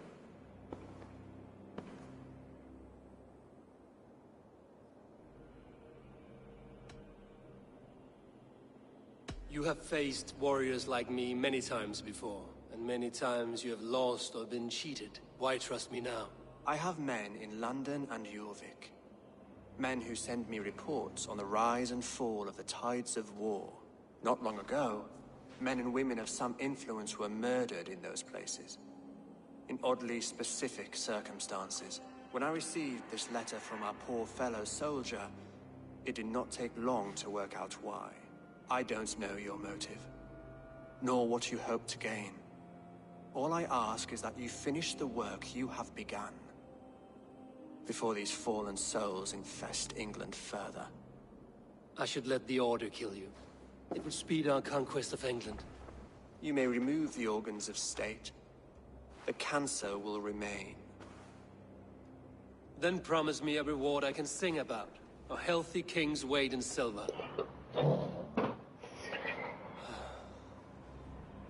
You have faced warriors like me many times before, and many times you have lost or been cheated. Why trust me now? I have men in London and Jorvik. Men who send me reports on the rise and fall of the tides of war. Not long ago, men and women of some influence were murdered in those places. In oddly specific circumstances. When I received this letter from our poor fellow soldier, it did not take long to work out why. I don't know your motive, nor what you hope to gain. All I ask is that you finish the work you have begun, before these fallen souls infest England further. I should let the Order kill you. It would speed our conquest of England. You may remove the organs of state. The cancer will remain. Then promise me a reward I can sing about. A healthy king's weight in silver.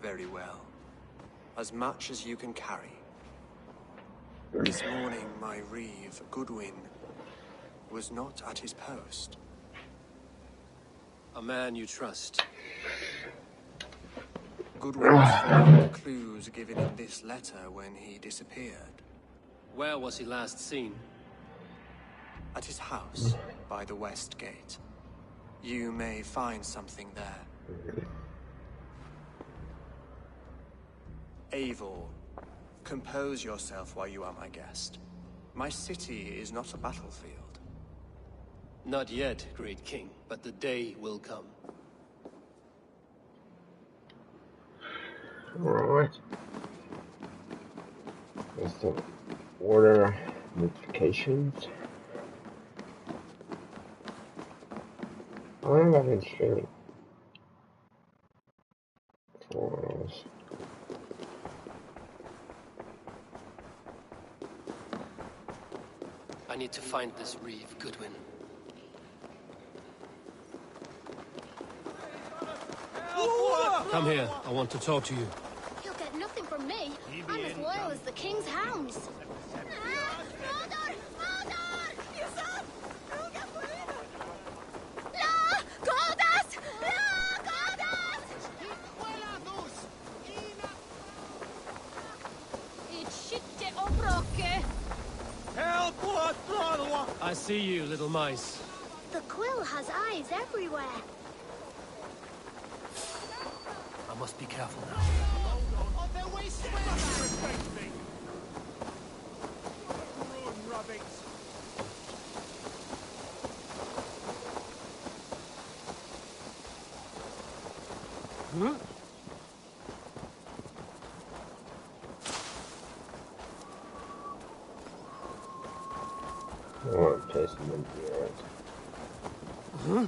Very well. As much as you can carry. This morning, my reeve, Goodwin, was not at his post. A man you trust. Goodwin was following the clues given in this letter when he disappeared. Where was he last seen? At his house, by the west gate. You may find something there. Eivor, compose yourself while you are my guest. My city is not a battlefield. Not yet, great king, but the day will come. Alright. There's the order notifications. I wonder if I've been streaming. Photos. I need to find this reeve, Goodwin. Come here. I want to talk to you. You'll get nothing from me. I'm as loyal as the king's hounds. I see you, little mice. The quill has eyes everywhere. I must be careful now. Huh? Oh, I'm tasting them here. Huh?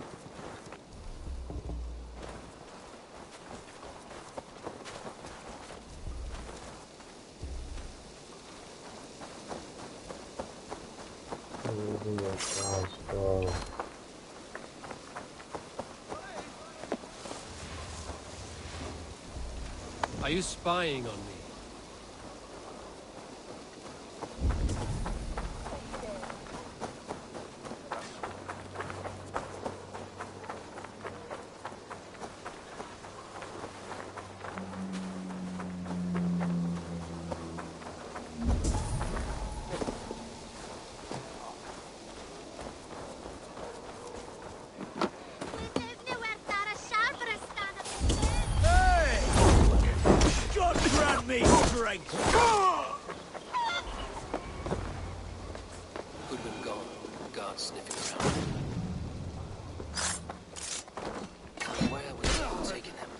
Are you spying on me? Goodwin gone. Guards sniffing around. Where was he taking him?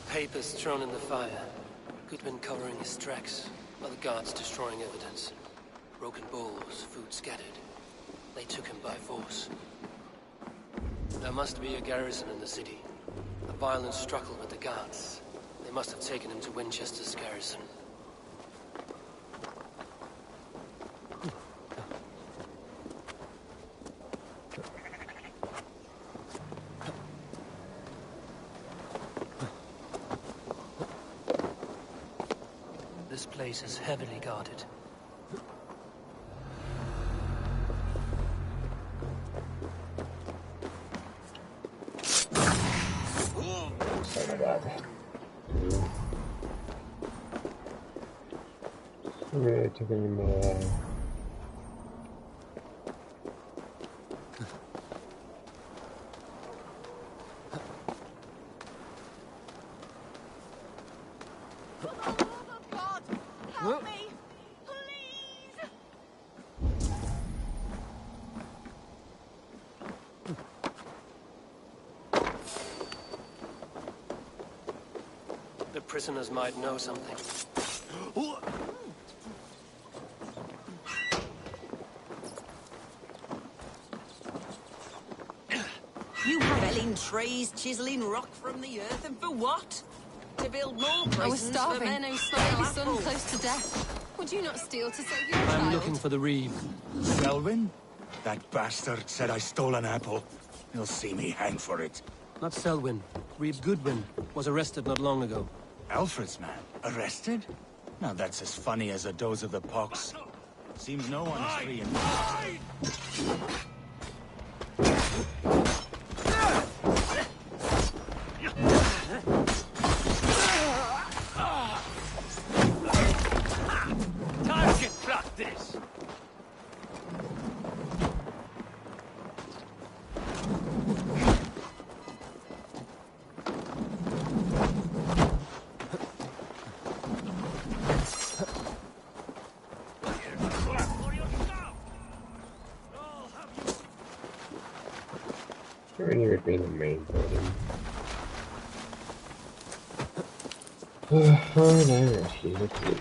Papers thrown in the fire. Goodwin covering his tracks. Other guards destroying evidence. Broken bowls, food scattered. They took him by force. There must be a garrison in the city. A violent struggle with the guards. They must have taken him to Winchester's garrison. This place is heavily guarded. really took any more. Help me! The prisoners might know something. You felling trees, chiseling rock from the earth, and for what? To build more prisons I was starving. for men who My steal baby son apples. close to death. Would you not steal to save your I'm child? looking for the Reeve. Selwyn? That bastard said I stole an apple. He'll see me hang for it. Not Selwyn. Reeve Goodwin was arrested not long ago. Alfred's man? Arrested? Now that's as funny as a dose of the pox. Seems no one is free in Target practice! Really would be the main building. Oh no, she's a kid.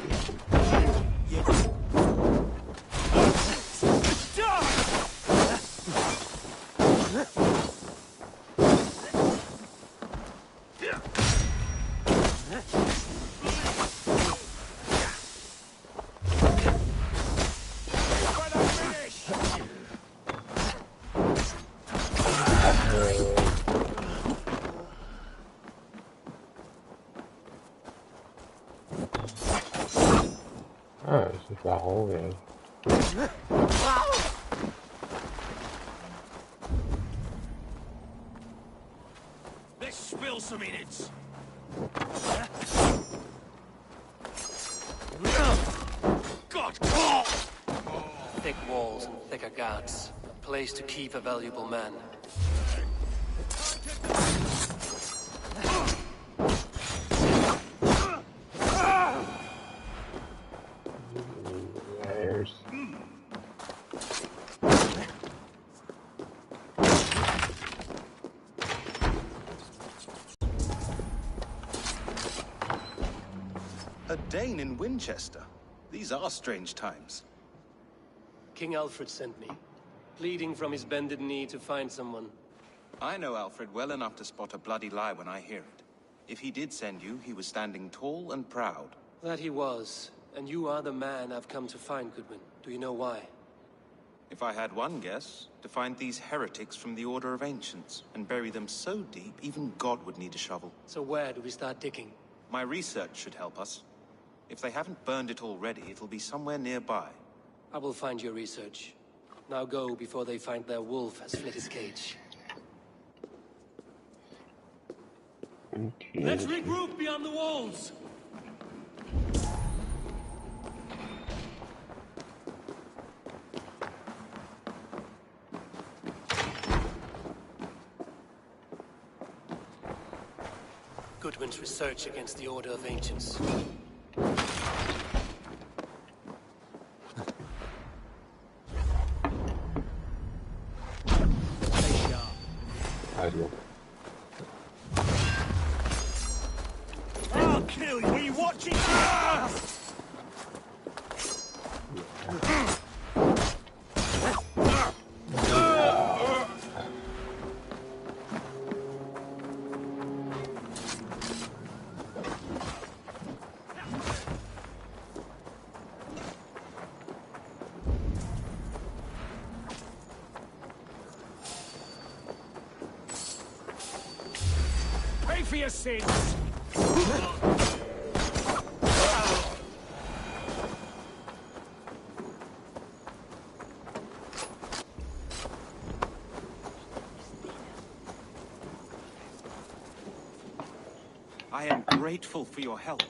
Oh, it's just a hole there. Let's spill some innards. God! Thick walls and thicker guards. A place to keep a valuable man. There's... A Dane in Winchester. These are strange times. King Alfred sent me, pleading from his bended knee to find someone. I know Alfred well enough to spot a bloody lie when I hear it. If he did send you, he was standing tall and proud. That he was, and you are the man I've come to find, Goodwin. Do you know why? If I had one guess, to find these heretics from the Order of Ancients, and bury them so deep, even God would need a shovel. So where do we start digging? My research should help us. If they haven't burned it already, it'll be somewhere nearby. I will find your research. Now go before they find their wolf has fled his cage. Let's regroup beyond the walls! Goodwin's research against the Order of Ancients. I'll kill you! Are you watching? Pay for your sins! I am grateful for your help.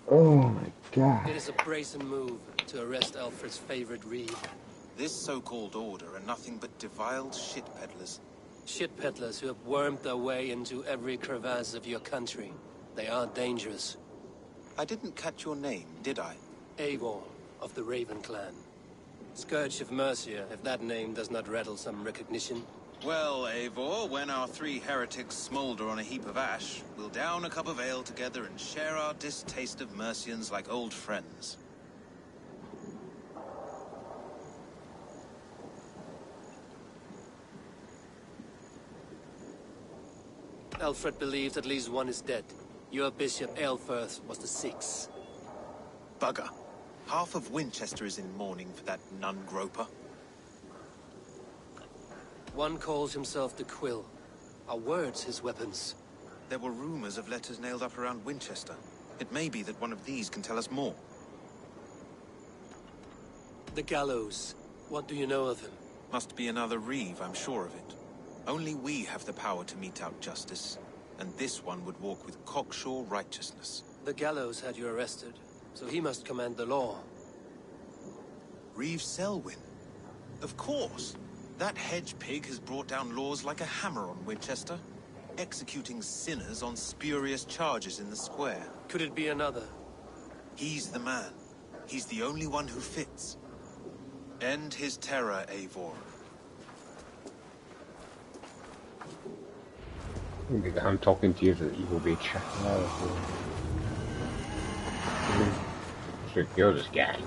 Oh my God. It is a brazen move to arrest Alfred's favorite reeve. This so-called order are nothing but defiled shit peddlers. Shit peddlers who have wormed their way into every crevasse of your country. They are dangerous. I didn't catch your name, did I? Eivor, of the Raven clan. Scourge of Mercia, if that name does not rattle some recognition. Well, Eivor, when our 3 heretics smolder on a heap of ash, we'll down a cup of ale together and share our distaste of Mercians like old friends. Alfred believes at least one is dead. Your Bishop Aelfirth was the 6th. Bugger. Half of Winchester is in mourning for that nun-groper. One calls himself the Quill. Are words his weapons? There were rumors of letters nailed up around Winchester. It may be that one of these can tell us more. The gallows. What do you know of him? Must be another reeve, I'm sure of it. Only we have the power to mete out justice, and this one would walk with cocksure righteousness. The gallows had you arrested, so he must command the law. Reeve Selwyn? Of course. That hedge pig has brought down laws like a hammer on Winchester, executing sinners on spurious charges in the square. Could it be another? He's the man. He's the only one who fits. End his terror, Eivor. I'm talking to you, the evil bitch. Should kill this guy.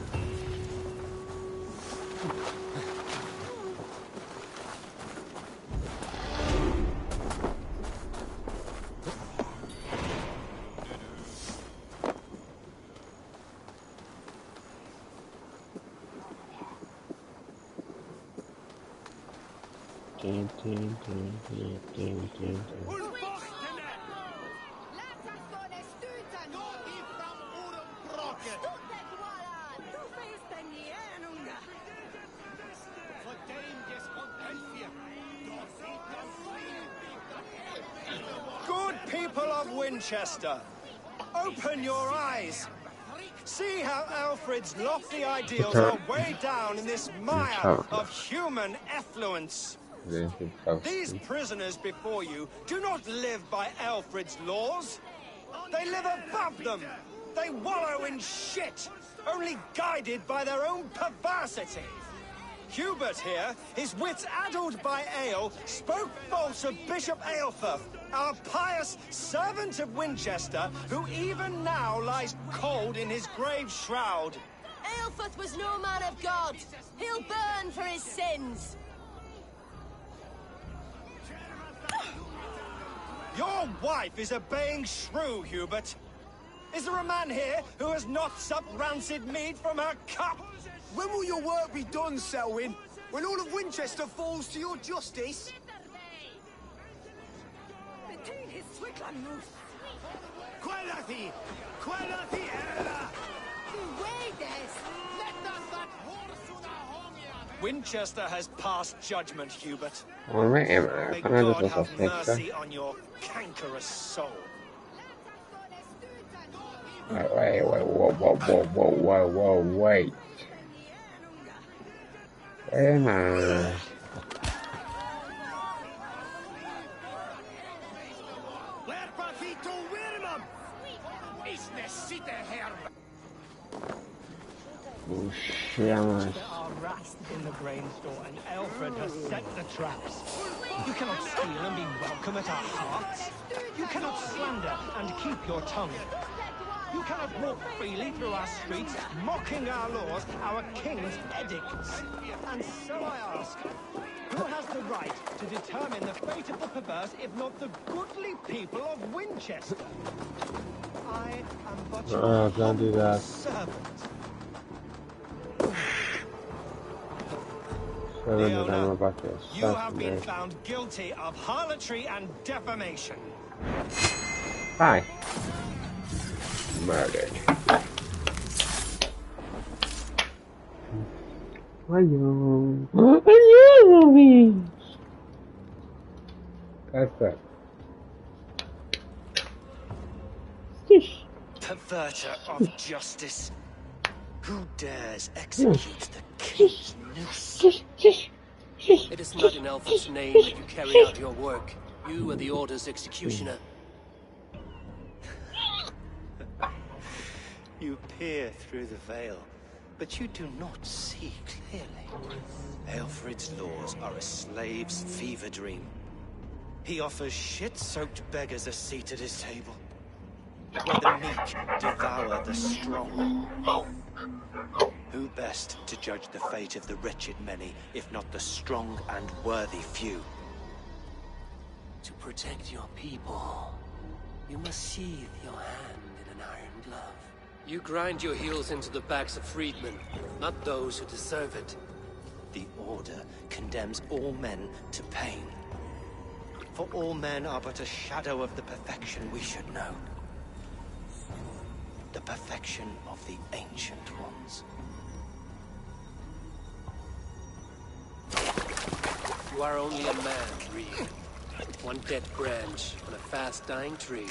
Good people of Winchester, open your eyes. See how Alfred's lofty ideals are way down in this mire of human effluence. These prisoners before you do not live by Alfred's laws. They live above them. They wallow in shit, only guided by their own perversity. Hubert here, his wits addled by ale, spoke false of Bishop Aelfirth, our pious servant of Winchester, who even now lies cold in his grave shroud. Aelfirth was no man of God. He'll burn for his sins. Your wife is a baying shrew, Hubert. Is there a man here who has not supped rancid mead from her cup? When will your work be done, Selwyn? When all of Winchester falls to your justice? Winchester has passed judgment, Hubert. May God have mercy on your cankerous soul. Wait, wait. Wait a minute. In the grain store, and Alfred has set the traps. You cannot steal and be welcome at our hearts. You cannot slander and keep your tongue. You cannot walk freely through our streets, mocking our laws, our king's edicts. And so I ask, who has the right to determine the fate of the perverse, if not the goodly people of Winchester? I am but your Don't do that. servant. Leona, you have been found guilty of harlotry and defamation. Hi. Murdered. Hello. Hello, Ruby. That's that. Stish. perverter of justice. Who dares execute the king's noose? It is not in Alfred's name that you carry out your work. You are the Order's executioner. You peer through the veil, but you do not see clearly. Alfred's laws are a slave's fever dream. He offers shit-soaked beggars a seat at his table, where the meek devour the strong. Who best to judge the fate of the wretched many, if not the strong and worthy few? To protect your people, you must sheathe your hand in an iron glove. You grind your heels into the backs of freedmen, not those who deserve it. The Order condemns all men to pain. For all men are but a shadow of the perfection we should know. The perfection of the Ancient Ones. You are only a man, Reed. One dead branch on a fast-dying tree.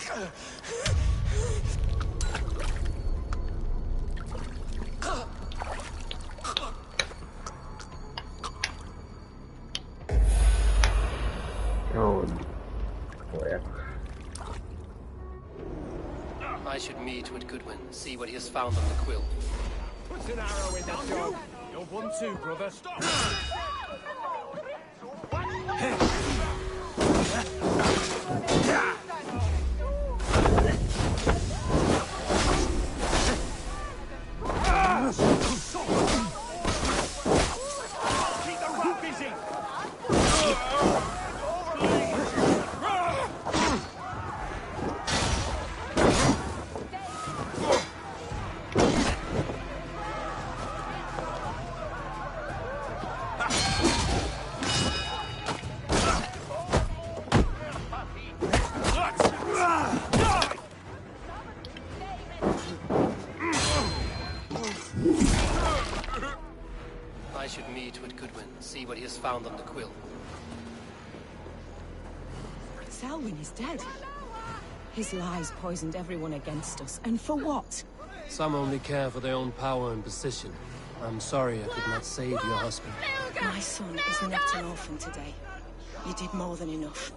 Oh, boy. I should meet with Goodwin, see what he has found on the quill. Put an arrow in that dog. You're one too, brother. Stop! Keep the rat busy! I should meet with Goodwin, see what he has found on the quill. Selwyn is dead. His lies poisoned everyone against us, and for what? Some only care for their own power and position. I'm sorry I could not save your husband. My son is not an orphan today. You did more than enough.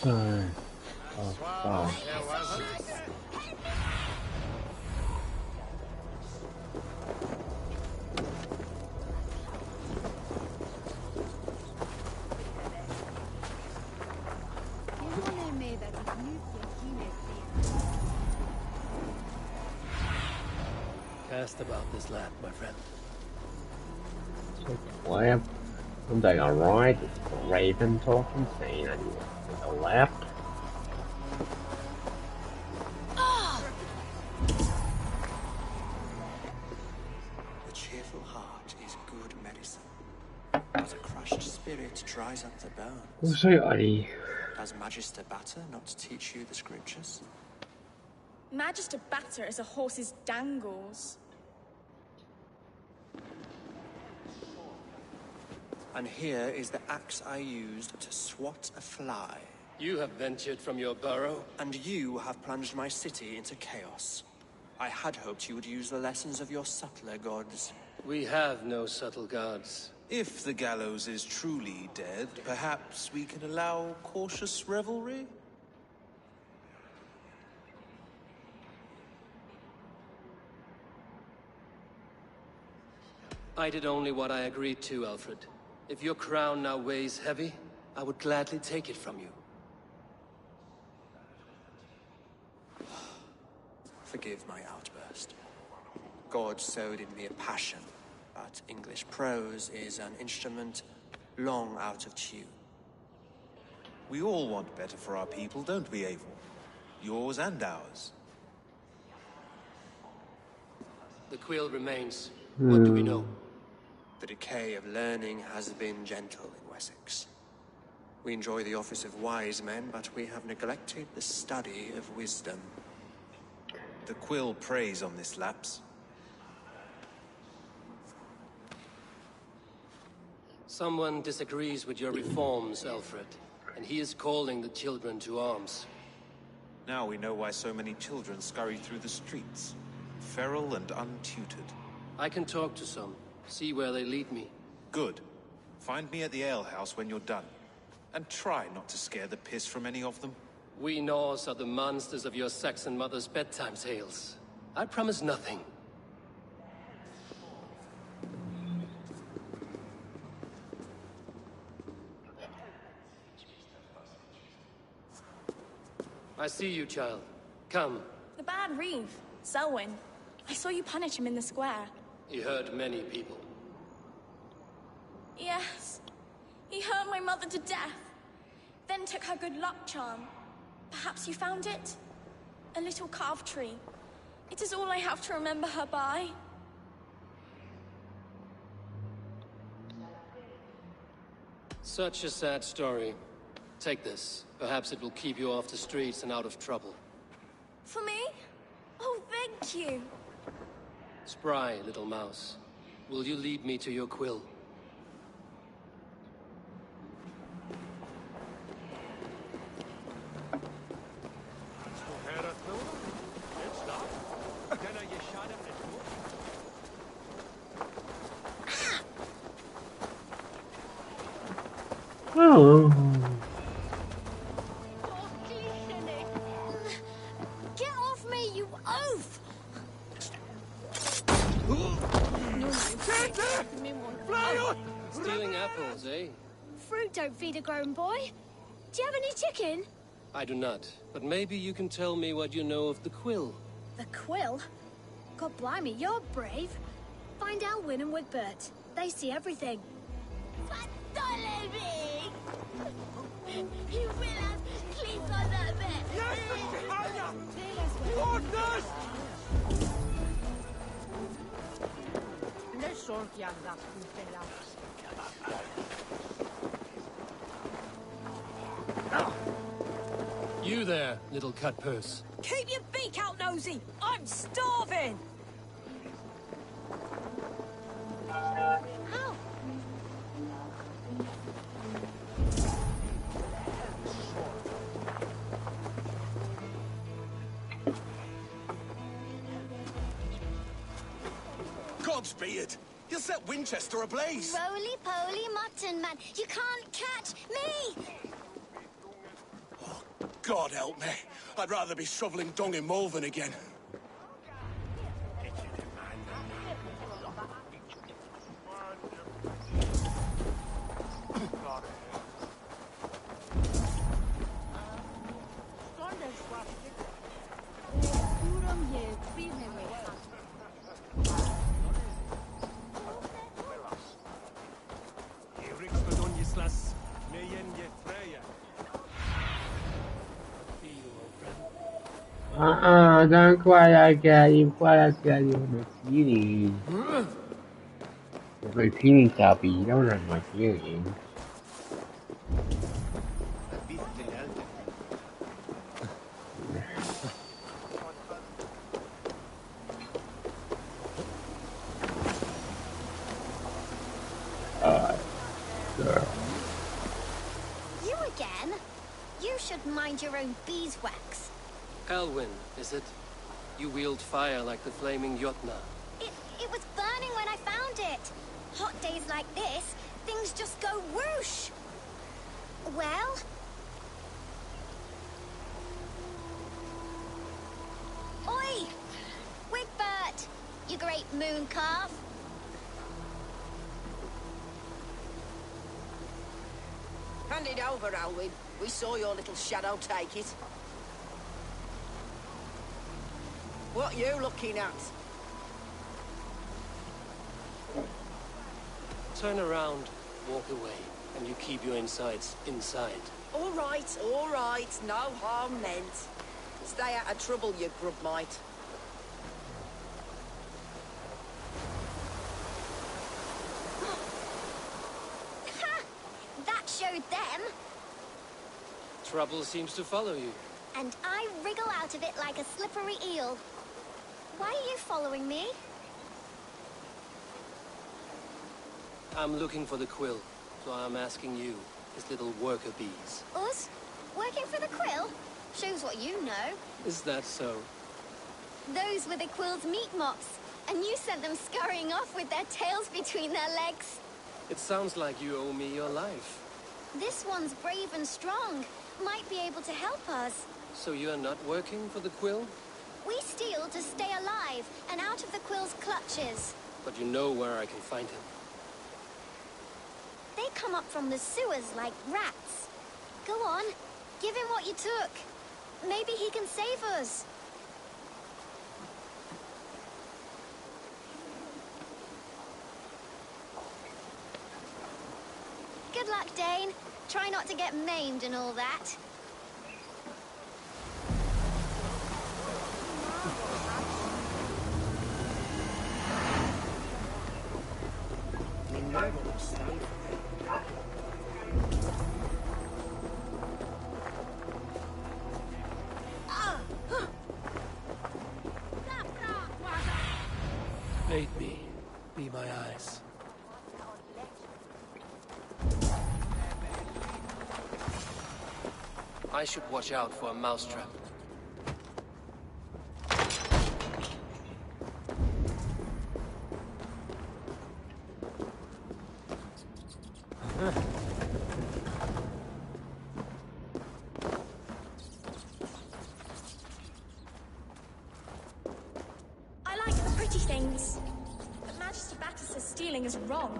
So, oh, Cast about this land, my friend. lamp. I'm doing alright. It's the Raven talking, saying I need to the left. A cheerful heart is good medicine, but a crushed spirit dries up the bones. Who's that? Does Magister Batter not teach you the scriptures? Magister Batter is a horse's dangles. And here is the axe I used to swat a fly. You have ventured from your burrow. And you have plunged my city into chaos. I had hoped you would use the lessons of your subtler gods. We have no subtle gods. If the gallows is truly dead, perhaps we can allow cautious revelry? I did only what I agreed to, Alfred. If your crown now weighs heavy, I would gladly take it from you. Forgive my outburst. God sowed in me a passion, but English prose is an instrument long out of tune. We all want better for our people, don't we, Eivor? Yours and ours. The quill remains. What do we know? The decay of learning has been gentle in Wessex. We enjoy the office of wise men, but we have neglected the study of wisdom. The quill preys on this lapse. Someone disagrees with your reforms, Alfred, and he is calling the children to arms. Now we know why so many children scurry through the streets, feral and untutored. I can talk to some, see where they lead me. Good. Find me at the alehouse when you're done. And try not to scare the piss from any of them. We Norse are the monsters of your Saxon mother's bedtime tales. I promise nothing. I see you, child. Come. The bad Reeve, Selwyn. I saw you punish him in the square. He hurt many people. Yes. He hurt my mother to death. Then took her good luck charm. Perhaps you found it? A little carved tree. It is all I have to remember her by. Such a sad story. Take this. Perhaps it will keep you off the streets and out of trouble. For me? Oh, thank you. Spry, little mouse. Will you lead me to your quill? Oh. Get off me, you oaf! Stealing apples, eh? Fruit don't feed a grown boy. Do you have any chicken? I do not, but maybe you can tell me what you know of the quill. The quill? God blimey, you're brave. Find Alwyn and Wigbert. They see everything. You will have sleep on that bed. You there, little cut purse. Keep your beak out, Nosy! I'm starving! Ow! Godspeed! You'll set Winchester ablaze! Roly-poly mutton man, you can't catch me! God help me. I'd rather be shoveling dung in Malvern again. Don't quite get you, my feelings. My feelings, Abby. You don't have my feelings. Girl. You again? You should mind your own beeswax. Elwyn, is it? You wield fire like the flaming Jotna. It was burning when I found it. Hot days like this, things just go whoosh. Well? Oi! Wigbert! You great moon calf. Hand it over, Alwyn. We saw your little shadow take it. What you looking at? Turn around, walk away, and you keep your insides inside. All right, no harm meant. Stay out of trouble, you grub mite. Ha! That showed them. Trouble seems to follow you. And I wriggle out of it like a slippery eel. Why are you following me? I'm looking for the quill, so I'm asking you, his little worker bees. Us? Working for the quill? Shows what you know. Is that so? Those were the quill's meat mops, and you sent them scurrying off with their tails between their legs. It sounds like you owe me your life. This one's brave and strong. Might be able to help us. So you're not working for the quill? We steal to stay alive and out of the quill's clutches. But you know where I can find him. They come up from the sewers like rats. Go on, give him what you took. Maybe he can save us. Good luck, Dane. Try not to get maimed and all that. Bait me. Be my eyes. I should watch out for a mousetrap. I like the pretty things. But Majesty Batter says stealing is wrong.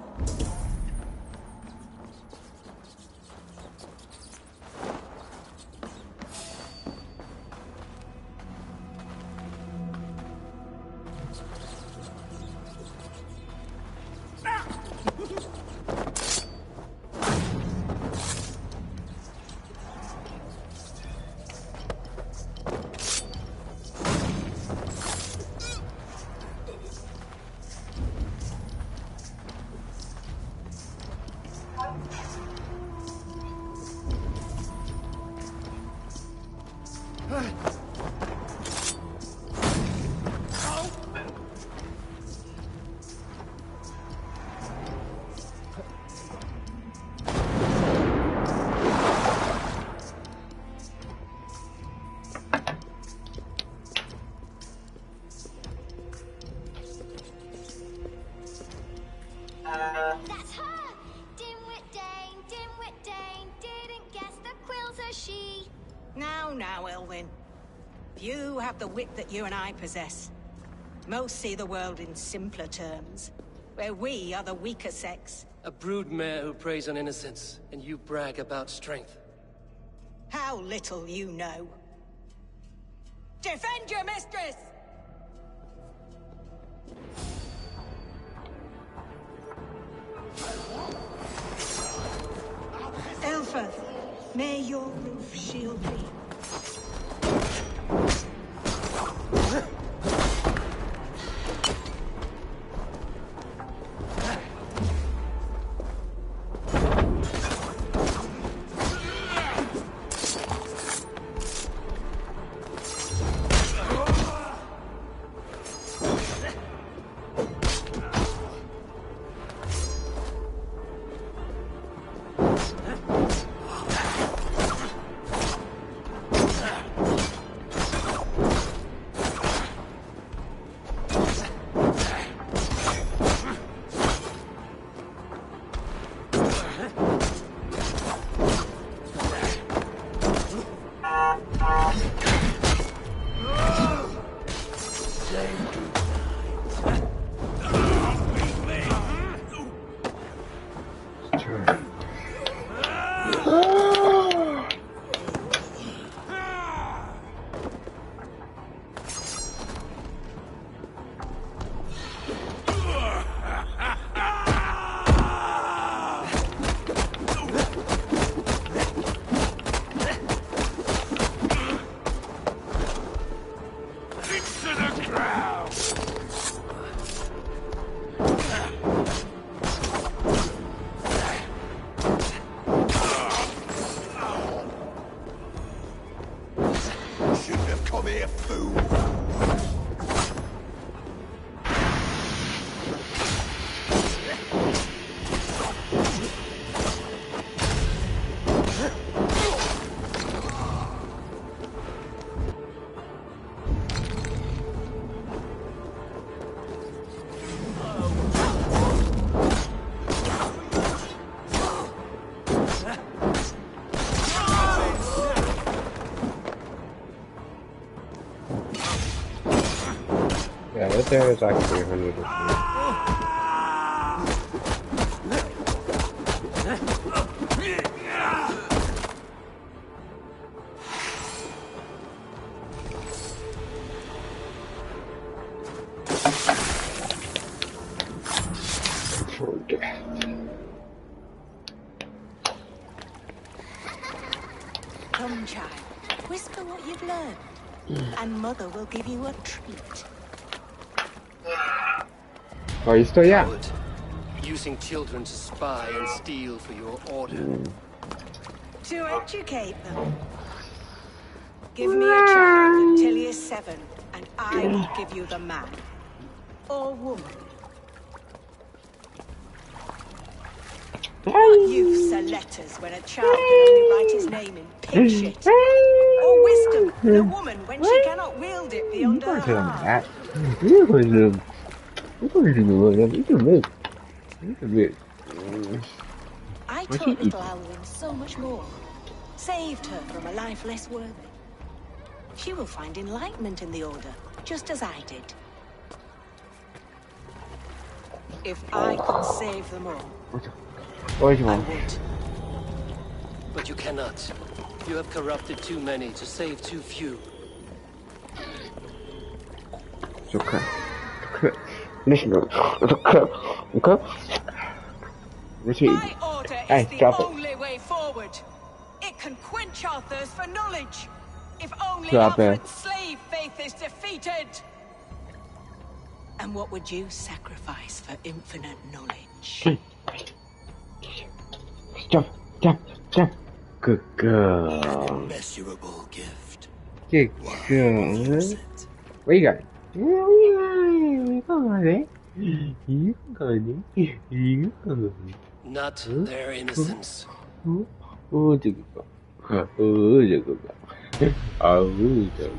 That's her! Dimwit Dane, didn't guess the quill's a she. Now, Elwyn. You have the wit that you and I possess. Most see the world in simpler terms, where we are the weaker sex. A broodmare who preys on innocence, and you brag about strength. How little you know. Defend your mistress! Elfeth, may your roof shield thee. Come here, fool! Yeah, that there is actually 100 of Come, child. Whisper what you've learned, and Mother will give you a treat. Oh, you still young. Coward. Using children to spy and steal for your order. To educate them. Give me a child until he is 7, and I will give you the man. Or woman. What use are letters when a child can only write his name in pig shit? Or wisdom in a woman when she cannot wield it beyond her heart? I taught little Alwyn so much more. Saved her from a life less worthy. She will find enlightenment in the Order, just as I did. If I could save them all, I would. But you cannot. You have corrupted too many to save too few. It's okay. Listen, it's okay. My order is the only way forward. It can quench our thirst for knowledge. If only Alfred's slave faith is defeated. And what would you sacrifice for infinite knowledge? Jump. Good girl. An immeasurable gift. Good girl. Where you going? Not their innocence. Oh, good girl. Oh, good girl. Oh, good girl.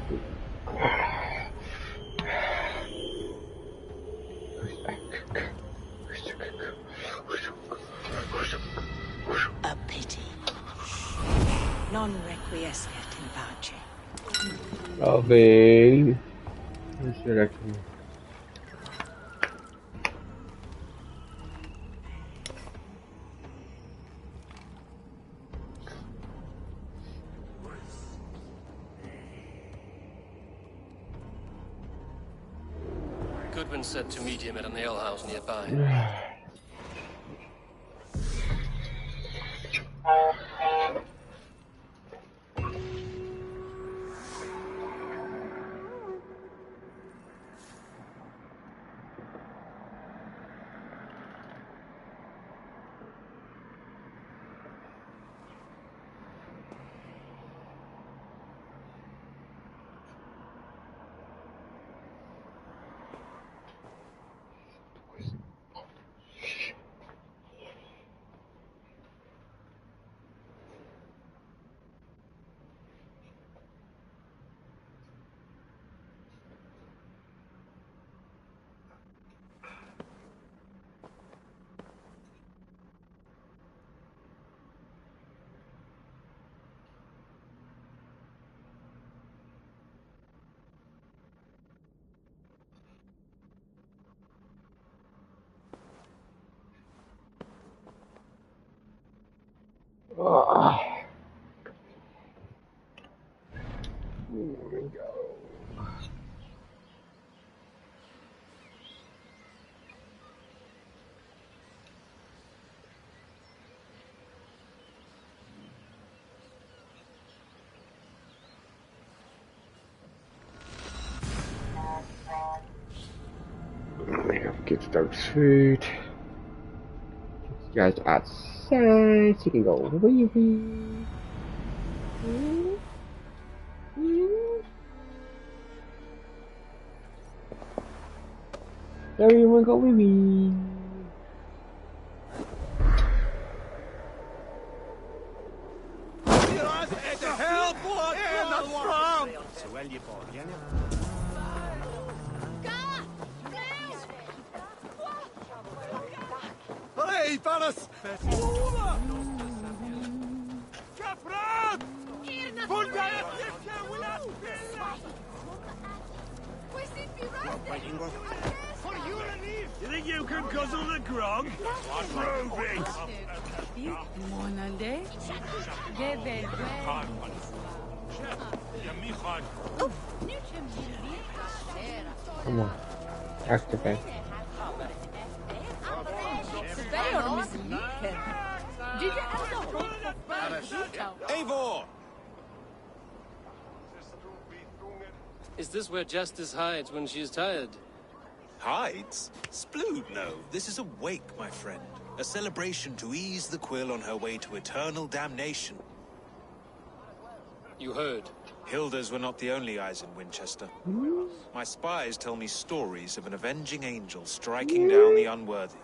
A pity. Non requiescat in pace. Oh, babe. What should I do? Goodwin said to meet him at an alehouse nearby. Here we go. We have to get those food. You guys outside, so you can go wee wee. Everyone go with me. Hey, Balas! Kafrat! You think you can guzzle the grog? Prove it! Come on. Activate. Eivor! Is this where Justice hides when she's tired? Hides? Splood, no. This is a wake, my friend. A celebration to ease the quill on her way to eternal damnation. You heard. Hilda's were not the only eyes in Winchester. My spies tell me stories of an avenging angel striking down the unworthy.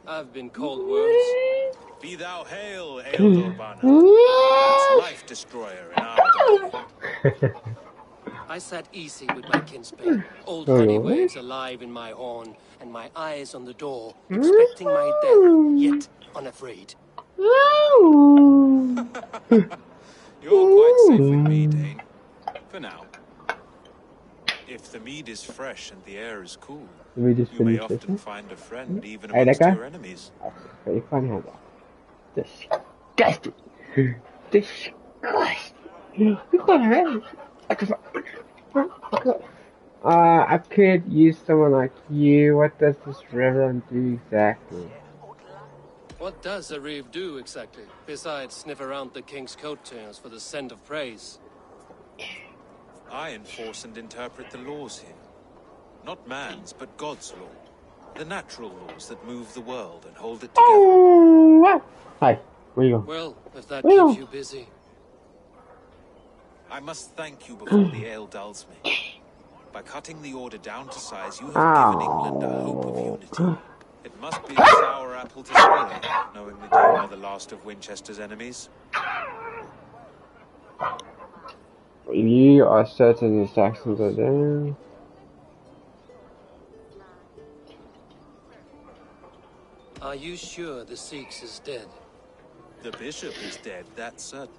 I've been called worse. Be thou hail, Eildor Bana. That's Life Destroyer in our day. I sat easy with my kinsman, old honey waves alive in my horn, and my eyes on the door, expecting my death, yet unafraid. You're quite safe with me, Dane. For now. If the mead is fresh and the air is cool, you may often find a friend even amongst your enemies. Very funny how that. Disgusting. Disgusting. I could use someone like you. What does this reverend do exactly? What does a reeve do exactly, besides sniff around the king's coattails for the scent of praise? I enforce and interpret the laws here. Not man's, but God's law. The natural laws that move the world and hold it together. Hi, where you go? Well, if that keeps you busy. I must thank you before the ale dulls me. By cutting the order down to size, you have given England a hope of unity. It must be a sour apple to swallow, knowing that you are the last of Winchester's enemies. You are certain the Saxons are there. Are you sure the Sikhs is dead? The bishop is dead, that's certain.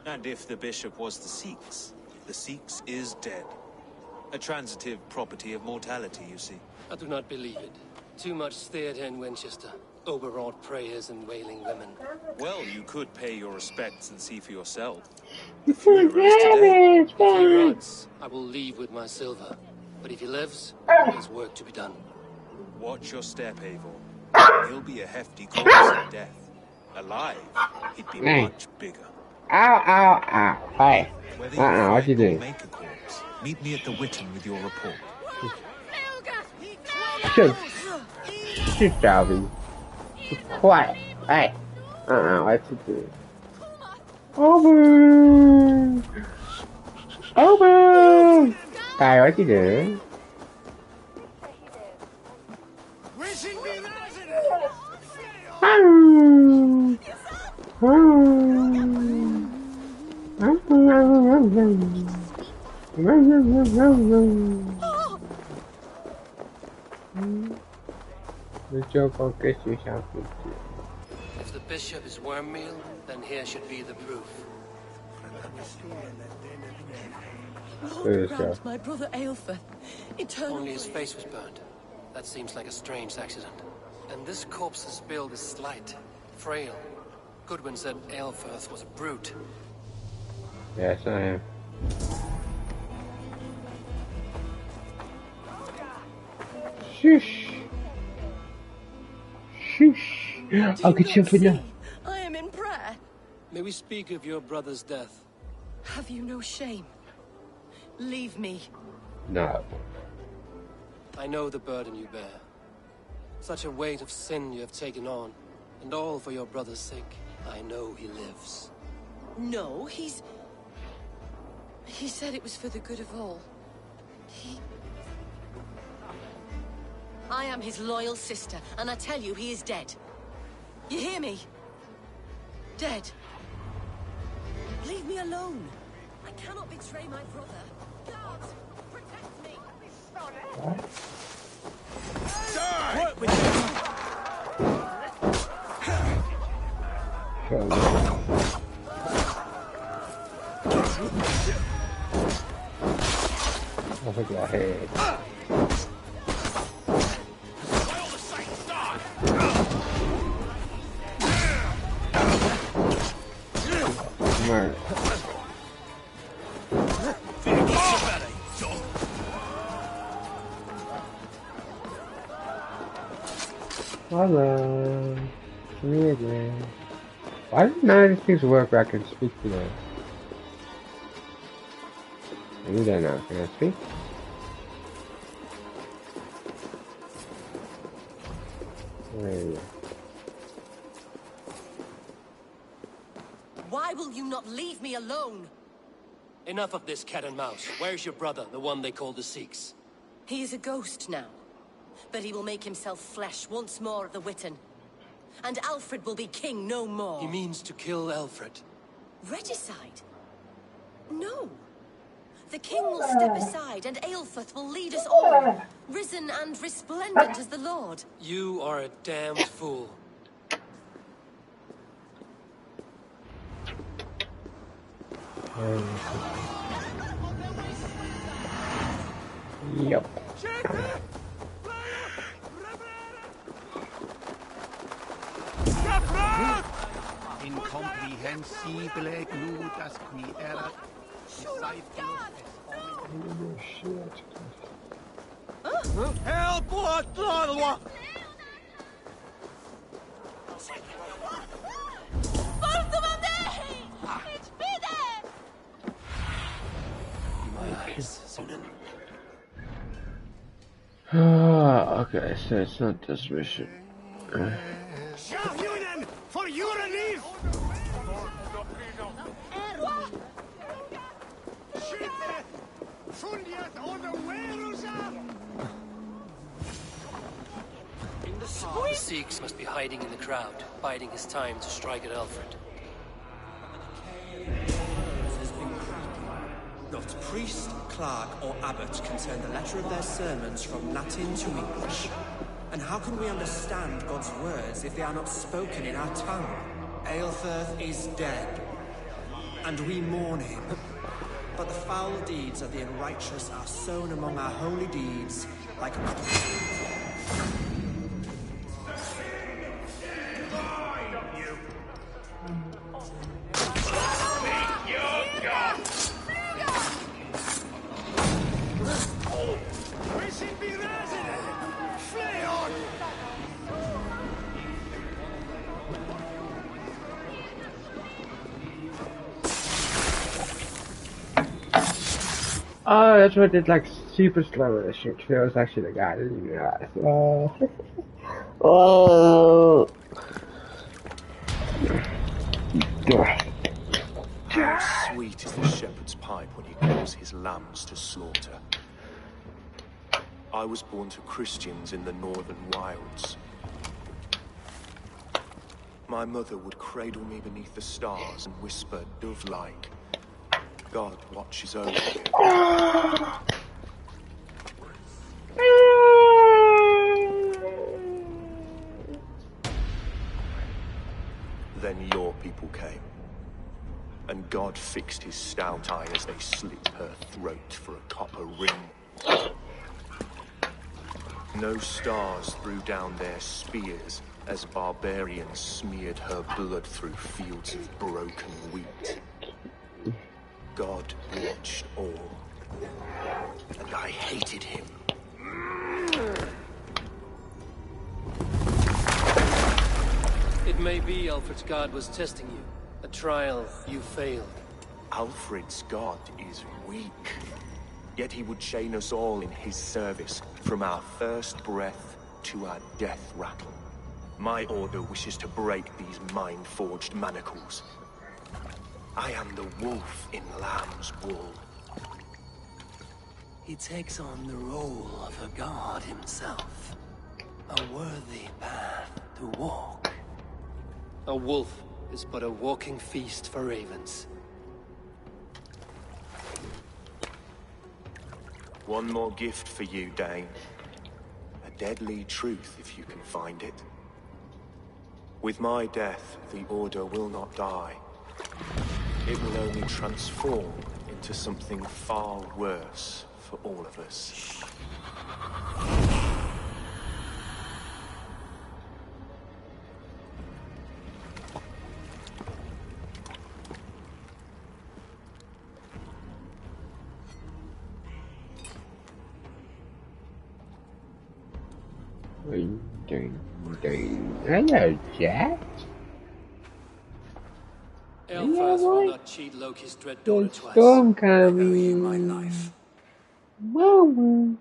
And if the bishop was the Sikhs is dead. A transitive property of mortality, you see. I do not believe it. Too much theatre in Winchester. Overwrought prayers and wailing women. Well, you could pay your respects and see for yourself. The funeral is today. If he rots, I will leave with my silver. But if he lives, there's work to be done. Watch your step, Eivor. He'll be a hefty corpse at death. Alive, he'd be much bigger. Ow, ow, ow. Hi. What you doing? Make a corpse. Meet me at the Witten with your report. Shut Dalvin. Be quiet. Hey. What you doing? Over. Hey, what you doing? The joke will get you something too. If the bishop is worm meal, then here should be the proof. Lord grant my brother Aelfir eternal. Only his face was burned. That seems like a strange accident. And this corpse's build is slight, frail. Goodwin said Aelfir was a brute. Yes, I am. Shush. Shush. I'll get you up now. I am in prayer. May we speak of your brother's death? Have you no shame? Leave me. No. I know the burden you bear. Such a weight of sin you have taken on. And all for your brother's sake. I know he lives. No, he said it was for the good of all. I am his loyal sister, and I tell you he is dead. You hear me? Dead. Leave me alone. I cannot betray my brother. Guards, protect me. Work with you. Look at that head. Murder. Hello. Me again. Why did none of these things work where I can speak to them? I do that now. Can I speak? Wait. Why will you not leave me alone? Enough of this cat and mouse. Where's your brother, the one they call the Sikhs? He is a ghost now, but he will make himself flesh once more of the Witten. And Alfred will be king no more. He means to kill Alfred. Regicide? No. The king will step aside and Aelfrith will lead us all, risen and resplendent as the Lord. You are a damned fool. Yep. Incomprehensible gludas qui erat. Help! What? Okay, so it's not this mission. Shove you then, for your relief! The Sikhs must be hiding in the crowd, biding his time to strike at Alfred. Not priest, clerk, or abbot can turn the letter of their sermons from Latin to English. And how can we understand God's words if they are not spoken in our tongue? Aelfrith is dead, and we mourn him. But the foul deeds of the unrighteous are sown among our holy deeds like a... Oh, that's what did like super slow with the shit. That was actually the guy. I didn't even realize. Oh. How sweet is the shepherd's pipe when he calls his lambs to slaughter. I was born to Christians in the northern wilds. My mother would cradle me beneath the stars and whisper dove-like, God watches over you. Then your people came, and God fixed his stout eye as they slit her throat for a copper ring. No stars threw down their spears as barbarians smeared her blood through fields of broken wheat. God watched all, and I hated him. It may be Alfred's god was testing you. A trial you failed. Alfred's god is weak, yet he would chain us all in his service, from our first breath to our death rattle. My order wishes to break these mind-forged manacles. I am the wolf in lamb's wool. He takes on the role of a god himself. A worthy path to walk. A wolf is but a walking feast for ravens. One more gift for you, Dane. A deadly truth, if you can find it. With my death, the Order will not die. It will only transform into something far worse for all of us. Hello, Jack. Elfas will not cheat Loki's dread daughter twice. Storm I owe you coming. my life. Mama.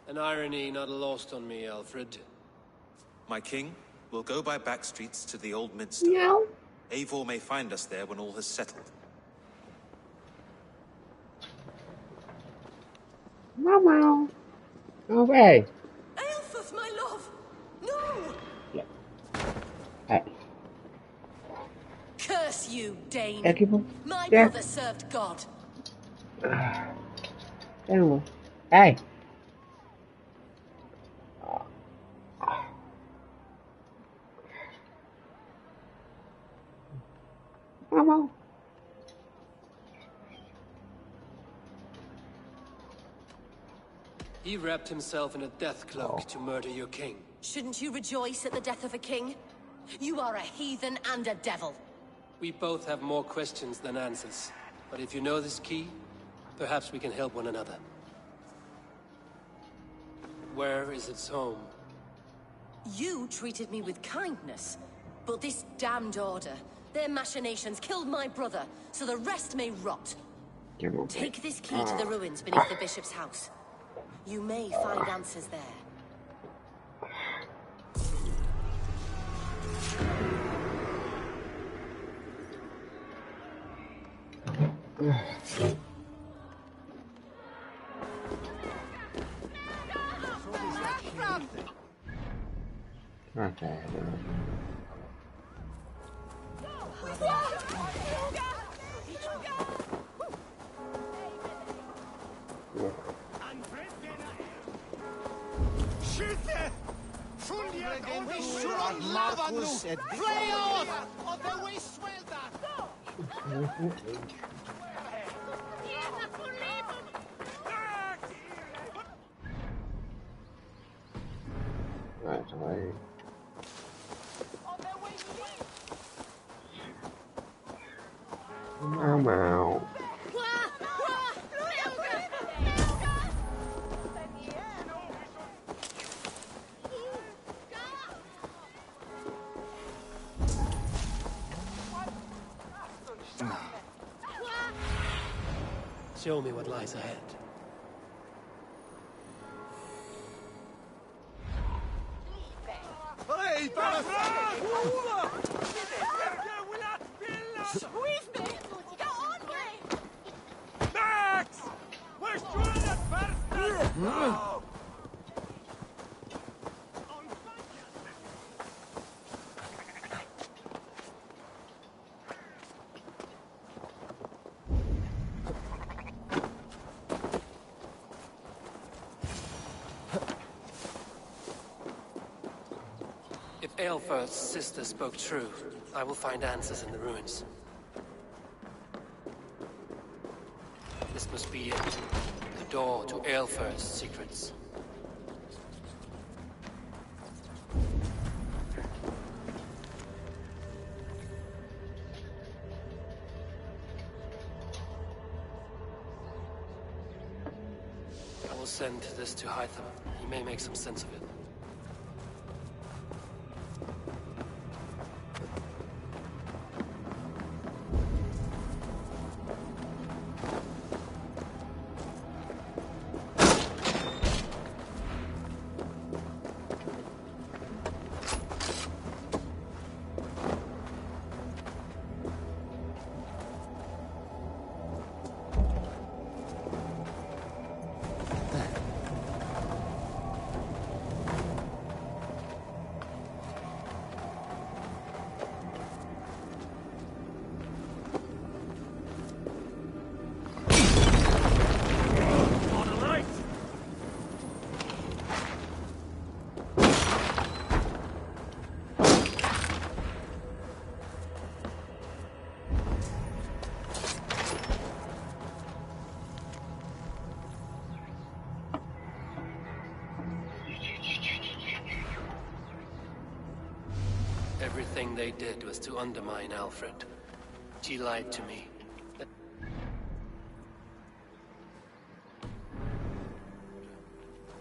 An irony not lost on me, Alfred. My king, we'll go by back streets to the old minster. No. Eivor may find us there when all has settled. Mama. Go away. Aelfus, my love! No! Hey. Curse you, Dane. My Yeah. brother served God. Anyway. Hey. Mama. He wrapped himself in a death cloak to murder your king. Shouldn't you rejoice at the death of a king? You are a heathen and a devil. We both have more questions than answers. But if you know this key, perhaps we can help one another. Where is its home? You treated me with kindness, but this damned Order, their machinations killed my brother, so the rest may rot. Take this key to the ruins beneath the bishop's house. You may find answers there. Okay. Skytte! Fundiert und ich schon Lava nu! Play off! Or the way swelter! Right, away. Mama. Show me what lies ahead. Hey, Max! We're shooting at first! No! If Aelfir's sister spoke true, I will find answers in the ruins. This must be it. The door to Aelfir's secrets. I will send this to Hytham. He may make some sense of it. Everything they did was to undermine Alfred. She lied to me.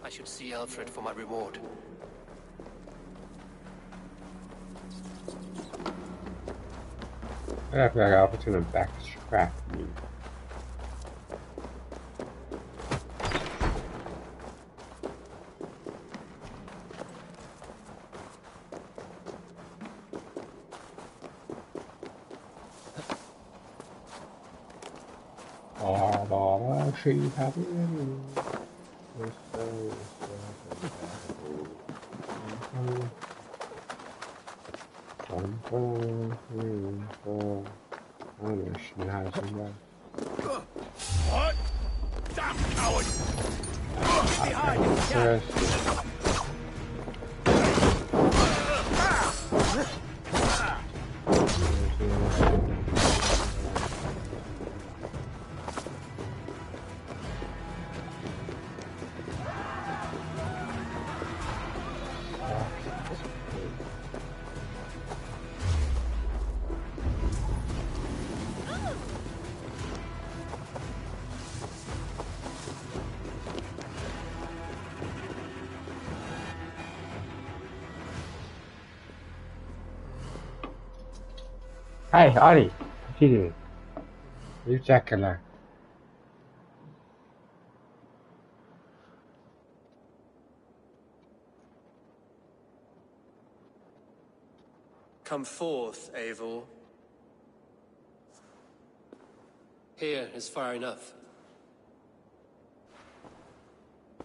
I should see Alfred for my reward. I feel like I'll put in backstrap me. She had What? Damn coward! Get behind him, Jack! Hey, Ollie, what you doing? You checking her? Come forth, Eivor. Here is far enough.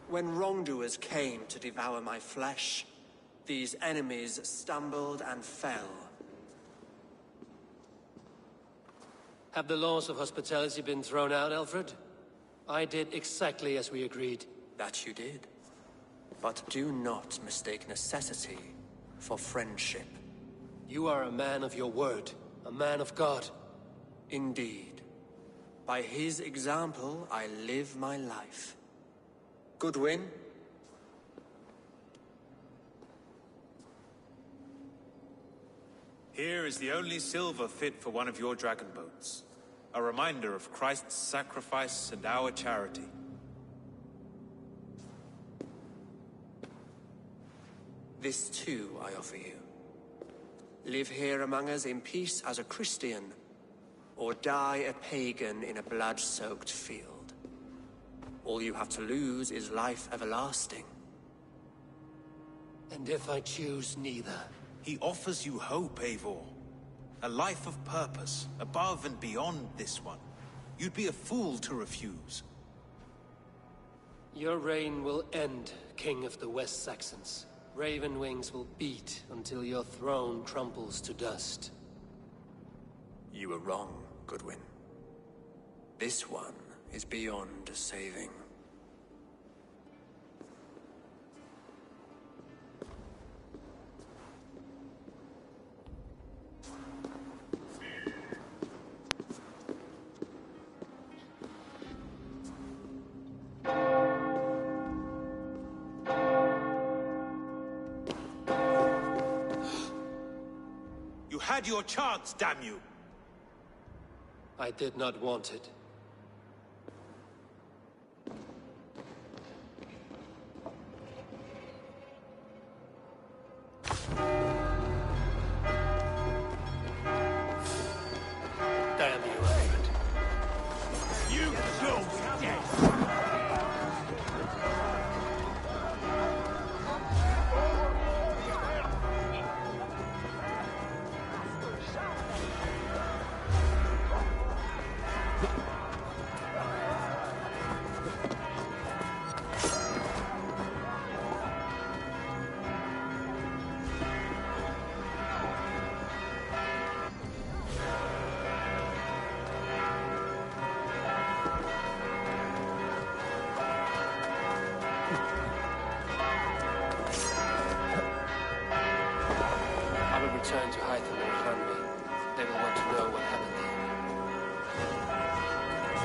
When wrongdoers came to devour my flesh, these enemies stumbled and fell. Have the laws of hospitality been thrown out, Alfred? I did exactly as we agreed. That you did. But do not mistake necessity for friendship. You are a man of your word, a man of God. Indeed. By his example, I live my life. Goodwin? Here is the only silver fit for one of your dragon boats. A reminder of Christ's sacrifice and our charity. This too I offer you. Live here among us in peace as a Christian, or die a pagan in a blood-soaked field. All you have to lose is life everlasting. And if I choose neither? He offers you hope, Eivor. A life of purpose, above and beyond this one. You'd be a fool to refuse. Your reign will end, King of the West Saxons. Raven wings will beat until your throne crumbles to dust. You were wrong, Goodwin. This one is beyond saving. You had your chance, damn you! I did not want it. Damn you, Alfred. You go dead! Return to Hytham and Hanley. They will want to know what happened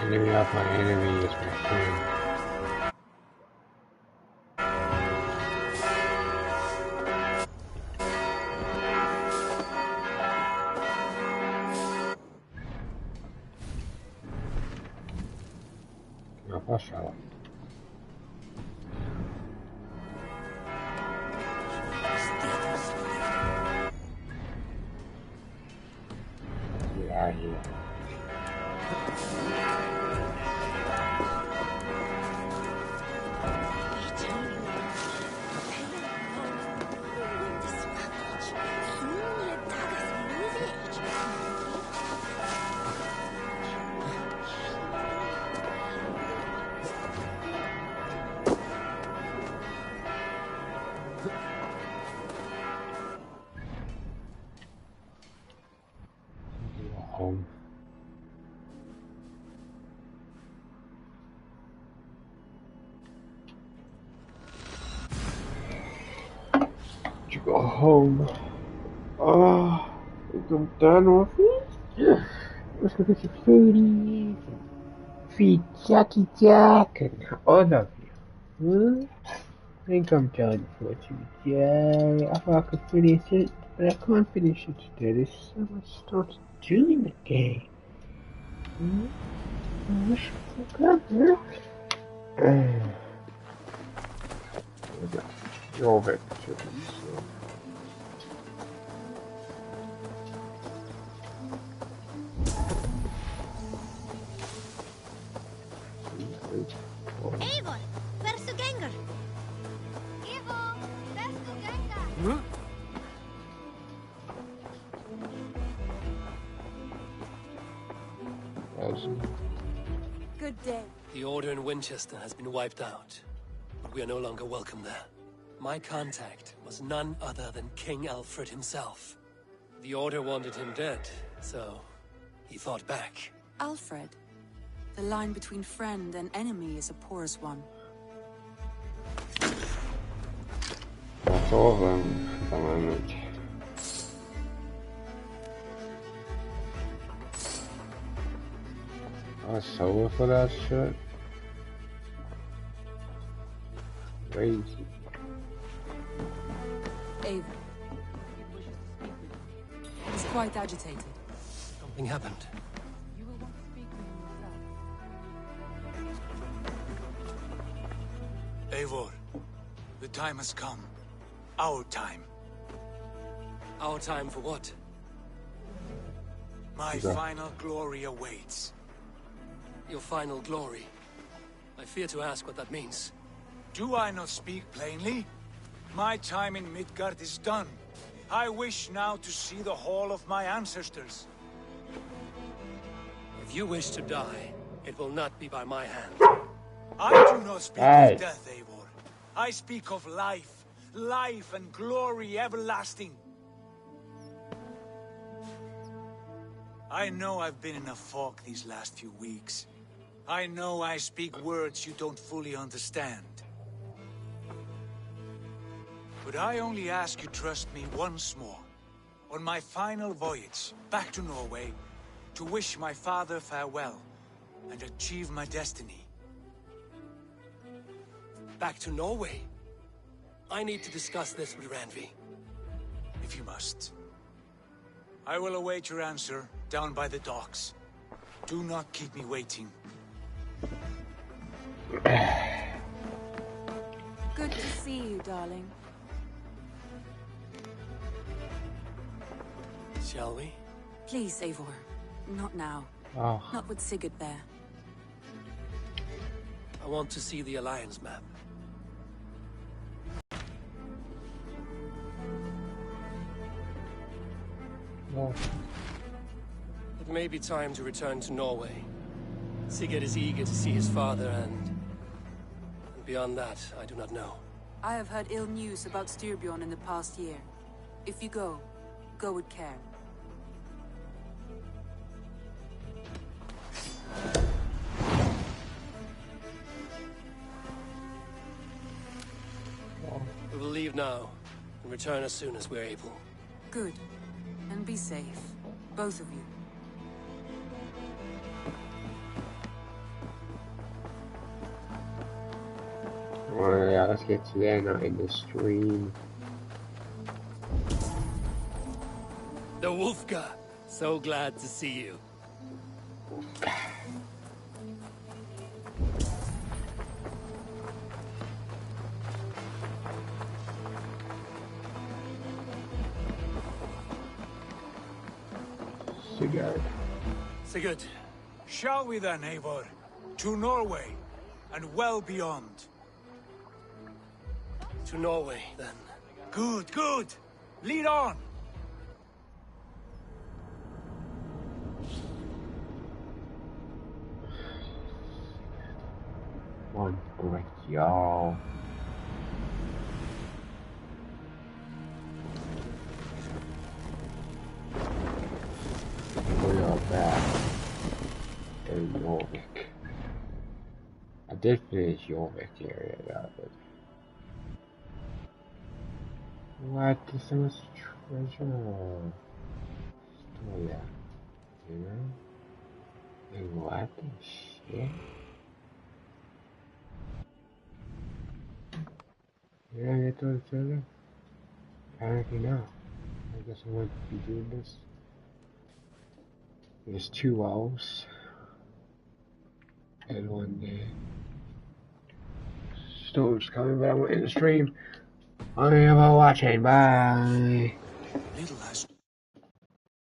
there. Enemy of my enemy is my friend. No, Valhalla. Get out of here. Home. To go home. Oh, I'm done with it. Yeah. Let's go get some foodies. Feed Jackie Jack and all of you. I think I'm done for today. I thought I could finish it, but I can't finish it today. There's so much stuff to do in the game. I wish I forgot that. Your victories. Eivor, hversu gengur? Eivor, hversu gengur? Good day. The Order in Winchester has been wiped out, but we are no longer welcome there. My contact was none other than King Alfred himself. The Order wanted him dead, so he fought back. Alfred. The line between friend and enemy is a porous one. That's all of them at the moment. I sold for that shit. Crazy. Eivor. He's quite agitated. Something happened. You will want to speak with him yourself. Eivor, the time has come. Our time. Our time for what? My final glory awaits. Your final glory. I fear to ask what that means. Do I not speak plainly? My time in Midgard is done. I wish now to see the hall of my ancestors. If you wish to die, it will not be by my hand. I do not speak of death, Eivor. I speak of life. Life and glory everlasting. I know I've been in a fog these last few weeks. I know I speak words you don't fully understand. But I only ask you trust me once more. On my final voyage back to Norway, to wish my father farewell and achieve my destiny. Back to Norway? I need to discuss this with Randvi. If you must. I will await your answer down by the docks. Do not keep me waiting. Good to see you, darling. Shall we? Please, Eivor. Not now. Oh. Not with Sigurd there. I want to see the Alliance map. No. It may be time to return to Norway. Sigurd is eager to see his father and beyond that, I do not know. I have heard ill news about Styrbjorn in the past year. If you go, go with care. We will leave now and return as soon as we're able. Good. And be safe. Both of you. Well, yeah, let's get to there, not in the stream. The Wolfka! So glad to see you. Sigurd. Sigurd. Shall we then, Eivor? To Norway, and well beyond. To Norway, then. Good, good. Lead on. One great y'all. We are back in Jorvik. I did finish Jorvik area though, but what is so much treasure? Still, yeah, you know? And what the shit? Did I get to the treasure? Apparently not. I guess I want to be doing this. There's 2 owls and 1 day. Storm's coming, but I'm in the stream. I am watching. Bye. Little has